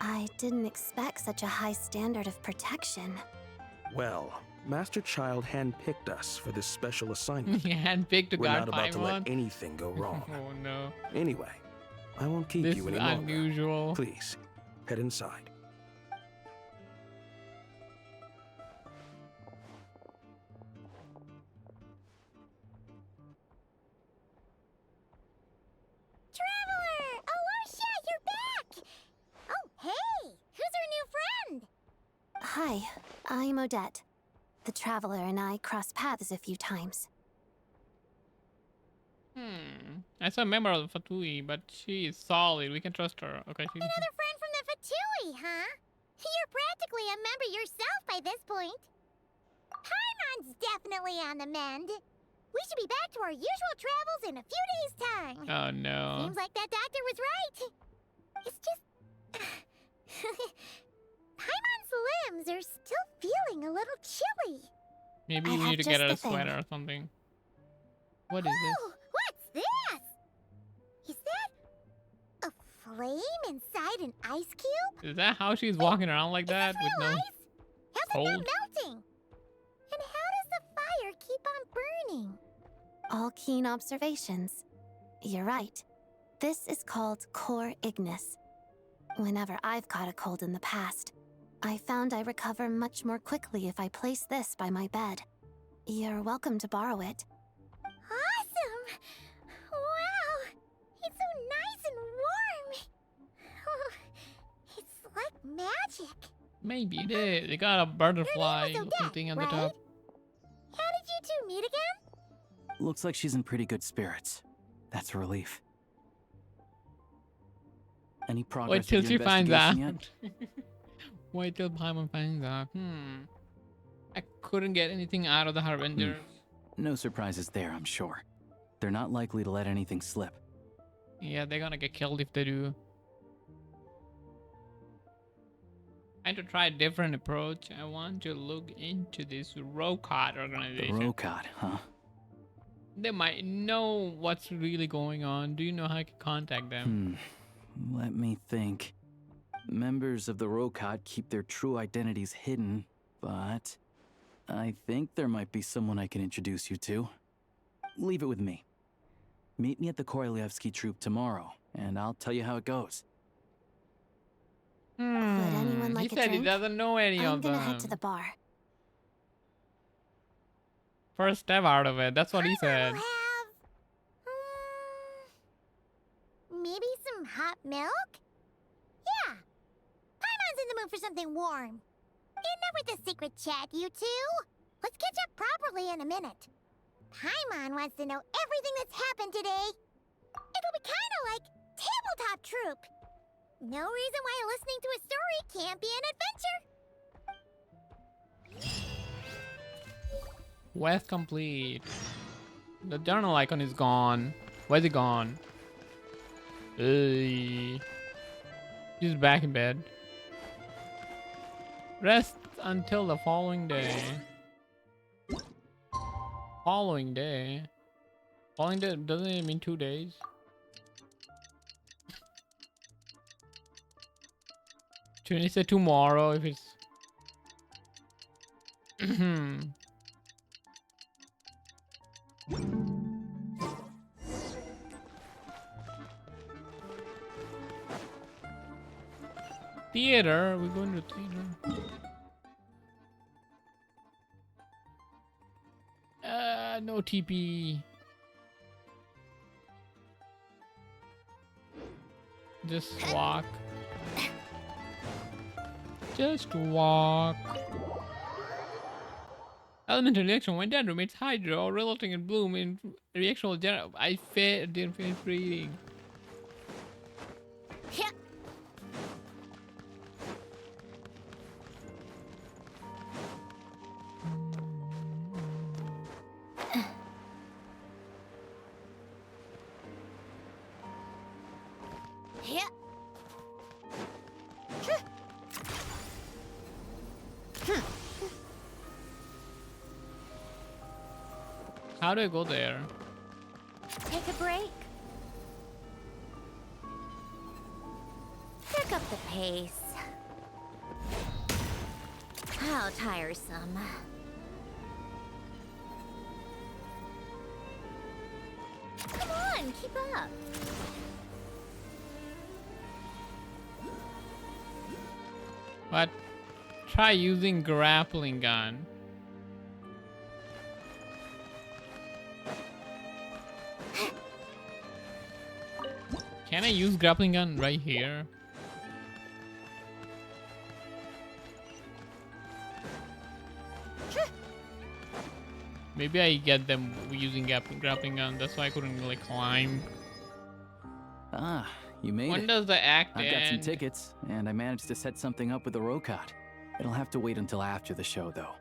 I didn't expect such a high standard of protection. Well, Master Child handpicked us for this special assignment. He handpicked a We're guard not about to let Paimon? anything go wrong. Oh no. Anyway, I won't keep This you is any longer. unusual. Please, head inside. Traveler! Aloysia, you're back! Oh, hey! Who's our new friend? Hi, I'm Odette. The Traveler and I crossed paths a few times. I saw a member of the Fatui, but she is solid. We can trust her. Okay. Another friend from the Fatui, huh? You're practically a member yourself by this point. Paimon's definitely on the mend. We should be back to our usual travels in a few days' time. Oh no. Seems like that doctor was right. It's just... Paimon's limbs are still feeling a little chilly. Maybe I we have need to just get her the a thing. sweater or something. What is this? Oh, what's this? Is that a flame inside an ice cube? Is that how she's walking around like that with no How's it cold? not melting? And how does the fire keep on burning? All keen observations. You're right. This is called core ignis. Whenever I've caught a cold in the past, I found I recover much more quickly if I place this by my bed. You're welcome to borrow it. Awesome! Wow! It's so nice and warm! Oh, it's like magic. Maybe it is. They got a butterfly Odette, looking thing on the right? top. How did you two meet again? Looks like she's in pretty good spirits. That's a relief. Any progress Wait till with she your finds out. investigation yet? Wait till Paimon finds out. I couldn't get anything out of the Harbingers. No surprises there, I'm sure. They're not likely to let anything slip. Yeah, they're gonna get killed if they do. I had to try a different approach. I want to look into this Rokot The organization. Rokot, huh? They might know what's really going on. Do you know how I can contact them? Let me think. Members of the Rokot keep their true identities hidden, but I think there might be someone I can introduce you to. Leave it with me. Meet me at the Korolyevsky troop tomorrow, and I'll tell you how it goes. Would anyone like He a said drink? he doesn't know any I'm of gonna them. head to the bar. First step out of it. That's what he said. We'll have... maybe some hot milk? Yeah. Paimon's in the mood for something warm. Enough with the secret chat, you two. Let's catch up properly in a minute. Paimon wants to know everything that's happened today. It'll be kind of like tabletop troop. No reason why listening to a story can't be an adventure. Quest complete. The journal icon is gone. Where's it gone? Hey. He's back in bed. Rest until the following day. Following day? Following day doesn't it mean 2 days? Shouldn't you say tomorrow if it's... Theater? We're going to theater. No TP. Just walk. Just walk. Elemental reaction when dead remains hydro, resulting in bloom in reactional general. I didn't finish reading. How do I go there? Take a break. Pick up the pace. How tiresome. Come on, keep up. What? Try using grappling gun. Can I use grappling gun right here? Maybe I get them using grappling gun. That's why I couldn't like climb. Ah, you made it. When does the act I've got some end? tickets, and I managed to set something up with the Rokot. It'll have to wait until after the show, though.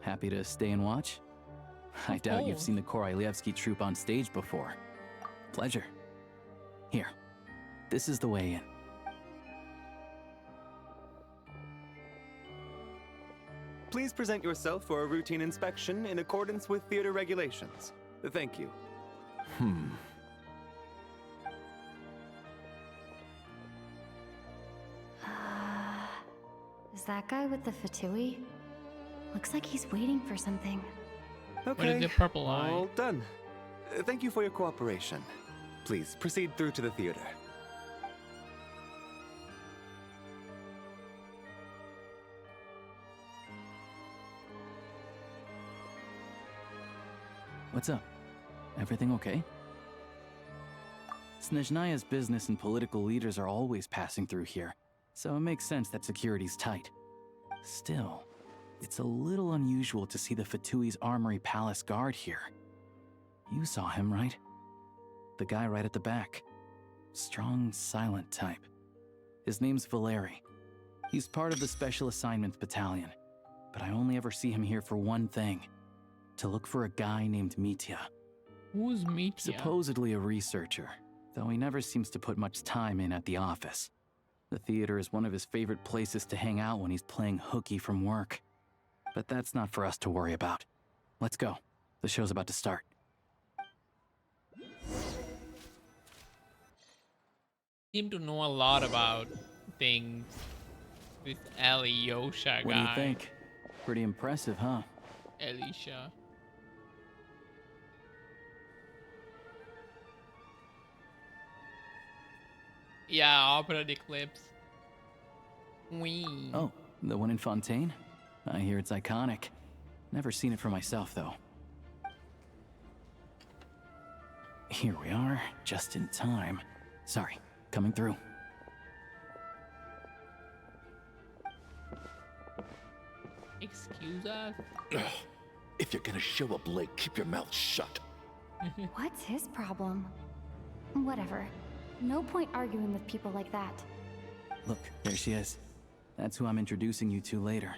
Happy to stay and watch? I doubt you've seen the Korolyevsky troupe on stage before. Pleasure. Here, this is the way in. Please present yourself for a routine inspection in accordance with theater regulations. Thank you. Is that guy with the fatui? Looks like he's waiting for something. Okay. What is the purple eye? All done. Thank you for your cooperation. Please proceed through to the theater. What's up? Everything okay? Snoozenaya's business and political leaders are always passing through here, so it makes sense that security's tight. Still, it's a little unusual to see the Fatui's Armory Palace guard here. You saw him, right? The guy right at the back. Strong, silent type. His name's Valeri. He's part of the Special Assignments Battalion, but I only ever see him here for one thing. To look for a guy named Mitya. Who's Mitya? Supposedly a researcher, though he never seems to put much time in at the office. The theater is one of his favorite places to hang out when he's playing hooky from work. But that's not for us to worry about. Let's go. The show's about to start. Seem to know a lot about things. This Alyosha guy. What do you think? Pretty impressive, huh? Alicia. Yeah, opera eclipse. Wee. Oh, the one in Fontaine? I hear it's iconic. Never seen it for myself, though. Here we are, just in time. Sorry, coming through. excuse us? If you're gonna show up late, keep your mouth shut. What's his problem? Whatever. No point arguing with people like that. Look, there she is. That's who I'm introducing you to later.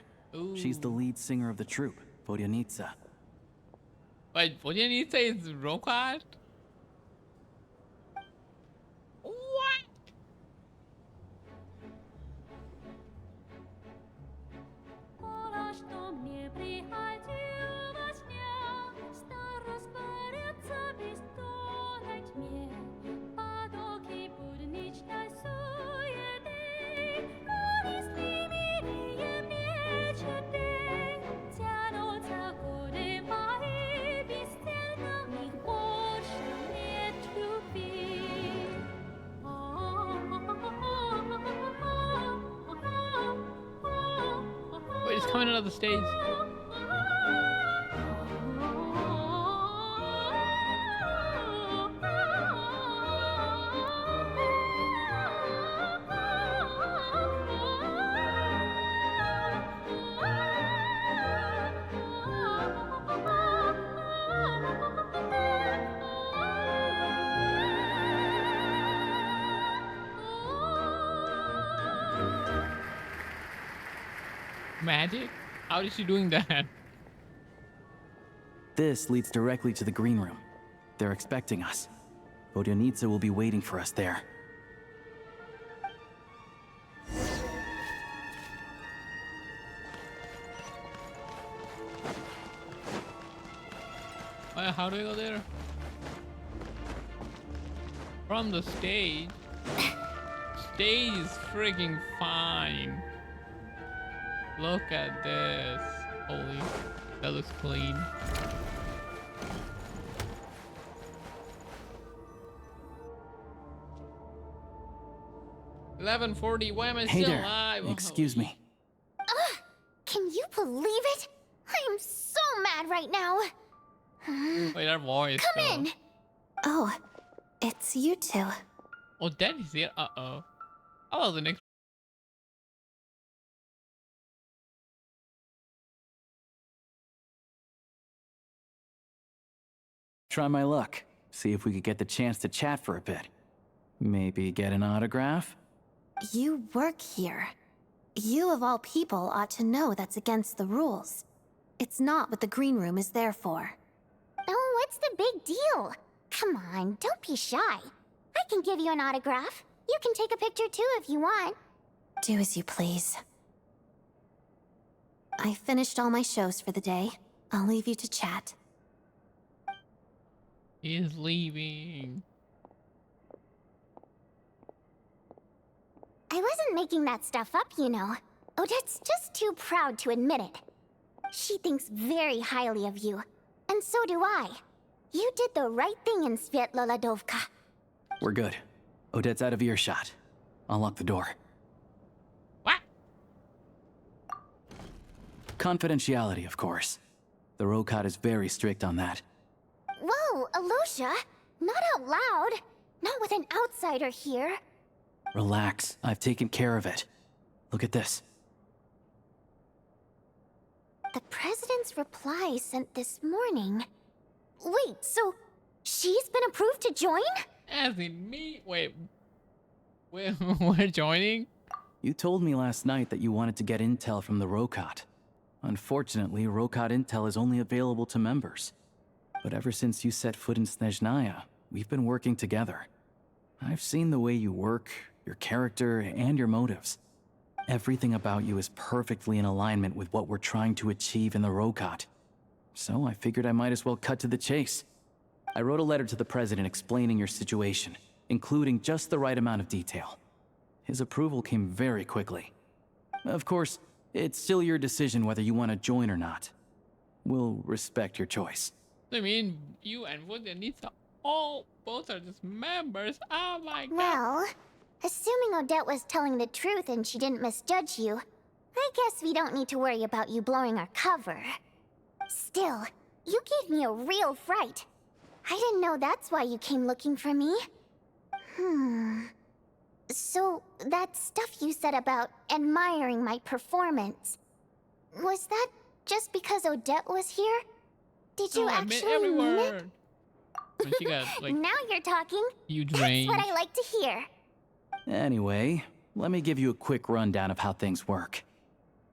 She's the lead singer of the troupe, Vodyanitsa. Wait, Vodyanitsa is Rokat? What? Wait, it's coming out of the stage. Magic? How is she doing that? This leads directly to the green room. They're expecting us. Vodyanitsa will be waiting for us there. How do I go there? From the stage? Stage is freaking fine. Look at this. Holy, that looks clean. $11:40. Why am I Hey still there. alive? Excuse me. Can you believe it? I am so mad right now. Wait, our voice. Come in. Oh, it's you two. Oh, Daddy's here. Uh-oh. I wasn't expecting. Try my luck. See if we could get the chance to chat for a bit. Maybe get an autograph? You work here. You of all people ought to know that's against the rules. It's not what the green room is there for. Oh, what's the big deal? Come on, don't be shy. I can give you an autograph. You can take a picture too if you want. Do as you please. I finished all my shows for the day. I'll leave you to chat. He is leaving. I wasn't making that stuff up, you know. Odette's just too proud to admit it. She thinks very highly of you. And so do I. You did the right thing in Svietloladovka. We're good. Odette's out of earshot. I'll lock the door. What? Confidentiality, of course. The Rokat is very strict on that. Whoa, Alosha! Not out loud! Not with an outsider here! Relax, I've taken care of it. Look at this. The President's reply sent this morning. Wait, so she's been approved to join? As in me? Wait, we're joining? You told me last night that you wanted to get intel from the Rokat. Unfortunately, Rokat intel is only available to members. But ever since you set foot in Snoozenaya, we've been working together. I've seen the way you work, your character, and your motives. Everything about you is perfectly in alignment with what we're trying to achieve in the Rokat. So I figured I might as well cut to the chase. I wrote a letter to the President explaining your situation, including just the right amount of detail. His approval came very quickly. Of course, it's still your decision whether you want to join or not. We'll respect your choice. I mean, you and Vodyanitsa both are just members. Oh my god. Well, assuming Odette was telling the truth and she didn't misjudge you, I guess we don't need to worry about you blowing our cover. Still, you gave me a real fright. I didn't know that's why you came looking for me. So, that stuff you said about admiring my performance, was that just because Odette was here? Did you No, I meant actually every mean word. it? When she got like Now you're talking. huge That's range. what I like to hear. Anyway, let me give you a quick rundown of how things work.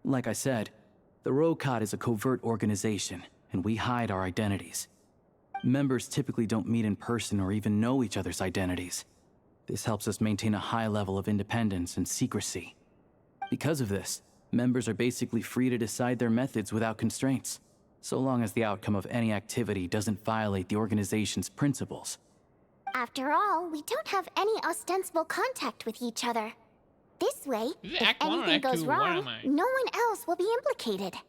Like I said, the Rokot is a covert organization, and we hide our identities. Members typically don't meet in person or even know each other's identities. This helps us maintain a high level of independence and secrecy. Because of this, members are basically free to decide their methods without constraints, so long as the outcome of any activity doesn't violate the organization's principles. After all, we don't have any ostensible contact with each other. This way, Is it if Act 1 or anything Act goes 2? Where wrong, am I? no one else will be implicated.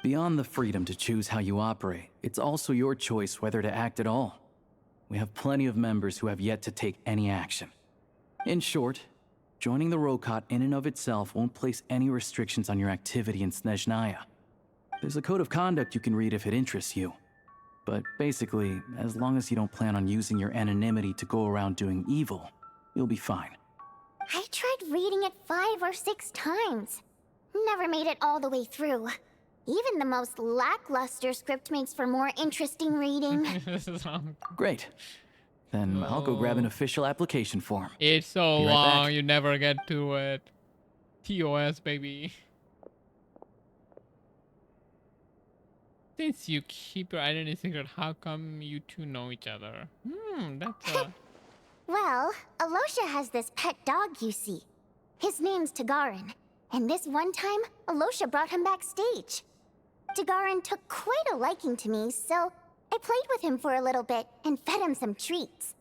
Beyond the freedom to choose how you operate, it's also your choice whether to act at all. We have plenty of members who have yet to take any action. In short, joining the Rokot in and of itself won't place any restrictions on your activity in snoozenaya. There's a code of conduct you can read if it interests you. But basically, as long as you don't plan on using your anonymity to go around doing evil, you'll be fine. I tried reading it 5 or 6 times. Never made it all the way through. Even the most lackluster script makes for more interesting reading. This is wrong. Great. Then I'll go grab an official application form. It's so Be right long, back. you never get to it. TOS, baby. Since you keep your identity secret, how come you two know each other? That's a... Well, Alosha has this pet dog, you see. His name's Tagarin, and this one time, Alosha brought him backstage. Tagarin took quite a liking to me, so I played with him for a little bit and fed him some treats.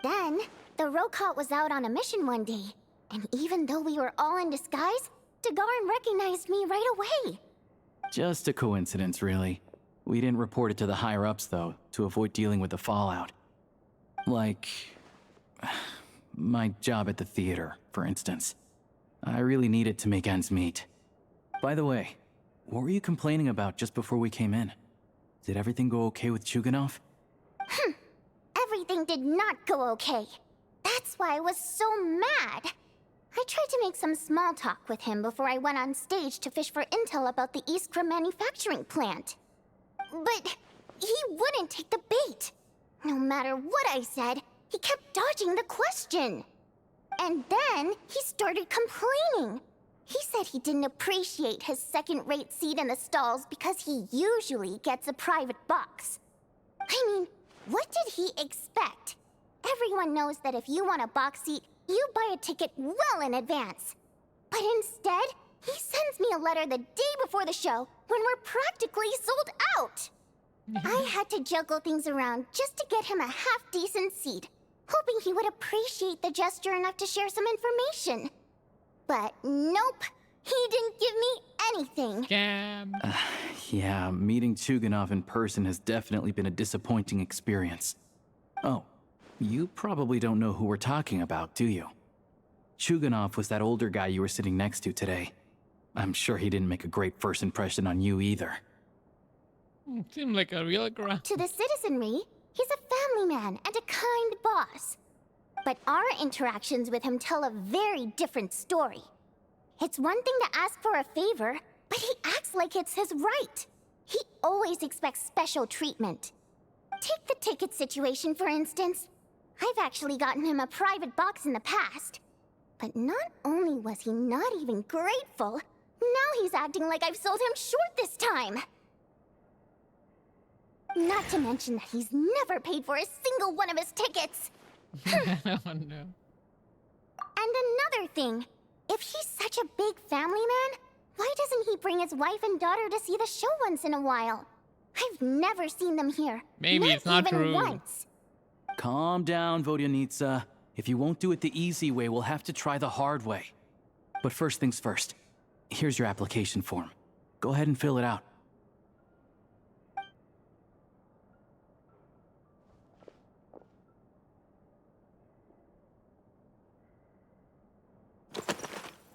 Then, the Rokot was out on a mission one day, and even though we were all in disguise, Tagarin recognized me right away. Just a coincidence, really. We didn't report it to the higher-ups, though, to avoid dealing with the fallout. Like... my job at the theater, for instance. I really needed to make ends meet. By the way, what were you complaining about just before we came in? Did everything go okay with Chuganov? Everything did not go okay. That's why I was so mad. I tried to make some small talk with him before I went on stage to fish for intel about the Iskra manufacturing plant. But he wouldn't take the bait. No matter what I said, he kept dodging the question. And then he started complaining. He said he didn't appreciate his second-rate seat in the stalls because he usually gets a private box. I mean, what did he expect? Everyone knows that if you want a box seat, you buy a ticket well in advance. But instead, he sends me a letter the day before the show when we're practically sold out. I had to juggle things around just to get him a half-decent seat, hoping he would appreciate the gesture enough to share some information. But nope, he didn't give me anything. Scam. Yeah, meeting Chuganov in person has definitely been a disappointing experience. Oh, you probably don't know who we're talking about, do you? Chuganov was that older guy you were sitting next to today. I'm sure he didn't make a great first impression on you either. Seemed like a real girl. To the citizenry, he's a family man and a kind boss. But our interactions with him tell a very different story. It's one thing to ask for a favor, but he acts like it's his right. He always expects special treatment. Take the ticket situation, for instance. I've actually gotten him a private box in the past. But not only was he not even grateful, now he's acting like I've sold him short this time. Not to mention that he's never paid for a single one of his tickets. Oh, no. And another thing, if he's such a big family man, why doesn't he bring his wife and daughter to see the show once in a while? I've never seen them here. Maybe it's not even true. Once. Calm down, Vodyanitsa. If you won't do it the easy way, we'll have to try the hard way. But first things first. Here's your application form. Go ahead and fill it out.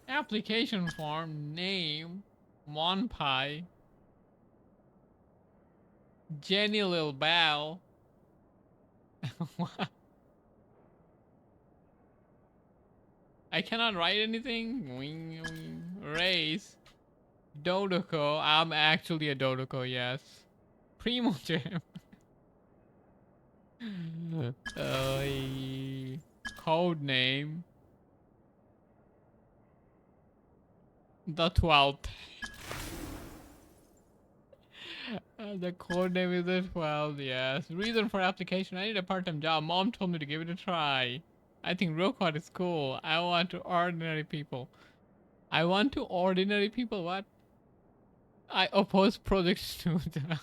Application form, name, Monpai, Jenny Lil Bell. What? I cannot write anything. Wing, wing. Race, Dodoko. I'm actually a Dodoko, yes. Primo Jam. Code name. The 12th. The code name is the 12th, yes. Reason for application. I need a part-time job. Mom told me to give it a try. I think Rokot is cool. I want to ordinary people. I want to ordinary people? What? I oppose Project Studio.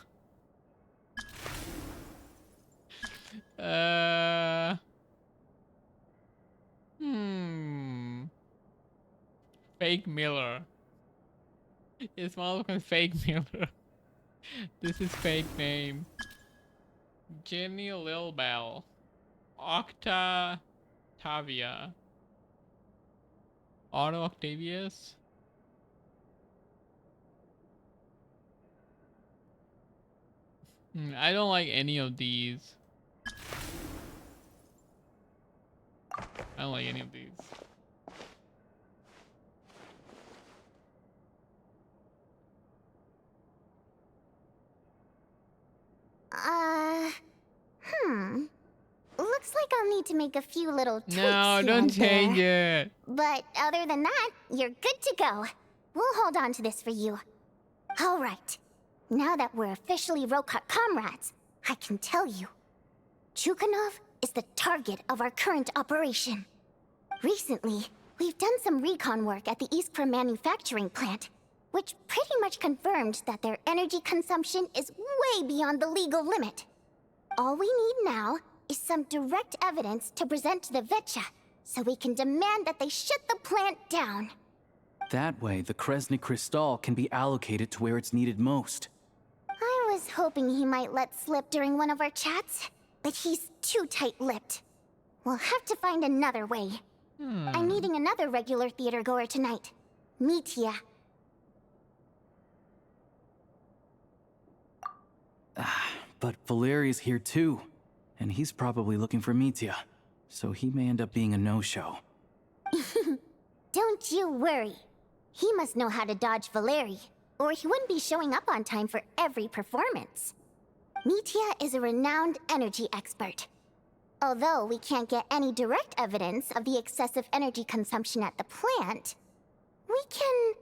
Fake Miller. It's motherfucking fake Miller. This is fake name. Jenny Lil Bell. Octa Tavia. Otto Octavius. I don't like any of these. I don't like any of these. Looks like I'll need to make a few little tweaks No, here don't and change there. it. But other than that, you're good to go. We'll hold on to this for you. All right. Now that we're officially Rokot comrades, I can tell you. Chukhanov is the target of our current operation. Recently, we've done some recon work at the East Prim manufacturing plant, which pretty much confirmed that their energy consumption is way beyond the legal limit. All we need now is some direct evidence to present to the Vetcha, so we can demand that they shut the plant down. That way, the Kresnik Crystal can be allocated to where it's needed most. I was hoping he might let slip during one of our chats, but he's too tight-lipped. We'll have to find another way. I'm meeting another regular theater goer tonight, Mitya. But Valeri's here too, and he's probably looking for Mitya, so he may end up being a no-show. Don't you worry. He must know how to dodge Valeri, or he wouldn't be showing up on time for every performance. Mitya is a renowned energy expert. Although we can't get any direct evidence of the excessive energy consumption at the plant, we can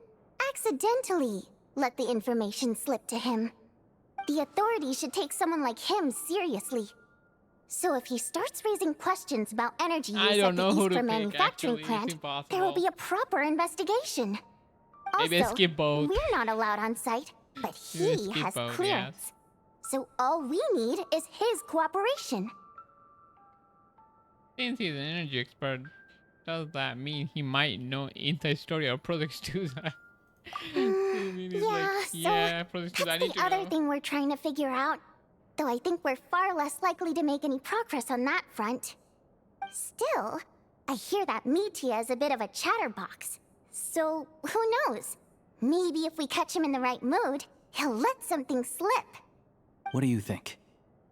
accidentally let the information slip to him. The authorities should take someone like him seriously. So if he starts raising questions about energy use at the Eastern manufacturing plant, there will be a proper investigation. Maybe Also, I skip both. we're not allowed on site, but he has clearance. So all we need is his cooperation. Since he's an energy expert, does that mean he might know inside story of Project Stuza? Yeah, Project so Stuza, I that's need the to other know. thing we're trying to figure out. Though I think we're far less likely to make any progress on that front. Still, I hear that Mitya is a bit of a chatterbox. So, who knows? Maybe if we catch him in the right mood, he'll let something slip. What do you think?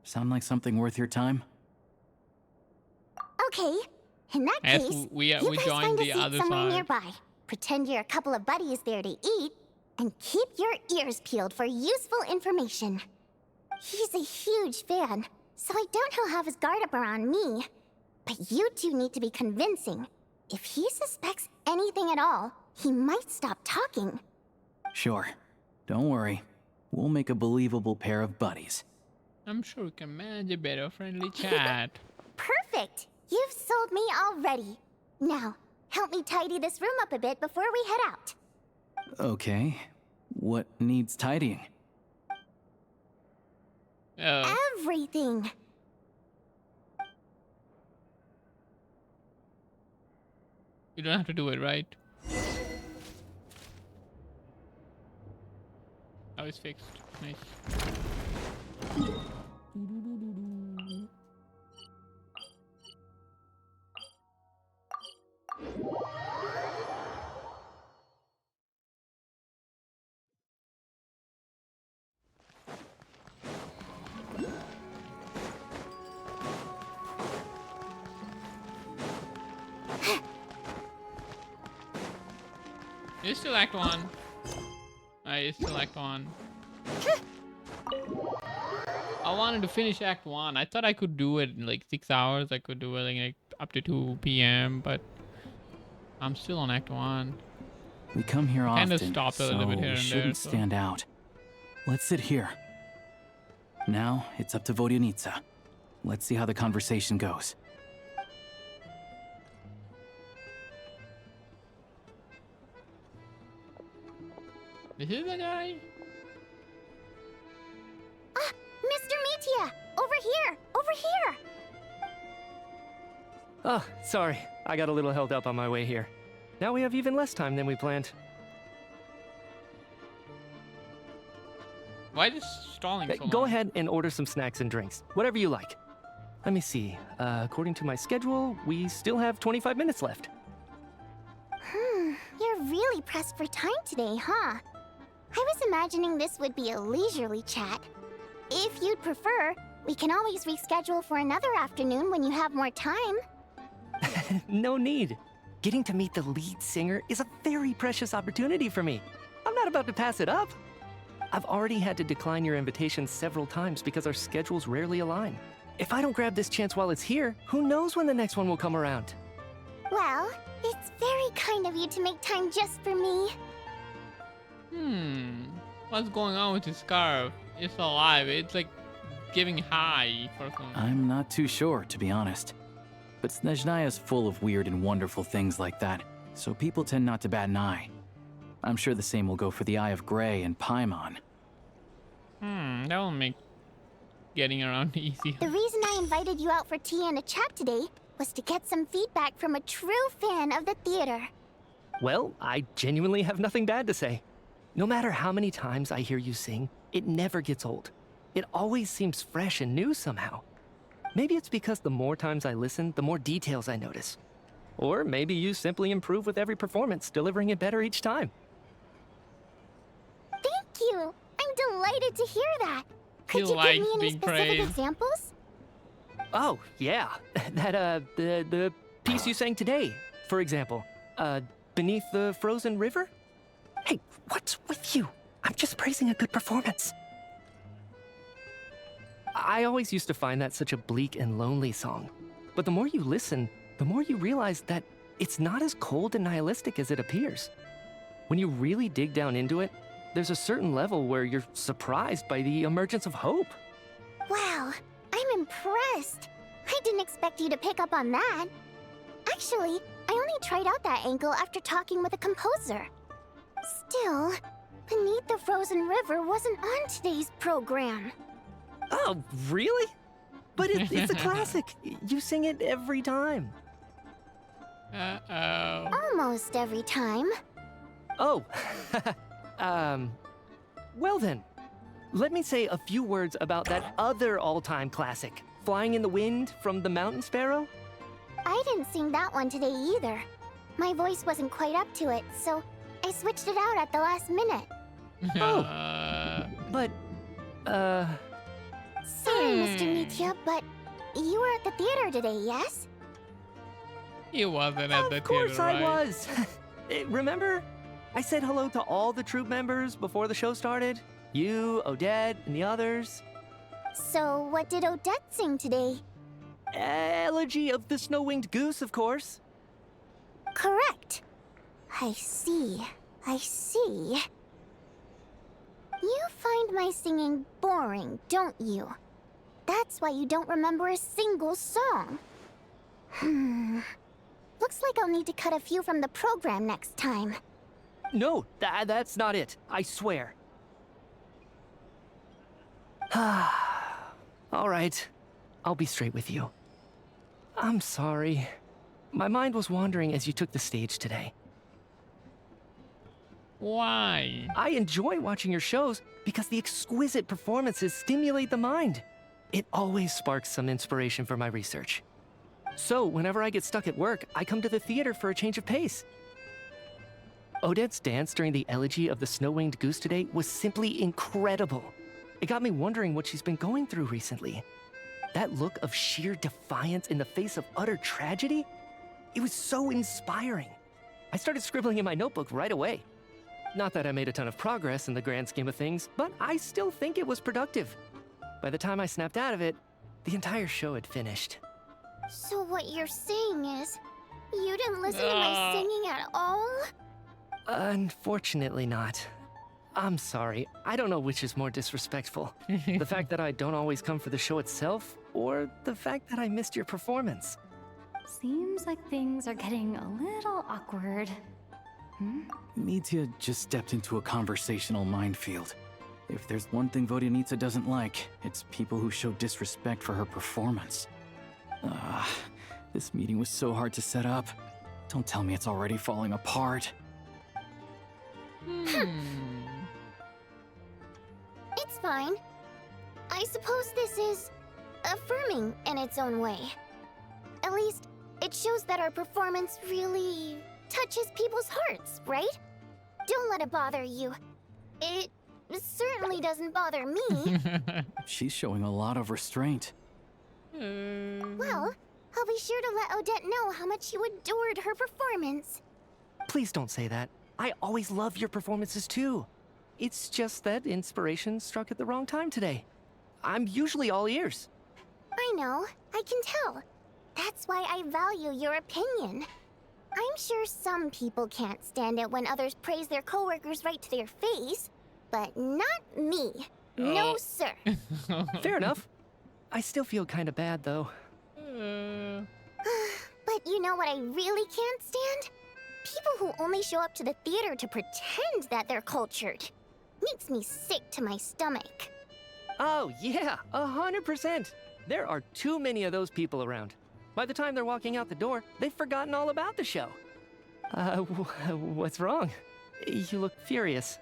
Sound like something worth your time? Okay, in that Yes, case, we you guys joined find a the seat other somewhere side. nearby. Pretend you're a couple of buddies there to eat, and keep your ears peeled for useful information. He's a huge fan, so I doubt he'll have his guard up around me. But you two need to be convincing. If he suspects anything at all, he might stop talking. Sure. Don't worry. We'll make a believable pair of buddies. I'm sure we can manage a better friendly chat. Perfect! You've sold me already. Now, help me tidy this room up a bit before we head out. Okay. What needs tidying? Everything! You don't have to do it, right? Oh, it's fixed. Nice. It's still Act 1. I still Act 1. I wanted to finish Act 1. I thought I could do it in like 6 hours. I could do it like up to 2 p.m. But I'm still on Act 1. We come here Kind of often, stopped a so little bit here we and shouldn't there. So. stand out. Let's sit here. Now, it's up to Vodyanitsa. Let's see how the conversation goes. This is the guy? Mr. Metia! Over here! Over here! Oh, sorry. I got a little held up on my way here. Now we have even less time than we planned. Why is this stalling so long? Go ahead and order some snacks and drinks. Whatever you like. Let me see. According to my schedule, we still have 25 minutes left. You're really pressed for time today, huh? I was imagining this would be a leisurely chat. If you'd prefer, we can always reschedule for another afternoon when you have more time. No need. Getting to meet the lead singer is a very precious opportunity for me. I'm not about to pass it up. I've already had to decline your invitation several times because our schedules rarely align. If I don't grab this chance while it's here, who knows when the next one will come around? Well, it's very kind of you to make time just for me. What's going on with his scarf? It's alive. It's like giving high for some. I'm not too sure, to be honest. But Snezhnaya's full of weird and wonderful things like that, so people tend not to bat an eye. I'm sure the same will go for the Eye of Grey and Paimon. That will make getting around easy. The reason I invited you out for tea and a chat today was to get some feedback from a true fan of the theater. Well, I genuinely have nothing bad to say. No matter how many times I hear you sing, it never gets old. It always seems fresh and new somehow. Maybe it's because the more times I listen, the more details I notice. Or maybe you simply improve with every performance, delivering it better each time. Thank you! I'm delighted to hear that. Could you give likes me any being specific praised. examples? Oh, yeah. That, the piece you sang today, for example. Beneath the Frozen River? Hey, what's with you? I'm just praising a good performance. I always used to find that such a bleak and lonely song. But the more you listen, the more you realize that it's not as cold and nihilistic as it appears. When you really dig down into it, there's a certain level where you're surprised by the emergence of hope. Wow, I'm impressed. I didn't expect you to pick up on that. Actually, I only tried out that angle after talking with a composer. Still, Beneath the Frozen River wasn't on today's program. Oh, really? But it's a classic. You sing it every time. Uh-oh. Almost every time. Oh, well then, let me say a few words about that other all-time classic, Flying in the Wind from the Mountain Sparrow. I didn't sing that one today either. My voice wasn't quite up to it, so I switched it out at the last minute. But, Sorry, Mr. Mitya, but you were at the theater today, yes? He wasn't at the theater, Of course right? I was. Remember? I said hello to all the troupe members before the show started. You, Odette, and the others. So, what did Odette sing today? Elegy of the Snow-Winged Goose, of course. Correct. I see. I see. You find my singing boring, don't you? That's why you don't remember a single song. Looks like I'll need to cut a few from the program next time. No, that's not it. I swear. All right. I'll be straight with you. I'm sorry. My mind was wandering as you took the stage today. Why? I enjoy watching your shows because the exquisite performances stimulate the mind. It always sparks some inspiration for my research. So, whenever I get stuck at work, I come to the theater for a change of pace. Odette's dance during the Elegy of the Snow-Winged Goose today was simply incredible. It got me wondering what she's been going through recently. That look of sheer defiance in the face of utter tragedy? It was so inspiring. I started scribbling in my notebook right away. Not that I made a ton of progress in the grand scheme of things, but I still think it was productive. By the time I snapped out of it, the entire show had finished. So what you're saying is, you didn't listen to my singing at all? Unfortunately not. I'm sorry, I don't know which is more disrespectful. The fact that I don't always come for the show itself, or the fact that I missed your performance. Seems like things are getting a little awkward. Mitya just stepped into a conversational minefield. If there's one thing Vodyanitsa doesn't like, it's people who show disrespect for her performance. This meeting was so hard to set up. Don't tell me it's already falling apart. It's fine. I suppose this is affirming in its own way. At least, it shows that our performance really touches people's hearts, right? Don't let it bother you. It certainly doesn't bother me. She's showing a lot of restraint. Well, I'll be sure to let Odette know how much you adored her performance. Please don't say that. I always love your performances too. It's just that inspiration struck at the wrong time today. I'm usually all ears. I know, I can tell. That's why I value your opinion. I'm sure some people can't stand it when others praise their coworkers right to their face, but not me. No, sir. Fair enough. I still feel kind of bad, though. But you know what I really can't stand? People who only show up to the theater to pretend that they're cultured. Makes me sick to my stomach. Oh, yeah, 100%. There are too many of those people around. By the time they're walking out the door, they've forgotten all about the show. What's wrong? You look furious.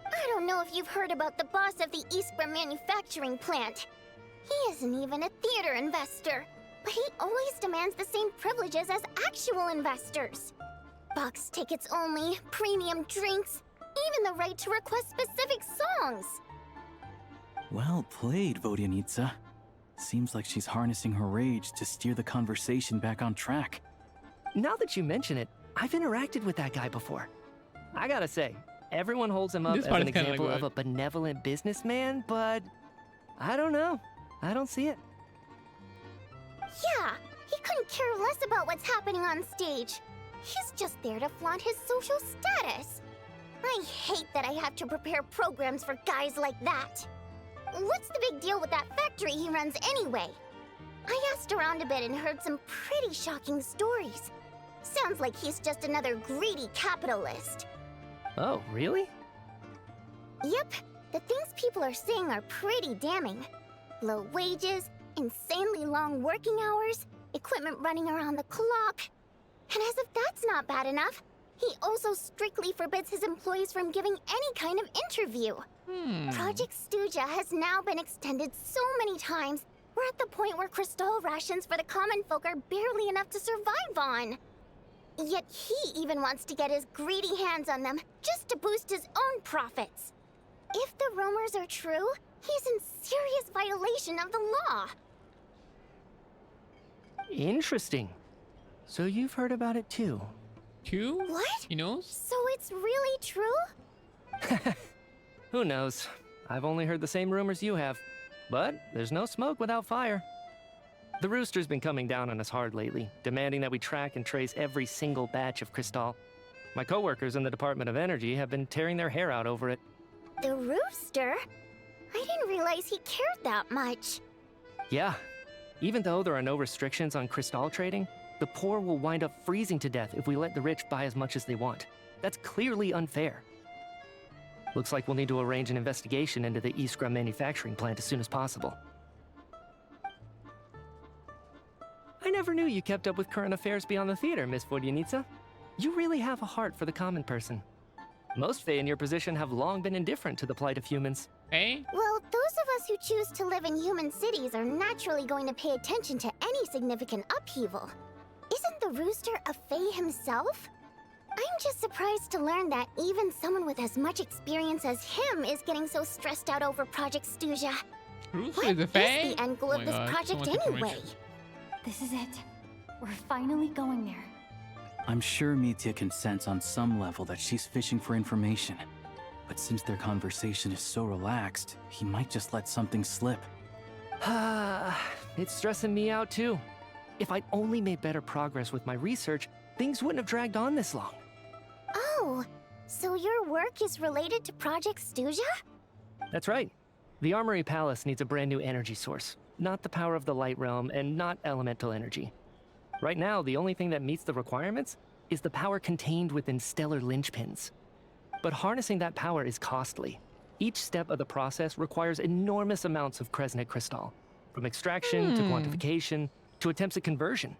I don't know if you've heard about the boss of the Iskra manufacturing plant. He isn't even a theater investor, but he always demands the same privileges as actual investors. Box tickets only, premium drinks, even the right to request specific songs. Well played, Vodyanitsa. Seems like she's harnessing her rage to steer the conversation back on track. Now that you mention it, I've interacted with that guy before. I gotta say, everyone holds him up as an example of a benevolent businessman, but I don't know. I don't see it. Yeah, he couldn't care less about what's happening on stage. He's just there to flaunt his social status. I hate that I have to prepare programs for guys like that. What's the big deal with that factory he runs anyway? I asked around a bit and heard some pretty shocking stories. Sounds like he's just another greedy capitalist. Oh, really? Yep, the things people are saying are pretty damning. Low wages, insanely long working hours, equipment running around the clock. And as if that's not bad enough, he also strictly forbids his employees from giving any kind of interview. Project Stuja has now been extended so many times, we're at the point where crystal rations for the common folk are barely enough to survive on. Yet he even wants to get his greedy hands on them just to boost his own profits. If the rumors are true, he's in serious violation of the law. Interesting. So you've heard about it too? What? He knows? So it's really true? Who knows? I've only heard the same rumors you have. But there's no smoke without fire. The Rooster's been coming down on us hard lately, demanding that we track and trace every single batch of Crystal. My coworkers in the Department of Energy have been tearing their hair out over it. The Rooster? I didn't realize he cared that much. Yeah. Even though there are no restrictions on Crystal trading, the poor will wind up freezing to death if we let the rich buy as much as they want. That's clearly unfair. Looks like we'll need to arrange an investigation into the Iskra manufacturing plant as soon as possible. I never knew you kept up with current affairs beyond the theater, Miss Vodyanitsa. You really have a heart for the common person. Most Fae in your position have long been indifferent to the plight of humans. Hey? Well, those of us who choose to live in human cities are naturally going to pay attention to any significant upheaval. Isn't the Rooster a Fae himself? I'm just surprised to learn that even someone with as much experience as him is getting so stressed out over Project Stuja. Rooster is a Fae? What's the end goal of this project anyway? This is it. We're finally going there. I'm sure Mitya can sense on some level that she's fishing for information. But since their conversation is so relaxed, he might just let something slip. It's stressing me out too. If I'd only made better progress with my research, things wouldn't have dragged on this long. Oh, so your work is related to Project Stuja? That's right. The Armory Palace needs a brand new energy source. Not the power of the Light Realm and not elemental energy. Right now, the only thing that meets the requirements is the power contained within stellar linchpins. But harnessing that power is costly. Each step of the process requires enormous amounts of Kresnik crystal, from extraction to quantification to attempts at conversion.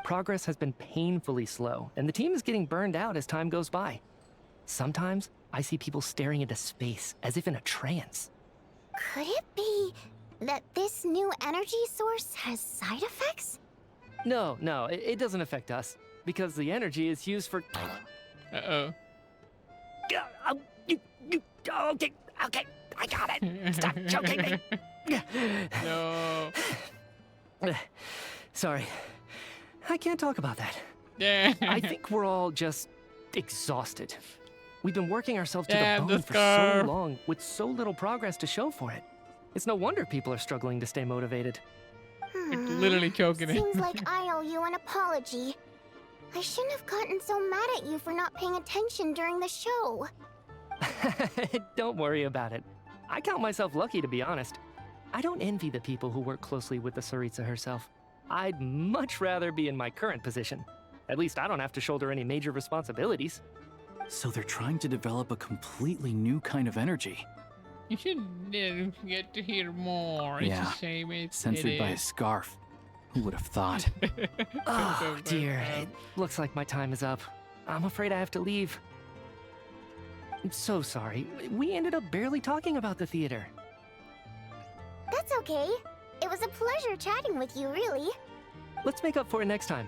Progress has been painfully slow, and the team is getting burned out as time goes by. Sometimes, I see people staring into space as if in a trance. Could it be that this new energy source has side effects? No, it doesn't affect us, because the energy is used for... Uh-oh. Okay, I got it. Stop choking me. No. Sorry. I can't talk about that. Yeah. I think we're all just exhausted. We've been working ourselves to the bone for so scarf. long with so little progress to show for it. It's no wonder people are struggling to stay motivated. Like, literally choking it. Seems like I owe you an apology. I shouldn't have gotten so mad at you for not paying attention during the show. Don't worry about it. I count myself lucky, to be honest. I don't envy the people who work closely with the Tsaritsa herself. I'd much rather be in my current position. At least I don't have to shoulder any major responsibilities. So they're trying to develop a completely new kind of energy. You should get to hear more. Yeah, It's a shame censored by a scarf. Who would have thought? Oh, dear. It looks like my time is up. I'm afraid I have to leave. I'm so sorry. We ended up barely talking about the theater. That's okay. It was a pleasure chatting with you, really. Let's make up for it next time.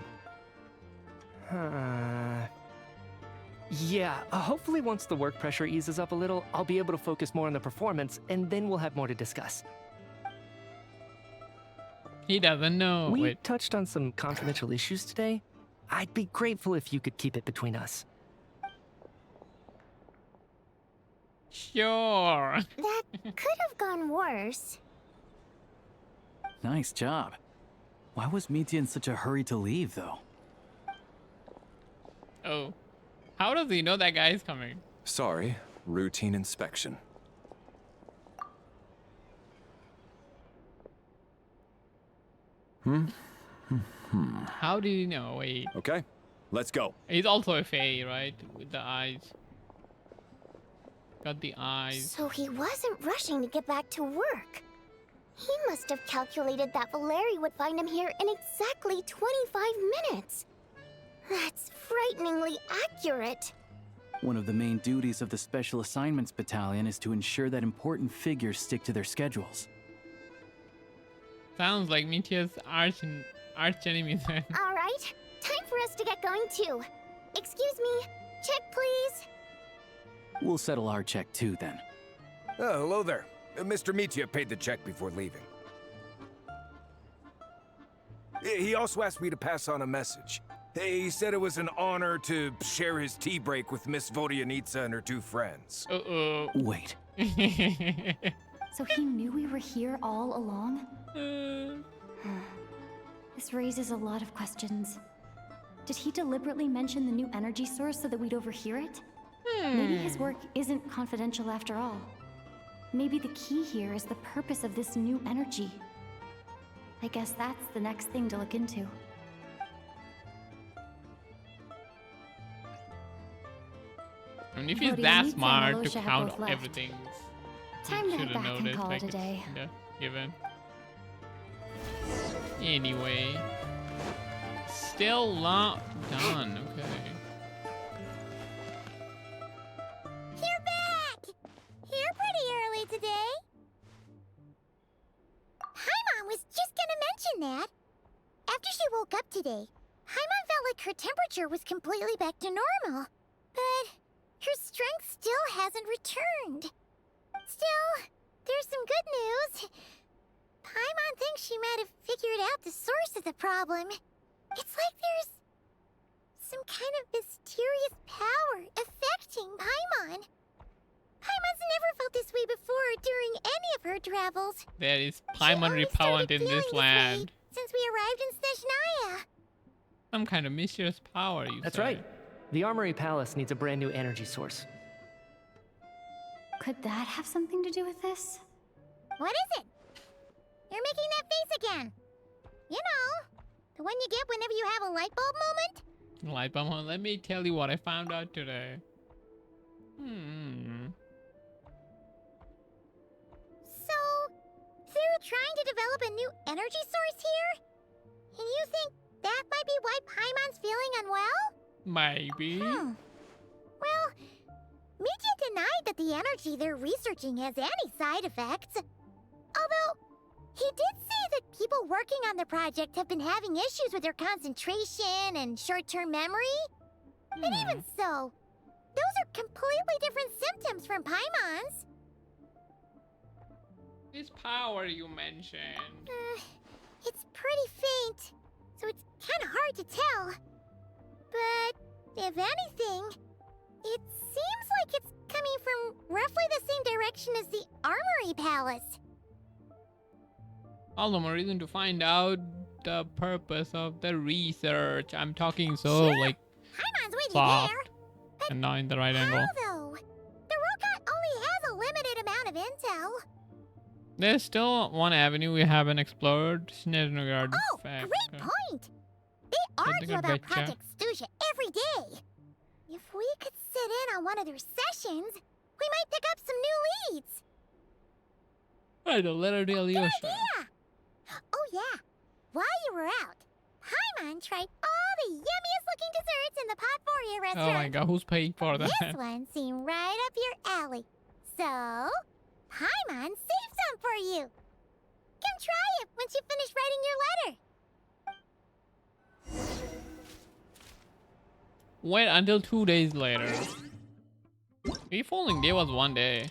Yeah, hopefully once the work pressure eases up a little, I'll be able to focus more on the performance, and then we'll have more to discuss. He doesn't know. We touched on some confidential issues today. I'd be grateful if you could keep it between us. Sure. That could have gone worse. Nice job. Why was Mitya in such a hurry to leave, though? Oh. How does he know that guy is coming? Sorry, routine inspection. How did he know? Wait. Okay, let's go. He's also a Fae, right? With the eyes. Got the eyes. So he wasn't rushing to get back to work. He must have calculated that Valeri would find him here in exactly 25 minutes. That's frighteningly accurate. One of the main duties of the Special Assignments Battalion is to ensure that important figures stick to their schedules. Sounds like Mitya's arch enemy then. All right, time for us to get going too. Excuse me, check please. We'll settle our check too then. Oh, hello there. Mr. Mitya paid the check before leaving. He also asked me to pass on a message. He said it was an honor to share his tea break with Miss Vodyanitsa and her two friends. Uh-oh. Wait. So he knew we were here all along? This raises a lot of questions. Did he deliberately mention the new energy source so that we'd overhear it? Maybe his work isn't confidential after all. Maybe the key here is the purpose of this new energy. I guess that's the next thing to look into. I mean, if he's that smart to count everything, Time to head should back have and noticed, call like, it a day. Yeah, given. Anyway. Still not done, okay. You're back! Here pretty early today. Paimon was just gonna mention that. After she woke up today, Paimon felt like her temperature was completely back to normal. But her strength still hasn't returned. Still, there's some good news. Paimon thinks she might have figured out the source of the problem. It's like there's some kind of mysterious power affecting Paimon. Paimon's never felt this way before during any of her travels. There is Paimon repellent in this land. Since we arrived in Snoozenaya. Some kind of mysterious power, you That's say. right. The Armory Palace needs a brand new energy source. Could that have something to do with this? What is it? You're making that face again. You know, the one you get whenever you have a light bulb moment? Light bulb moment. Let me tell you what I found out today. So, they're trying to develop a new energy source here? And you think that might be why Paimon's feeling unwell? Maybe. Well, Miji denied that the energy they're researching has any side effects. Although, he did say that people working on the project have been having issues with their concentration and short-term memory. And even so, those are completely different symptoms from Paimon's. This power you mentioned. It's pretty faint, so it's kind of hard to tell. But, if anything, it seems like it's coming from roughly the same direction as the Armory Palace. All the more reason to find out the purpose of the research. I'm talking so like Paimon's with soft you there. and not in the right angle. Although, the Rokat only has a limited amount of intel. There's still one avenue we haven't explored. Snezhnogard fact. Great point! They argue about Project Stuja every day. If we could sit in on one of their sessions, we might pick up some new leads. Right, a letter to Alyosha. Yeah. Oh yeah, while you were out, Paimon tried all the yummiest looking desserts in the Potpourri restaurant. Oh my god, who's paying for that? This one seemed right up your alley. So, Paimon saved some for you. Come try it once you finish writing your letter. Wait until 2 days later. If only there was 1 day.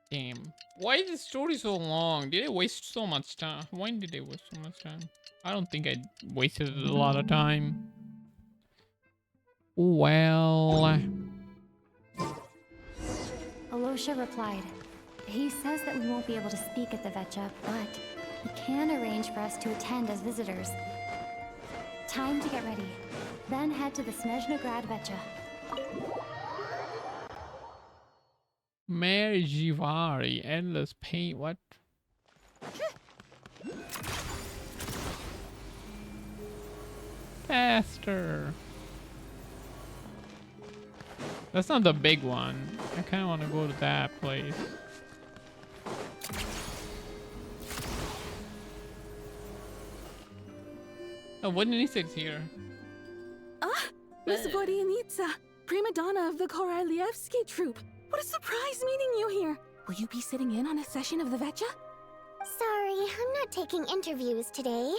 Damn. Why is the story so long? Did they waste so much time? Why did they waste so much time? I don't think I wasted a lot of time. Well... Alyosha replied. He says that we won't be able to speak at the Vetcha, but he can arrange for us to attend as visitors. Time to get ready. Then head to the Snezhnograd Vetcha. Mary Jivari, endless pain. What? Faster. That's not the big one. I kind of want to go to that place. Oh, what did he say here? Ah, Miss Vodianitsa, prima donna of the Korolievsky troupe. What a surprise meeting you here. Will you be sitting in on a session of the Vetcha? Sorry, I'm not taking interviews today.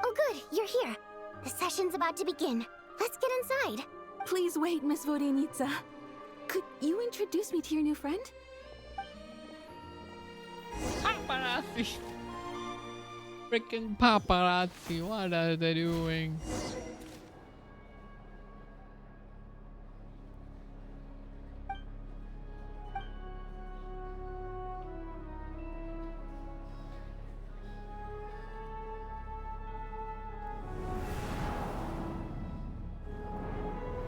Oh good, you're here. The session's about to begin. Let's get inside. Please wait, Miss Vodianitsa. Could you introduce me to your new friend? Paparazzi. Freaking paparazzi. What are they doing?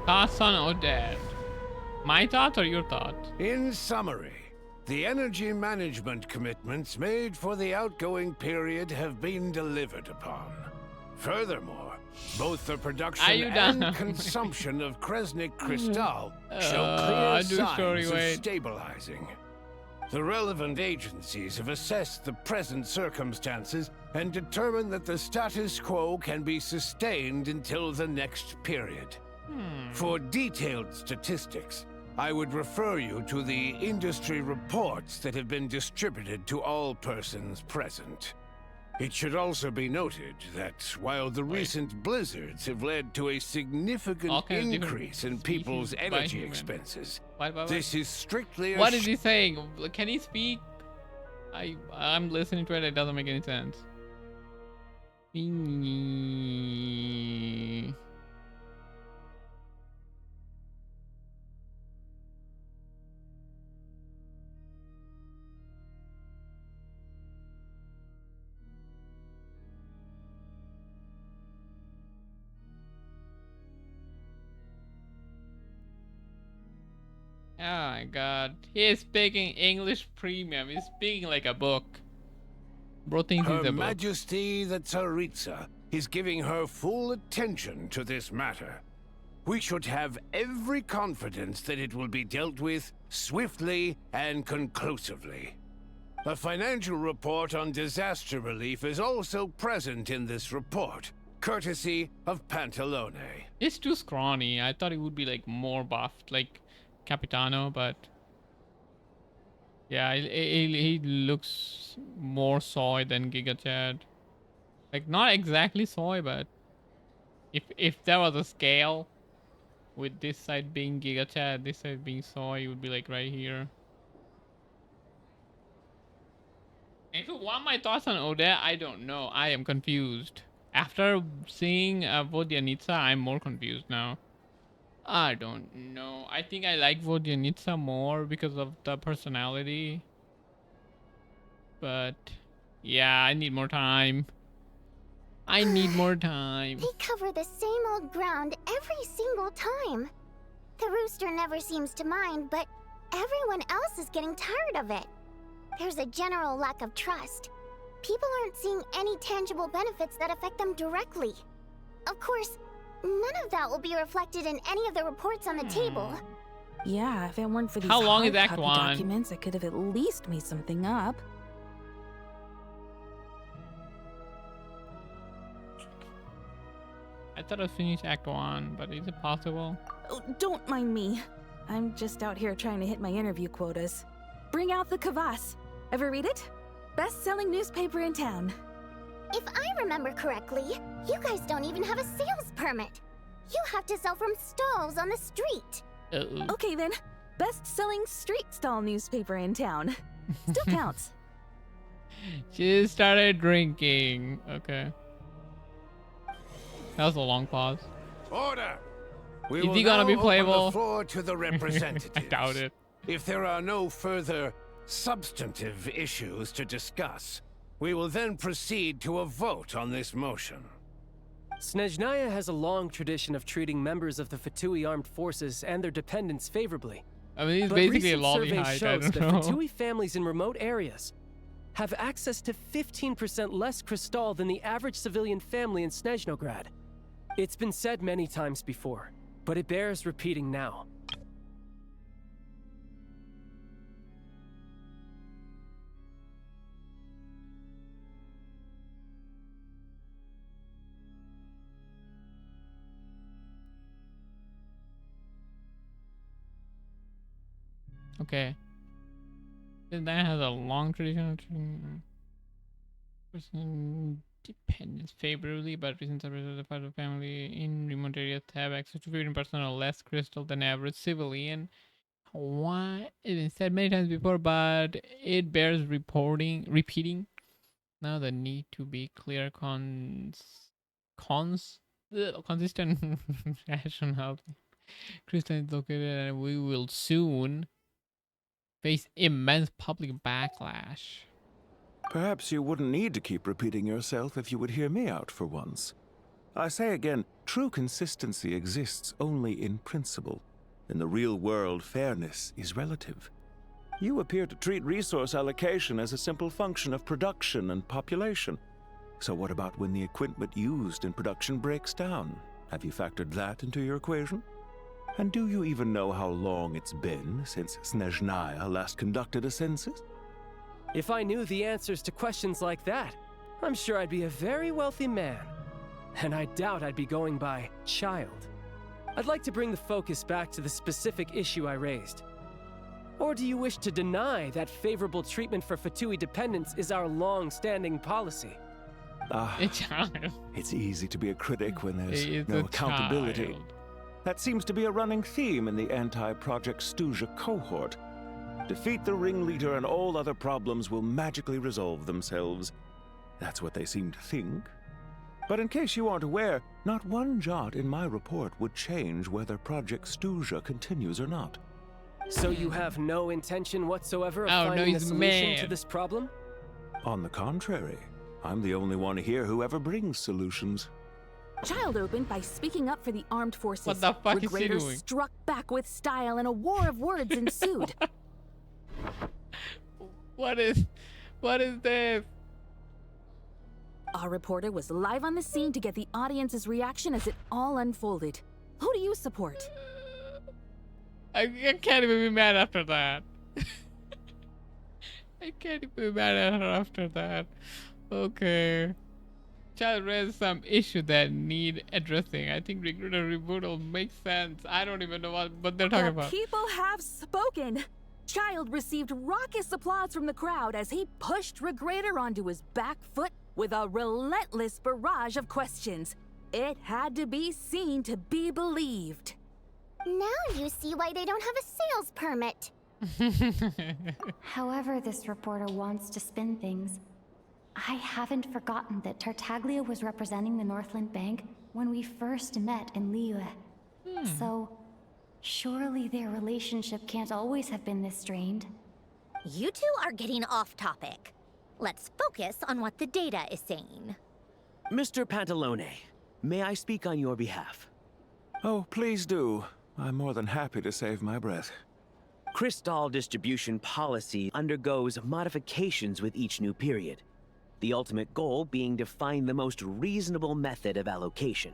Thoughts on Odette? My thoughts or your thoughts? In summary, the energy management commitments made for the outgoing period have been delivered upon. Furthermore, both the production and consumption of Kresnik Crystal show clear signs of stabilizing. The relevant agencies have assessed the present circumstances and determined that the status quo can be sustained until the next period. For detailed statistics, I would refer you to the industry reports that have been distributed to all persons present. It should also be noted that while the recent blizzards have led to a significant increase in people's energy expenses, this is strictly What is he saying? Can he speak? I'm listening to it. It doesn't make any sense. Oh my god. He is speaking English premium. He's speaking like a book. Bro thinks he's Her a book. Majesty the Tsaritsa is giving her full attention to this matter. We should have every confidence that it will be dealt with swiftly and conclusively. A financial report on disaster relief is also present in this report, courtesy of Pantalone. He's too scrawny. I thought he would be like more buffed, like Capitano, but yeah, he looks more soy than Giga Chad. Like not exactly soy, but if there was a scale with this side being Giga Chad, this side being soy, it would be like right here. And if you want my thoughts on Odette, I don't know. I am confused. After seeing Vodyanitsa, I'm more confused now. I don't know. I think I like Vodyanitsa more because of the personality. But yeah, I need more time. I need more time. They cover the same old ground every single time. The rooster never seems to mind, but everyone else is getting tired of it. There's a general lack of trust. People aren't seeing any tangible benefits that affect them directly. Of course, none of that will be reflected in any of the reports on the table. Yeah, if it weren't for these How long is hard Act copy 1? documents, I could have at least made something up. I thought I finished Act 1, but is it possible? Oh, don't mind me. I'm just out here trying to hit my interview quotas. Bring out the kvass. Ever read it? Best-selling newspaper in town. If I remember correctly, you guys don't even have a sales permit. You have to sell from stalls on the street. Okay then, best-selling street stall newspaper in town. Still counts. She started drinking. Okay. That was a long pause. Order! Is he gonna be playable? Open the floor to the representatives. I doubt it. If there are no further substantive issues to discuss, we will then proceed to a vote on this motion. Snezhnaya has a long tradition of treating members of the Fatui armed forces and their dependents favorably. I mean, he's But basically a recent lolly survey height. I shows don't that know. Fatui families in remote areas have access to 15% less crystal than the average civilian family in Snezhnograd. It's been said many times before, but it bears repeating now. Okay. That has a long tradition of person dependence favorably, but recent members of the Fatui family in remote areas have access to 15% or less crystal than average civilian. Why? It's been said many times before, but it bears repeating. Now the need to be clear, consistent rational. Crystal is located, and we will soon face immense public backlash. Perhaps you wouldn't need to keep repeating yourself if you would hear me out for once. I say again, true consistency exists only in principle. In the real world, fairness is relative. You appear to treat resource allocation as a simple function of production and population. So what about when the equipment used in production breaks down? Have you factored that into your equation? And do you even know how long it's been since Snezhnaya last conducted a census? If I knew the answers to questions like that, I'm sure I'd be a very wealthy man. And I doubt I'd be going by child. I'd like to bring the focus back to the specific issue I raised. Or do you wish to deny that favorable treatment for Fatui dependents is our long-standing policy? It's easy to be a critic when there's It's no a accountability. child. That seems to be a running theme in the anti-Project Stuja cohort. Defeat the ringleader and all other problems will magically resolve themselves. That's what they seem to think. But in case you aren't aware, not one jot in my report would change whether Project Stuja continues or not. So you have no intention whatsoever of Oh, no, finding a he's solution mad. to this problem? On the contrary, I'm the only one here who ever brings solutions. Child opened by speaking up for the armed forces. What the fuck is he Regraders doing? struck back with style and a war of words ensued. What is this? Our reporter was live on the scene to get the audience's reaction as it all unfolded. Who do you support? I can't even be mad after that. I can't even be mad at her after that. Okay. Child raised some issue that need addressing. I think recruiter rebuttal makes sense. I don't even know what they're talking about. People have spoken. Child received raucous applause from the crowd as he pushed Regrader onto his back foot with a relentless barrage of questions. It had to be seen to be believed. Now you see why they don't have a sales permit. However this reporter wants to spin things, I haven't forgotten that Tartaglia was representing the Northland Bank when we first met in Liyue. So, surely their relationship can't always have been this strained. You two are getting off topic. Let's focus on what the data is saying. Mr. Pantalone, may I speak on your behalf? Oh, please do. I'm more than happy to save my breath. Crystal distribution policy undergoes modifications with each new period. The ultimate goal being to find the most reasonable method of allocation,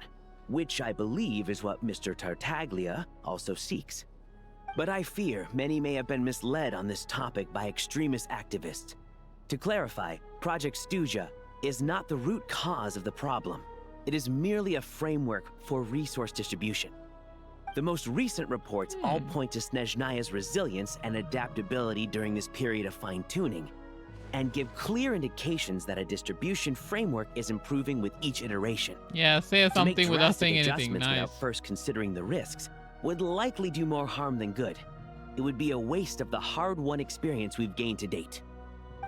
which I believe is what Mr. Tartaglia also seeks. But I fear many may have been misled on this topic by extremist activists. To clarify, Project Stuja is not the root cause of the problem. It is merely a framework for resource distribution. The most recent reports all point to Snezhnaya's resilience and adaptability during this period of fine-tuning, and give clear indications that a distribution framework is improving with each iteration. Yeah, say something without saying anything. Adjustments Nice. without first considering the risks would likely do more harm than good. It would be a waste of the hard-won experience we've gained to date.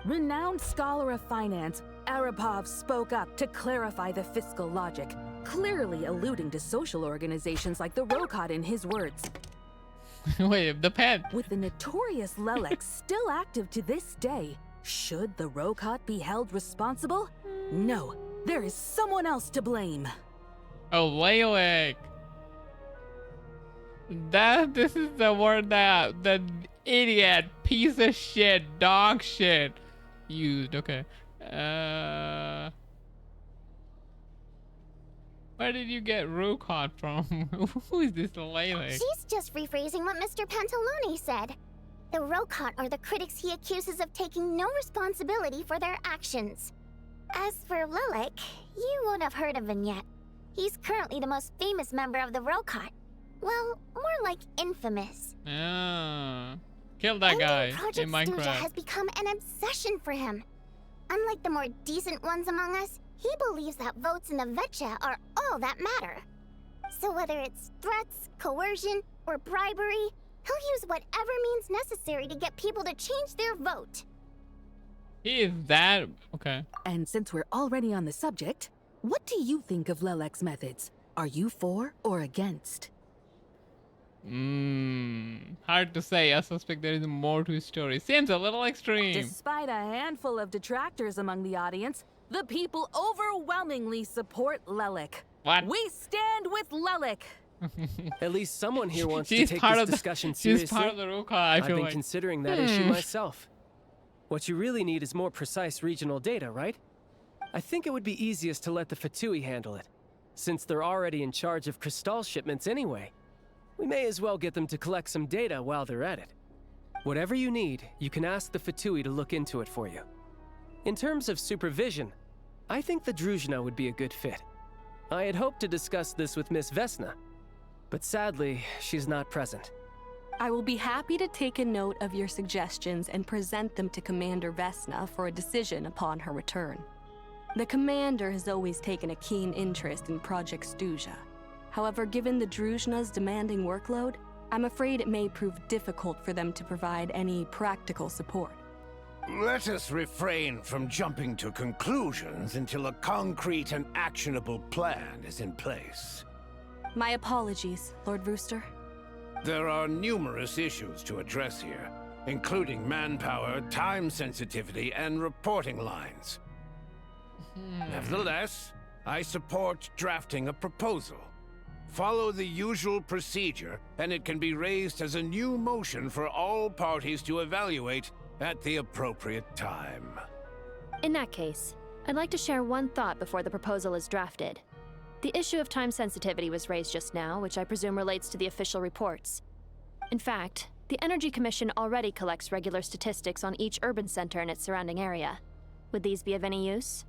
Renowned scholar of finance, Arapov spoke up to clarify the fiscal logic, clearly alluding to social organizations like the Rokot in his words. Wait, the pen. With the notorious Lelek still active to this day, should the Rokot be held responsible? No, there is someone else to blame. Oh, Lelek. This is the word that the idiot, piece of shit, dog shit used. Okay. Where did you get Rokot from? Who is this Lelek? She's just rephrasing what Mr. Pantalone said. The Rokot are the critics he accuses of taking no responsibility for their actions. As for Lelek, you won't have heard of him yet. He's currently the most famous member of the Rokot. Well, more like infamous. Ah, kill that guy in Project Stuja Minecraft. has become an obsession for him. Unlike the more decent ones among us, he believes that votes in the Vetcha are all that matter. So whether it's threats, coercion, or bribery, he'll use whatever means necessary to get people to change their vote. He is that okay. And since we're already on the subject, what do you think of Lelek's methods? Are you for or against? Hard to say. I suspect there is more to his story. Seems a little extreme. Despite a handful of detractors among the audience, the people overwhelmingly support Lelek. What? We stand with Lelek. At least someone here wants to She's take part this of the- discussion she's seriously. part of the Rokot, I I've feel been like. considering that issue myself. What you really need is more precise regional data, right? I think it would be easiest to let the Fatui handle it, since they're already in charge of Crystal shipments anyway. We may as well get them to collect some data while they're at it. Whatever you need, you can ask the Fatui to look into it for you. In terms of supervision, I think the Druzhna would be a good fit. I had hoped to discuss this with Miss Vesna, but sadly, she's not present. I will be happy to take a note of your suggestions and present them to Commander Vesna for a decision upon her return. The Commander has always taken a keen interest in Project Stuja. However, given the Druzhna's demanding workload, I'm afraid it may prove difficult for them to provide any practical support. Let us refrain from jumping to conclusions until a concrete and actionable plan is in place. My apologies, Lord Rooster. There are numerous issues to address here, including manpower, time sensitivity, and reporting lines. Nevertheless, I support drafting a proposal. Follow the usual procedure, and it can be raised as a new motion for all parties to evaluate at the appropriate time. In that case, I'd like to share one thought before the proposal is drafted. The issue of time sensitivity was raised just now, which I presume relates to the official reports. In fact, the Energy Commission already collects regular statistics on each urban center and its surrounding area. Would these be of any use?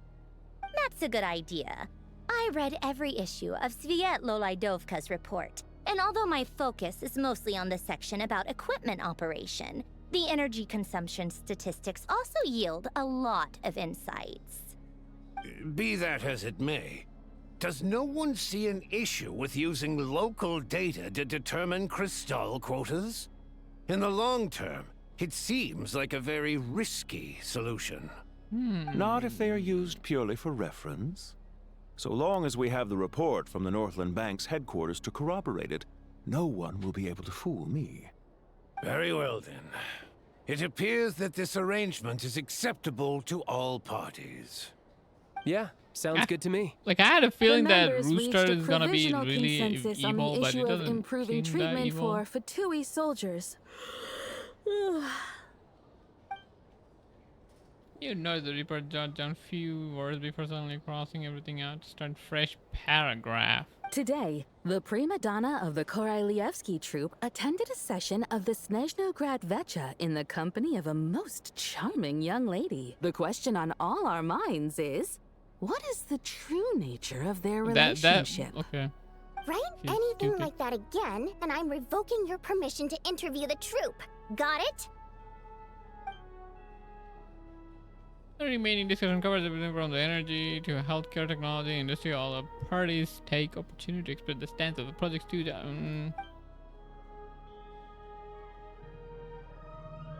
That's a good idea. I read every issue of Sviet-Lolaidovka's report, and although my focus is mostly on the section about equipment operation, the energy consumption statistics also yield a lot of insights. Be that as it may, does no one see an issue with using local data to determine crystal quotas? In the long term, it seems like a very risky solution. Not if they are used purely for reference. So long as we have the report from the Northland Bank's headquarters to corroborate it, no one will be able to fool me. Very well then. It appears that this arrangement is acceptable to all parties. Yeah, sounds good to me. Like, I had a feeling that Members Rooster reached a is gonna be provisional really consensus on evil, the but issue it of doesn't improving seem that treatment evil. for Fatui soldiers. You know the Reaper jot down few words before suddenly crossing everything out to start fresh paragraph. Today, the prima donna of the Korailievsky troupe attended a session of the Snezhnograd Vecha in the company of a most charming young lady. The question on all our minds is, what is the true nature of their relationship? Okay. Write She's anything stupid. like that again, and I'm revoking your permission to interview the troupe. Got it? The remaining discussion covers everything from the energy to healthcare, technology, industry. All the parties take opportunity to express the stance of the project to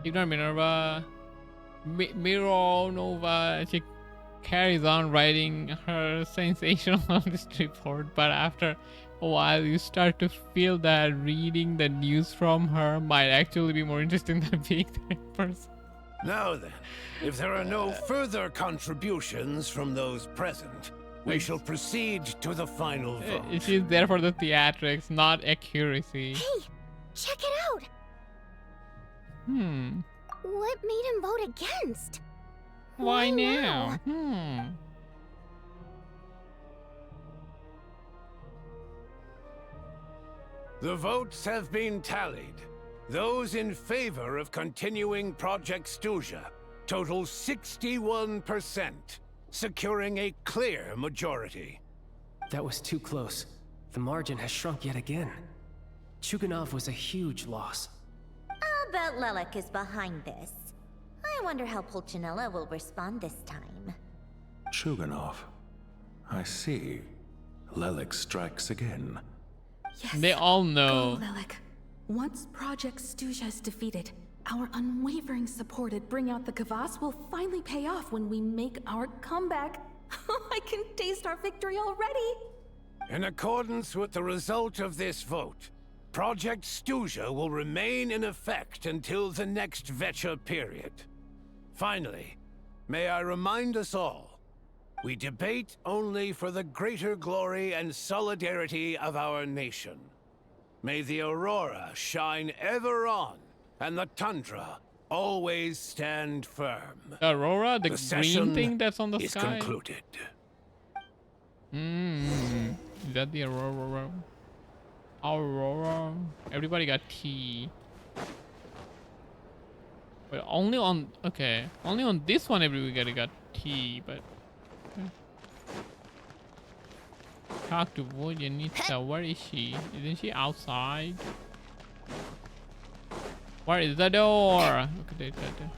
ignore Minerva. Mironova, she carries on writing her sensational report, but after a while you start to feel that reading the news from her might actually be more interesting than being there in person. Now then, if there are no further contributions from those present, we shall proceed to the final vote. She's there for the theatrics, not accuracy. Hey, check it out! What made him vote against? Why now? The votes have been tallied. Those in favor of continuing Project Stuja total 61%, securing a clear majority. That was too close. The margin has shrunk yet again. Chuganov was a huge loss. I'll bet Lelik is behind this. I wonder how Pulcinella will respond this time. Chuganov. I see. Lelik strikes again. Yes. They all know. Go, Lelik. Once Project Stuja is defeated, our unwavering support at Bring Out the Kvass will finally pay off when we make our comeback. I can taste our victory already! In accordance with the result of this vote, Project Stuja will remain in effect until the next Vecha period. Finally, may I remind us all, we debate only for the greater glory and solidarity of our nation. May the aurora shine ever on, and the tundra always stand firm. The aurora, the session green thing that's on the is sky. concluded. Is that the aurora? Aurora. Everybody got tea. But only on only on this one everybody got tea. But talk to Voyanitsa. Where is she? Isn't she outside? Where is the door? Okay, there.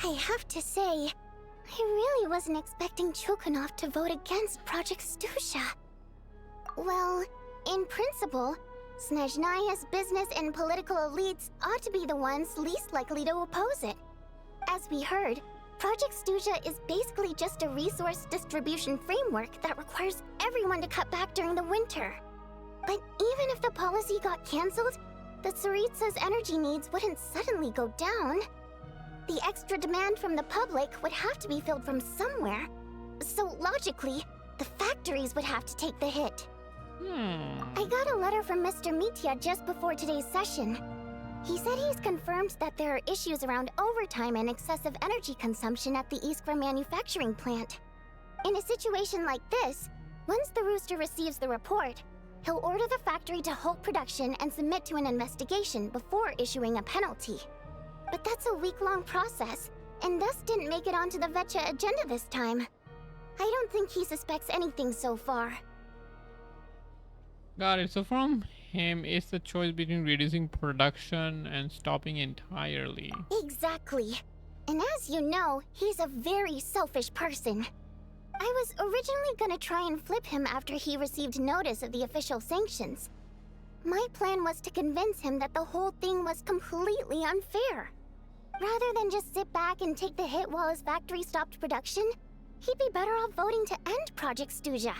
I have to say, I really wasn't expecting Chukanov to vote against Project Stusha. Well, In principle, Snezhnaya's business and political elites ought to be the ones least likely to oppose it. As we heard, Project Stuja is basically just a resource distribution framework that requires everyone to cut back during the winter. But even if the policy got cancelled, the Tsaritsa's energy needs wouldn't suddenly go down. The extra demand from the public would have to be filled from somewhere. So logically, the factories would have to take the hit. I got a letter from Mr. Mitya just before today's session. He said he's confirmed that there are issues around overtime and excessive energy consumption at the Iskra manufacturing plant. In a situation like this, once the Rooster receives the report, he'll order the factory to halt production and submit to an investigation before issuing a penalty. But that's a week-long process, and thus didn't make it onto the Vetcha agenda this time. I don't think he suspects anything so far. Got it. So from him, it's the choice between reducing production and stopping entirely. Exactly. And as you know, he's a very selfish person. I was originally gonna try and flip him after he received notice of the official sanctions. My plan was to convince him that the whole thing was completely unfair. Rather than just sit back and take the hit while his factory stopped production, he'd be better off voting to end Project Stuja.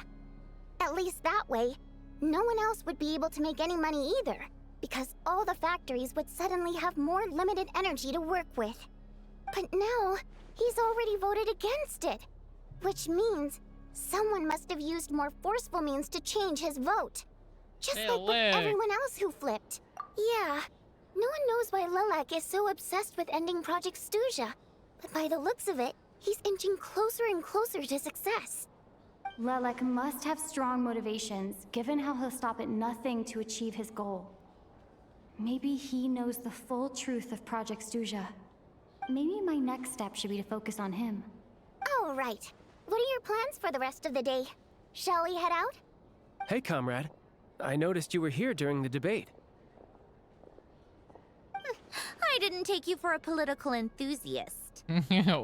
At least that way, no one else would be able to make any money either, because all the factories would suddenly have more limited energy to work with. But now, he's already voted against it, which means someone must have used more forceful means to change his vote. Just like with everyone else who flipped. Yeah, no one knows why Lilac is so obsessed with ending Project Stuja, but by the looks of it, he's inching closer and closer to success. Lilac must have strong motivations, given how he'll stop at nothing to achieve his goal. Maybe he knows the full truth of Project Stuja. Maybe my next step should be to focus on him. All right. What are your plans for the rest of the day? Shall we head out? Hey, comrade. I noticed you were here during the debate. I didn't take you for a political enthusiast.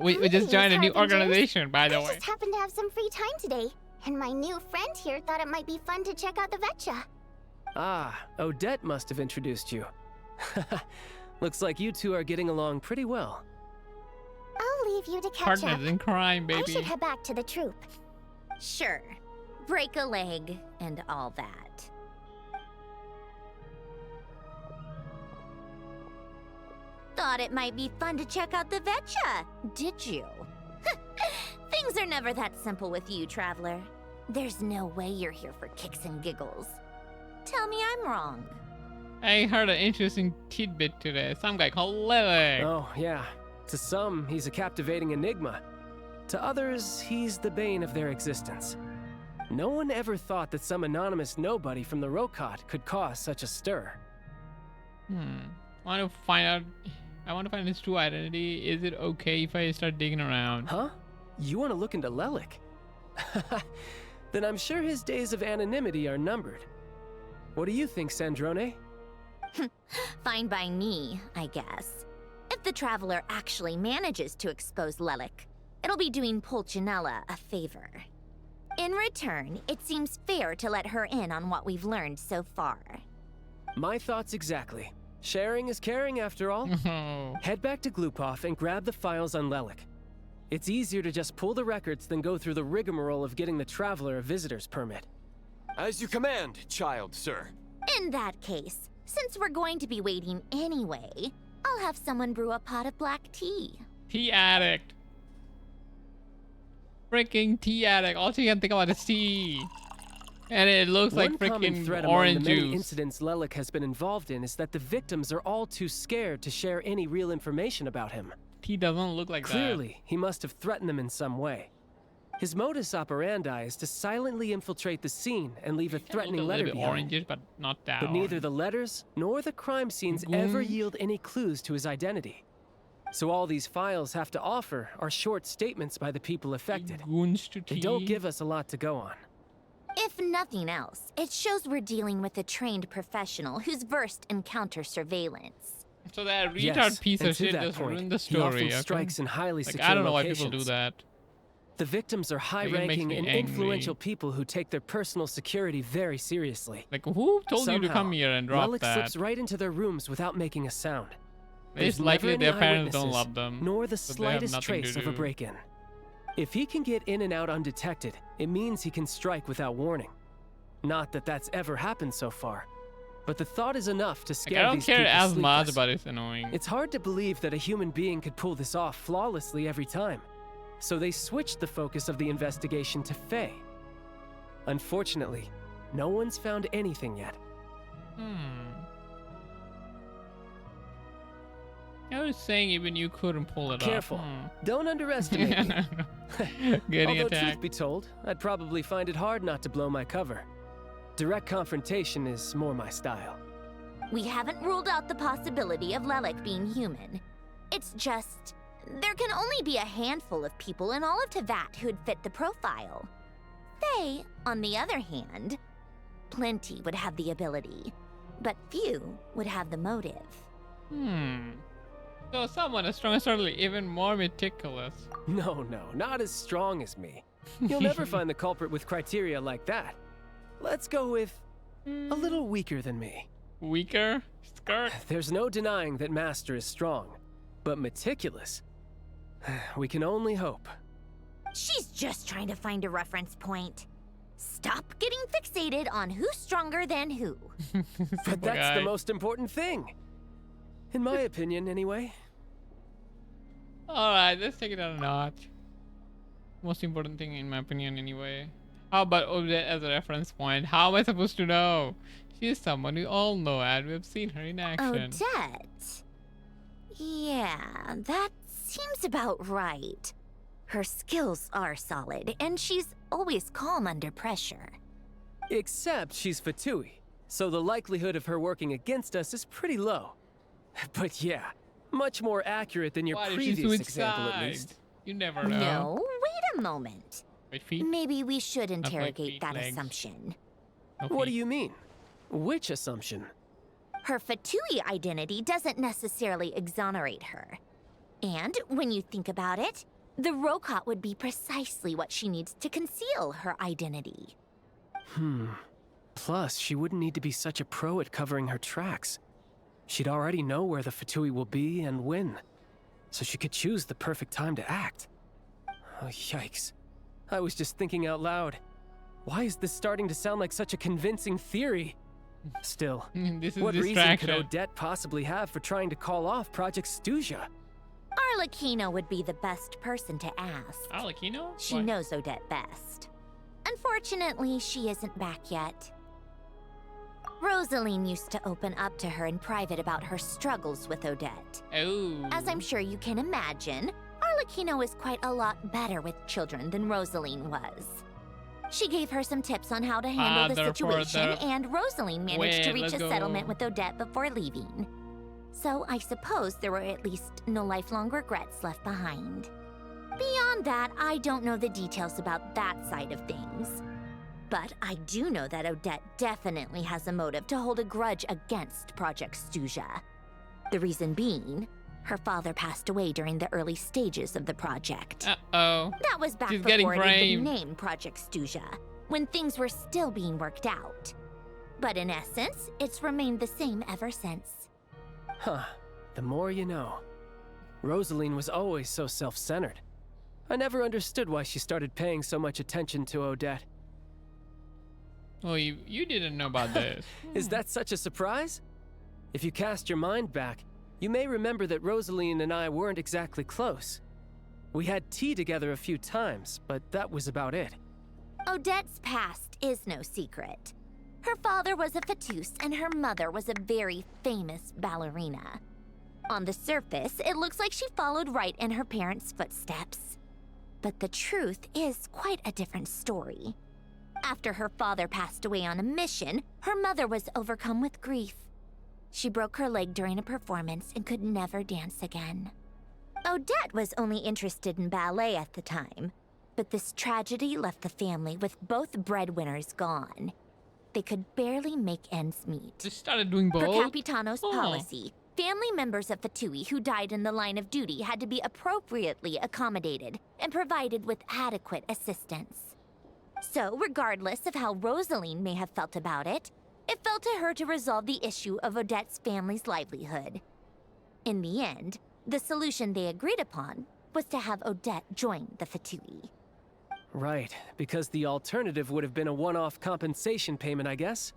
we just joined a new organization, by the way. I just happened to have some free time today, and my new friend here thought it might be fun to check out the Vetcha. Ah, Odette must have introduced you. Looks like you two are getting along pretty well. I'll leave you to catch Partners up. in crime, baby. I should head back to the troop. Sure. Break a leg and all that. Thought it might be fun to check out the Vetcha, did you? Things are never that simple with you, Traveler. There's no way you're here for kicks and giggles. Tell me I'm wrong. I heard an interesting tidbit today. Some guy called Lily. Oh, yeah. To some, he's a captivating enigma. To others, he's the bane of their existence. No one ever thought that some anonymous nobody from the Rokot could cause such a stir. I want to find his true identity. Is it okay if I start digging around? Huh? You want to look into Lelik? Then I'm sure his days of anonymity are numbered. What do you think, Sandrone? Fine by me, I guess. If the Traveler actually manages to expose Lelik, it'll be doing Pulcinella a favor. In return, it seems fair to let her in on what we've learned so far. My thoughts exactly. Sharing is caring, after all. Head back to Glupov and grab the files on Lelik. It's easier to just pull the records than go through the rigmarole of getting the Traveler a visitor's permit. As you command, child, sir. In that case, since we're going to be waiting anyway, I'll have someone brew a pot of black tea. Tea addict. Freaking tea addict. All she can think about is tea. And it looks like freaking orange among the many juice. incidents Lelik has been involved in is that the victims are all too scared to share any real information about him. Tea doesn't look like Clearly, he must have threatened them in some way. His modus operandi is to silently infiltrate the scene and leave a threatening letter behind. Orangish, but not that. But neither the letters nor the crime scenes ever yield any clues to his identity. So all these files have to offer are short statements by the people affected. They don't give us a lot to go on. If nothing else, it shows we're dealing with a trained professional who's versed in counter surveillance. So that retard piece of shit just ruined the story. He often strikes in highly secure I don't know why locations. people do that. The victims are high-ranking and influential people who take their personal security very seriously. Like, who told you to Somehow, come here and drop Malik that? slips right into their rooms without making a sound. It's There's likely never their any parents don't eyewitnesses, love them. nor the so they have slightest nothing to trace of a do. break-in. If he can get in and out undetected, it means he can strike without warning. Not that that's ever happened so far, but the thought is enough to scare I don't these care people as much, sleepless. but it's annoying. It's hard to believe that a human being could pull this off flawlessly every time. So they switched the focus of the investigation to Faye. Unfortunately, no one's found anything yet. I was saying even you couldn't pull it Careful. off. Don't underestimate me. Getting Although attacked. truth be told, I'd probably find it hard not to blow my cover. Direct confrontation is more my style. We haven't ruled out the possibility of Lelek being human. It's just, there can only be a handful of people in all of Teyvat who'd fit the profile. Faye, on the other hand, plenty would have the ability, but few would have the motive. So someone as strong as certainly even more meticulous. No, not as strong as me. You'll never find the culprit with criteria like that. Let's go with a little weaker than me. Weaker? Skirt? There's no denying that Master is strong, but meticulous? We can only hope. She's just trying to find a reference point. Stop getting fixated on who's stronger than who. But that's the most important thing. In my opinion, anyway. Alright, let's take it out a notch. Most important thing in my opinion anyway. How about Odette as a reference point? How am I supposed to know? She's someone we all know and we've seen her in action. Odette? Yeah, that seems about right. Her skills are solid, and she's always calm under pressure. Except she's Fatui, so the likelihood of her working against us is pretty low. But yeah, much more accurate than your Why did she previous switch example at sides? least. You never know. No, wait a moment. Wait, feet? Maybe we should Not like interrogate feet, that legs. assumption. What do you mean? Which assumption? Her Fatui identity doesn't necessarily exonerate her. And when you think about it, the Rokot would be precisely what she needs to conceal her identity. Plus, she wouldn't need to be such a pro at covering her tracks. She'd already know where the Fatui will be and when, so she could choose the perfect time to act. Oh, yikes. I was just thinking out loud. Why is this starting to sound like such a convincing theory? Still, This is what reason distraction. could Odette possibly have for trying to call off Project Stuja? Arlecchino would be the best person to ask. Arlecchino? She Why? knows Odette best. Unfortunately, she isn't back yet. Rosaline used to open up to her in private about her struggles with Odette. Oh. As I'm sure you can imagine, Arlecchino is quite a lot better with children than Rosaline was. She gave her some tips on how to handle the therefore situation, the- and Rosaline managed to Wait, reach let's a go. settlement with Odette before leaving. So I suppose there were at least no lifelong regrets left behind. Beyond that, I don't know the details about that side of things. But I do know that Odette definitely has a motive to hold a grudge against Project Stuja. The reason being, her father passed away during the early stages of the project. Uh-oh. That was back She's getting before it had been framed. named Project Stuja, when things were still being worked out. But in essence, it's remained the same ever since. Huh. The more you know. Rosaline was always so self-centered. I never understood why she started paying so much attention to Odette. Oh, you didn't know about this. Is that such a surprise? If you cast your mind back, you may remember that Rosaline and I weren't exactly close. We had tea together a few times, but that was about it. Odette's past is no secret. Her father was a fatus and her mother was a very famous ballerina. On the surface, it looks like she followed right in her parents' footsteps. But the truth is quite a different story. After her father passed away on a mission, her mother was overcome with grief. She broke her leg during a performance and could never dance again. Odette was only interested in ballet at the time, but this tragedy left the family with both breadwinners gone. They could barely make ends meet. Just started doing both? Per Capitano's Oh. policy, family members of Fatui who died in the line of duty had to be appropriately accommodated and provided with adequate assistance. So, regardless of how Rosaline may have felt about it, it fell to her to resolve the issue of Odette's family's livelihood. In the end, the solution they agreed upon was to have Odette join the Fatui. Right, because the alternative would have been a one-off compensation payment, I guess.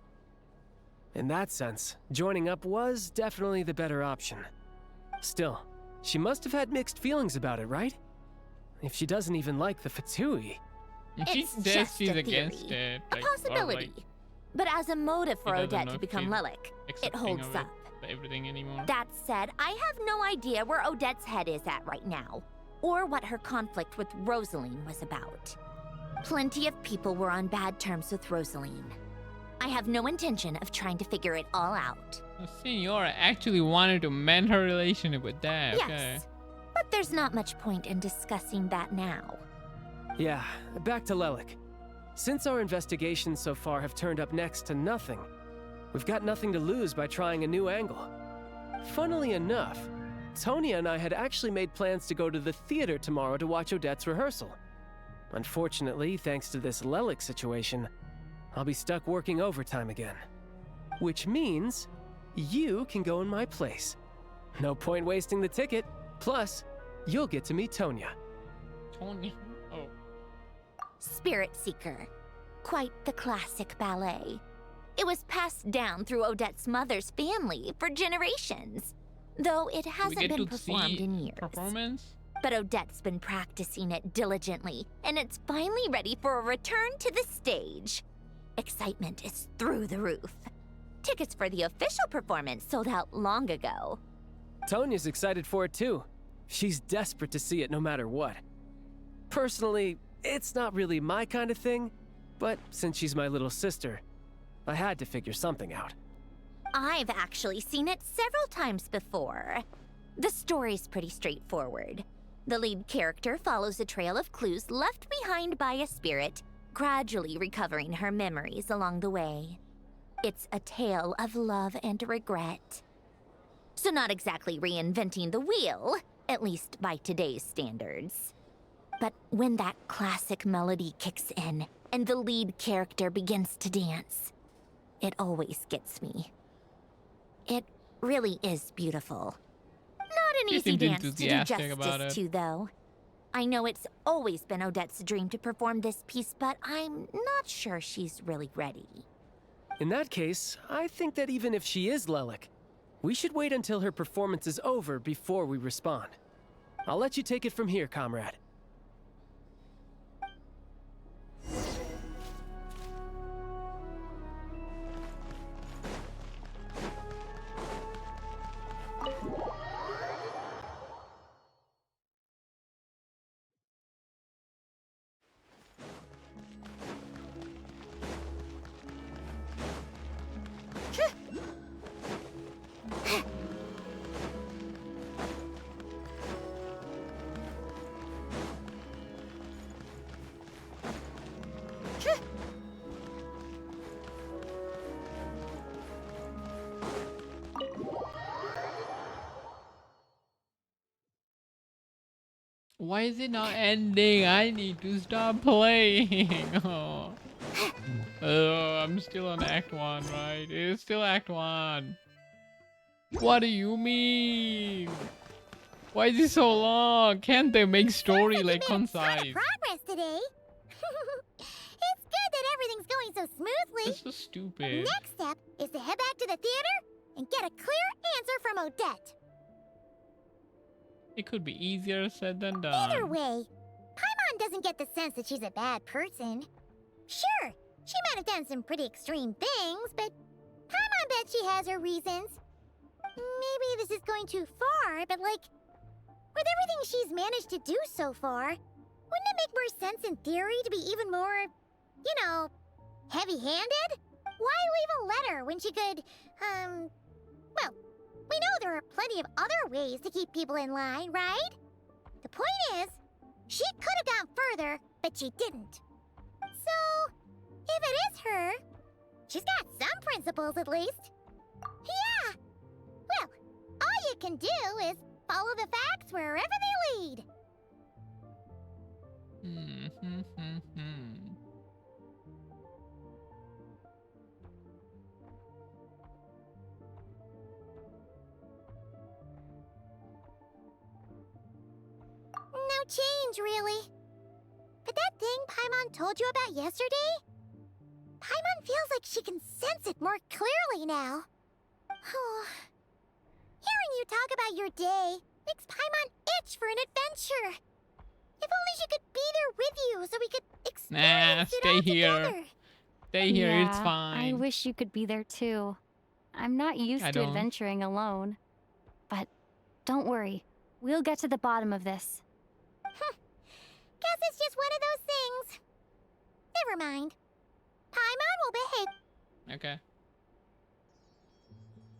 In that sense, joining up was definitely the better option. Still, she must have had mixed feelings about it, right? If she doesn't even like the Fatui. She It's says just she's a against theory, it. a like, or, possibility. like, But as a motive for she doesn't Odette know to if become she's Lelik, it accepting holds of up. everything anymore. That said, I have no idea where Odette's head is at right now, or what her conflict with Rosaline was about. Plenty of people were on bad terms with Rosaline. I have no intention of trying to figure it all out. Senora actually wanted to mend her relationship with Dad. Okay. Yes, but there's not much point in discussing that now. Yeah, back to Lelik. Since our investigations so far have turned up next to nothing, we've got nothing to lose by trying a new angle. Funnily enough, Tonya and I had actually made plans to go to the theater tomorrow to watch Odette's rehearsal. Unfortunately, thanks to this Lelik situation, I'll be stuck working overtime again. Which means you can go in my place. No point wasting the ticket. Plus, you'll get to meet Tonya. Tonya? Oh. Spirit Seeker. Quite the classic ballet. It was passed down through Odette's mother's family for generations, though it hasn't get been to performed see in years. Performance? But Odette's been practicing it diligently, and it's finally ready for a return to the stage. Excitement is through the roof. Tickets for the official performance sold out long ago. Tonya's excited for it too. She's desperate to see it no matter what. Personally, it's not really my kind of thing, but since she's my little sister, I had to figure something out. I've actually seen it several times before. The story's pretty straightforward. The lead character follows a trail of clues left behind by a spirit, gradually recovering her memories along the way. It's a tale of love and regret. So not exactly reinventing the wheel, at least by today's standards. But when that classic melody kicks in and the lead character begins to dance, it always gets me. It really is beautiful. Not an She easy seemed dance to do enthusiastic about justice it. to, though. I know it's always been Odette's dream to perform this piece, but I'm not sure she's really ready. In that case, I think that even if she is Lelik, we should wait until her performance is over before we respond. I'll let you take it from here, comrade. Why is it not ending? I need to stop playing. Oh. I'm still on Act 1, right? It's still Act 1. What do you mean? Why is it so long? Can't they make story like concise? Progress today. It's good that everything's going so smoothly. That's so stupid. Next step is to head back to the theater and get a clear answer from Odette. It could be easier said than done. Either way, Paimon doesn't get the sense that she's a bad person. Sure, she might have done some pretty extreme things, but Paimon bet she has her reasons. Maybe this is going too far, but like, with everything she's managed to do so far, wouldn't it make more sense in theory to be even more, you know, heavy-handed? Why leave a letter when she could, well, we know there are plenty of other ways to keep people in line, right? The point is, she could have gone further, but she didn't. So, if it is her, she's got some principles at least. Yeah! Well, all it can do is follow the facts wherever they lead. No change, really. But that thing Paimon told you about yesterday? Paimon feels like she can sense it more clearly now. Hearing you talk about your day makes Paimon itch for an adventure. If only she could be there with you so we could experience it all together. Stay here, Yeah, it's fine. I wish you could be there too. I'm not used to adventuring alone. But don't worry, we'll get to the bottom of this. Guess it's just one of those things. Never mind. Paimon will behave. Okay.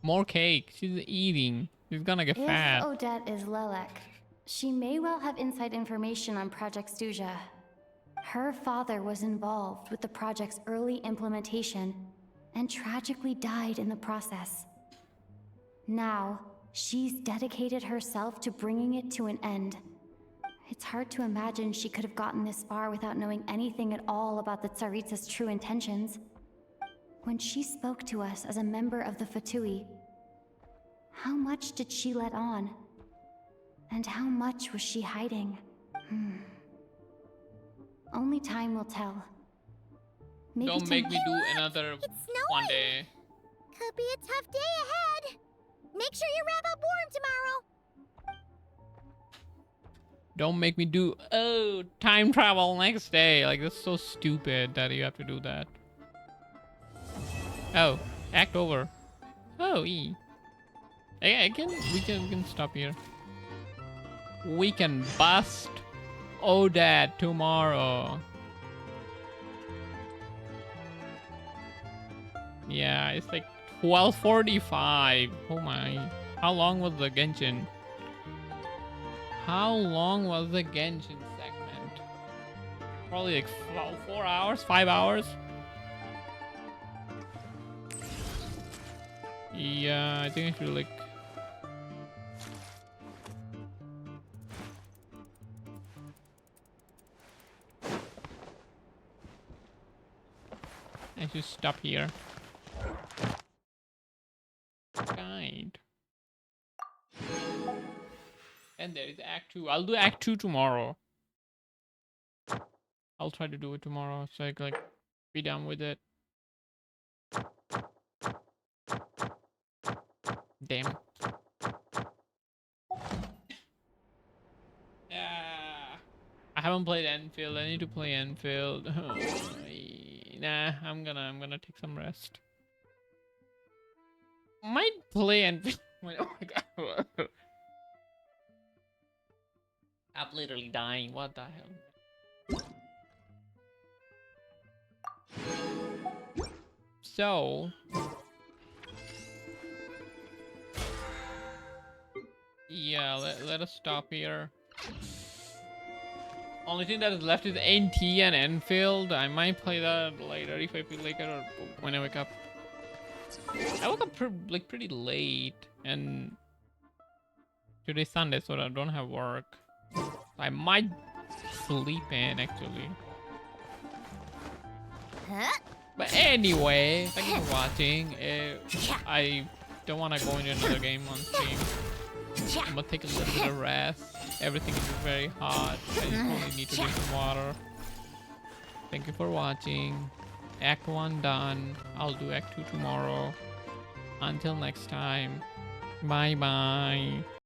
More cake. She's eating. She's gonna get fat. If Odette is Lelek, she may well have inside information on Project Stuja. Her father was involved with the project's early implementation and tragically died in the process. Now, she's dedicated herself to bringing it to an end. It's hard to imagine she could have gotten this far without knowing anything at all about the Tsaritsa's true intentions. When she spoke to us as a member of the Fatui, how much did she let on? And how much was she hiding? Only time will tell. Maybe Don't make me do another one day. Could be a tough day ahead. Make sure you wrap up warm tomorrow. Don't make me do time travel next day. Like, that's so stupid that you have to do that. Oh, act over. Oh, we can stop here. We can bust Odette tomorrow. Yeah, it's like 12:45. Oh my. How long was the Genshin? How long was the Genshin segment? Probably like 4 hours, 5 hours. Yeah, I think I should like... I should stop here. Guide. And there is Act 2. I'll do Act 2 tomorrow. I'll try to do it tomorrow so I can like be done with it. Damn. I haven't played Enfield. I need to play Enfield. Nah, I'm gonna take some rest. Might play Enfield. Oh my god. I'm literally dying. What the hell? So, yeah, let us stop here. Only thing that is left is NT and Enfield. I might play that later if I feel like it or when I wake up. I woke up pretty late, and today's Sunday, so I don't have work. I might sleep in actually. But anyway, thank you for watching. I don't want to go into another game on stream. I'm gonna take a little bit of rest. Everything is very hot. I just only need to drink some water. Thank you for watching. Act 1 done. I'll do Act 2 tomorrow. Until next time. Bye bye.